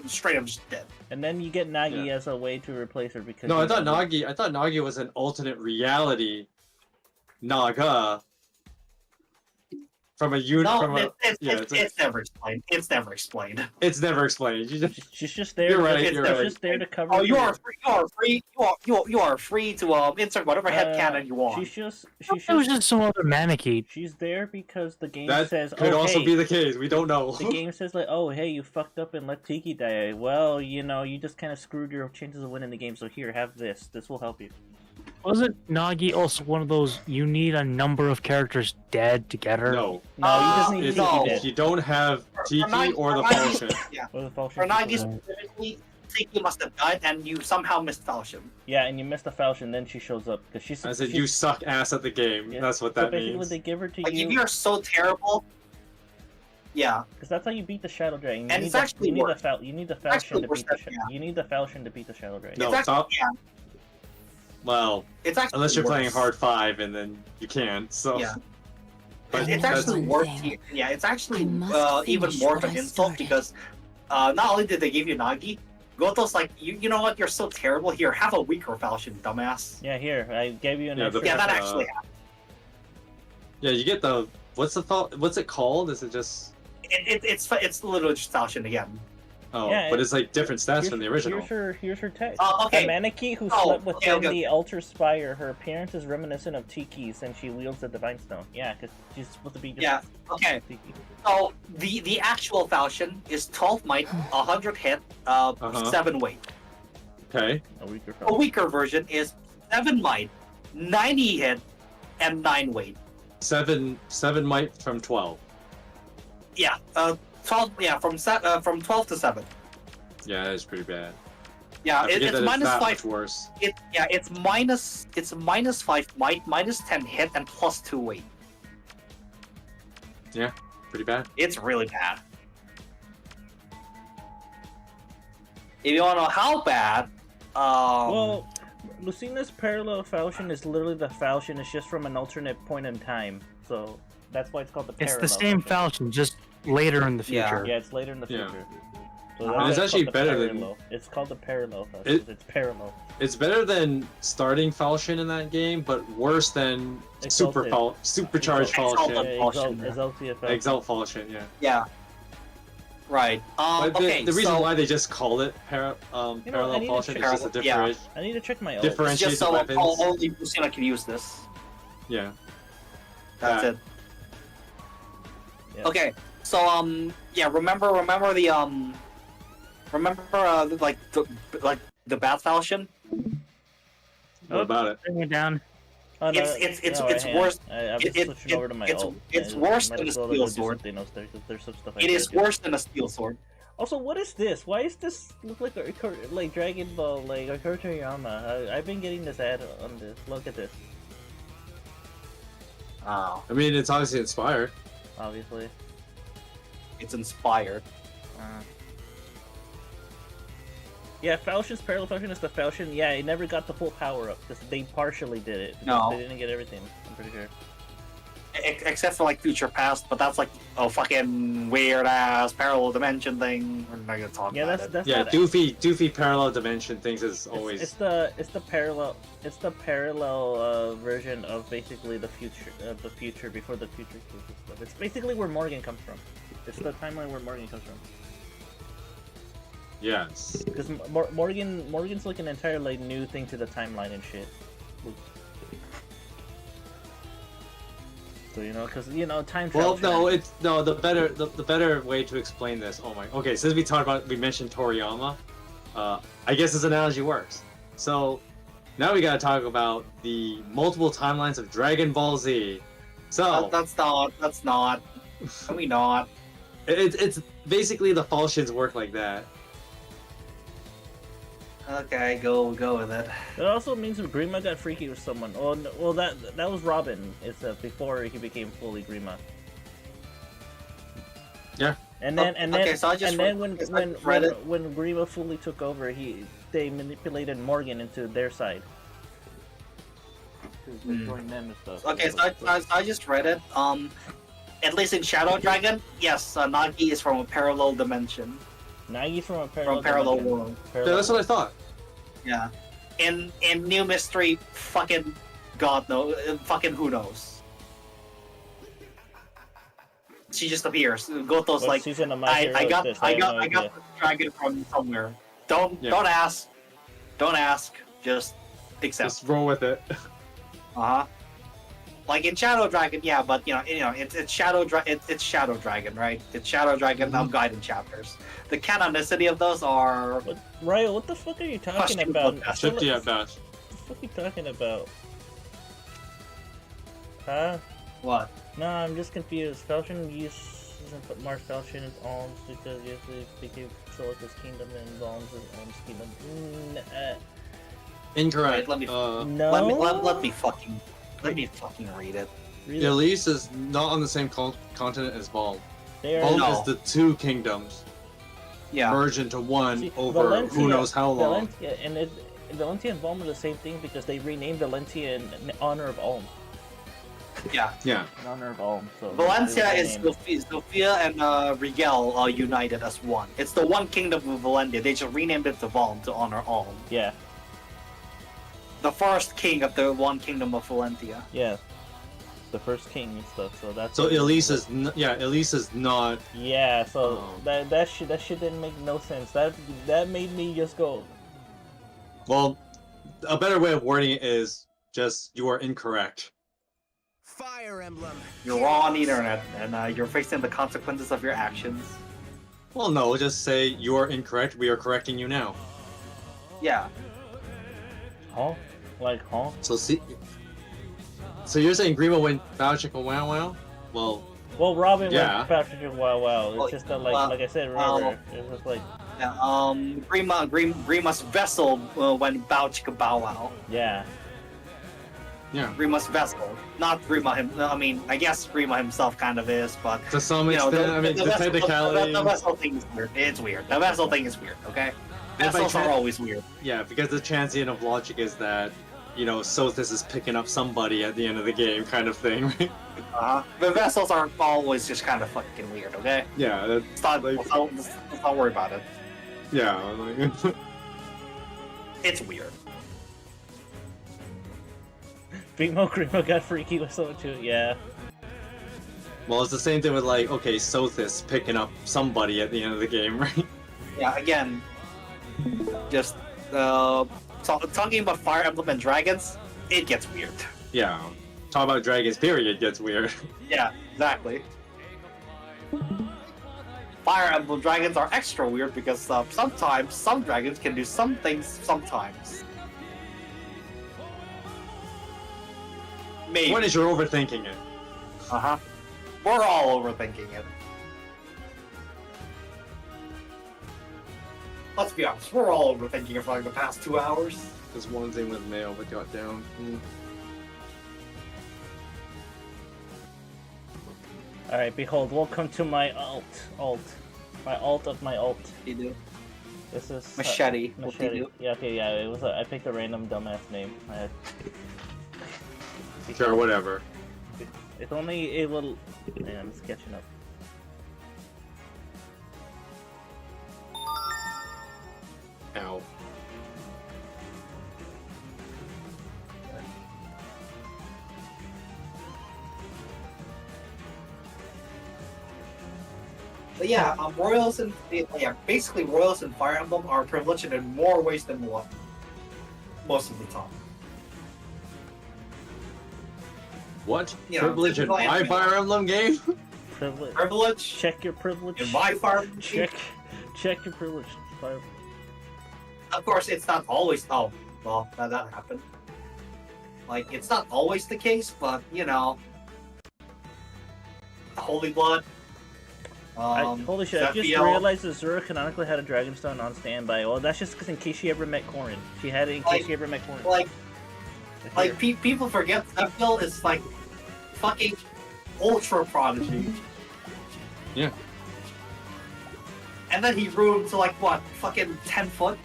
Straight up just dead. And then you get Nagi as a way to replace her because. No, I thought Nagi was an alternate reality Naga. From a unit. No, it's never explained. It's never explained. It's never explained. She's just there. You're right. She's just there to cover. Oh, you are free to insert whatever headcanon you want. It was just some other mannequin. She's there because the game That says. could oh, also hey, be the case. We don't know. The game says like, oh hey, you fucked up and let Tiki die. Well, you know, you just kind of screwed your chances of winning the game. So here, have this. This will help you. Wasn't Nagi also one of those you need a number of characters dead to get her? No. You just need Tiki no. dead. You don't have Tiki or the Falchion. Yeah. Or the Falchion. For Nagi specifically, Tiki must have died, and you somehow missed Falchion. Yeah, and you missed the Falchion, then she shows up because she's. I said you suck ass at the game. Yeah. That's what So that basically, means. they give her to Like, you. if you're so terrible, yeah. Because that's how you beat the Shadow Dragon. You And need it's the, actually you need worse. the you need the It's Falchion actually to worse beat the than- yeah. You need the Falchion to beat the Shadow Dragon. No, It's actually, stop. yeah. Well, It's actually unless you're playing worse. hard 5, and then you can't. So. Yeah. But It's that's- actually worse. Yeah, it's actually must even finish more of what an I insult started. because not only did they give you Nagi, Goto's like, you know what? You're so terrible. Here, have a weaker Falchion, dumbass. Yeah, here I gave you an Yeah, extra. Yeah, that actually happened. Yeah, you get the what's it called? Is it just It's literally just Falchion again. oh? Yeah, but it's like different stats from the original. Here's her text. Okay. The Maneki who Oh, slept within okay. the Ultra Spire. Her appearance is reminiscent of Tiki's, and she wields the Divine Stone. Yeah, because she's supposed to be just Yeah. Okay. Tiki. So the actual Falchion is 12 might, 100 hit, 7 weight. Okay. A weaker A Falchion. weaker version is 7 might, 90 hit, and 9 weight. 7 might from 12. Yeah. 12. Yeah, from 12 to 7. Yeah, that is pretty bad. Yeah, I forget it's that minus that 5. much worse. It's minus 5 might, minus 10 hit, and plus 2 weight. Yeah, pretty bad. It's really bad. If you want to know how bad, Well, Lucina's parallel Falchion is literally the Falchion. It's just from an alternate point in time. So that's why it's called the It's parallel. the same Falchion. Falchion, just later in the Yeah. future. Yeah, it's later in the Yeah. future. So And that's it's why actually called the better than- parallel. It's called the parallel Falchion. It's parallel. It's better than starting Falchion in that game, but worse than Exalted. supercharged Exalted. Falchion. Yeah, Falchion. Exaltia Falchion. Exalt Falchion, yeah. yeah. Right. But Okay. the reason so, why they just call it I parallel need to Falchion is check- just a yeah. I need to check my ult. it's differentiate just the so weapons. only Lucina can use this. Yeah. That's Yeah. it. Yeah. Okay. So yeah. Remember the Bat Falchion. What about it? Bring it down. Oh, no, It's no, hang on. worse. I'm it- switching it- over to my it's- ult. it's I worse might than as a well steel do sword. something else there, 'cause there's some stuff I It is gotta do. worse than a steel sword. Also, what is this? Why is this look like like Dragon Ball, like a Toriyama? I've been getting this ad on this. Look at this. Oh, I mean, it's obviously inspired. Obviously. it's inspired. Yeah, Falchion's parallel Falchion is the Falchion. Yeah, it never got the full power up. They partially did it. No. They didn't get everything. I'm pretty sure. Except for like Future Past, but that's like a fucking weird ass parallel dimension thing. We're not gonna talk Yeah, about that's Yeah, not, Doofy parallel dimension things is It's always. the parallel version of basically the future before the future stuff. It's basically where Morgan comes from. It's the timeline where Morgan comes from. Yes. Because Morgan's like an entirely new thing to the timeline and shit. So because time travel. Well, no, the better way to explain this. Oh my. Okay, since we mentioned Toriyama, I guess this analogy works. So now we gotta talk about the multiple timelines of Dragon Ball Z. So That's not. Can we not? it's basically the Falchions work like that. Okay, go with it. It also means if Grima got freaky with someone. Well, that was Robin. It's before he became fully Grima. Yeah, And then okay, so I just and then read it. when Grima fully took over, they manipulated Morgan into their side. They joined them and stuff. Okay, so I just read it. At least in Shadow Dragon, yes, Nagi is from a parallel dimension. Nagi's from a parallel dimension. world. Yeah, that's what I thought. Yeah. In New Mystery, fucking God knows, fucking who knows. She just appears. Goto's What like, season of My Hero I is got this? I have got no I got idea. the dragon from somewhere. Don't ask. Don't ask. Just accept. Just roll with it. Uh-huh. Like in Shadow Dragon, yeah, but it's Shadow Dragon, right? It's Shadow Dragon guided chapters. The canonicity of those are Raul, what the fuck are you talking questionable about? at best. 50 at best. What the fuck are you talking about? Huh? What? No, I'm just confused. Falchion doesn't put Mars Falchion in alms because you have to became control of his kingdom and alms in alms kingdom. Incorrect. Let me No. let me fucking read it. Really? Elise is not on the same continent as Balm. They are Balm No. is the two kingdoms Yeah. merged into one See, over who knows how long. Valentia and Valentia and Balm are the same thing because they renamed Valentia in honor of Ulm. Yeah. Yeah. In honor of Ulm. So Valencia they is renamed. Sophia and Rigel are united as one. It's the one kingdom of Valentia. They just renamed it to Valm to honor Ulm. Yeah. The first king of the one kingdom of Valentia. Yeah. The first king and stuff. So that's. So what it Elise is Elise is not. Yeah. So Oh. that shit didn't make no sense. That made me just go. Well, a better way of wording it is just you are incorrect. Fire Emblem. You're wrong on the internet, and you're facing the consequences of your actions. Well, no, just say you are incorrect. We are correcting you now. Yeah. Huh? Like huh? So see. So you're saying Grima went Bowchick and Wow Wow? Well, Well, Robin Yeah. went Patrick Wow Wow. It's Well, just that, well, like I said, remember, it's just like, Yeah, Grima's vessel went bow chicka bow wow. yeah. yeah. Grima's vessel, not Grima him. I mean, I guess Grima himself kind of is, but To some you know, extent, I mean, the vessel, technicality. the vessel thing is weird. It's weird. The vessel thing is weird. Okay, If I vessels can- are always weird. Yeah, because the transient of logic is that, Sothis is picking up somebody at the end of the game, kind of thing, right? The vessels are always just kind of fucking weird. Okay, Yeah, that's let's not, like, let's not worry about it. yeah, like, It's weird. Grimo got freaky with someone too, yeah. well, it's the same thing with like, okay, Sothis picking up somebody at the end of the game, right? Yeah, again, just talking about Fire Emblem and dragons, it gets weird. Yeah. Talk about dragons, period, gets weird. Yeah, exactly. Fire Emblem dragons are extra weird because sometimes some dragons can do some things sometimes. Maybe. What is you're overthinking it? Uh-huh. We're all overthinking it. Let's be honest, we're all overthinking it for like the past 2 hours. There's one thing with mail that got down. Alright, behold, welcome to my alt. My alt of my alt. You do. This is... Machete. Machete. Yeah, okay, yeah, it was I picked a random dumbass name. Sure, whatever. It's only a little... Man, I'm just catching up. Ow. But yeah, Royals and basically Royals and Fire Emblem are privileged in more ways than one. Most of the time. What? You know, Privilege in typical my anime. Fire Emblem game? Privilege. Privilege Check your privilege. in my Fire Emblem. Check your privilege. Fire. Of course, it's not always. Oh, well, that happened. Like, it's not always the case, but Holy Blood. Holy shit, I just Zephiel. realized that Zura canonically had a Dragonstone on standby. Well, that's just because in case she ever met Corrin. She had it in case she ever met Corrin. People forget Zephiel is like fucking ultra prodigy. Yeah. and then he grew to like what, fucking 10 foot?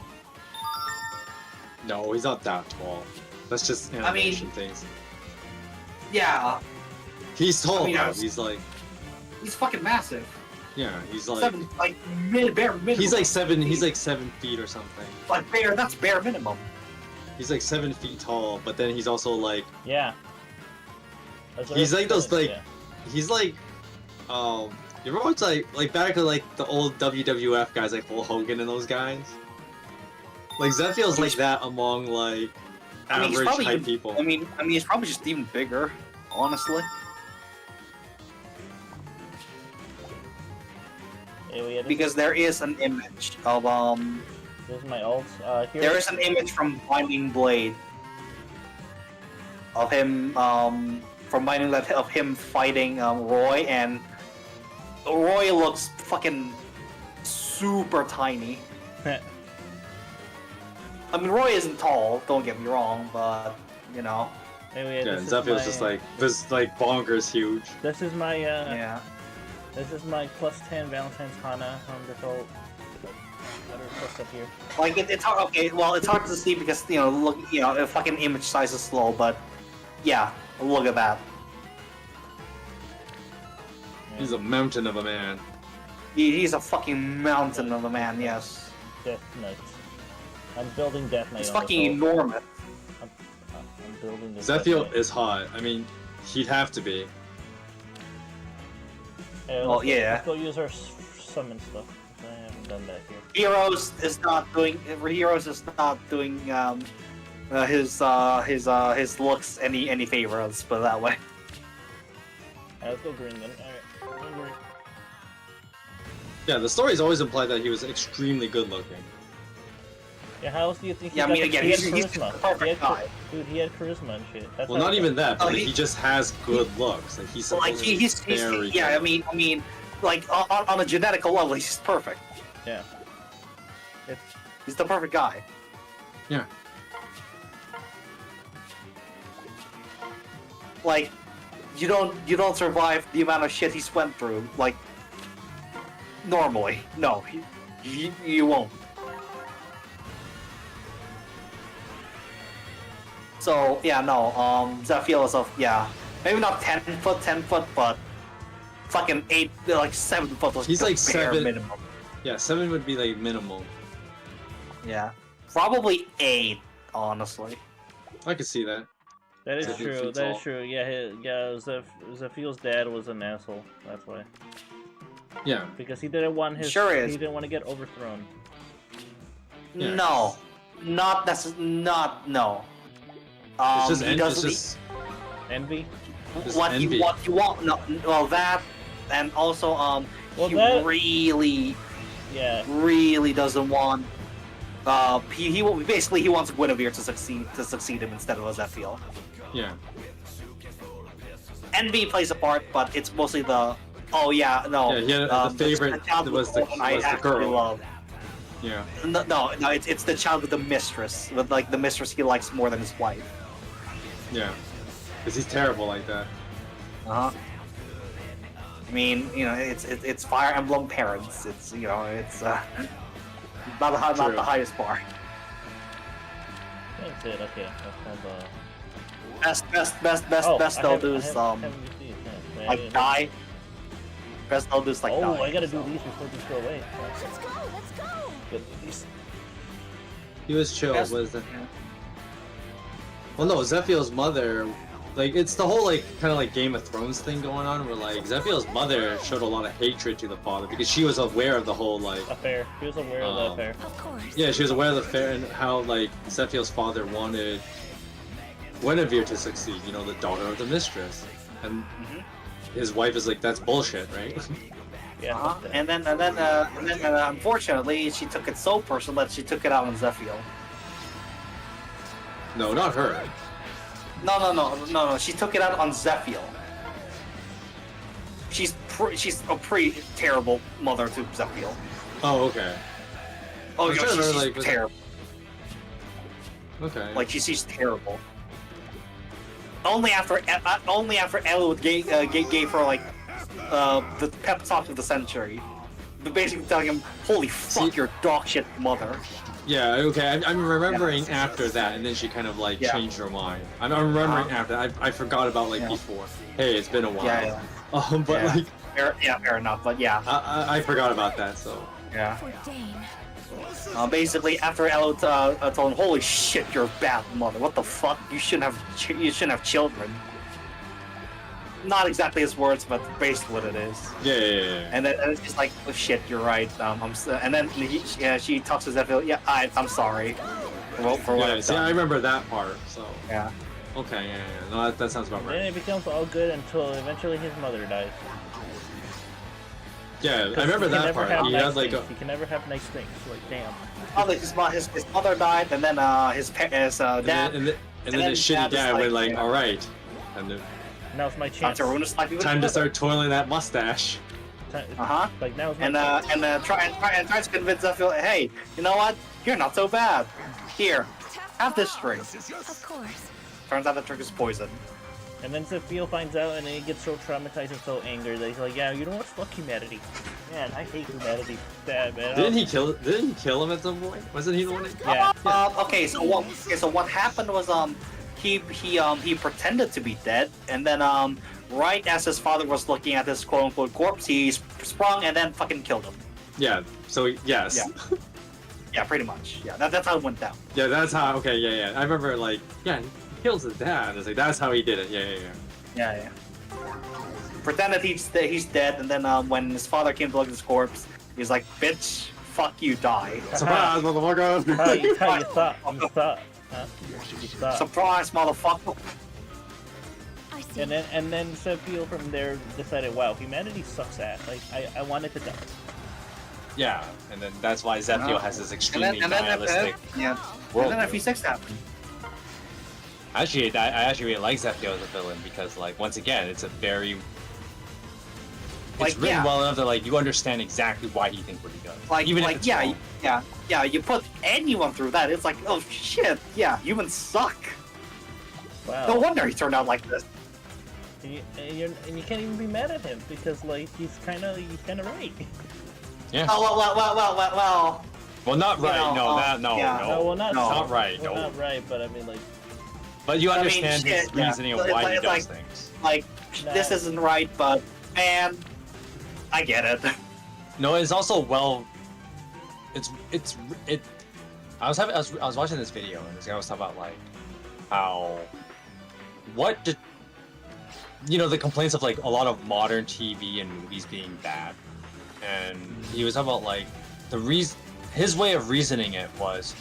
No, he's not that tall. That's just animation things. Yeah, He's tall, I mean, though. He's like, he's fucking massive. yeah, he's like, Seven, like bare minimum. he's like 7 feet or something. Like that's bare minimum. He's like 7 feet tall, but then he's also like, Yeah. he's like those like, Yeah. he's like, you ever watch like back to like the old WWF guys like Hulk Hogan and those guys? Like Zephyel's like that among like average type people. I mean, he's probably just even bigger, honestly. Yeah, Because there is an image of This is my alt. there is an image from Binding Blade of him from Binding Blade of him fighting Roy, and Roy looks fucking super tiny. I mean, Roy isn't tall, don't get me wrong, but you know. Anyway, Yeah, Zephyel's just like this, like bonkers huge. This is my yeah. This is my +10 Valentine's Hana on this alt. What's up here? Like it's hard. Okay, well, it's hard to see because look, the fucking image size is slow, but yeah, look at that. He's a mountain of a man. He's a fucking mountain of a man. Yes. Death Knight. I'm building Death Knight. It's on fucking this alt. enormous. I'm building this. Zephyel is hot. I mean, he'd have to be. Well, yeah. Let's go use our summon stuff. I haven't done that here. Heroes is not doing his looks any favor. Let's put it that way. Alright, let's go green then. Alright. Yeah, the story's always implied that he was extremely good looking. Yeah, how else do you think he Yeah, I got mean, the- again, he had he's charisma? the perfect He had guy. Dude, he had charisma and shit. That's Well, how not he even got- that, but Oh, like, he- he just has good looks. Like he's Like supposedly he's very yeah. good. I mean, like on a genetical level, he's perfect. Yeah. He's the perfect guy. Yeah. Like, you don't survive the amount of shit he's went through. Like, normally, no, you won't. So yeah, no. Zephyel is maybe not 10 foot, but fucking 8, like 7 foot was He's the like bare 7. minimum. Yeah, 7 would be like minimal. Yeah, probably 8, honestly. I could see that. That is 7 true. feet That is tall. true. Yeah, Zephyel's dad was an asshole. That's why. Yeah. Because he didn't want his. Sure is. He didn't want to get overthrown. Yeah. No, not no. It's just, he it's doesn't. just Envy. just What envy. you want? No, well that, and also Well, he that- really doesn't want. He basically he wants Guinevere to succeed him instead of Zephyel. Yeah. Envy plays a part, but it's mostly the. Oh yeah, no. Yeah, he had the favorite child was the I actually girl. love. Yeah. No, it's the child with the mistress, with like the mistress he likes more than his wife. Yeah. Because he's terrible like that. I mean, it's Fire Emblem parents. It's it's not the highest bar. That's it. Okay. That's called Best they'll do is haven't used these, yeah. like die. Best they'll do is like Oh, die. I gotta do these before these go away. Let's go. Good these. He was chill, Yes. was the... Well, no, Zephyel's mother... Like, it's the whole, like, kind of like Game of Thrones thing going on, where, like, Zephyel's mother showed a lot of hatred to the father, because she was aware of the whole, like... Affair. He was aware of the affair. Of course. Yeah, she was aware of the affair and how, like, Zephyel's father wanted Guinevere to succeed, the daughter of the mistress. And his wife is like, that's bullshit, right? Yeah. And then unfortunately, she took it so personal that she took it out on Zephyel. No, not her. No. She took it out on Zephyel. She's a pretty terrible mother to Zephyel. Oh, okay. Oh, I'm yeah, trying to she's remember, like, was- terrible. Okay. Like she's terrible. Only after Elwood gave her like the pep talk of the century basically telling him, "Holy fuck, your dog shit mother." Yeah, okay. I'm remembering after that, and then she kind of like changed her mind. I'm remembering after. I forgot about like before. Hey, it's been a while. But like. Fair enough. But yeah. I forgot about that. So. Yeah. Basically, after Elo told him, "Holy shit, you're a bad mother. What the fuck? You shouldn't have children." Not exactly his words, but basically what it is. Yeah. And then it's just like, "Oh shit, you're right." And then she talks to Zephyr. Yeah, I'm sorry. For what I've done. I remember that part. So. Yeah. Okay. Yeah. No, that sounds about right. Then it becomes all good until eventually his mother dies. Yeah, I remember that part. He had like he can never have nice things. Like damn. Oh, his mother died, and then his dad. And then his shitty dad went like, "All right," and then. Now's my chance. Time to start twirling that mustache. Like now's my and try to convince Zephyr, "Hey, you know what? You're not so bad. Here, have this drink." Of course. Turns out the drink is poison. And then Zephyr finds out, and then he gets so traumatized and so angry that he's like, "Yeah, you know what? Fuck humanity. Man, I hate humanity. Bad man." Didn't he kill him at some point? Wasn't he the one? Okay, so what happened was he pretended to be dead, and then right as his father was looking at his quote unquote corpse, he sprung and then fucking killed him. Yeah. So yes. Yeah. Yeah, pretty much. Yeah, that's how it went down. Yeah, that's how. Okay, yeah. I remember like, he kills his dad. It's like that's how he did it. Yeah. Pretended he's dead, and then when his father came to look at his corpse, he's like, "Bitch, fuck you, die." Surprise, motherfucker! How you thought? You thought? Huh? You thought? Surprise, motherfucker! I see. And then Zephyr from there decided, wow, humanity sucks ass. Like I wanted to die. Yeah, and then that's why Zephyr has this extremely nihilistic world. And then FE6 happened. Actually, I actually really like Zephyr as a villain because, like, once again, it's a very... It's written well enough that, like, you understand exactly why he thinks what he does. Like, even like, if it's wrong. yeah, you put anyone through that, it's like, oh shit, yeah, humans suck. Wow. No wonder he turned out like this. And you can't even be mad at him because, like, he's kind of right. Yeah. Oh, well. Well, not right. No, no. No, well, not right. Well, No. not right, but I mean, like. But you understand his shit, reasoning of why he does things. Like, this isn't right, but man, I get it. No, it's also well. I was watching this video and this guy was talking about like how the complaints of like a lot of modern TV and movies being bad, and he was talking about like his way of reasoning it was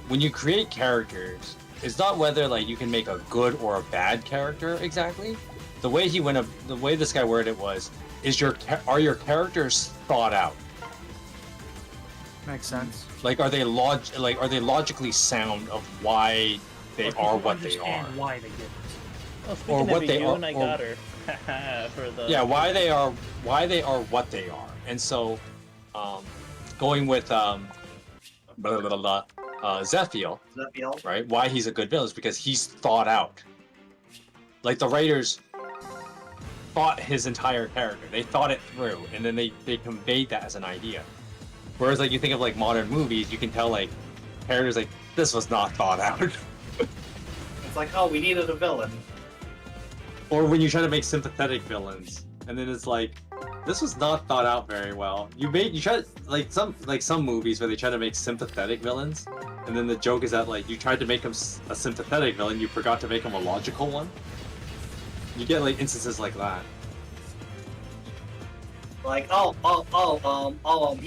when you create characters, it's not whether like you can make a good or a bad character exactly. The way this guy worded it was, are your characters thought out? Makes sense. Like, are they logically sound of why they are what they are? Why they did it. Well, Or what they are. and I got her. For the. Yeah, why they are what they are. And so, going with Zephyr, right? Why he's a good villain is because he's thought out. Like the writers thought his entire character. They thought it through, and then they conveyed that as an idea. Whereas like you think of like modern movies, you can tell like characters like this was not thought out. It's like, oh, we needed a villain. Or when you try to make sympathetic villains, and then it's like, this was not thought out very well. You try some movies where they try to make sympathetic villains, and then the joke is that like you tried to make him a sympathetic villain, you forgot to make him a logical one. You get like instances like that. Like,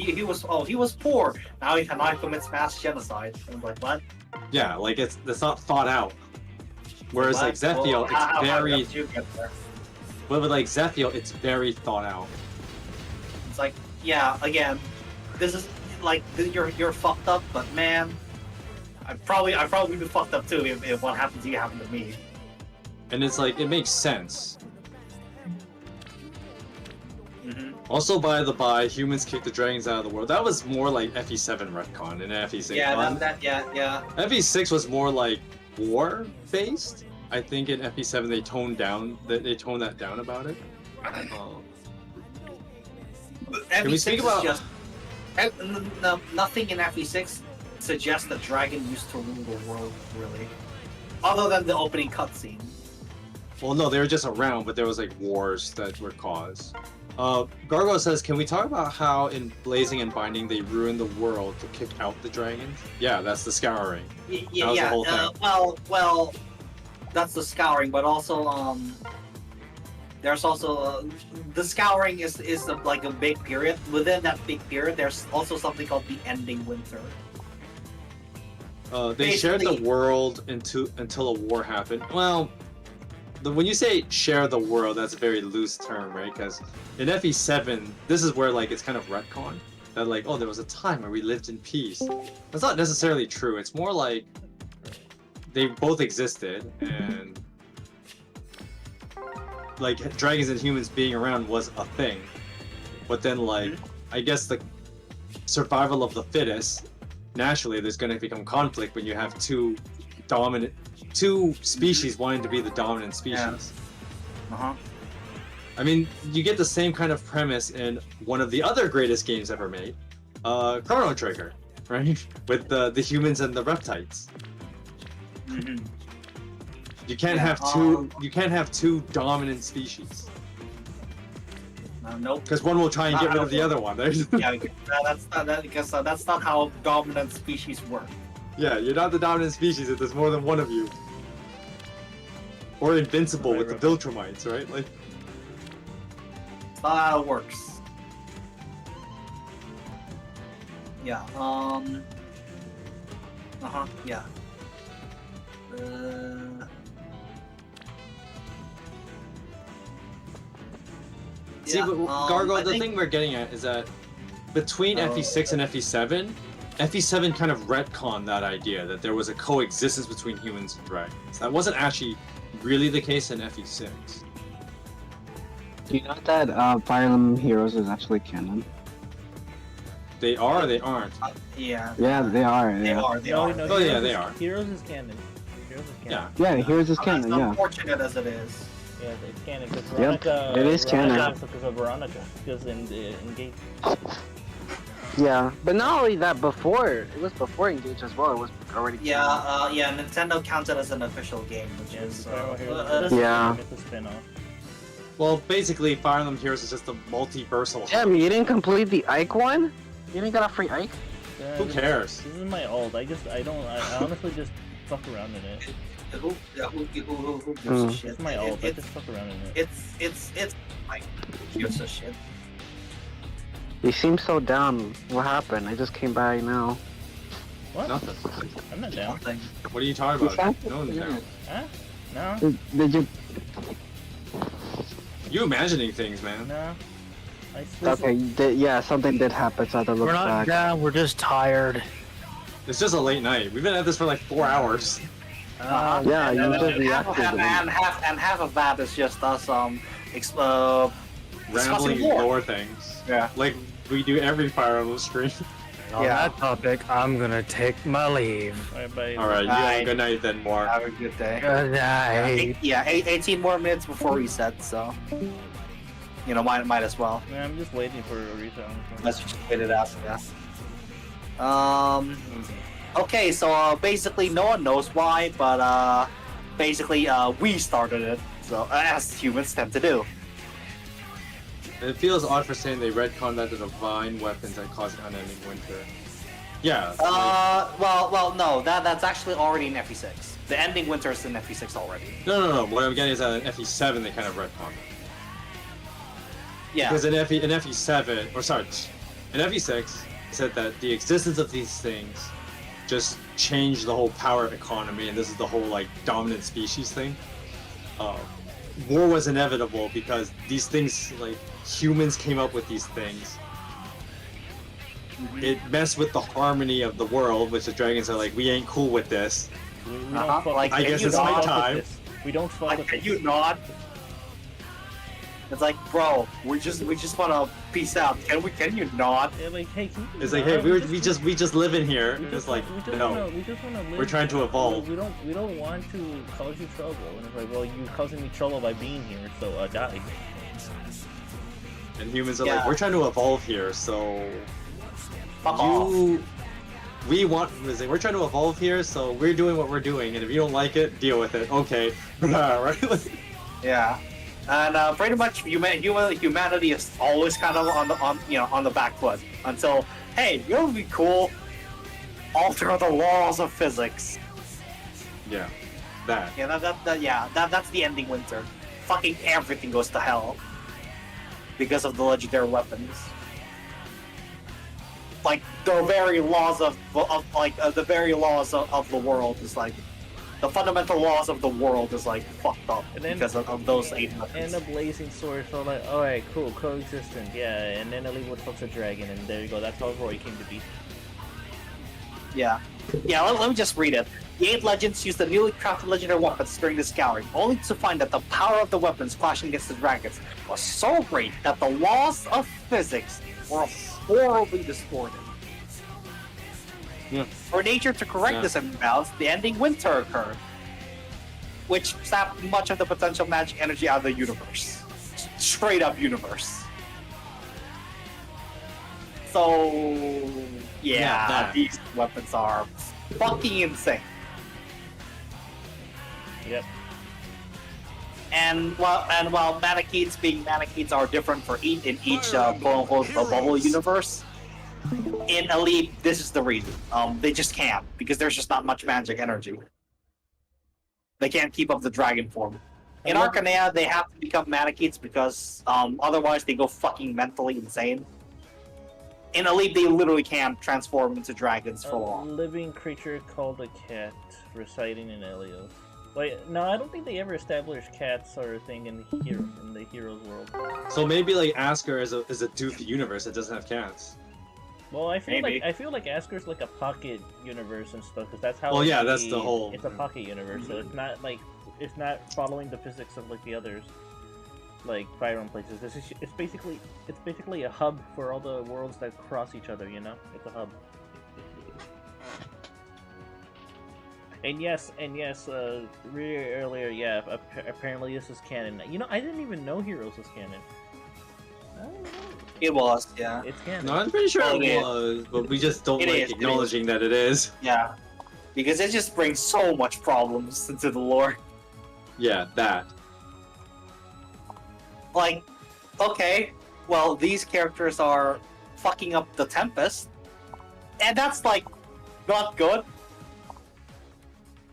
he was poor. Now he commits mass genocide. I'm like, what? Yeah, like it's not thought out. Whereas like Zephyr, it's very. But with like Zephyr, it's very thought out. It's like, yeah, again, this is like you're fucked up, but man, I'd probably be fucked up too if what happened to you happened to me. And it's like it makes sense. Mm-hmm. Also, by the by, humans kick the dragons out of the world. That was more like FE7 retcon than FE6. Yeah. FE6 was more like war based. I think in FE7 they toned that down about it. we speak about- just nothing in FE6 suggests that dragon used to rule the world, really, other than the opening cutscene. Well, no, they were just around, but there was like wars that were caused. Gargoyle says, can we talk about how in Blazing and Binding they ruined the world to kick out the dragons? Yeah, that's the scouring. That was the whole thing. Well, that's the scouring, but also there's also the scouring is like a big period. Within that big period, there's also something called the ending winter. They shared the world until a war happened. Well, when you say share the world, that's a very loose term, right? Because in FE7, this is where like it's kind of retcon that like, oh, there was a time where we lived in peace. That's not necessarily true. It's more like they both existed, and like dragons and humans being around was a thing. But then like, I guess the survival of the fittest, naturally there's going to become conflict when you have two species wanting to be the dominant species. Yeah. I mean, you get the same kind of premise in one of the other greatest games ever made, Chrono Trigger, right? With the humans and the reptiles. You can't have two. You can't have two dominant species. Nope. Because one will try and get rid of the other one. Yeah, that's not how dominant species work. Yeah, you're not the dominant species if there's more than one of you. Or invincible with the Viltrumites, right? Like, that's not how it works. Yeah. Yeah. See, yeah, but Gargoyle, the thing we're getting at is that between FE6 and FE7, FE7 kind of retconned that idea that there was a coexistence between humans and dragons. That wasn't actually really the case in FE6. Do you know that Fire Emblem Heroes is actually canon? They are or they aren't? Yeah. Yeah, they are. They are. They are. Oh yeah, they are. Heroes is canon. Heroes is canon. Yeah, Heroes is canon, As yeah. unfortunate as it is. Yeah, it's canon because Yep, Veronica. it is canon. Because of Veronica, because in Engage. Yeah, but not only that, it was before Engage as well. It was already. Yeah, yeah. Nintendo counts it as an official game, which is yeah. It's a spin-off. Well, basically, Fire Emblem Heroes is just a multiversal. Damn, you didn't complete the Ike one? You didn't get a free Ike? Who cares? This is my ult. I honestly just fuck around in it. Who gives a shit? It's my ult. I just fuck around in it. It's like gives a shit. You seem so down. What happened? I just came by now. What? Nothing. I'm not down. What are you talking about? No one's down. Huh? No. Did you? You imagining things, man. No. Okay, yeah, something did happen, so I had to look We're not back. down, we're just tired. It's just a late night. We've been at this for like 4 hours. Yeah, you just reacted. And half of that is just us Rambling lore things. Yeah. Like we do every Fire Emblem stream. On that topic, I'm gonna take my leave. Alright, bye. Alright, you have a good night then, more. Have a good day. Good night. Yeah, 18 more minutes before reset, so you know, might as well. Yeah, I'm just waiting for a reset. Let's just wait it out, yeah. Okay, so basically no one knows why, but basically we started it, so as humans tend to do. It feels odd for saying they retconned that the divine weapons that cause unending winter. Yeah. Well, no, that's actually already in FE6. The ending winter is in FE6 already. No. What I'm getting is that in FE7 they kind of retconned it. Yeah. Because in FE7, or sorry, in FE6, it said that the existence of these things just changed the whole power economy, and this is the whole like dominant species thing. War was inevitable because these things, like humans came up with these things. It messed with the harmony of the world, which the dragons are like, we ain't cool with this. We don't fuck Like, I guess it's my time. We don't fuck with Can this. you not? It's like, bro, we just wanna peace out. Can you not? Yeah, like, hey, can you It's like, hey, we just live in here. And it's like, no, we just wanna live. we're trying to evolve. We don't want to cause you trouble. And it's like, well, you causing me trouble by being here, so die. And humans are Yeah. like, we're trying to evolve here, so Fuck off. we're trying to evolve here, so we're doing what we're doing, and if you don't like it, deal with it. Okay, right? Yeah, and pretty much humanity is always kind of on the back foot until, hey, you know what would be cool? Alter the laws of physics. Yeah, that. Yeah, that's the ending winter. Fucking everything goes to hell because of the legendary weapons. Like the very laws of the very laws of the world is like the fundamental laws of the world is like fucked up because of those 8 weapons. And a blazing sword, so like, alright, cool, coexistent, yeah, and then Elite would fuck a dragon, and there you go, that's how Roy came to be. Yeah. Let me just read it. The 8 legends used the newly crafted legendary weapons during the scouring, only to find that the power of the weapons clashing against the dragons was so great that the laws of physics were horribly distorted. Yeah. For nature to correct this imbalance, the ending winter occurred, which sapped much of the potential magic energy out of the universe. Straight up universe. So, yeah, these weapons are fucking insane. Yep. And while Manichees being Manichees are different for each quote-unquote bubble universe, in Elite, this is the reason. They just can't, because there's just not much magic energy. They can't keep up the dragon form. In Arcanea, they have to become Manichees because otherwise they go fucking mentally insane. In Elite, they literally can't transform into dragons for long. Living creature called a cat, residing in Helios. Wait, no, I don't think they ever established cats are a thing in the heroes world. So maybe like Asker is a Duke universe that doesn't have cats. Well, I feel like Asker's like a pocket universe and stuff, because that's how. Well, yeah, that's the whole. It's a pocket universe, so it's not following the physics of like the others, like Fire Realm places. It's basically a hub for all the worlds that cross each other. You know, it's a hub. And yes, really earlier, yeah. Apparently, this is canon. You know, I didn't even know Heroes was canon. It was, yeah. It's canon. No, I'm pretty sure it was, but we just don't like acknowledging that it is. Yeah, because it just brings so much problems into the lore. Yeah, that. Like, okay, well, these characters are fucking up the Tempest, and that's like not good.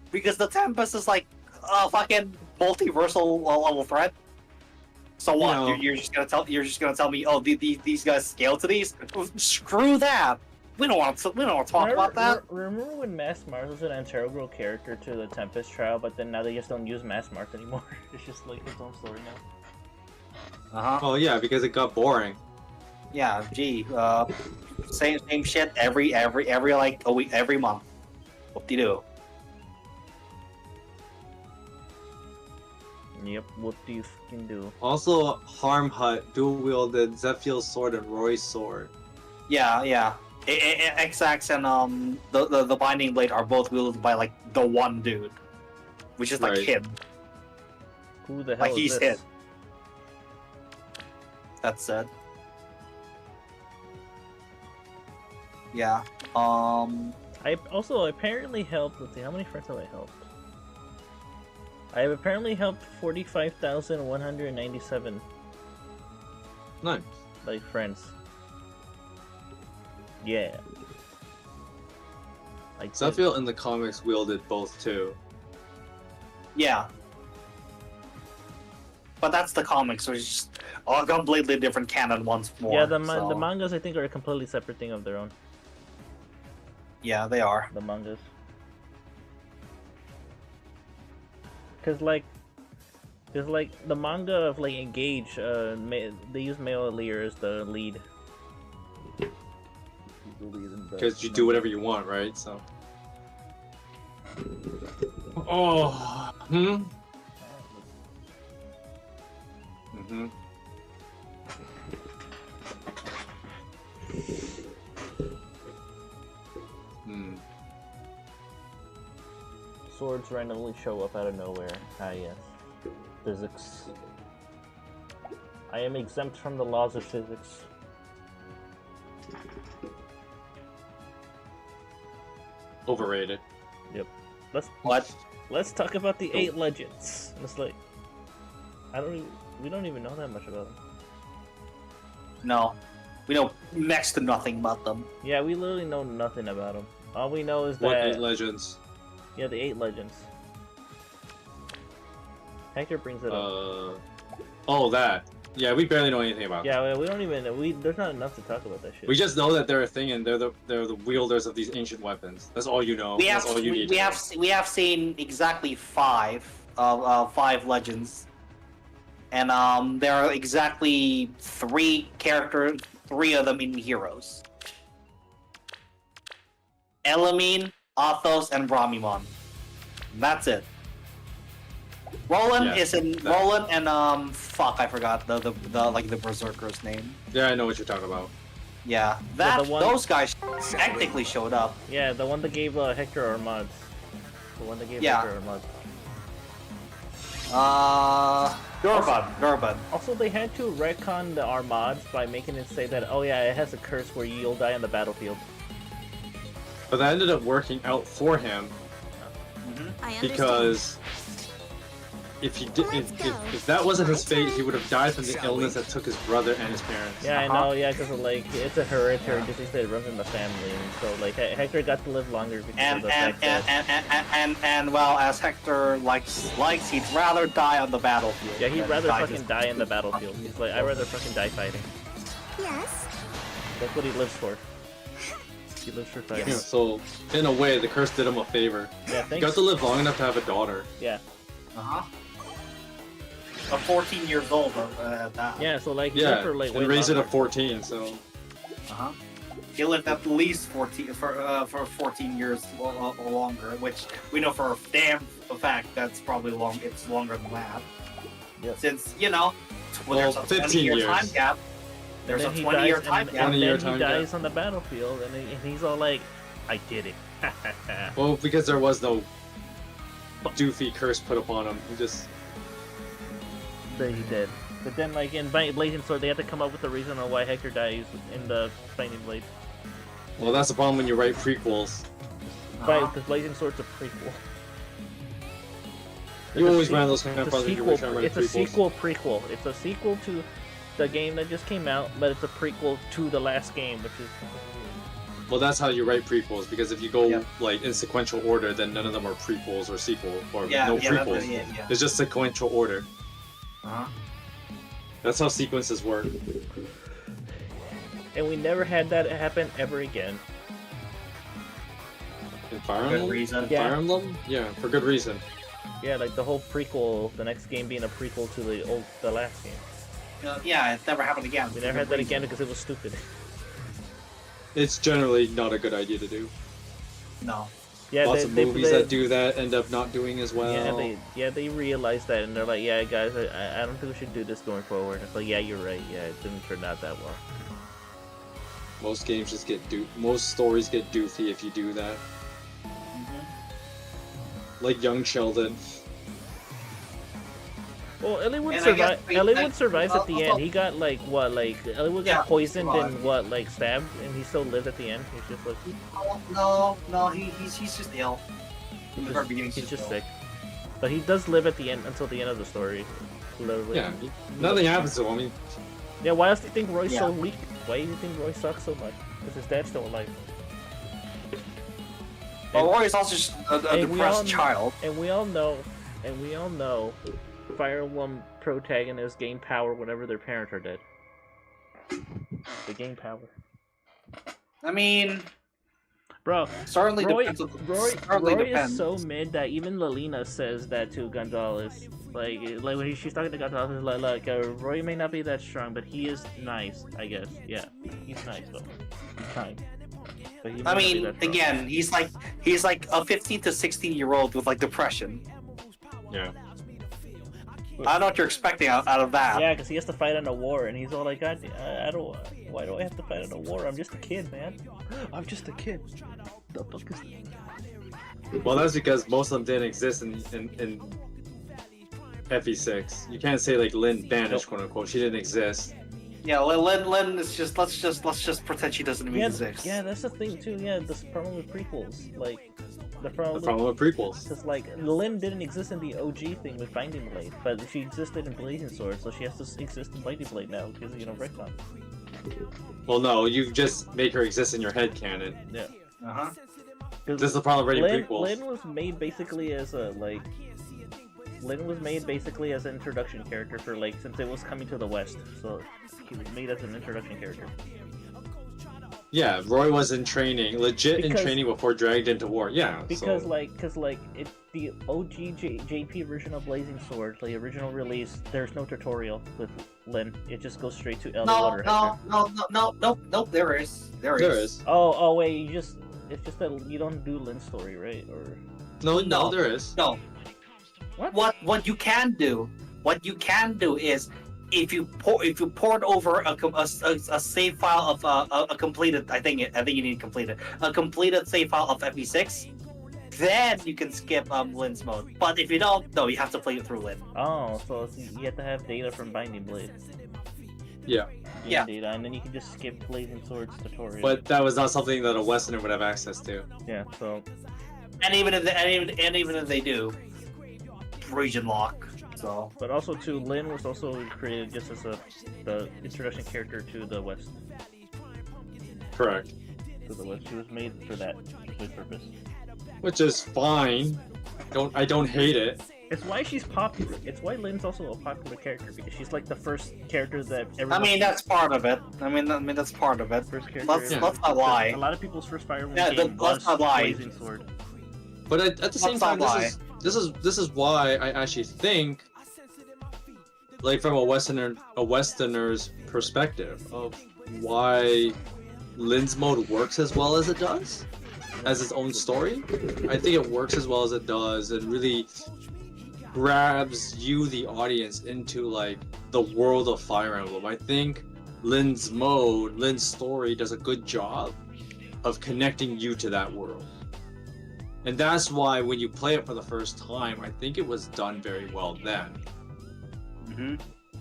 Because the Tempest is like a fucking multiversal level threat. So what? You're just gonna tell me, oh, these guys scale to these? Screw that. We don't want to talk about that. Remember when Mass Mars was an integral character to the Tempest trial, but then now they just don't use Mass Mars anymore. It's just like its own story now. Oh yeah, because it got boring. Yeah, gee, same shit every like a week, every month. What do you do? Yep, what do you fucking do? Also, Harm Hut dual-wielded Zephiel's sword and Roy's sword. Yeah. X-Ax and the Binding Blade are both wielded by like the one dude, which is like him. Who the hell like is he's this? him. That's it. Yeah. I also apparently helped. Let's see, how many friends have I helped? I have apparently helped 45,197. Nice. Like friends. Yeah. Like Zephiel in the comics wielded both too. Yeah. But that's the comics, so it's just a completely different canon once more. Yeah, the mangas I think are a completely separate thing of their own. Yeah, they are. The mangas. Cause like the manga of like Engage, they use Male Lear as the lead. Because you do whatever you want, right? So. Oh. Hmm. Mhm. Hmm. Swords randomly show up out of nowhere. Ah, yes. Physics. I am exempt from the laws of physics. Overrated. Yep. What? Let's talk about the 8 legends. It's like we don't even know that much about them. No, we know next to nothing about them. Yeah, we literally know nothing about them. All we know is that What 8 legends? Yeah, the 8 legends. Hector brings it up. Oh, that. Yeah, we barely know anything about. Yeah, we don't even. There's not enough to talk about that shit. We just know that they're a thing, and they're the wielders of these ancient weapons. That's all you know. That's all you need. We have seen exactly 5 legends, and there are exactly 3 characters, 3 of them in heroes. Elamine, Athos, and Brahmimon. That's it. Roland is in Roland and fuck, I forgot the berserker's name. Yeah, I know what you're talking about. Yeah, those guys technically showed up. Yeah, the one that gave Hector our mods. The one that gave Hector our mods. Durbin. Also, they had to retcon the Armads by making it say that, oh yeah, it has a curse where you'll die on the battlefield. But that ended up working out for him because if he did, if that wasn't his fate, he would have died from the illness that took his brother and his parents. Yeah, I know. Yeah, because like it's a hereditary disease that runs in the family, and so like Hector got to live longer because of the fact that. And well, as Hector likes, he'd rather die on the battlefield. Yeah, he'd rather fucking die in the battlefield. He's like, I'd rather fucking die fighting. Yes. That's what he lives for. He lives for fighting. Yeah, so in a way, the curse did him a favor. Yeah, he got to live long enough to have a daughter. Yeah. Of 14 years old at that. Yeah, so like yeah, like and raised it at 14, so. He lived at least 14 for 14 years or longer, which we know for a damn fact that's probably long. It's longer than that. Yep. Since there's a 15 20-year time gap. There's a 20-year time gap. And then he dies on the battlefield, and he's all like, "I did it." Well, because there was no doofy curse put upon him. He just. That he did. But then, like in Blazing Sword, they had to come up with a reason on why Hector dies in the Fighting Blade. Well, that's the problem when you write prequels. But the Blazing Sword's a prequel. You always ran those kind of projects. It's a sequel prequel. It's a sequel to the game that just came out, but it's a prequel to the last game, which is. Well, that's how you write prequels, because if you go like in sequential order, then none of them are prequels or sequel or no prequels. It's just sequential order. That's how sequences work. And we never had that happen ever again. In Fire Emblem? Fire Emblem? Yeah, for good reason. Yeah, like the whole prequel, the next game being a prequel to the last game. Yeah, it never happened again. We never had that again because it was stupid. It's generally not a good idea to do. No. Yeah, lots of movies that do that end up not doing as well. Yeah, they realize that, and they're like, yeah, guys, I don't think we should do this going forward. It's like, yeah, you're right. Yeah, it didn't turn out that well. Most games just get most stories get doofy if you do that. Like Young Sheldon. Well, Eliwood survives at the end. He got Eliwood got poisoned and stabbed, and he still lived at the end. He's just like no, he's just ill. He's just sick. But he does live at the end until the end of the story. Literally. Yeah, nothing happens to him. I mean, yeah, why else do you think Roy's so weak? Why do you think Roy sucks so much? Because his dad's still alive. Well, Roy's also just a depressed child. And we all know Fire Emblem protagonists gain power whenever their parents are dead. They gain power. I mean, bro, certainly Roy depends. is so mid that even Lelina says that to Gonzalez. Like when she's talking to Gonzalez, like Roy may not be that strong, but he is nice, I guess. Yeah, he's nice though. He's kind. I mean, again, he's like a 15 to 16-year-old with like depression. Yeah. I don't know what you're expecting out of that. Yeah, because he has to fight in a war, and he's all like, God, I don't. Why do I have to fight in a war? I'm just a kid, man. I'm just a kid. The fuck is that? Well, that's because most of them didn't exist in FE6. You can't say like Lynn banished, quote unquote. She didn't exist. Yeah, Lynn is just let's just pretend she doesn't even exist. Yeah, that's the thing too. Yeah, this problem with prequels, like the problem with prequels. Because like Lynn didn't exist in the OG thing with Binding Blade, but she existed in Blazing Sword, so she has to exist in Binding Blade now because retcon. Well, no, you just make her exist in your head canon. Yeah. This is the problem with writing prequels. Lynn was made basically as a Lynn was made basically as an introduction character for since it was coming to the West, so he was made as an introduction character. Yeah, Roy was in training, in training before dragged into war. Yeah, because the OG JP version of Blazing Sword, the original release, there's no tutorial with Lynn. It just goes straight to Elder Water. No, there is. There is. Oh wait, it's just that you don't do Lynn's story, right? Or no, there is. No. What you can do is if you port over a save file of a completed I think you need completed a completed save file of FE6, then you can skip Lynn's mode. But if you don't, no, you have to play it through Lynn. Oh, so you have to have data from Binding Blade. Yeah. Data, and then you can just skip Blazing Sword's tutorial. But that was not something that a Westerner would have access to. Yeah. So. And even if they do, region lock. So. But also too, Lynn was also created just as the introduction character to the West. Correct. To the West, she was made for that purpose. Which is fine. I don't hate it. It's why she's popular. It's why Lynn's also a popular character because she's like the first character that everyone. I mean, that's part of it. I mean, that's part of it. First character. Let's not lie. A lot of people's first Fire Emblem game was Blazing Sword. But at the same time, this is why I actually think, like from a Westerner's perspective of why Lynn's mode works as well as it does, as its own story. I think it works as well as it does, and really grabs you, the audience, into like the world of Fire Emblem. I think Lynn's story does a good job of connecting you to that world. And that's why when you play it for the first time, I think it was done very well then.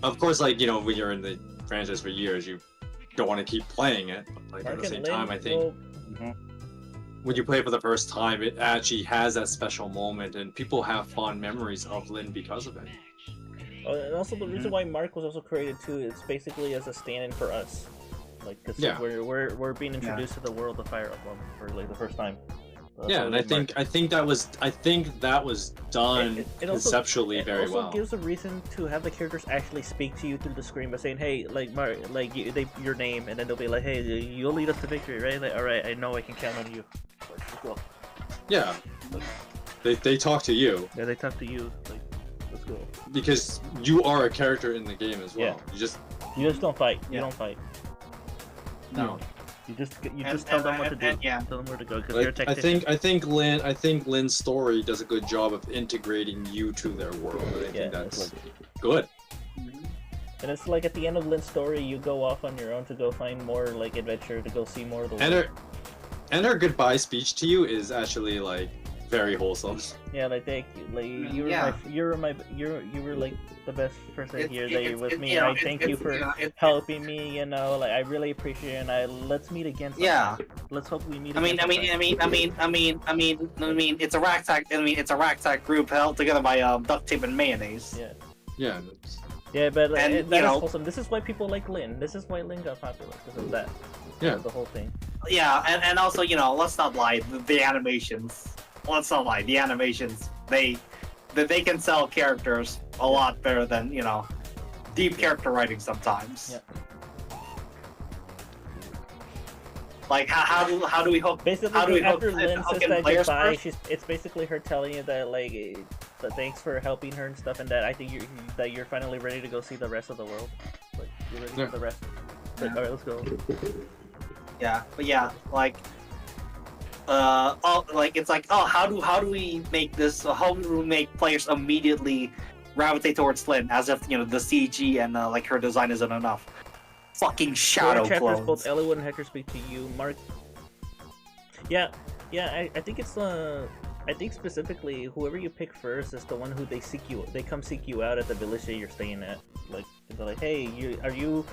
Of course, when you're in the franchise for years, you don't want to keep playing it. But at the same time, I think when you play it for the first time, it actually has that special moment, and people have fond memories of Lynn because of it. And also the reason why Mark was also created too is basically as a stand-in for us, because we're being introduced to the world of Fire Emblem for the first time. And I think that was done conceptually very well. It also gives a reason to have the characters actually speak to you through the screen by saying, "Hey, Mark, your name," and then they'll be like, "Hey, you'll lead us to victory, right?" Like, "All right, I know I can count on you." Let's go. Yeah, they talk to you. Yeah, they talk to you. Like, let's go. Because you are a character in the game as well. Yeah. You just don't fight. You don't fight. No. You just tell them what to do. Tell them where to go because you're a tactician. I think Lynn's story does a good job of integrating you to their world. I think that's good. And it's like at the end of Lynn's story, you go off on your own to go find more adventure, to go see more of the world. And her goodbye speech to you is actually very wholesome. Yeah, thank you. You were like the best person here that you're with me. I thank you for helping me. I really appreciate it. And let's meet again sometime. Yeah. Let's hope we meet. I mean, it's a ragtag. It's a ragtag group held together by duct tape and mayonnaise. Yeah. Yeah. Yeah, but that is wholesome. This is why people like Lynn. This is why Lynn got popular because of that. Yeah. The whole thing. Yeah, and also let's not lie. The animations. Let's not lie. The animations. They can sell characters a lot better than deep character writing sometimes. Yeah. Like how do we hook? Basically, how do we after hook, Lynn hook says that players goodbye, first? it's basically her telling you that that thanks for helping her and stuff, and that I think you're finally ready to go see the rest of the world. Like you're ready for the rest. Like, all right, let's go. Yeah, but yeah, how do we make this? How do we make players immediately gravitate towards Lynn, as if the CG and her design isn't enough? Fucking shadow clones. Both Elwood and Hecker speak to you, Mark. Yeah, I think it's I think specifically, whoever you pick first is the one who they come seek you out at the village that you're staying at. Like, they're like, hey, are you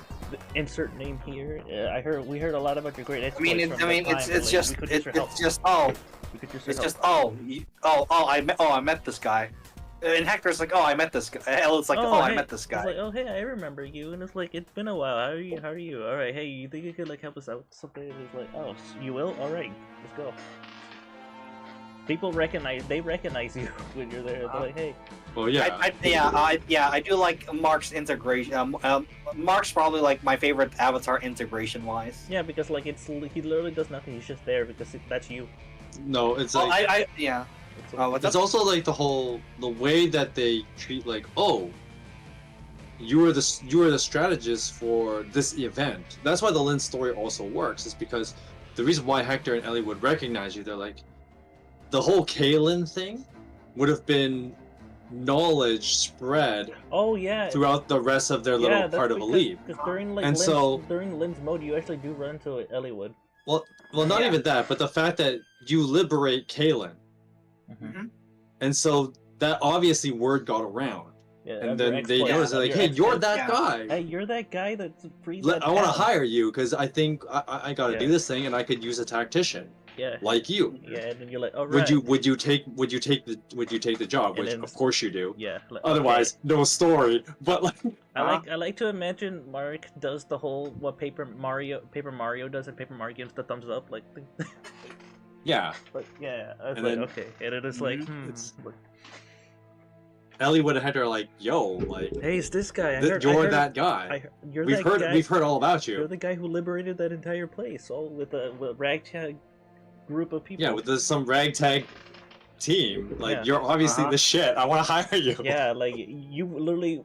insert name here? We heard a lot about your great exploits. I met this guy. And Hector's like, oh, I met this guy. Ellen's like, I met this guy. It's like, oh, hey, I remember you. And it's like, it's been a while. How are you? All right, hey, you think you could like help us out with something? And it's like, oh, you will? All right, let's go. People recognize you when you're there. They're like, hey. Well, yeah. I do like Mark's integration. Mark's probably like my favorite avatar integration wise. Yeah, because like he literally does nothing. He's just there because that's you. No, it's like it's also like the way that they treat like, oh, you are the strategist for this event. That's why the Lin story also works. Is because the reason why Hector and Ellie would recognize you, they're like, the whole Kaelin thing would have been knowledge spread. Oh yeah. Throughout the rest of their little part of Elite. Because during during Lin's mode, you actually do run into Elliewood. Well, not even that, but the fact that you liberate Kaelin, and so that obviously word got around. Yeah, and then they noticed like, hey, you're that guy. Hey, you're that guy that's free. I want to hire you because I think I got to do this thing, and I could use a tactician. Yeah. Like you. Yeah, and then you're like, all right. Would you take the job? Which of course you do. Yeah. Like, otherwise, no story. But like, I like to imagine Mark does the whole what Paper Mario does, and Paper Mario gives the thumbs up, like. Yeah. But yeah, I was like, okay, and it is like, Ellie would have had her like, yo, like, hey, it's this guy. You're that guy. We've heard all about you. You're the guy who liberated that entire place, all with a ragtag group of people. Yeah, with some ragtag team. Like, you're obviously the shit. I want to hire you. Yeah, like you literally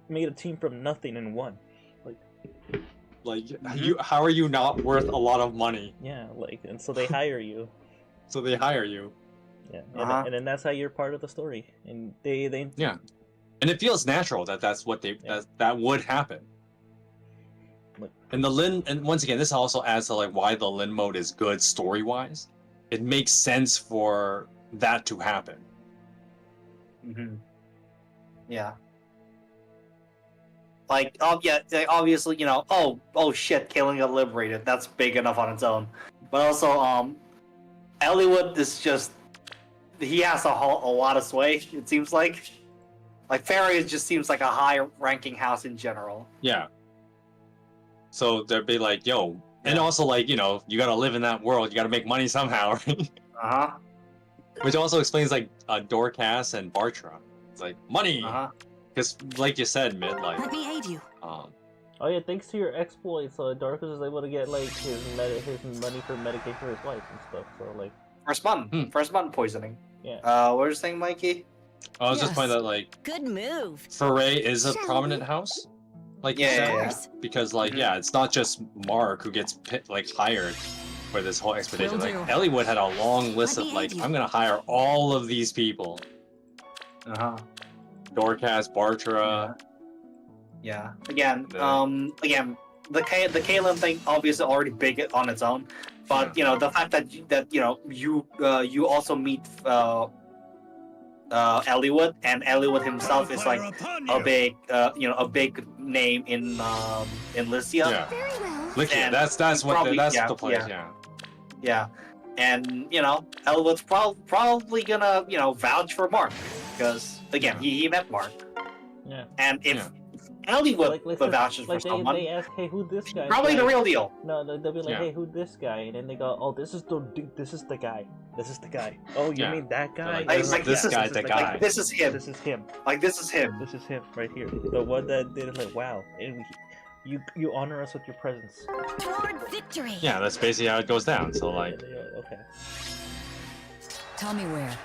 made a team from nothing and won. Like how are you not worth a lot of money? Yeah, like, and so they hire you. Yeah, and then that's how you're part of the story, and they yeah, and it feels natural that's what that would happen. And the Lin, and once again, this also adds to like why the Lin mode is good story wise. It makes sense for that to happen. Yeah. Like, obviously, you know, oh shit, Kaelin got liberated. That's big enough on its own. But also, Elliewood is just. He has a lot of sway, it seems like. Like, Fairy just seems like a high-ranking house in general. Yeah. So they'd be like, yo. And also, like, you know, you gotta live in that world. You gotta make money somehow, right? Which also explains, like, Dorcas and Bartra. It's like, money! Because, like you said, Mid, like... Let me aid you. Oh yeah, thanks to your exploits, Dorcas was able to get, like, his money for medication for his wife and stuff, so, like... First button poisoning. Yeah. What was you saying, Mikey? I was just pointing out, like... Good move. Foray is a prominent house. Like, because, like, it's not just Mark who gets hired for this whole expedition. Like, Elliewood had a long list of, like, I'm gonna hire all of these people. Dorcas, Bartra. Yeah. Again, the Kaelin thing obviously already big on its own, but you know the fact that you also meet Elliewood, and Elliewood himself is like a big name in Lycia. Yeah. Lycia, that's the place. Yeah, and you know Elliewood's probably gonna vouch for Mark because again he met Mark. Yeah. And if Elliewood vouches for someone, they ask, hey, who this guy? Probably the real deal. No, they'll be like, hey, who this guy? And then they go, oh, this is the guy. This is the guy. Oh, you mean that guy? This is him. Like, this is him. Like, this is him. This is him right here. The one that did it, like, wow. And you honor us with your presence. Toward victory. Yeah, that's basically how it goes down. So, like... Okay. Tell me where.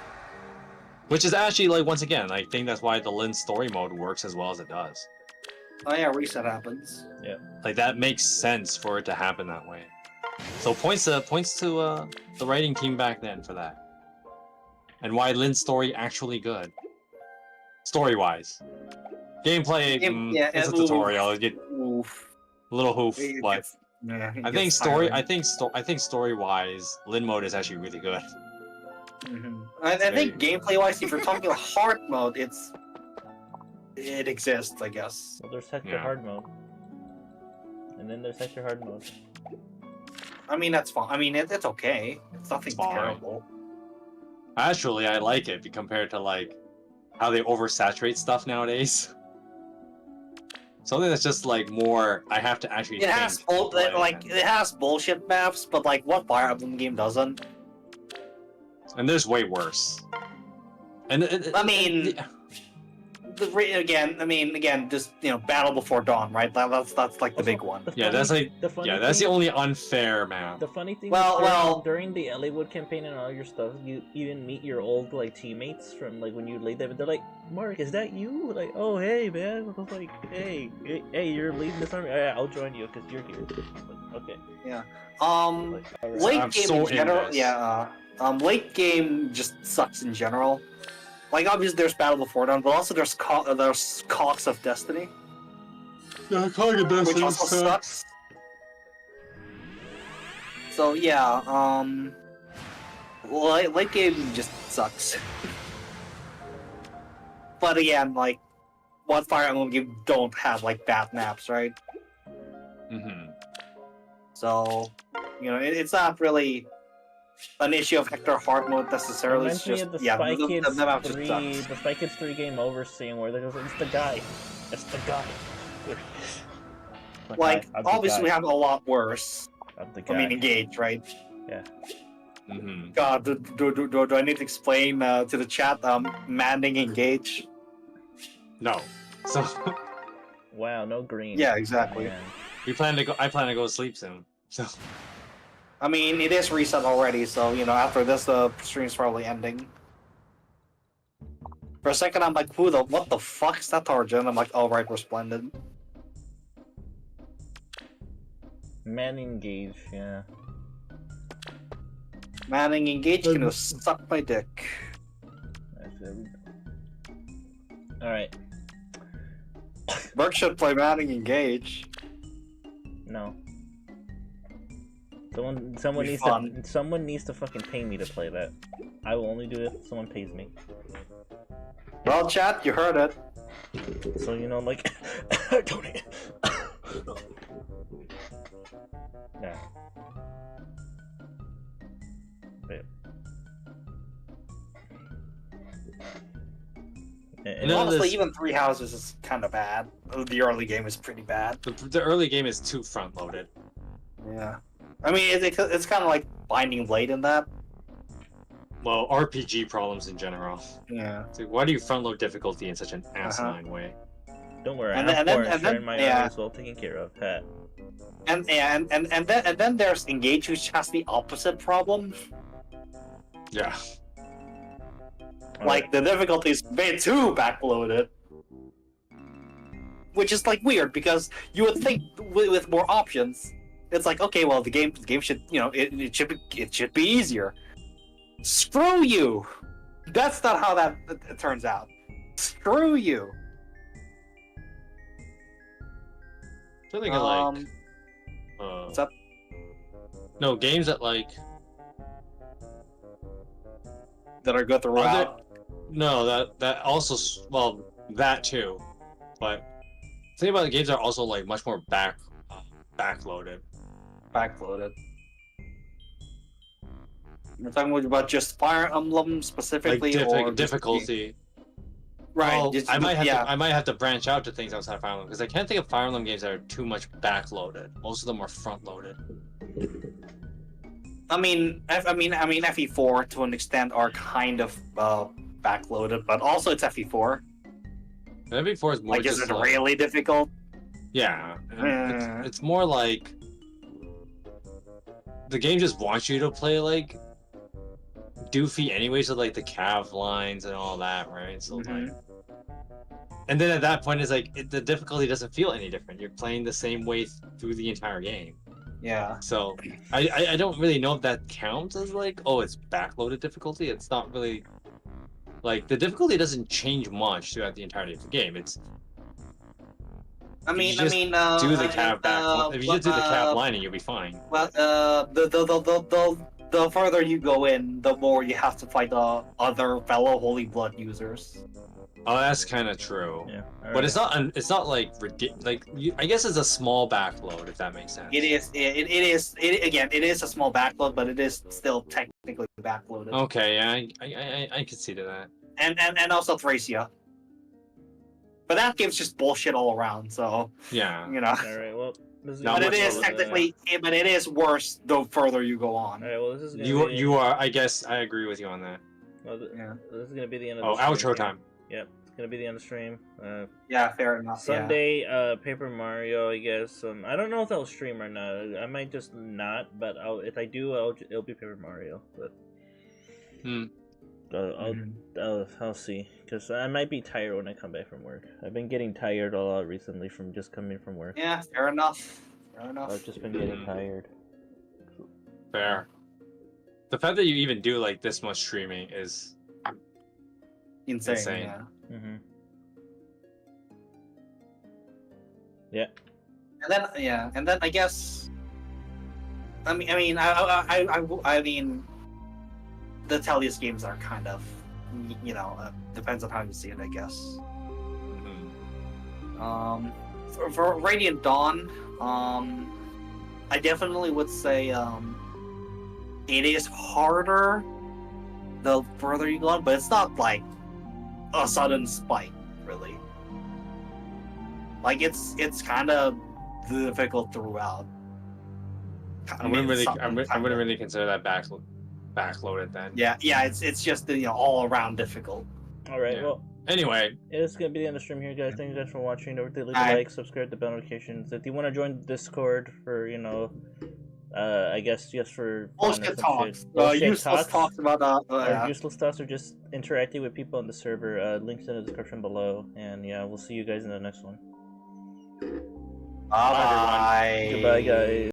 Which is actually, like, once again, I think that's why the Lin story mode works as well as it does. Oh yeah, reset happens. Yeah. Like, that makes sense for it to happen that way. So points to the writing team back then for that. And why Lin's story actually good. Story-wise. Gameplay, it's a tutorial. You get a little hoof, but I think story-wise, Lin mode is actually really good. I think gameplay-wise, if you're talking about hard mode, it exists, I guess. Well, there's extra hard mode, and then there's extra hard mode. I mean, that's fine. I mean, it's okay. It's nothing terrible. Actually, I like it compared to like how they oversaturate stuff nowadays. Something that's just like more. I have to actually. It has it has bullshit maps, but like what Fire Emblem game doesn't? And there's way worse. And I mean, again, just Battle Before Dawn, right? That's like the big one. That's the only unfair map. The funny thing is during the Elliewood campaign and all your stuff, you even meet your old like teammates from like when you laid them, and they're like, "Mark, is that you?" Like, "Oh, hey, man." I was like, "Hey, you're leading this army? Yeah, I'll join you because you're here." Like, okay. Yeah. Like, late game in general. Late game just sucks in general. Like obviously there's Battle Before Dawn, but also there's Cox of Destiny. Yeah, Cox of Destiny, which also sucks. So yeah, late game just sucks. But again, like, what Fire Emblem game don't have like bad maps, right? So, it's not really an issue of Hector hard mode necessarily. It's just the Spy Kids 3 Game Over scene where they go, "It's the guy, Like obviously we have a lot worse. I mean, Engage, right? Yeah. God, do I need to explain to the chat? Manning Engage. No. So. Wow, no green. Yeah, exactly. I plan to go to sleep soon. So. I mean, it is reset already, so, after this, the stream's probably ending. For a second, I'm like, what the fuck is that Tarjan? I'm like, oh, right, we're Splendid. Manning Engage, yeah. Manning Engage can suck my dick. Alright. Burke should play Manning Engage. No. Someone needs to fucking pay me to play that. I will only do it if someone pays me. Well, chat, you heard it. So like, donate. Yeah. And honestly, even Three Houses is kind of bad. The early game is pretty bad. The early game is too front-loaded. Yeah. I mean, it's kind of like Binding Blade in that. Well, RPG problems in general. Yeah. So why do you front-load difficulty in such an asinine way? Don't worry, I'm sharing my army as well taken care of. Pat. And then there's Engage, which has the opposite problem. Yeah. Like the difficulty is way too backloaded. Which is like weird because you would think with more options, it's like, okay, well the game should it should be easier. Screw you! That's not how that turns out. Screw you. So they like what's up? No, games that like that are good throughout. No, that also, well, that too, but the thing about the games are also like much more backloaded. Backloaded. You're talking about just Fire Emblem specifically, like or difficulty. Right. Well, I might have to branch out to things outside Fire Emblem because I can't think of Fire Emblem games that are too much backloaded. Most of them are front loaded. I mean, FE4 to an extent are kind of backloaded, but also it's FE4. FE4 is more like, just is it really difficult? Yeah, it's more like the game just wants you to play like doofy anyway, so like the cav lines and all that, right? So like, and then at that point, it's like the difficulty doesn't feel any different. You're playing the same way through the entire game. Yeah. So I don't really know if that counts as like, oh, it's backloaded difficulty. It's not really like the difficulty doesn't change much throughout the entirety of the game. It's do the cav back. If you just do the cav lining, you'll be fine. Well, the further you go in, the more you have to fight the other fellow Holy Blood users. Oh, that's kind of true. Yeah. But it's not like I guess it's a small backload if that makes sense. It is. It is a small backload, but it is still technically backloaded. Okay, yeah, I can see to that. And also Thracia. But that game's just bullshit all around. So yeah, you know. All right. Well, this is But it is technically, but it is worse the further you go on. All right. Well, this is gonna you are. I guess I agree with you on that. Well, this is gonna be the end of. Oh, the stream outro here. time. Yep, it's gonna be the end of the stream. Yeah, fair enough. Sunday, Paper Mario, I guess. I don't know if I'll stream or not. I might just not, but if I do, it'll be Paper Mario. But I'll see, because I might be tired when I come back from work. I've been getting tired a lot recently from just coming from work. Yeah, fair enough. Fair enough. I've just been getting tired. Fair. The fact that you even do like this much streaming is insane. Yeah. Mm-hmm. Yeah. And then I guess. I mean, the Tellius games are kind of, depends on how you see it, I guess. For Radiant Dawn, I definitely would say it is harder the further you go on, but it's not like a sudden spike, really. Like it's kind of difficult throughout. I wouldn't really consider that backloaded then. Yeah, it's just all around difficult. All right, Yeah. well. Anyway, it's gonna be the end of the stream here, guys. Thank you guys for watching. Don't forget to leave a like, subscribe, the bell notifications. If you want to join Discord for I guess just for bullshit talks, useless talks about useless talks, or just interacting with people on the server. Links in the description below, and yeah, we'll see you guys in the next one. Bye. Goodbye, guys.